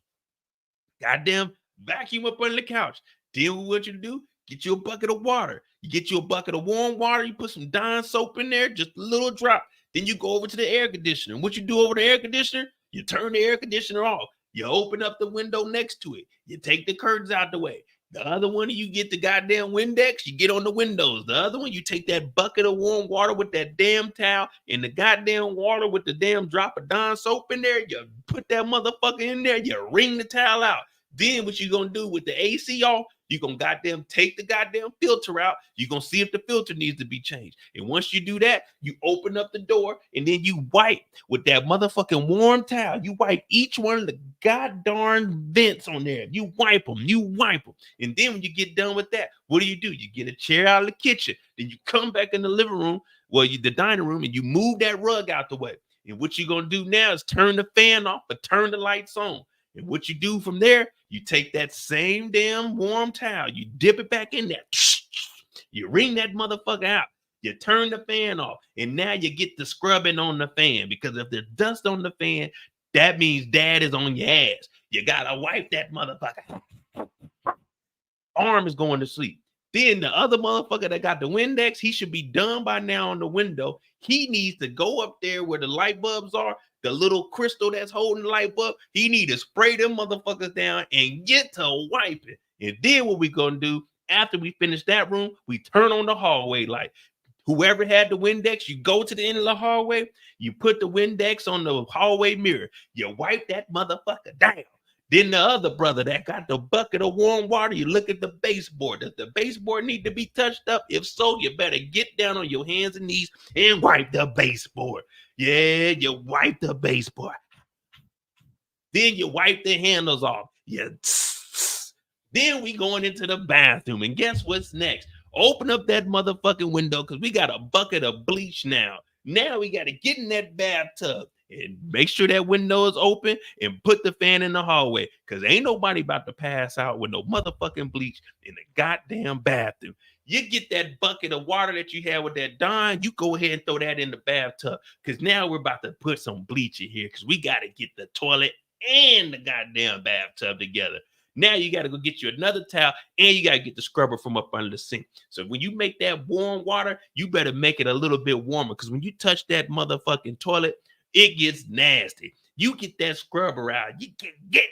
Goddamn, vacuum up under the couch. Then what we want you to do, get you a bucket of water. You get you a bucket of warm water. You put some Dawn soap in there, just a little drop. Then you go over to the air conditioner. What you do over the air conditioner, you turn the air conditioner off. You open up the window next to it. You take the curtains out the way. The other one, you get the goddamn Windex, you get on the windows. The other one, you take that bucket of warm water with that damn towel and the goddamn water with the damn drop of Dawn soap in there. You put that motherfucker in there, you wring the towel out. Then what you gonna do with the AC off, you gonna goddamn take the goddamn filter out. You gonna see if the filter needs to be changed. And once you do that, you open up the door and then you wipe with that motherfucking warm towel. You wipe each one of the goddamn vents on there. You wipe them. And then when you get done with that, what do? You get a chair out of the kitchen. Then you come back in the living room, the dining room, and you move that rug out the way. And what you're gonna do now is turn the fan off or turn the lights on. And what you do from there, you take that same damn warm towel, you dip it back in there, you wring that motherfucker out, you turn the fan off, and now you get the scrubbing on the fan, because if there's dust on the fan, that means dad is on your ass. You gotta wipe that motherfucker. Arm is going to sleep. Then the other motherfucker that got the Windex, he should be done by now on the window. He needs to go up there where the light bulbs are, the little crystal that's holding the light bulb. He need to spray them motherfuckers down and get to wiping. And then what we gonna do after we finish that room, we turn on the hallway light. Whoever had the Windex, you go to the end of the hallway, you put the Windex on the hallway mirror, you wipe that motherfucker down. Then the other brother that got the bucket of warm water, you look at the baseboard. Does the baseboard need to be touched up? If so, you better get down on your hands and knees and wipe the baseboard. Yeah, you wipe the baseboard. Then you wipe the handles off. Then we going into the bathroom. And guess what's next? Open up that motherfucking window, because we got a bucket of bleach now. Now we got to get in that bathtub and make sure that window is open and put the fan in the hallway, because ain't nobody about to pass out with no motherfucking bleach in the goddamn bathroom. You get that bucket of water that you had with that Dawn, you go ahead and throw that in the bathtub, because now we're about to put some bleach in here, because we got to get the toilet and the goddamn bathtub together. Now you got to go get you another towel, and you got to get the scrubber from up under the sink. So when you make that warm water, you better make it a little bit warmer, because when you touch that motherfucking toilet, it gets nasty. You get that scrubber out. You get.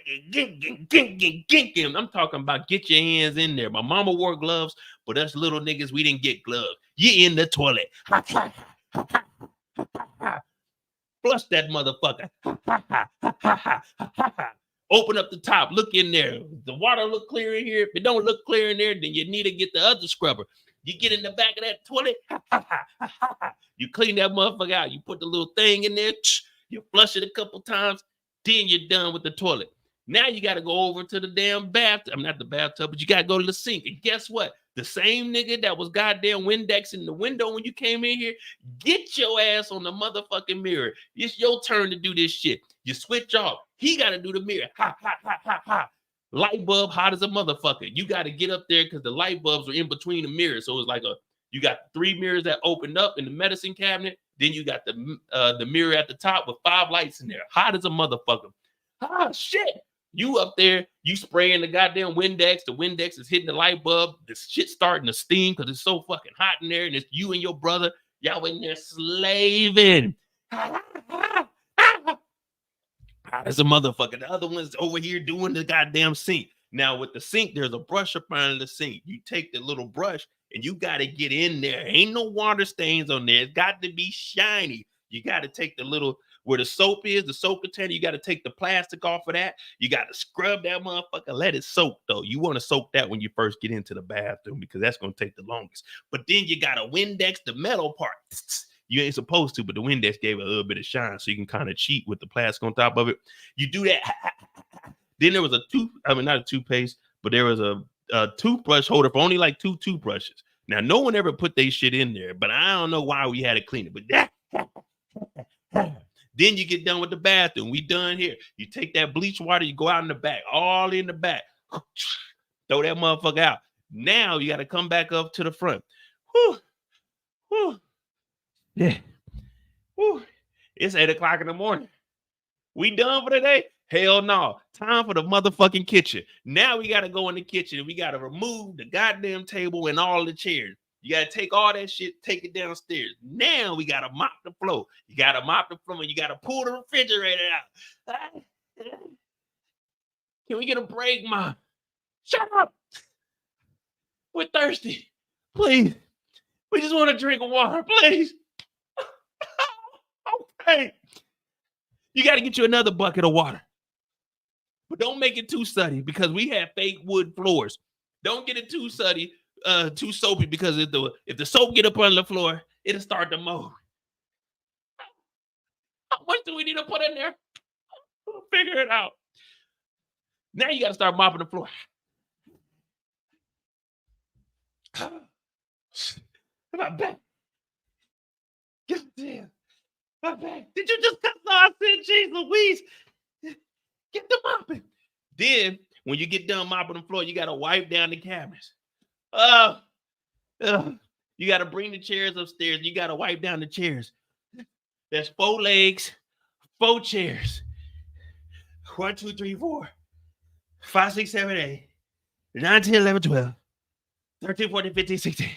I'm talking about get your hands in there. My mama wore gloves, but us little niggas, we didn't get gloves. You in the toilet. Flush that motherfucker. Open up the top. Look in there. The water look clear in here. If it don't look clear in there, then you need to get the other scrubber. You get in the back of that toilet. You clean that motherfucker out. You put the little thing in there. You flush it a couple times. Then you're done with the toilet. Now you got to go over to the damn bathtub. I'm not the bathtub, but you got to go to the sink. And guess what? The same nigga that was goddamn Windex in the window when you came in here, get your ass on the motherfucking mirror. It's your turn to do this shit. You switch off. He got to do the mirror. Light bulb hot as a motherfucker. You got to get up there because the light bulbs are in between the mirrors. So it's like you got 3 mirrors that opened up in the medicine cabinet. Then you got the mirror at the top with 5 lights in there. Hot as a motherfucker. Shit. You up there, you spraying the goddamn Windex. The Windex is hitting the light bulb. The shit's starting to steam because it's so fucking hot in there. And it's you and your brother. Y'all in there slaving. As a motherfucker. The other one's over here doing the goddamn sink. Now with the sink, there's a brush up under the sink. You take the little brush and you got to get in there. Ain't no water stains on there. It's got to be shiny. You got to take the little, where the soap is, the soap container, you got to take the plastic off of that. You got to scrub that motherfucker. Let it soak though. You want to soak that when you first get into the bathroom, because that's going to take the longest. But then you got to Windex the metal part. You ain't supposed to, but the Windex gave it a little bit of shine, so you can kind of cheat with the plastic on top of it. You do that. Then there was not a toothpaste, but there was a toothbrush holder for only like 2 toothbrushes. Now, no one ever put their shit in there, but I don't know why we had to clean it. But that, then you get done with the bathroom. We done here. You take that bleach water, you go out in the back, all in the back. Throw that motherfucker out. Now you got to come back up to the front. Whew. Whew. Yeah. Whew. It's 8 o'clock in the morning. We done for the day? Hell no. Time for the motherfucking kitchen. Now we got to go in the kitchen and we got to remove the goddamn table and all the chairs. You got to take all that shit, take it downstairs. Now we got to mop the floor. You got to mop the floor and you got to pull the refrigerator out. Can we get a break, Mom? Shut up. We're thirsty. Please. We just want to drink water, please. Okay. You got to get you another bucket of water. But don't make it too sunny because we have fake wood floors. Don't get it too sunny, too soapy, because if the soap get up on the floor, it'll start to mold. How much do we need to put in there? We'll figure it out. Now you got to start mopping the floor. My back. God damn. My back. Did you just cut the I said, jeez Louise. Get the mopping. Then, when you get done mopping the floor, you got to wipe down the cabinets. You got to bring the chairs upstairs. You got to wipe down the chairs. There's 4 legs, 4 chairs. 1, 2, 3, 4, 5, 6, 7, 8, 9, 10, 11, 12, 13, 14, 15, 16.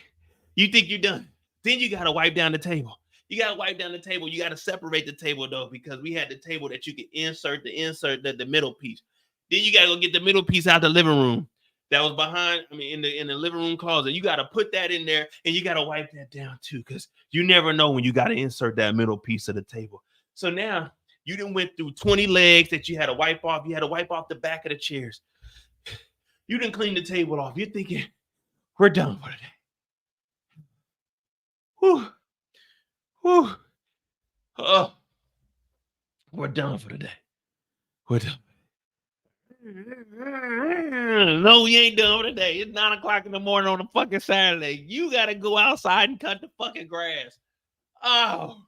You think you're done. Then you got to wipe down the table. You got to wipe down the table. You got to separate the table, though, because we had the table that you could insert the middle piece. Then you got to go get the middle piece out the living room that was behind, in the living room closet. You got to put that in there, and you got to wipe that down, too, because you never know when you got to insert that middle piece of the table. So now you done went through 20 legs that you had to wipe off. You had to wipe off the back of the chairs. You done clean the table off. You're thinking, we're done for the day. Whew. Whew. Oh, we're done for the day. We're done. No, we ain't done for the day. It's 9 o'clock in the morning on a fucking Saturday. You got to go outside and cut the fucking grass. Oh,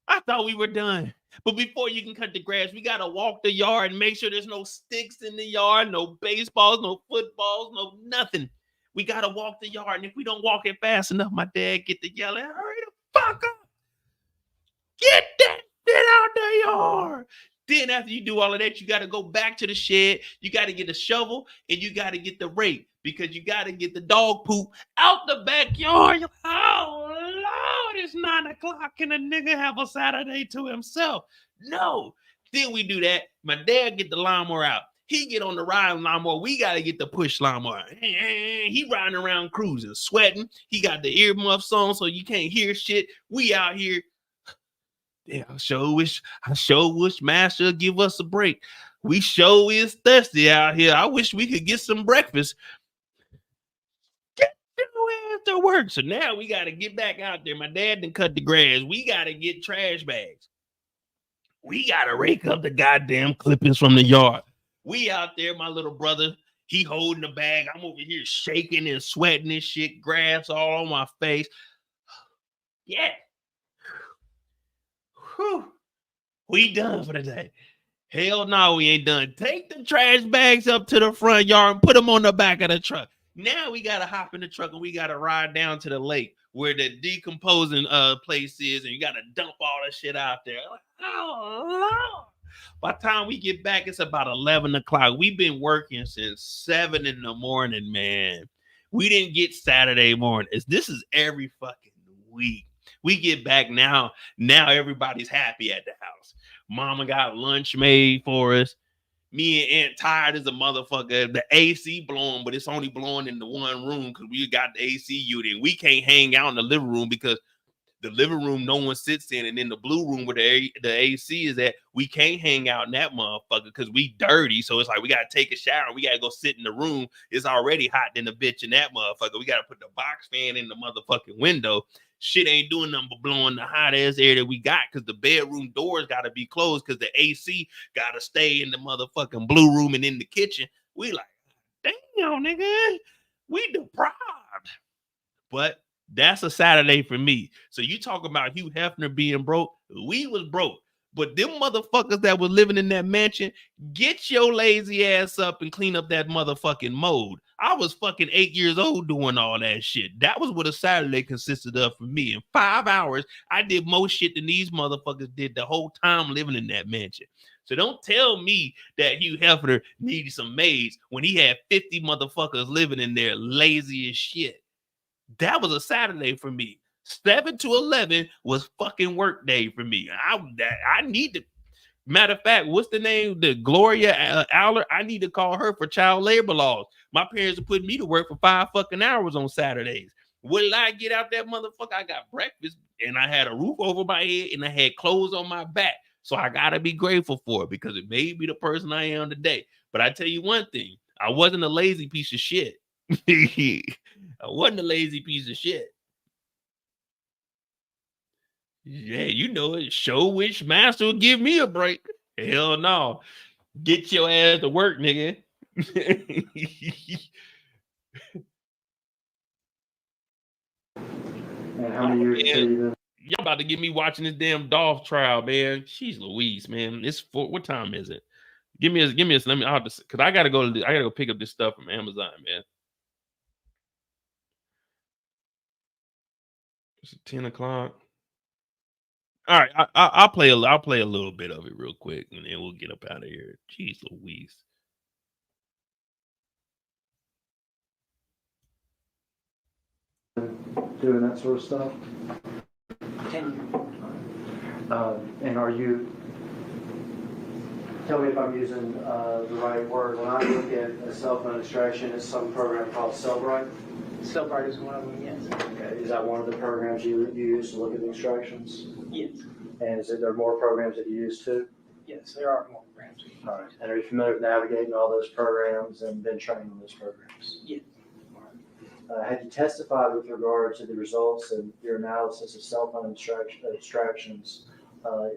I thought we were done. But before you can cut the grass, we got to walk the yard and make sure there's no sticks in the yard, no baseballs, no footballs, no nothing. We got to walk the yard. And if we don't walk it fast enough, my dad get to yelling, hurry the fuck up. Get that shit out the yard. Then after you do all of that, you got to go back to the shed. You got to get a shovel and you got to get the rake because you got to get the dog poop out the backyard. You're like, oh, Lord, it's 9 o'clock and the nigga have a Saturday to himself. No. Then we do that. My dad get the lawnmower out. He get on the riding lawnmower. We got to get the push lawnmower. He riding around cruising, sweating. He got the earmuffs on so you can't hear shit. We out here. Yeah, I sure wish Master would give us a break. We sure is thirsty out here. I wish we could get some breakfast. Get your ass to work. So now we got to get back out there. My dad done cut the grass. We got to get trash bags. We got to rake up the goddamn clippings from the yard. We out there, my little brother, he holding the bag. I'm over here shaking and sweating and shit. Grass all on my face. Yeah. Whew. We done for the day. Hell no, we ain't done. Take the trash bags up to the front yard and put them on the back of the truck. Now we got to hop in the truck and we got to ride down to the lake where the decomposing place is, and you got to dump all that shit out there. Like, oh, Lord. By the time we get back, it's about 11 o'clock. We've been working since 7 in the morning, man. We didn't get Saturday morning. This is every fucking week. We get back now. Now everybody's happy at the house. Mama got lunch made for us. Me and Aunt tired as a motherfucker. The AC blowing, but it's only blowing in the one room because we got the AC unit. We can't hang out in the living room because the living room no one sits in, and in the blue room where the AC is at, we can't hang out in that motherfucker because we dirty. So it's like we gotta take a shower. We gotta go sit in the room. It's already hot than a bitch in that motherfucker. We gotta put the box fan in the motherfucking window. Shit ain't doing nothing but blowing the hot ass air that we got because the bedroom doors gotta be closed because the AC gotta stay in the motherfucking blue room and in the kitchen. We like, damn, nigga, we deprived. But that's a Saturday for me. So you talk about Hugh Hefner being broke. We was broke. But them motherfuckers that was living in that mansion, get your lazy ass up and clean up that motherfucking mold. I was fucking 8 years old doing all that shit. That was what a Saturday consisted of for me. In 5 hours, I did more shit than these motherfuckers did the whole time living in that mansion. So don't tell me that Hugh Hefner needed some maids when he had 50 motherfuckers living in there lazy as shit. That was a Saturday for me. 7 to 11 was fucking work day for me. I need to. Matter of fact, what's the name? The Gloria Aller. I need to call her for child labor laws. My parents are putting me to work for 5 fucking hours on Saturdays. What did I get out that motherfucker? I got breakfast and I had a roof over my head and I had clothes on my back. So I gotta be grateful for it because it made me the person I am today. But I tell you one thing, I wasn't a lazy piece of shit. I wasn't a lazy piece of shit. Yeah, you know it. Show which master will give me a break. Hell no. Get your ass to work, nigga. And how many years you say you've been? Y'all about to get me watching this damn Dolph trial, man. Jeez Louise, man. It's what time is it? Give me a let me out because I gotta go pick up this stuff from Amazon, man. It's 10 o'clock. All right, I'll play a little bit of it real quick, and then we'll get up out of here. Jeez Louise. Doing that sort of stuff? And are you, tell me if I'm using the right word, when I look at a cell phone extraction, it's some program called Cellbrite? Cellbrite is one of them, yes. Okay, is that one of the programs you use to look at the extractions? Yes. And is there more programs that you use too? Yes, there are more programs. All right, and are you familiar with navigating all those programs and been trained on those programs? Yes. Have you testified with regard to the results and your analysis of cell phone extractions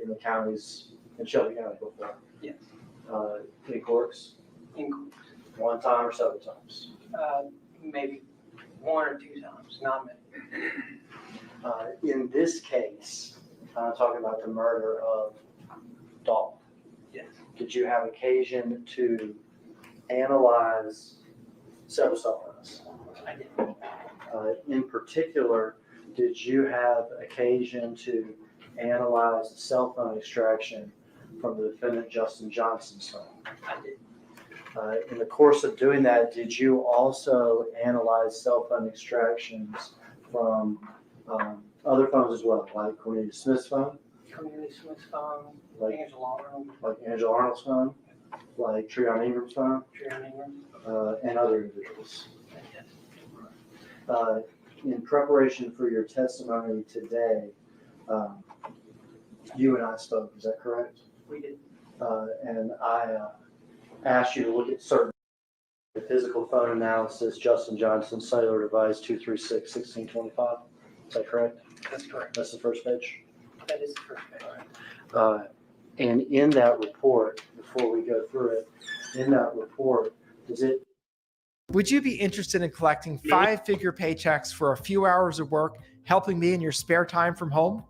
in the counties, in Shelby County before? Yes. In courts? In court. One time or several times? Maybe 1 or 2 times, not many. In this case, I'm talking about the murder of Dolph. Yes. Did you have occasion to analyze several cell phones? I did. In particular, did you have occasion to analyze the cell phone extraction from the defendant Justin Johnson's phone? I did. In the course of doing that, did you also analyze cell phone extractions from other phones as well, like Cornelius Smith's phone? Cornelius Smith's phone, Like Angela Arnold. Like Angela Arnold's phone? Like Treon Ingram's phone? Treon Ingram. And other individuals? In preparation for your testimony today, you and I spoke, is that correct? We did. And I asked you to look at certain physical phone analysis, Justin Johnson cellular device 236-1625. Is that correct? That's correct. That's the first page? That is the first page. And in that report, before we go through it, in that report, does it? Would you be interested in collecting 5-figure paychecks for a few hours of work, helping me in your spare time from home?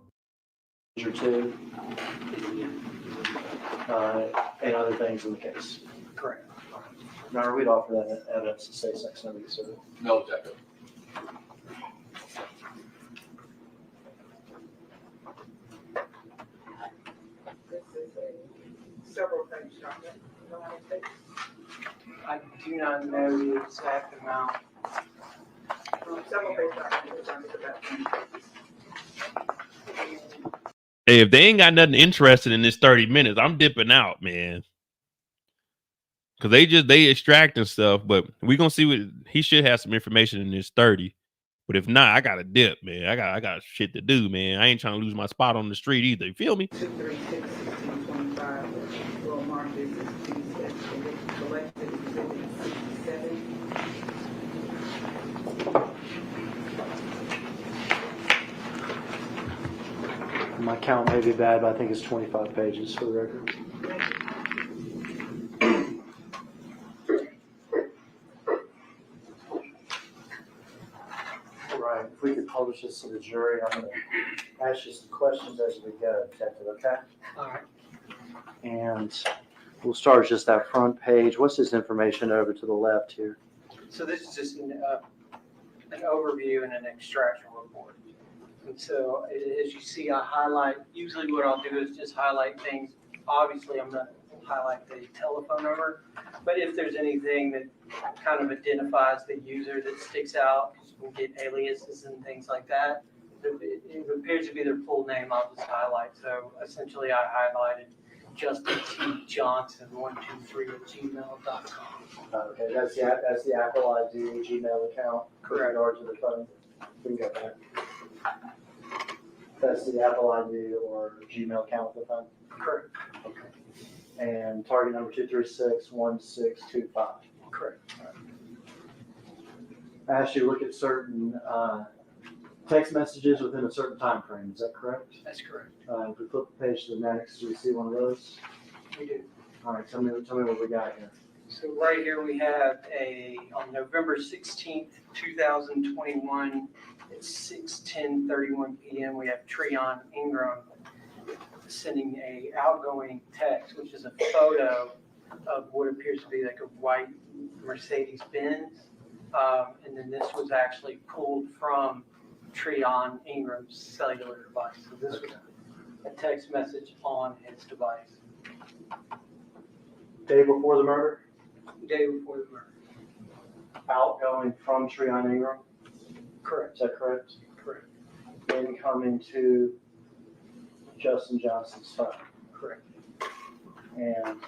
Or two, and other things in the case. Correct. Now, we'd offer that evidence to say sex number, sir. No objection. This is a several page document. You know how many pages? I do not know the exact amount. Several page document. Hey, if they ain't got nothing interested in this 30 minutes, I'm dipping out, man. Cause they extracting stuff, but we gonna see what he should have some information in this 30. But if not, I gotta dip, man. I got shit to do, man. I ain't trying to lose my spot on the street either. You feel me? 236-1625 will mark this as Tuesday. Collected exhibit 67. My count may be bad, but I think it's 25 pages for the record. right, if we could publish this to the jury, I'm gonna ask you some questions as we go, Detective, okay? All right. And we'll start with just that front page. What's this information over to the left here? So this is just an overview and an extraction report. And so as you see, I highlight, usually what I'll do is just highlight things. Obviously, I'm going to highlight the telephone number, but if there's anything that kind of identifies the user that sticks out, we'll get aliases and things like that. If it appears to be their full name, I'll just highlight. So essentially, I highlighted Justin T. Johnson 123@gmail.com. Okay, that's the Apple ID Gmail account. Correct. Or to the phone. We can go back. That's the Apple ID or Gmail account with the phone. Correct. Okay. And target number 236-1625. Correct. I asked you to look at certain text messages within a certain time frame. Is that correct? That's correct. If we flip the page to the next, do we see one of those? We do. All right, tell me what we got here. So right here we have on November 16th, 2021, at 6:10:31 p.m. we have Treon Ingram sending a outgoing text, which is a photo of what appears to be like a white Mercedes Benz. And then this was actually pulled from Treon Ingram's cellular device. So this was a text message on his device. Day before the murder? Day before the murder. Outgoing from Treon Ingram? Correct. Is that correct? Correct. Incoming to Justin Johnson's phone? Correct. And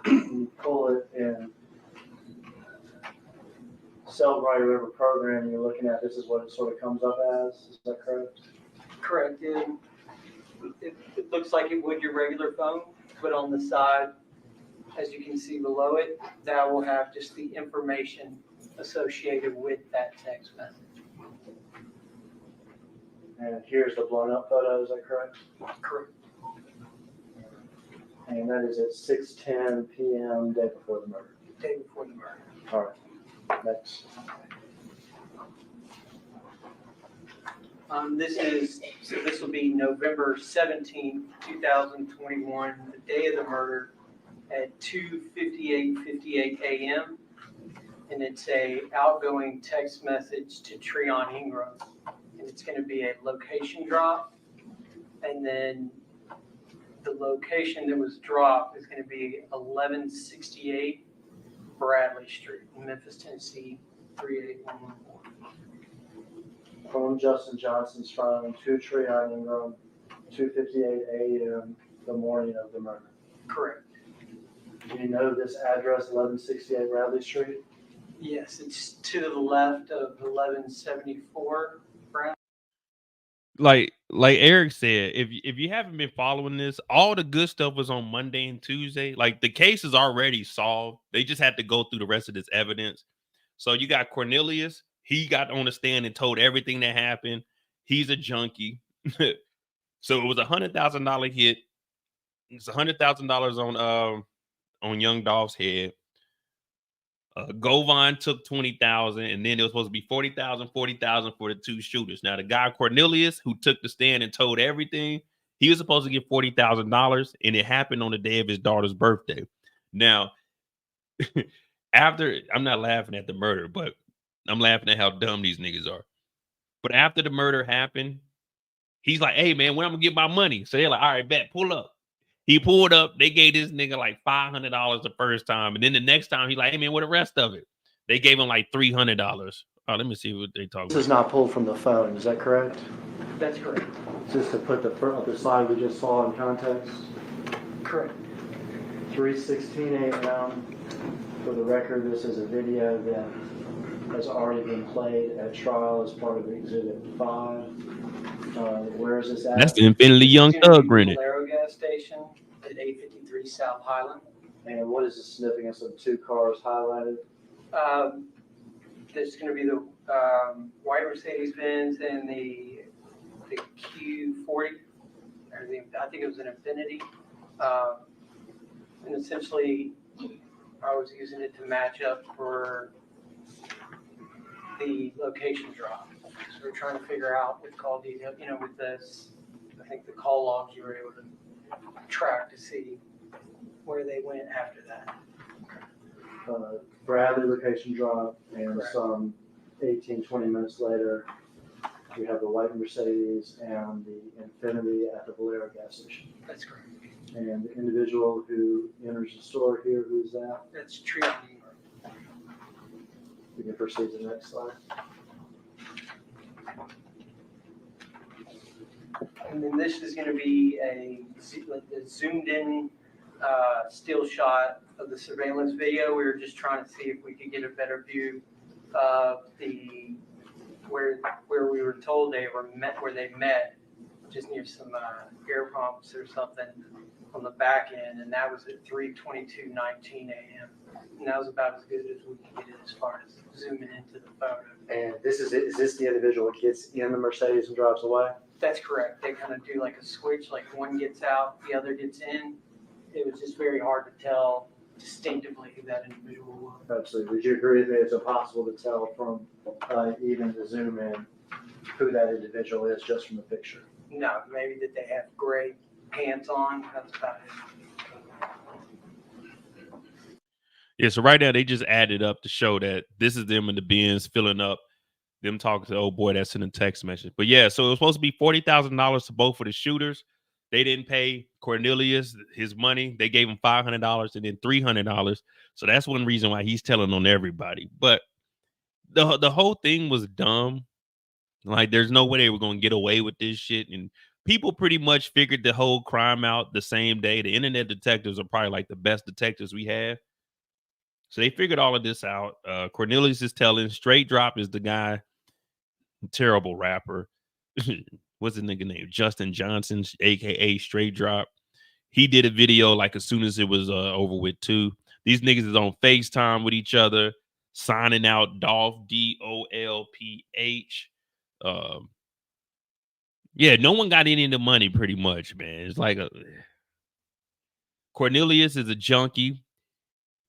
you pull it in Cellbrite or whatever program you're looking at, this is what it sort of comes up as, is that correct? Correct. It looks like it would your regular phone, but on the side, as you can see below it, that will have just the information associated with that text message. And here's the blown up photo, is that correct? Correct. And that is at 6:10 p.m. day before the murder. Day before the murder. All right, next. This will be November 17th, 2021, the day of the murder at 2:58:58 a.m. And it's a outgoing text message to Treon Ingram. And it's going to be a location drop. And then the location that was dropped is going to be 1168 Bradley Street, Memphis, Tennessee, 38114. From Justin Johnson's phone to Treon Ingram, 2:58 a.m. the morning of the murder. Correct. Do you know this address, 1168 Bradley Street? Yes, it's to the left of 1174 Brown. Like Eric said, if you haven't been following this, all the good stuff was on Monday and Tuesday. Like the case is already solved. They just had to go through the rest of this evidence. So you got Cornelius. He got on the stand and told everything that happened. He's a junkie. So it was $100,000 hit. It's $100,000 on young Dolph's head. Govan took 20,000, and then it was supposed to be 40,000 for the two shooters. Now the guy Cornelius, who took the stand and told everything, he was supposed to get $40,000, and it happened on the day of his daughter's birthday. Now, after, I'm not laughing at the murder, but I'm laughing at how dumb these niggas are. But after the murder happened, he's like, "Hey man, when I'm gonna get my money?" So they're like, "All right, bet, pull up." He pulled up. They gave this nigga like $500 the first time. And then the next time, he's like, "Hey, man, where the rest of it?" They gave him like $300. Oh, let me see what they talk about. This is not pulled from the phone, is that correct? That's correct. Just to put the slide we just saw in context? Correct. 3:16 a.m. For the record, this is a video that has already been played at trial as part of Exhibit 5. Where is this at? That's the Infinity Young Thug rented. Valero gas station at 853 South Highland. And what is the significance of the two cars highlighted? There's going to be the white Mercedes Benz and the Q40, or I think it was an Infinity. And essentially, I was using it to match up for the location drop. So we're trying to figure out with call detail, you know, with this, I think the call logs you were able to track to see where they went after that. Bradley location drop, and Correct. some 18, 20 minutes later, we have the white Mercedes and the Infinity at the Valero gas station. That's correct. And the individual who enters the store here, who's that? That's Trion. We can proceed to the next slide. And then this is going to be a zoomed in still shot of the surveillance video. We were just trying to see if we could get a better view of the where we were told they were met, where they met, just near some air pumps or something on the back end, and that was at 3:22:19 a.m. And that was about as good as we could get it as far as zooming into the photo. And this is this the individual that gets in the Mercedes and drives away? That's correct. They kind of do like a switch, like one gets out, the other gets in. It was just very hard to tell distinctively who that individual was. Absolutely. Would you agree with me? It's impossible to tell from even the zoom in who that individual is just from the picture. No, maybe that they have gray pants on. That's about it. Yeah, so right now they just added up to show that this is them in the bins filling up, them talking to the old boy that's in the text message. But yeah, so it was supposed to be $40,000 to both of the shooters. They didn't pay Cornelius his money. They gave him $500 and then $300. So that's one reason why he's telling on everybody. But the whole thing was dumb. Like, there's no way they were going to get away with this shit. And people pretty much figured the whole crime out the same day. The internet detectives are probably like the best detectives we have. So they figured all of this out. Cornelius is telling. Straight Drop is the guy, terrible rapper. What's the nigga name? Justin Johnson, aka Straight Drop. He did a video like as soon as it was over with too. These niggas is on FaceTime with each other, signing out Dolph, DOLPH. Yeah, no one got any of the money pretty much, man. It's like Cornelius is a junkie.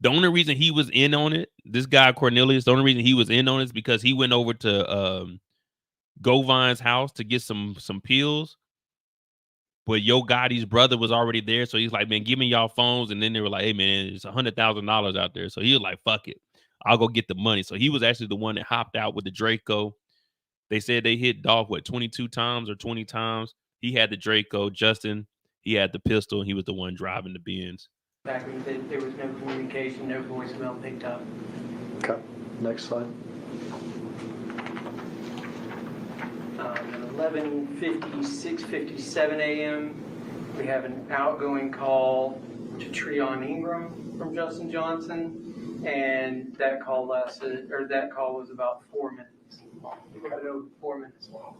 The only reason he was in on it, this guy Cornelius, the only reason he was in on it is because he went over to Govine's house to get some pills. But Yo Gotti's brother was already there, so he's like, man, give me y'all phones. And then they were like, hey, man, it's $100,000 out there. So he was like, fuck it, I'll go get the money. So he was actually the one that hopped out with the Draco. They said they hit Dolph, 22 times or 20 times. He had the Draco. Justin, he had the pistol, and he was the one driving the Benz. Back when there was no communication, no voicemail picked up. Okay, next slide. At 11:56:57 a.m., we have an outgoing call to Treon Ingram from Justin Johnson, and that call was about 4 minutes. A little bit over 4 minutes long.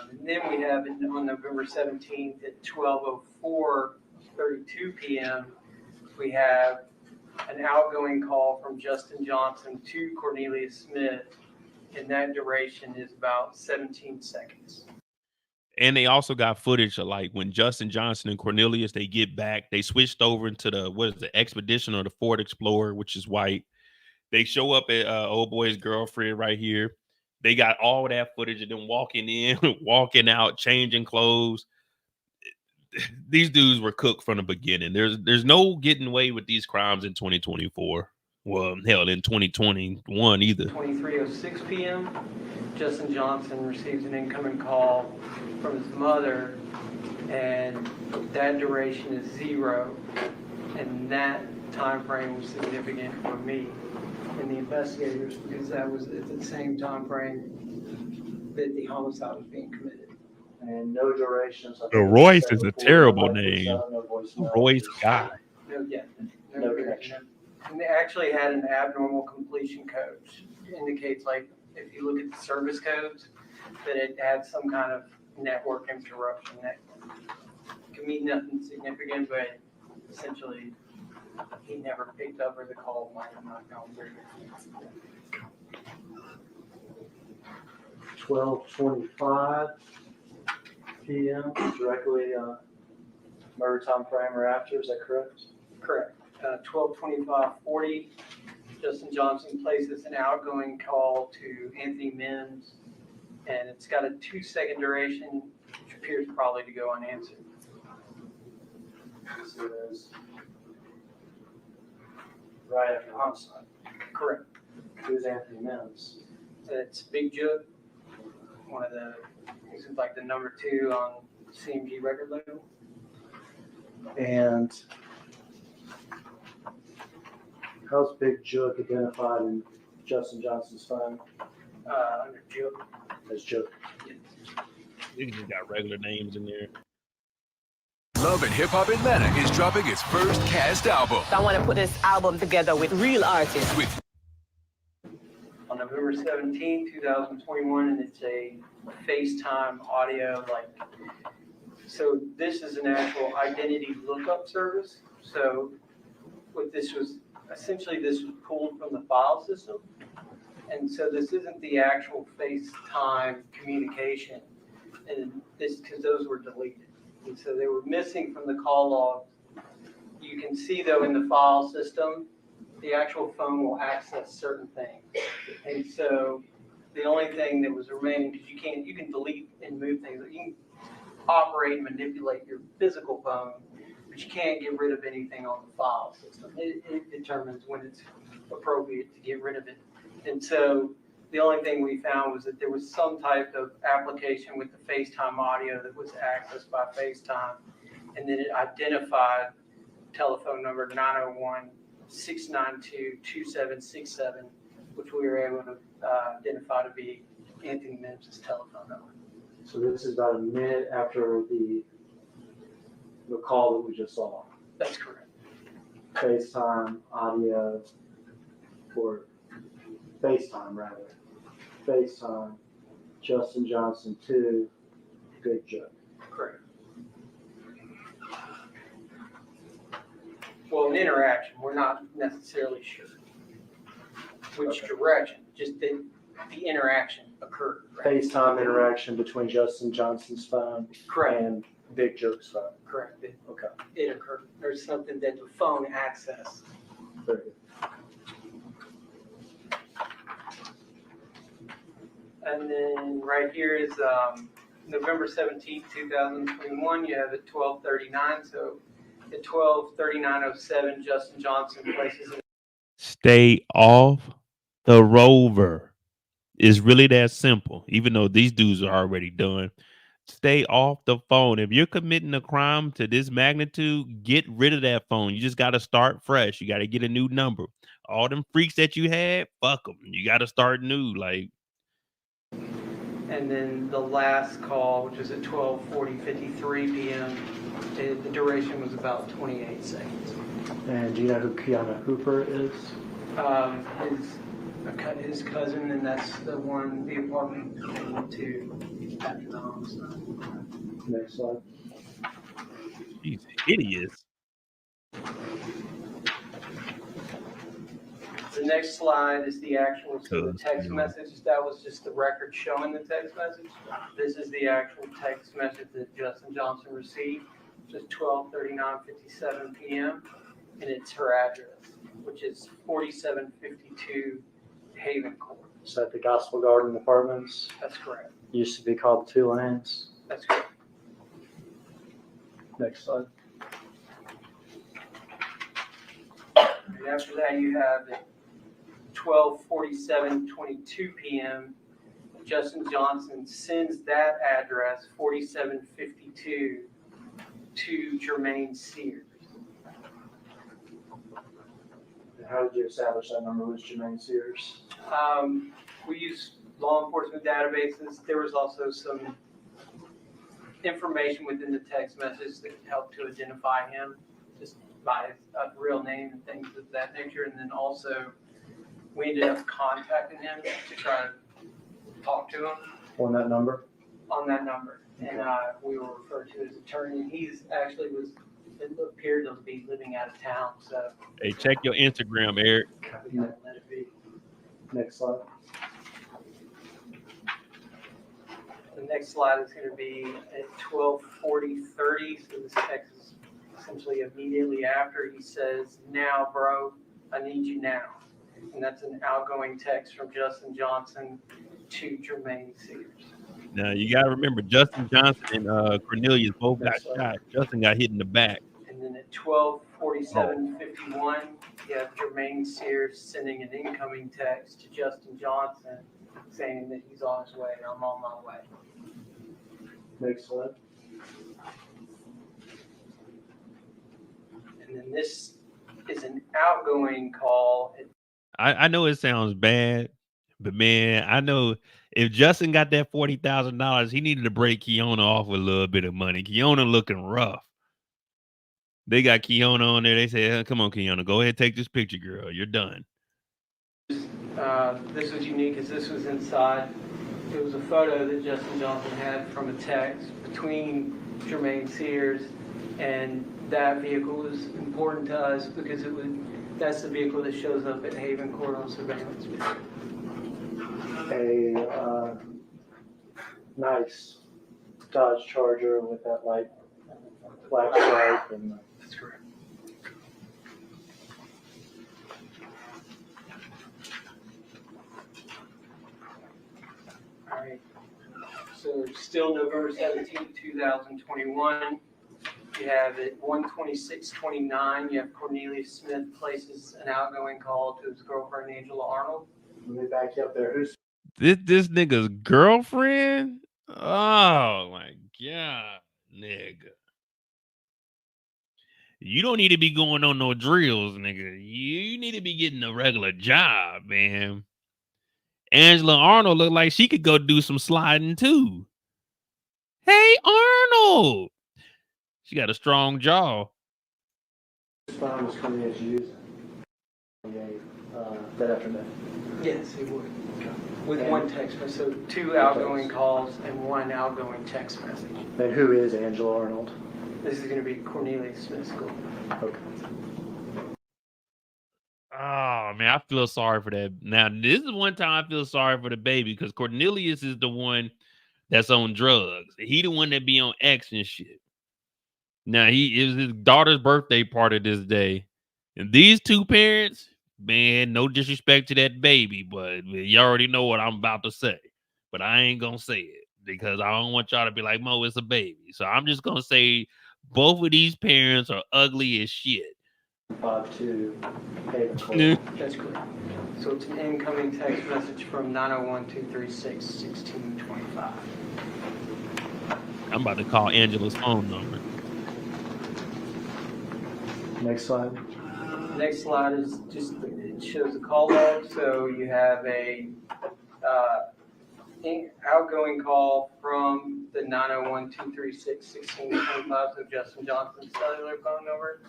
And then we have on November 17th at 12:04:32 p.m., we have an outgoing call from Justin Johnson to Cornelius Smith, and that duration is about 17 seconds. And they also got footage of like when Justin Johnson and Cornelius, they get back, they switched over into the Expedition or the Ford Explorer, which is white. They show up at old boy's girlfriend right here. They got all that footage of them walking in, walking out, changing clothes. These dudes were cooked from the beginning. There's no getting away with these crimes in 2024. Well, hell, in 2021 either. 23:06 p.m., Justin Johnson receives an incoming call from his mother, and that duration is 0, and that time frame was significant for me and the investigators because that was at the same time frame that the homicide was being committed. And no durations. Royce is a terrible name. Royce guy. No connection. And they actually had an abnormal completion code. It indicates, like, if you look at the service codes, that it had some kind of network interruption that can mean nothing significant, but essentially he never picked up or the call might have not gone through. 12:25 p.m. directly murder time frame or after. Is that correct? Correct. 12:25:40, Justin Johnson places an outgoing call to Anthony Mims, and it's got a 2-second duration, which appears probably to go unanswered. So there's right after homicide. Correct. Who's Anthony Mims? It's Big Jug, one of the, he's like the number 2 on CMG record label. And how's Big Jook identified in Justin Johnson's phone? Under Jug. As Jook. You just got regular names in there. Love and Hip Hop Atlanta is dropping its first cast album. I want to put this album together with real artists. On November 17, 2021, and it's a FaceTime audio, so this is an actual identity lookup service. So what this was, essentially this was pulled from the file system. And so this isn't the actual FaceTime communication, and this, because those were deleted. And so they were missing from the call log. You can see though in the file system, the actual phone will access certain things. And so the only thing that was remaining, because you can delete and move things. You can operate and manipulate your physical phone, but you can't get rid of anything on the file system. It determines when it's appropriate to get rid of it. And so the only thing we found was that there was some type of application with the FaceTime audio that was accessed by FaceTime, and then it identified telephone number 901-692-2767, which we were able to identify to be Anthony Mims' telephone number. So this is about a minute after the call that we just saw. That's correct. FaceTime audio, or FaceTime rather. FaceTime, Justin Johnson 2, Big Joke. Correct. Well, an interaction, we're not necessarily sure which direction, just the interaction occurred. Right? FaceTime interaction between Justin Johnson's phone and Big Joke's phone. Correct. Okay. It occurred. There's something that the phone accessed. Very good. And then right here is November 17th, 2021. You have at 12:39. So at 12:39:07, Justin Johnson places it. Stay off the rover. It's really that simple. Even though these dudes are already done, stay off the phone. If you're committing a crime to this magnitude, get rid of that phone. You just got to start fresh. You got to get a new number. All them freaks that you had, fuck them. You got to start new. Like. And then the last call, which was at 12:53 p.m., the duration was about 28 seconds. And do you know who Kiana Hooper is? His cousin, and that's the apartment they went to after the homicide. Next slide. He's hideous. The next slide is the actual text message. That was just the record showing the text message. This is the actual text message that Justin Johnson received. It's 12:39:57 p.m. and it's her address, which is 4752 Haven Court. Is that the Gospel Garden Apartments? That's correct. Used to be called Two Lanes. That's correct. Next slide. And after that, you have at 12:47:22 p.m. Justin Johnson sends that address, 4752, to Jermaine Sears. How did you establish that number was Jermaine Sears? We use law enforcement databases. There was also some information within the text message that helped to identify him just by his real name and things of that nature. And then also we ended up contacting him to try to talk to him. On that number? On that number. And we were referred to as attorney. He's actually it appeared to be living out of town. So Hey, check your Instagram, Eric. let it be. Next slide. The next slide is going to be at 12:40:30. So this text is essentially immediately after, he says, "Now, bro, I need you now." And that's an outgoing text from Justin Johnson to Jermaine Sears. Now you gotta remember, Justin Johnson and Cornelius both got shot. Justin got hit in the back. And then at 12:47:51, you have Jermaine Sears sending an incoming text to Justin Johnson saying that he's on his way and I'm on my way. Next slide. And then this is an outgoing call. I know it sounds bad, but man, I know if Justin got that $40,000, he needed to break Kiona off with a little bit of money. Kiona looking rough. They got Kiona on there. They say, "Come on, Kiona, go ahead, take this picture, girl. You're done." This was unique as this was inside. It was a photo that Justin Johnson had from a text between Jermaine Sears, and that vehicle was important to us because that's the vehicle that shows up at Haven Court on surveillance. A nice Dodge Charger with that light black stripe and that's correct. All right. So still November 17th, 2021. You have at 1:26:29, you have Cornelius Smith places an outgoing call to his girlfriend, Angela Arnold. let me back you up there. Who's This nigga's girlfriend? Oh my god, nigga. You don't need to be going on no drills, nigga. You need to be getting a regular job, man. Angela Arnold looked like she could go do some sliding too. Hey, Arnold. She got a strong jaw. phone was Cornelius using that afternoon? Yes, it would. With one text message, so 2 outgoing calls and 1 outgoing text message. And who is Angela Arnold? This is going to be Cornelius Smith's girlfriend. Okay. Oh man, I feel sorry for that. Now, this is one time I feel sorry for the baby because Cornelius is the one that's on drugs. He the one that be on X and shit. Now, he is his daughter's birthday party this day. And these two parents, man, no disrespect to that baby, but you already know what I'm about to say. But I ain't going to say it because I don't want y'all to be like, Mo, it's a baby. So I'm just going to say both of these parents are ugly as shit. 5-2 Haven Court. That's correct. So it's an incoming text message from 901-236-1625. I'm about to call Angela's phone number. Next slide. Next slide is just, it shows a call log. So you have a outgoing call from the 901-236-1625, so Justin Johnson's cellular phone number,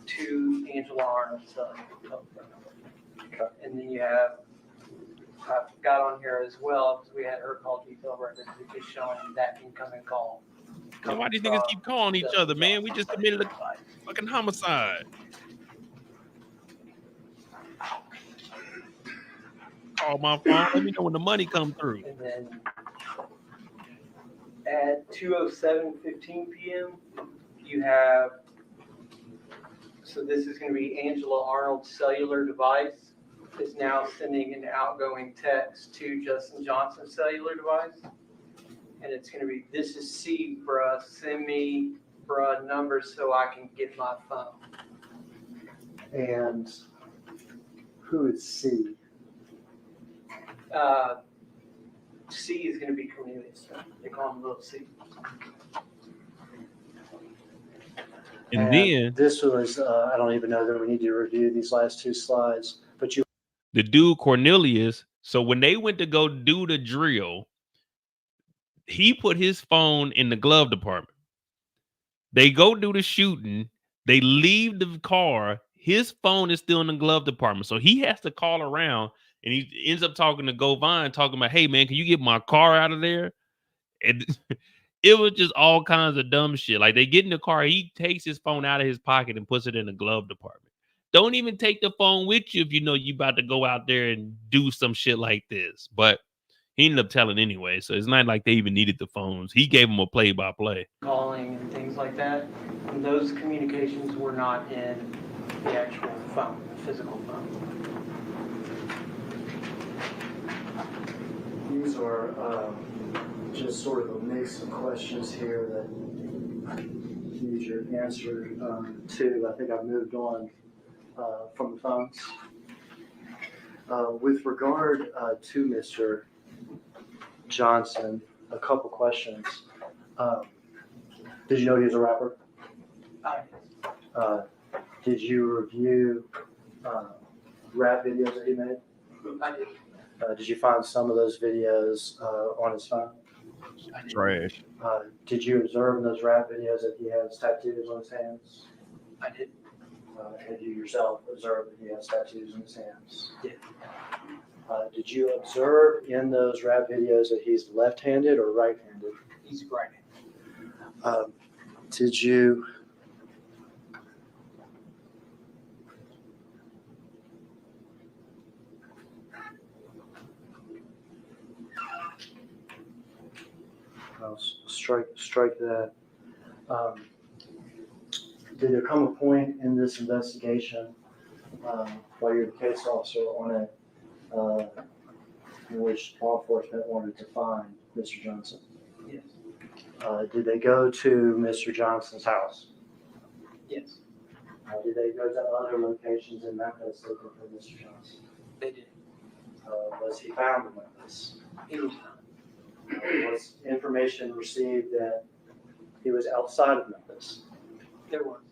to Angela Arnold's cellular phone number. Okay. And then you have, I've got on here as well, because we had her call detail records, just showing that incoming call. So why these niggas keep calling each other, man? We just committed a fucking homicide. Call my phone. Let me know when the money come through. And then at 2:07:15 p.m., you have, so this is going to be Angela Arnold's cellular device is now sending an outgoing text to Justin Johnson's cellular device. And it's going to be, "This is C, bruh. Send me, bruh, numbers so I can get my phone." And who is C? C is going to be Cornelius. They call him Little C. And then this was, I don't even know that we need to review these last 2 slides, but the dude Cornelius. So when they went to go do the drill, he put his phone in the glove department. They go do the shooting. They leave the car. His phone is still in the glove department. So he has to call around, and he ends up talking to Govine, talking about, "Hey, man, can you get my car out of there?" And it was just all kinds of dumb shit. Like, they get in the car. He takes his phone out of his pocket and puts it in the glove department. Don't even take the phone with you if you know you about to go out there and do some shit like this. But he ended up telling anyway, so it's not like they even needed the phones. He gave them a play-by-play. Calling and things like that. And those communications were not in the actual phone, the physical phone. These are just sort of a mix of questions here that need your answer to. I think I've moved on from the phones. With regard to Mr. Johnson, a couple questions. Did you know he was a rapper? Did you review rap videos that he made? I did. Did you find some of those videos on his phone? Trash. Did you observe in those rap videos that he has tattoos on his hands? I did. Have you yourself observed that he has tattoos on his hands? Yeah. Did you observe in those rap videos that he's left-handed or right-handed? He's right. Did you I'll strike that. Did there come a point in this investigation while you're the case officer on it in which law enforcement wanted to find Mr. Johnson? Yes. Did they go to Mr. Johnson's house? Yes. Did they go to other locations in Memphis looking for Mr. Johnson? They did. Was he found in Memphis? He was found. Was information received that he was outside of Memphis? There was.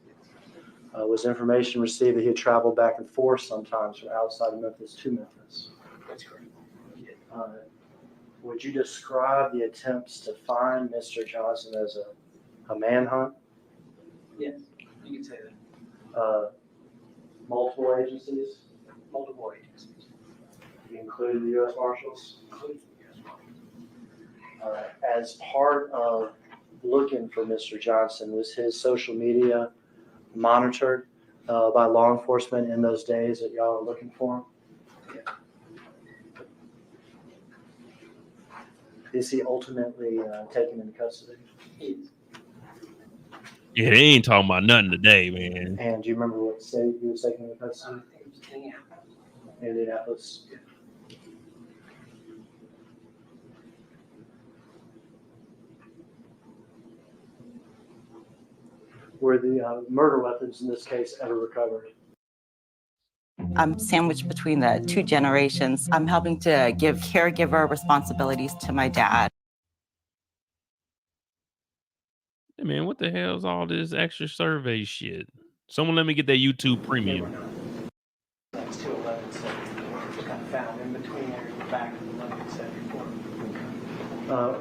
Was information received that he had traveled back and forth sometimes from outside of Memphis to Memphis? That's correct. Would you describe the attempts to find Mr. Johnson as a manhunt? Yes, you can say that. Multiple agencies? Multiple agencies. Including the U.S. Marshals? Including the U.S. Marshals. As part of looking for Mr. Johnson, was his social media monitored by law enforcement in those days that y'all were looking for him? Yeah. Is he ultimately taken into custody? He is. Yeah, they ain't talking about nothing today, man. And do you remember what state he was taken into custody? I think it was Indianapolis. Indianapolis. Yeah. Were the murder weapons in this case ever recovered? I'm sandwiched between the two generations. I'm helping to give caregiver responsibilities to my dad. Hey, man, what the hell is all this extra survey shit? Someone let me get that YouTube premium. That's 211, so it got found in between there in the back of the 1174.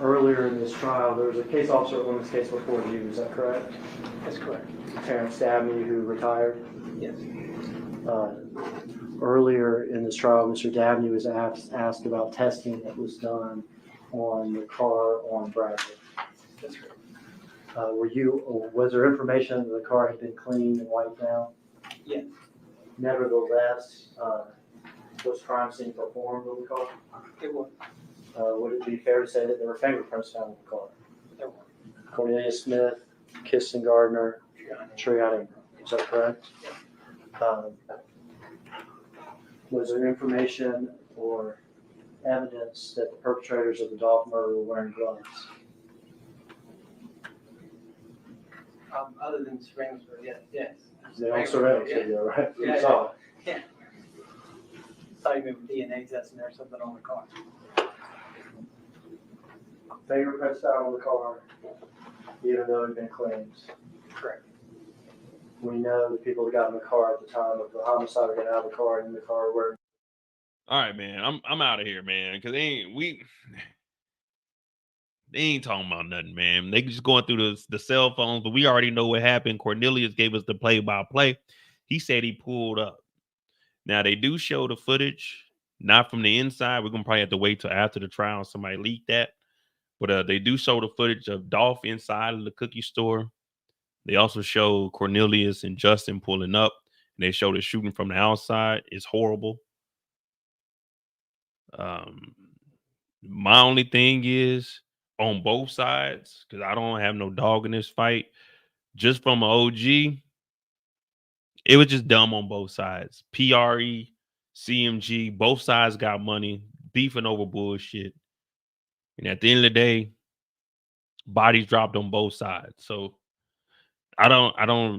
Earlier in this trial, there was a case officer on this case before you, is that correct? That's correct. Terrence Dabney, who retired? Yes. Earlier in this trial, Mr. Dabney was asked about testing that was done on the car on Bradley. That's correct. Was there information that the car had been cleaned and wiped down? Yes. Nevertheless, was crime scene performed on the car? It was. Would it be fair to say that there were fingerprints found in the car? There were. Cornelia Smith, Kirsten Gardner, Triana, is that correct? Was there information or evidence that the perpetrators of the Dolph murder were wearing gloves? Other than syringes, yes. They all surveilled video, right? Yeah, You saw it. yeah. Saw you maybe DNA testing or something on the car. Fingerprints found on the car, even though it had been cleaned. Correct. We know the people that got in the car at the time of the homicide are getting out of the car and in the car were. All right, man. I'm out of here, man. Because they ain't talking about nothing, man. They just going through the cell phones, but we already know what happened. Cornelius gave us the play-by-play. He said he pulled up. Now they do show the footage, not from the inside. We're gonna probably have to wait till after the trial. Somebody leaked that, but they do show the footage of Dolph inside of the cookie store. They also show Cornelius and Justin pulling up, and they show the shooting from the outside. It's horrible. My only thing is on both sides, because I don't have no dog in this fight. just from an OG, it was just dumb on both sides. PRE, CMG, both sides got money, beefing over bullshit. And at the end of the day, bodies dropped on both sides. So I don't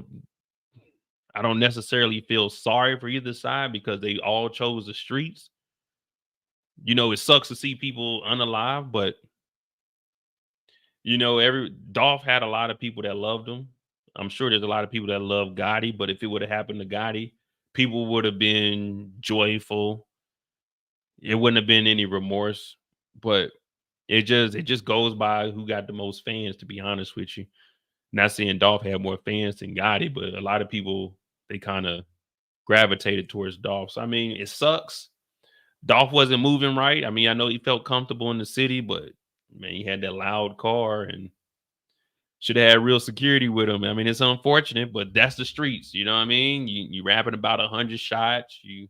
necessarily feel sorry for either side because they all chose the streets. You know, it sucks to see people unalive, but you know, Dolph had a lot of people that loved him. I'm sure there's a lot of people that love Gotti, but if it would have happened to Gotti, people would have been joyful. It wouldn't have been any remorse, but it just goes by who got the most fans, to be honest with you. Not saying Dolph had more fans than Gotti, but a lot of people, they kind of gravitated towards Dolph. So I mean, it sucks. Dolph wasn't moving right. I mean, I know he felt comfortable in the city, but man, he had that loud car and should have had real security with him. I mean, it's unfortunate, but that's the streets. You know what I mean? You rapping about 100 shots. You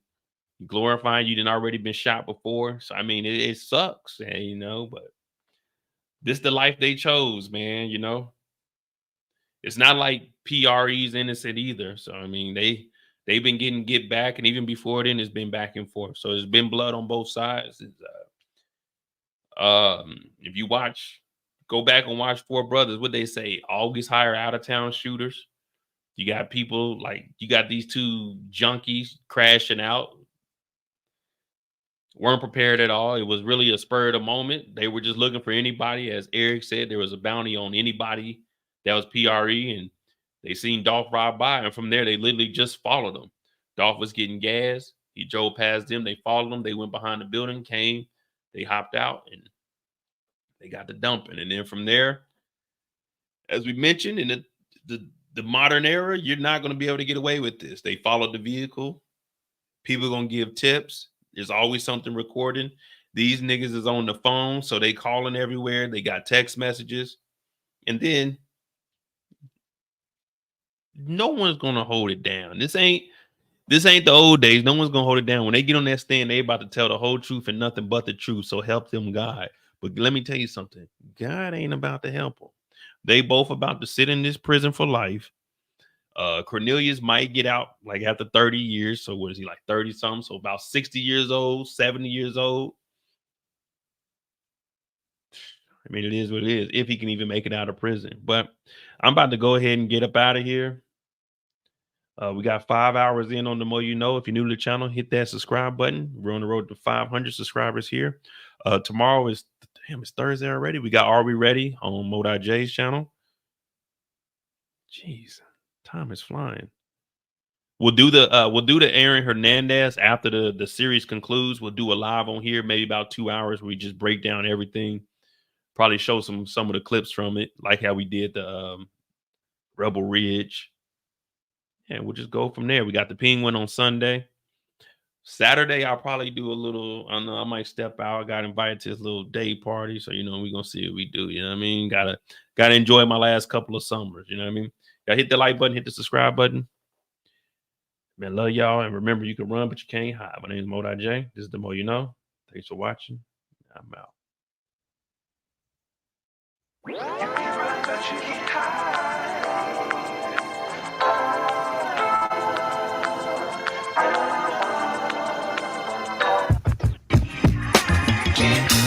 glorifying you didn't already been shot before. So I mean, it sucks, and you know, but this the life they chose, man. You know, it's not like PRE's innocent either. So I mean, they've been getting get back, and even before then, it's been back and forth. So there's been blood on both sides. If you go back and watch Four Brothers, what they say, always hire out of town shooters. You got people like you got these two junkies crashing out. Weren't prepared at all. It was really a spur of the moment. They were just looking for anybody. As Eric said, there was a bounty on anybody that was PRE, and they seen Dolph ride by, and from there they literally just followed him. Dolph was getting gas. He drove past them. They followed him. They went behind the building, came, they hopped out, and they got the dumping. And then from there, as we mentioned, in the modern era, you're not going to be able to get away with this. They followed the vehicle. People are going to give tips. There's always something recording. These niggas is on the phone, so they calling everywhere. They got text messages. And then no one's going to hold it down. This ain't the old days. No one's going to hold it down. When they get on that stand, they about to tell the whole truth and nothing but the truth. So help them God. But let me tell you something. God ain't about to help them. They both about to sit in this prison for life. Cornelius might get out like after 30 years. So what is he, like 30 something? So about 60 years old, 70 years old. I mean, it is what it is, if he can even make it out of prison. But I'm about to go ahead and get up out of here. We got 5 hours in on The More You Know. If you're new to the channel, hit that subscribe button. We're on the road to 500 subscribers here. Tomorrow is, it's Thursday already. We got Are We Ready on Mo.J's channel. Jeez, time is flying. We'll do the Aaron Hernandez after the series concludes. We'll do a live on here, maybe about 2 hours, where we just break down everything. Probably show some of the clips from it, like how we did the Rebel Ridge. And we'll just go from there. We got the Penguin on Sunday. Saturday, I'll probably do a little, I don't know, I might step out. I got invited to this little day party. So, you know, we're going to see what we do. You know what I mean? Gotta enjoy my last couple of summers. You know what I mean? Gotta hit the like button, hit the subscribe button. Man, love y'all. And remember, you can run, but you can't hide. My name is Mo.J. This is The More You Know. Thanks for watching. I'm out. Yeah.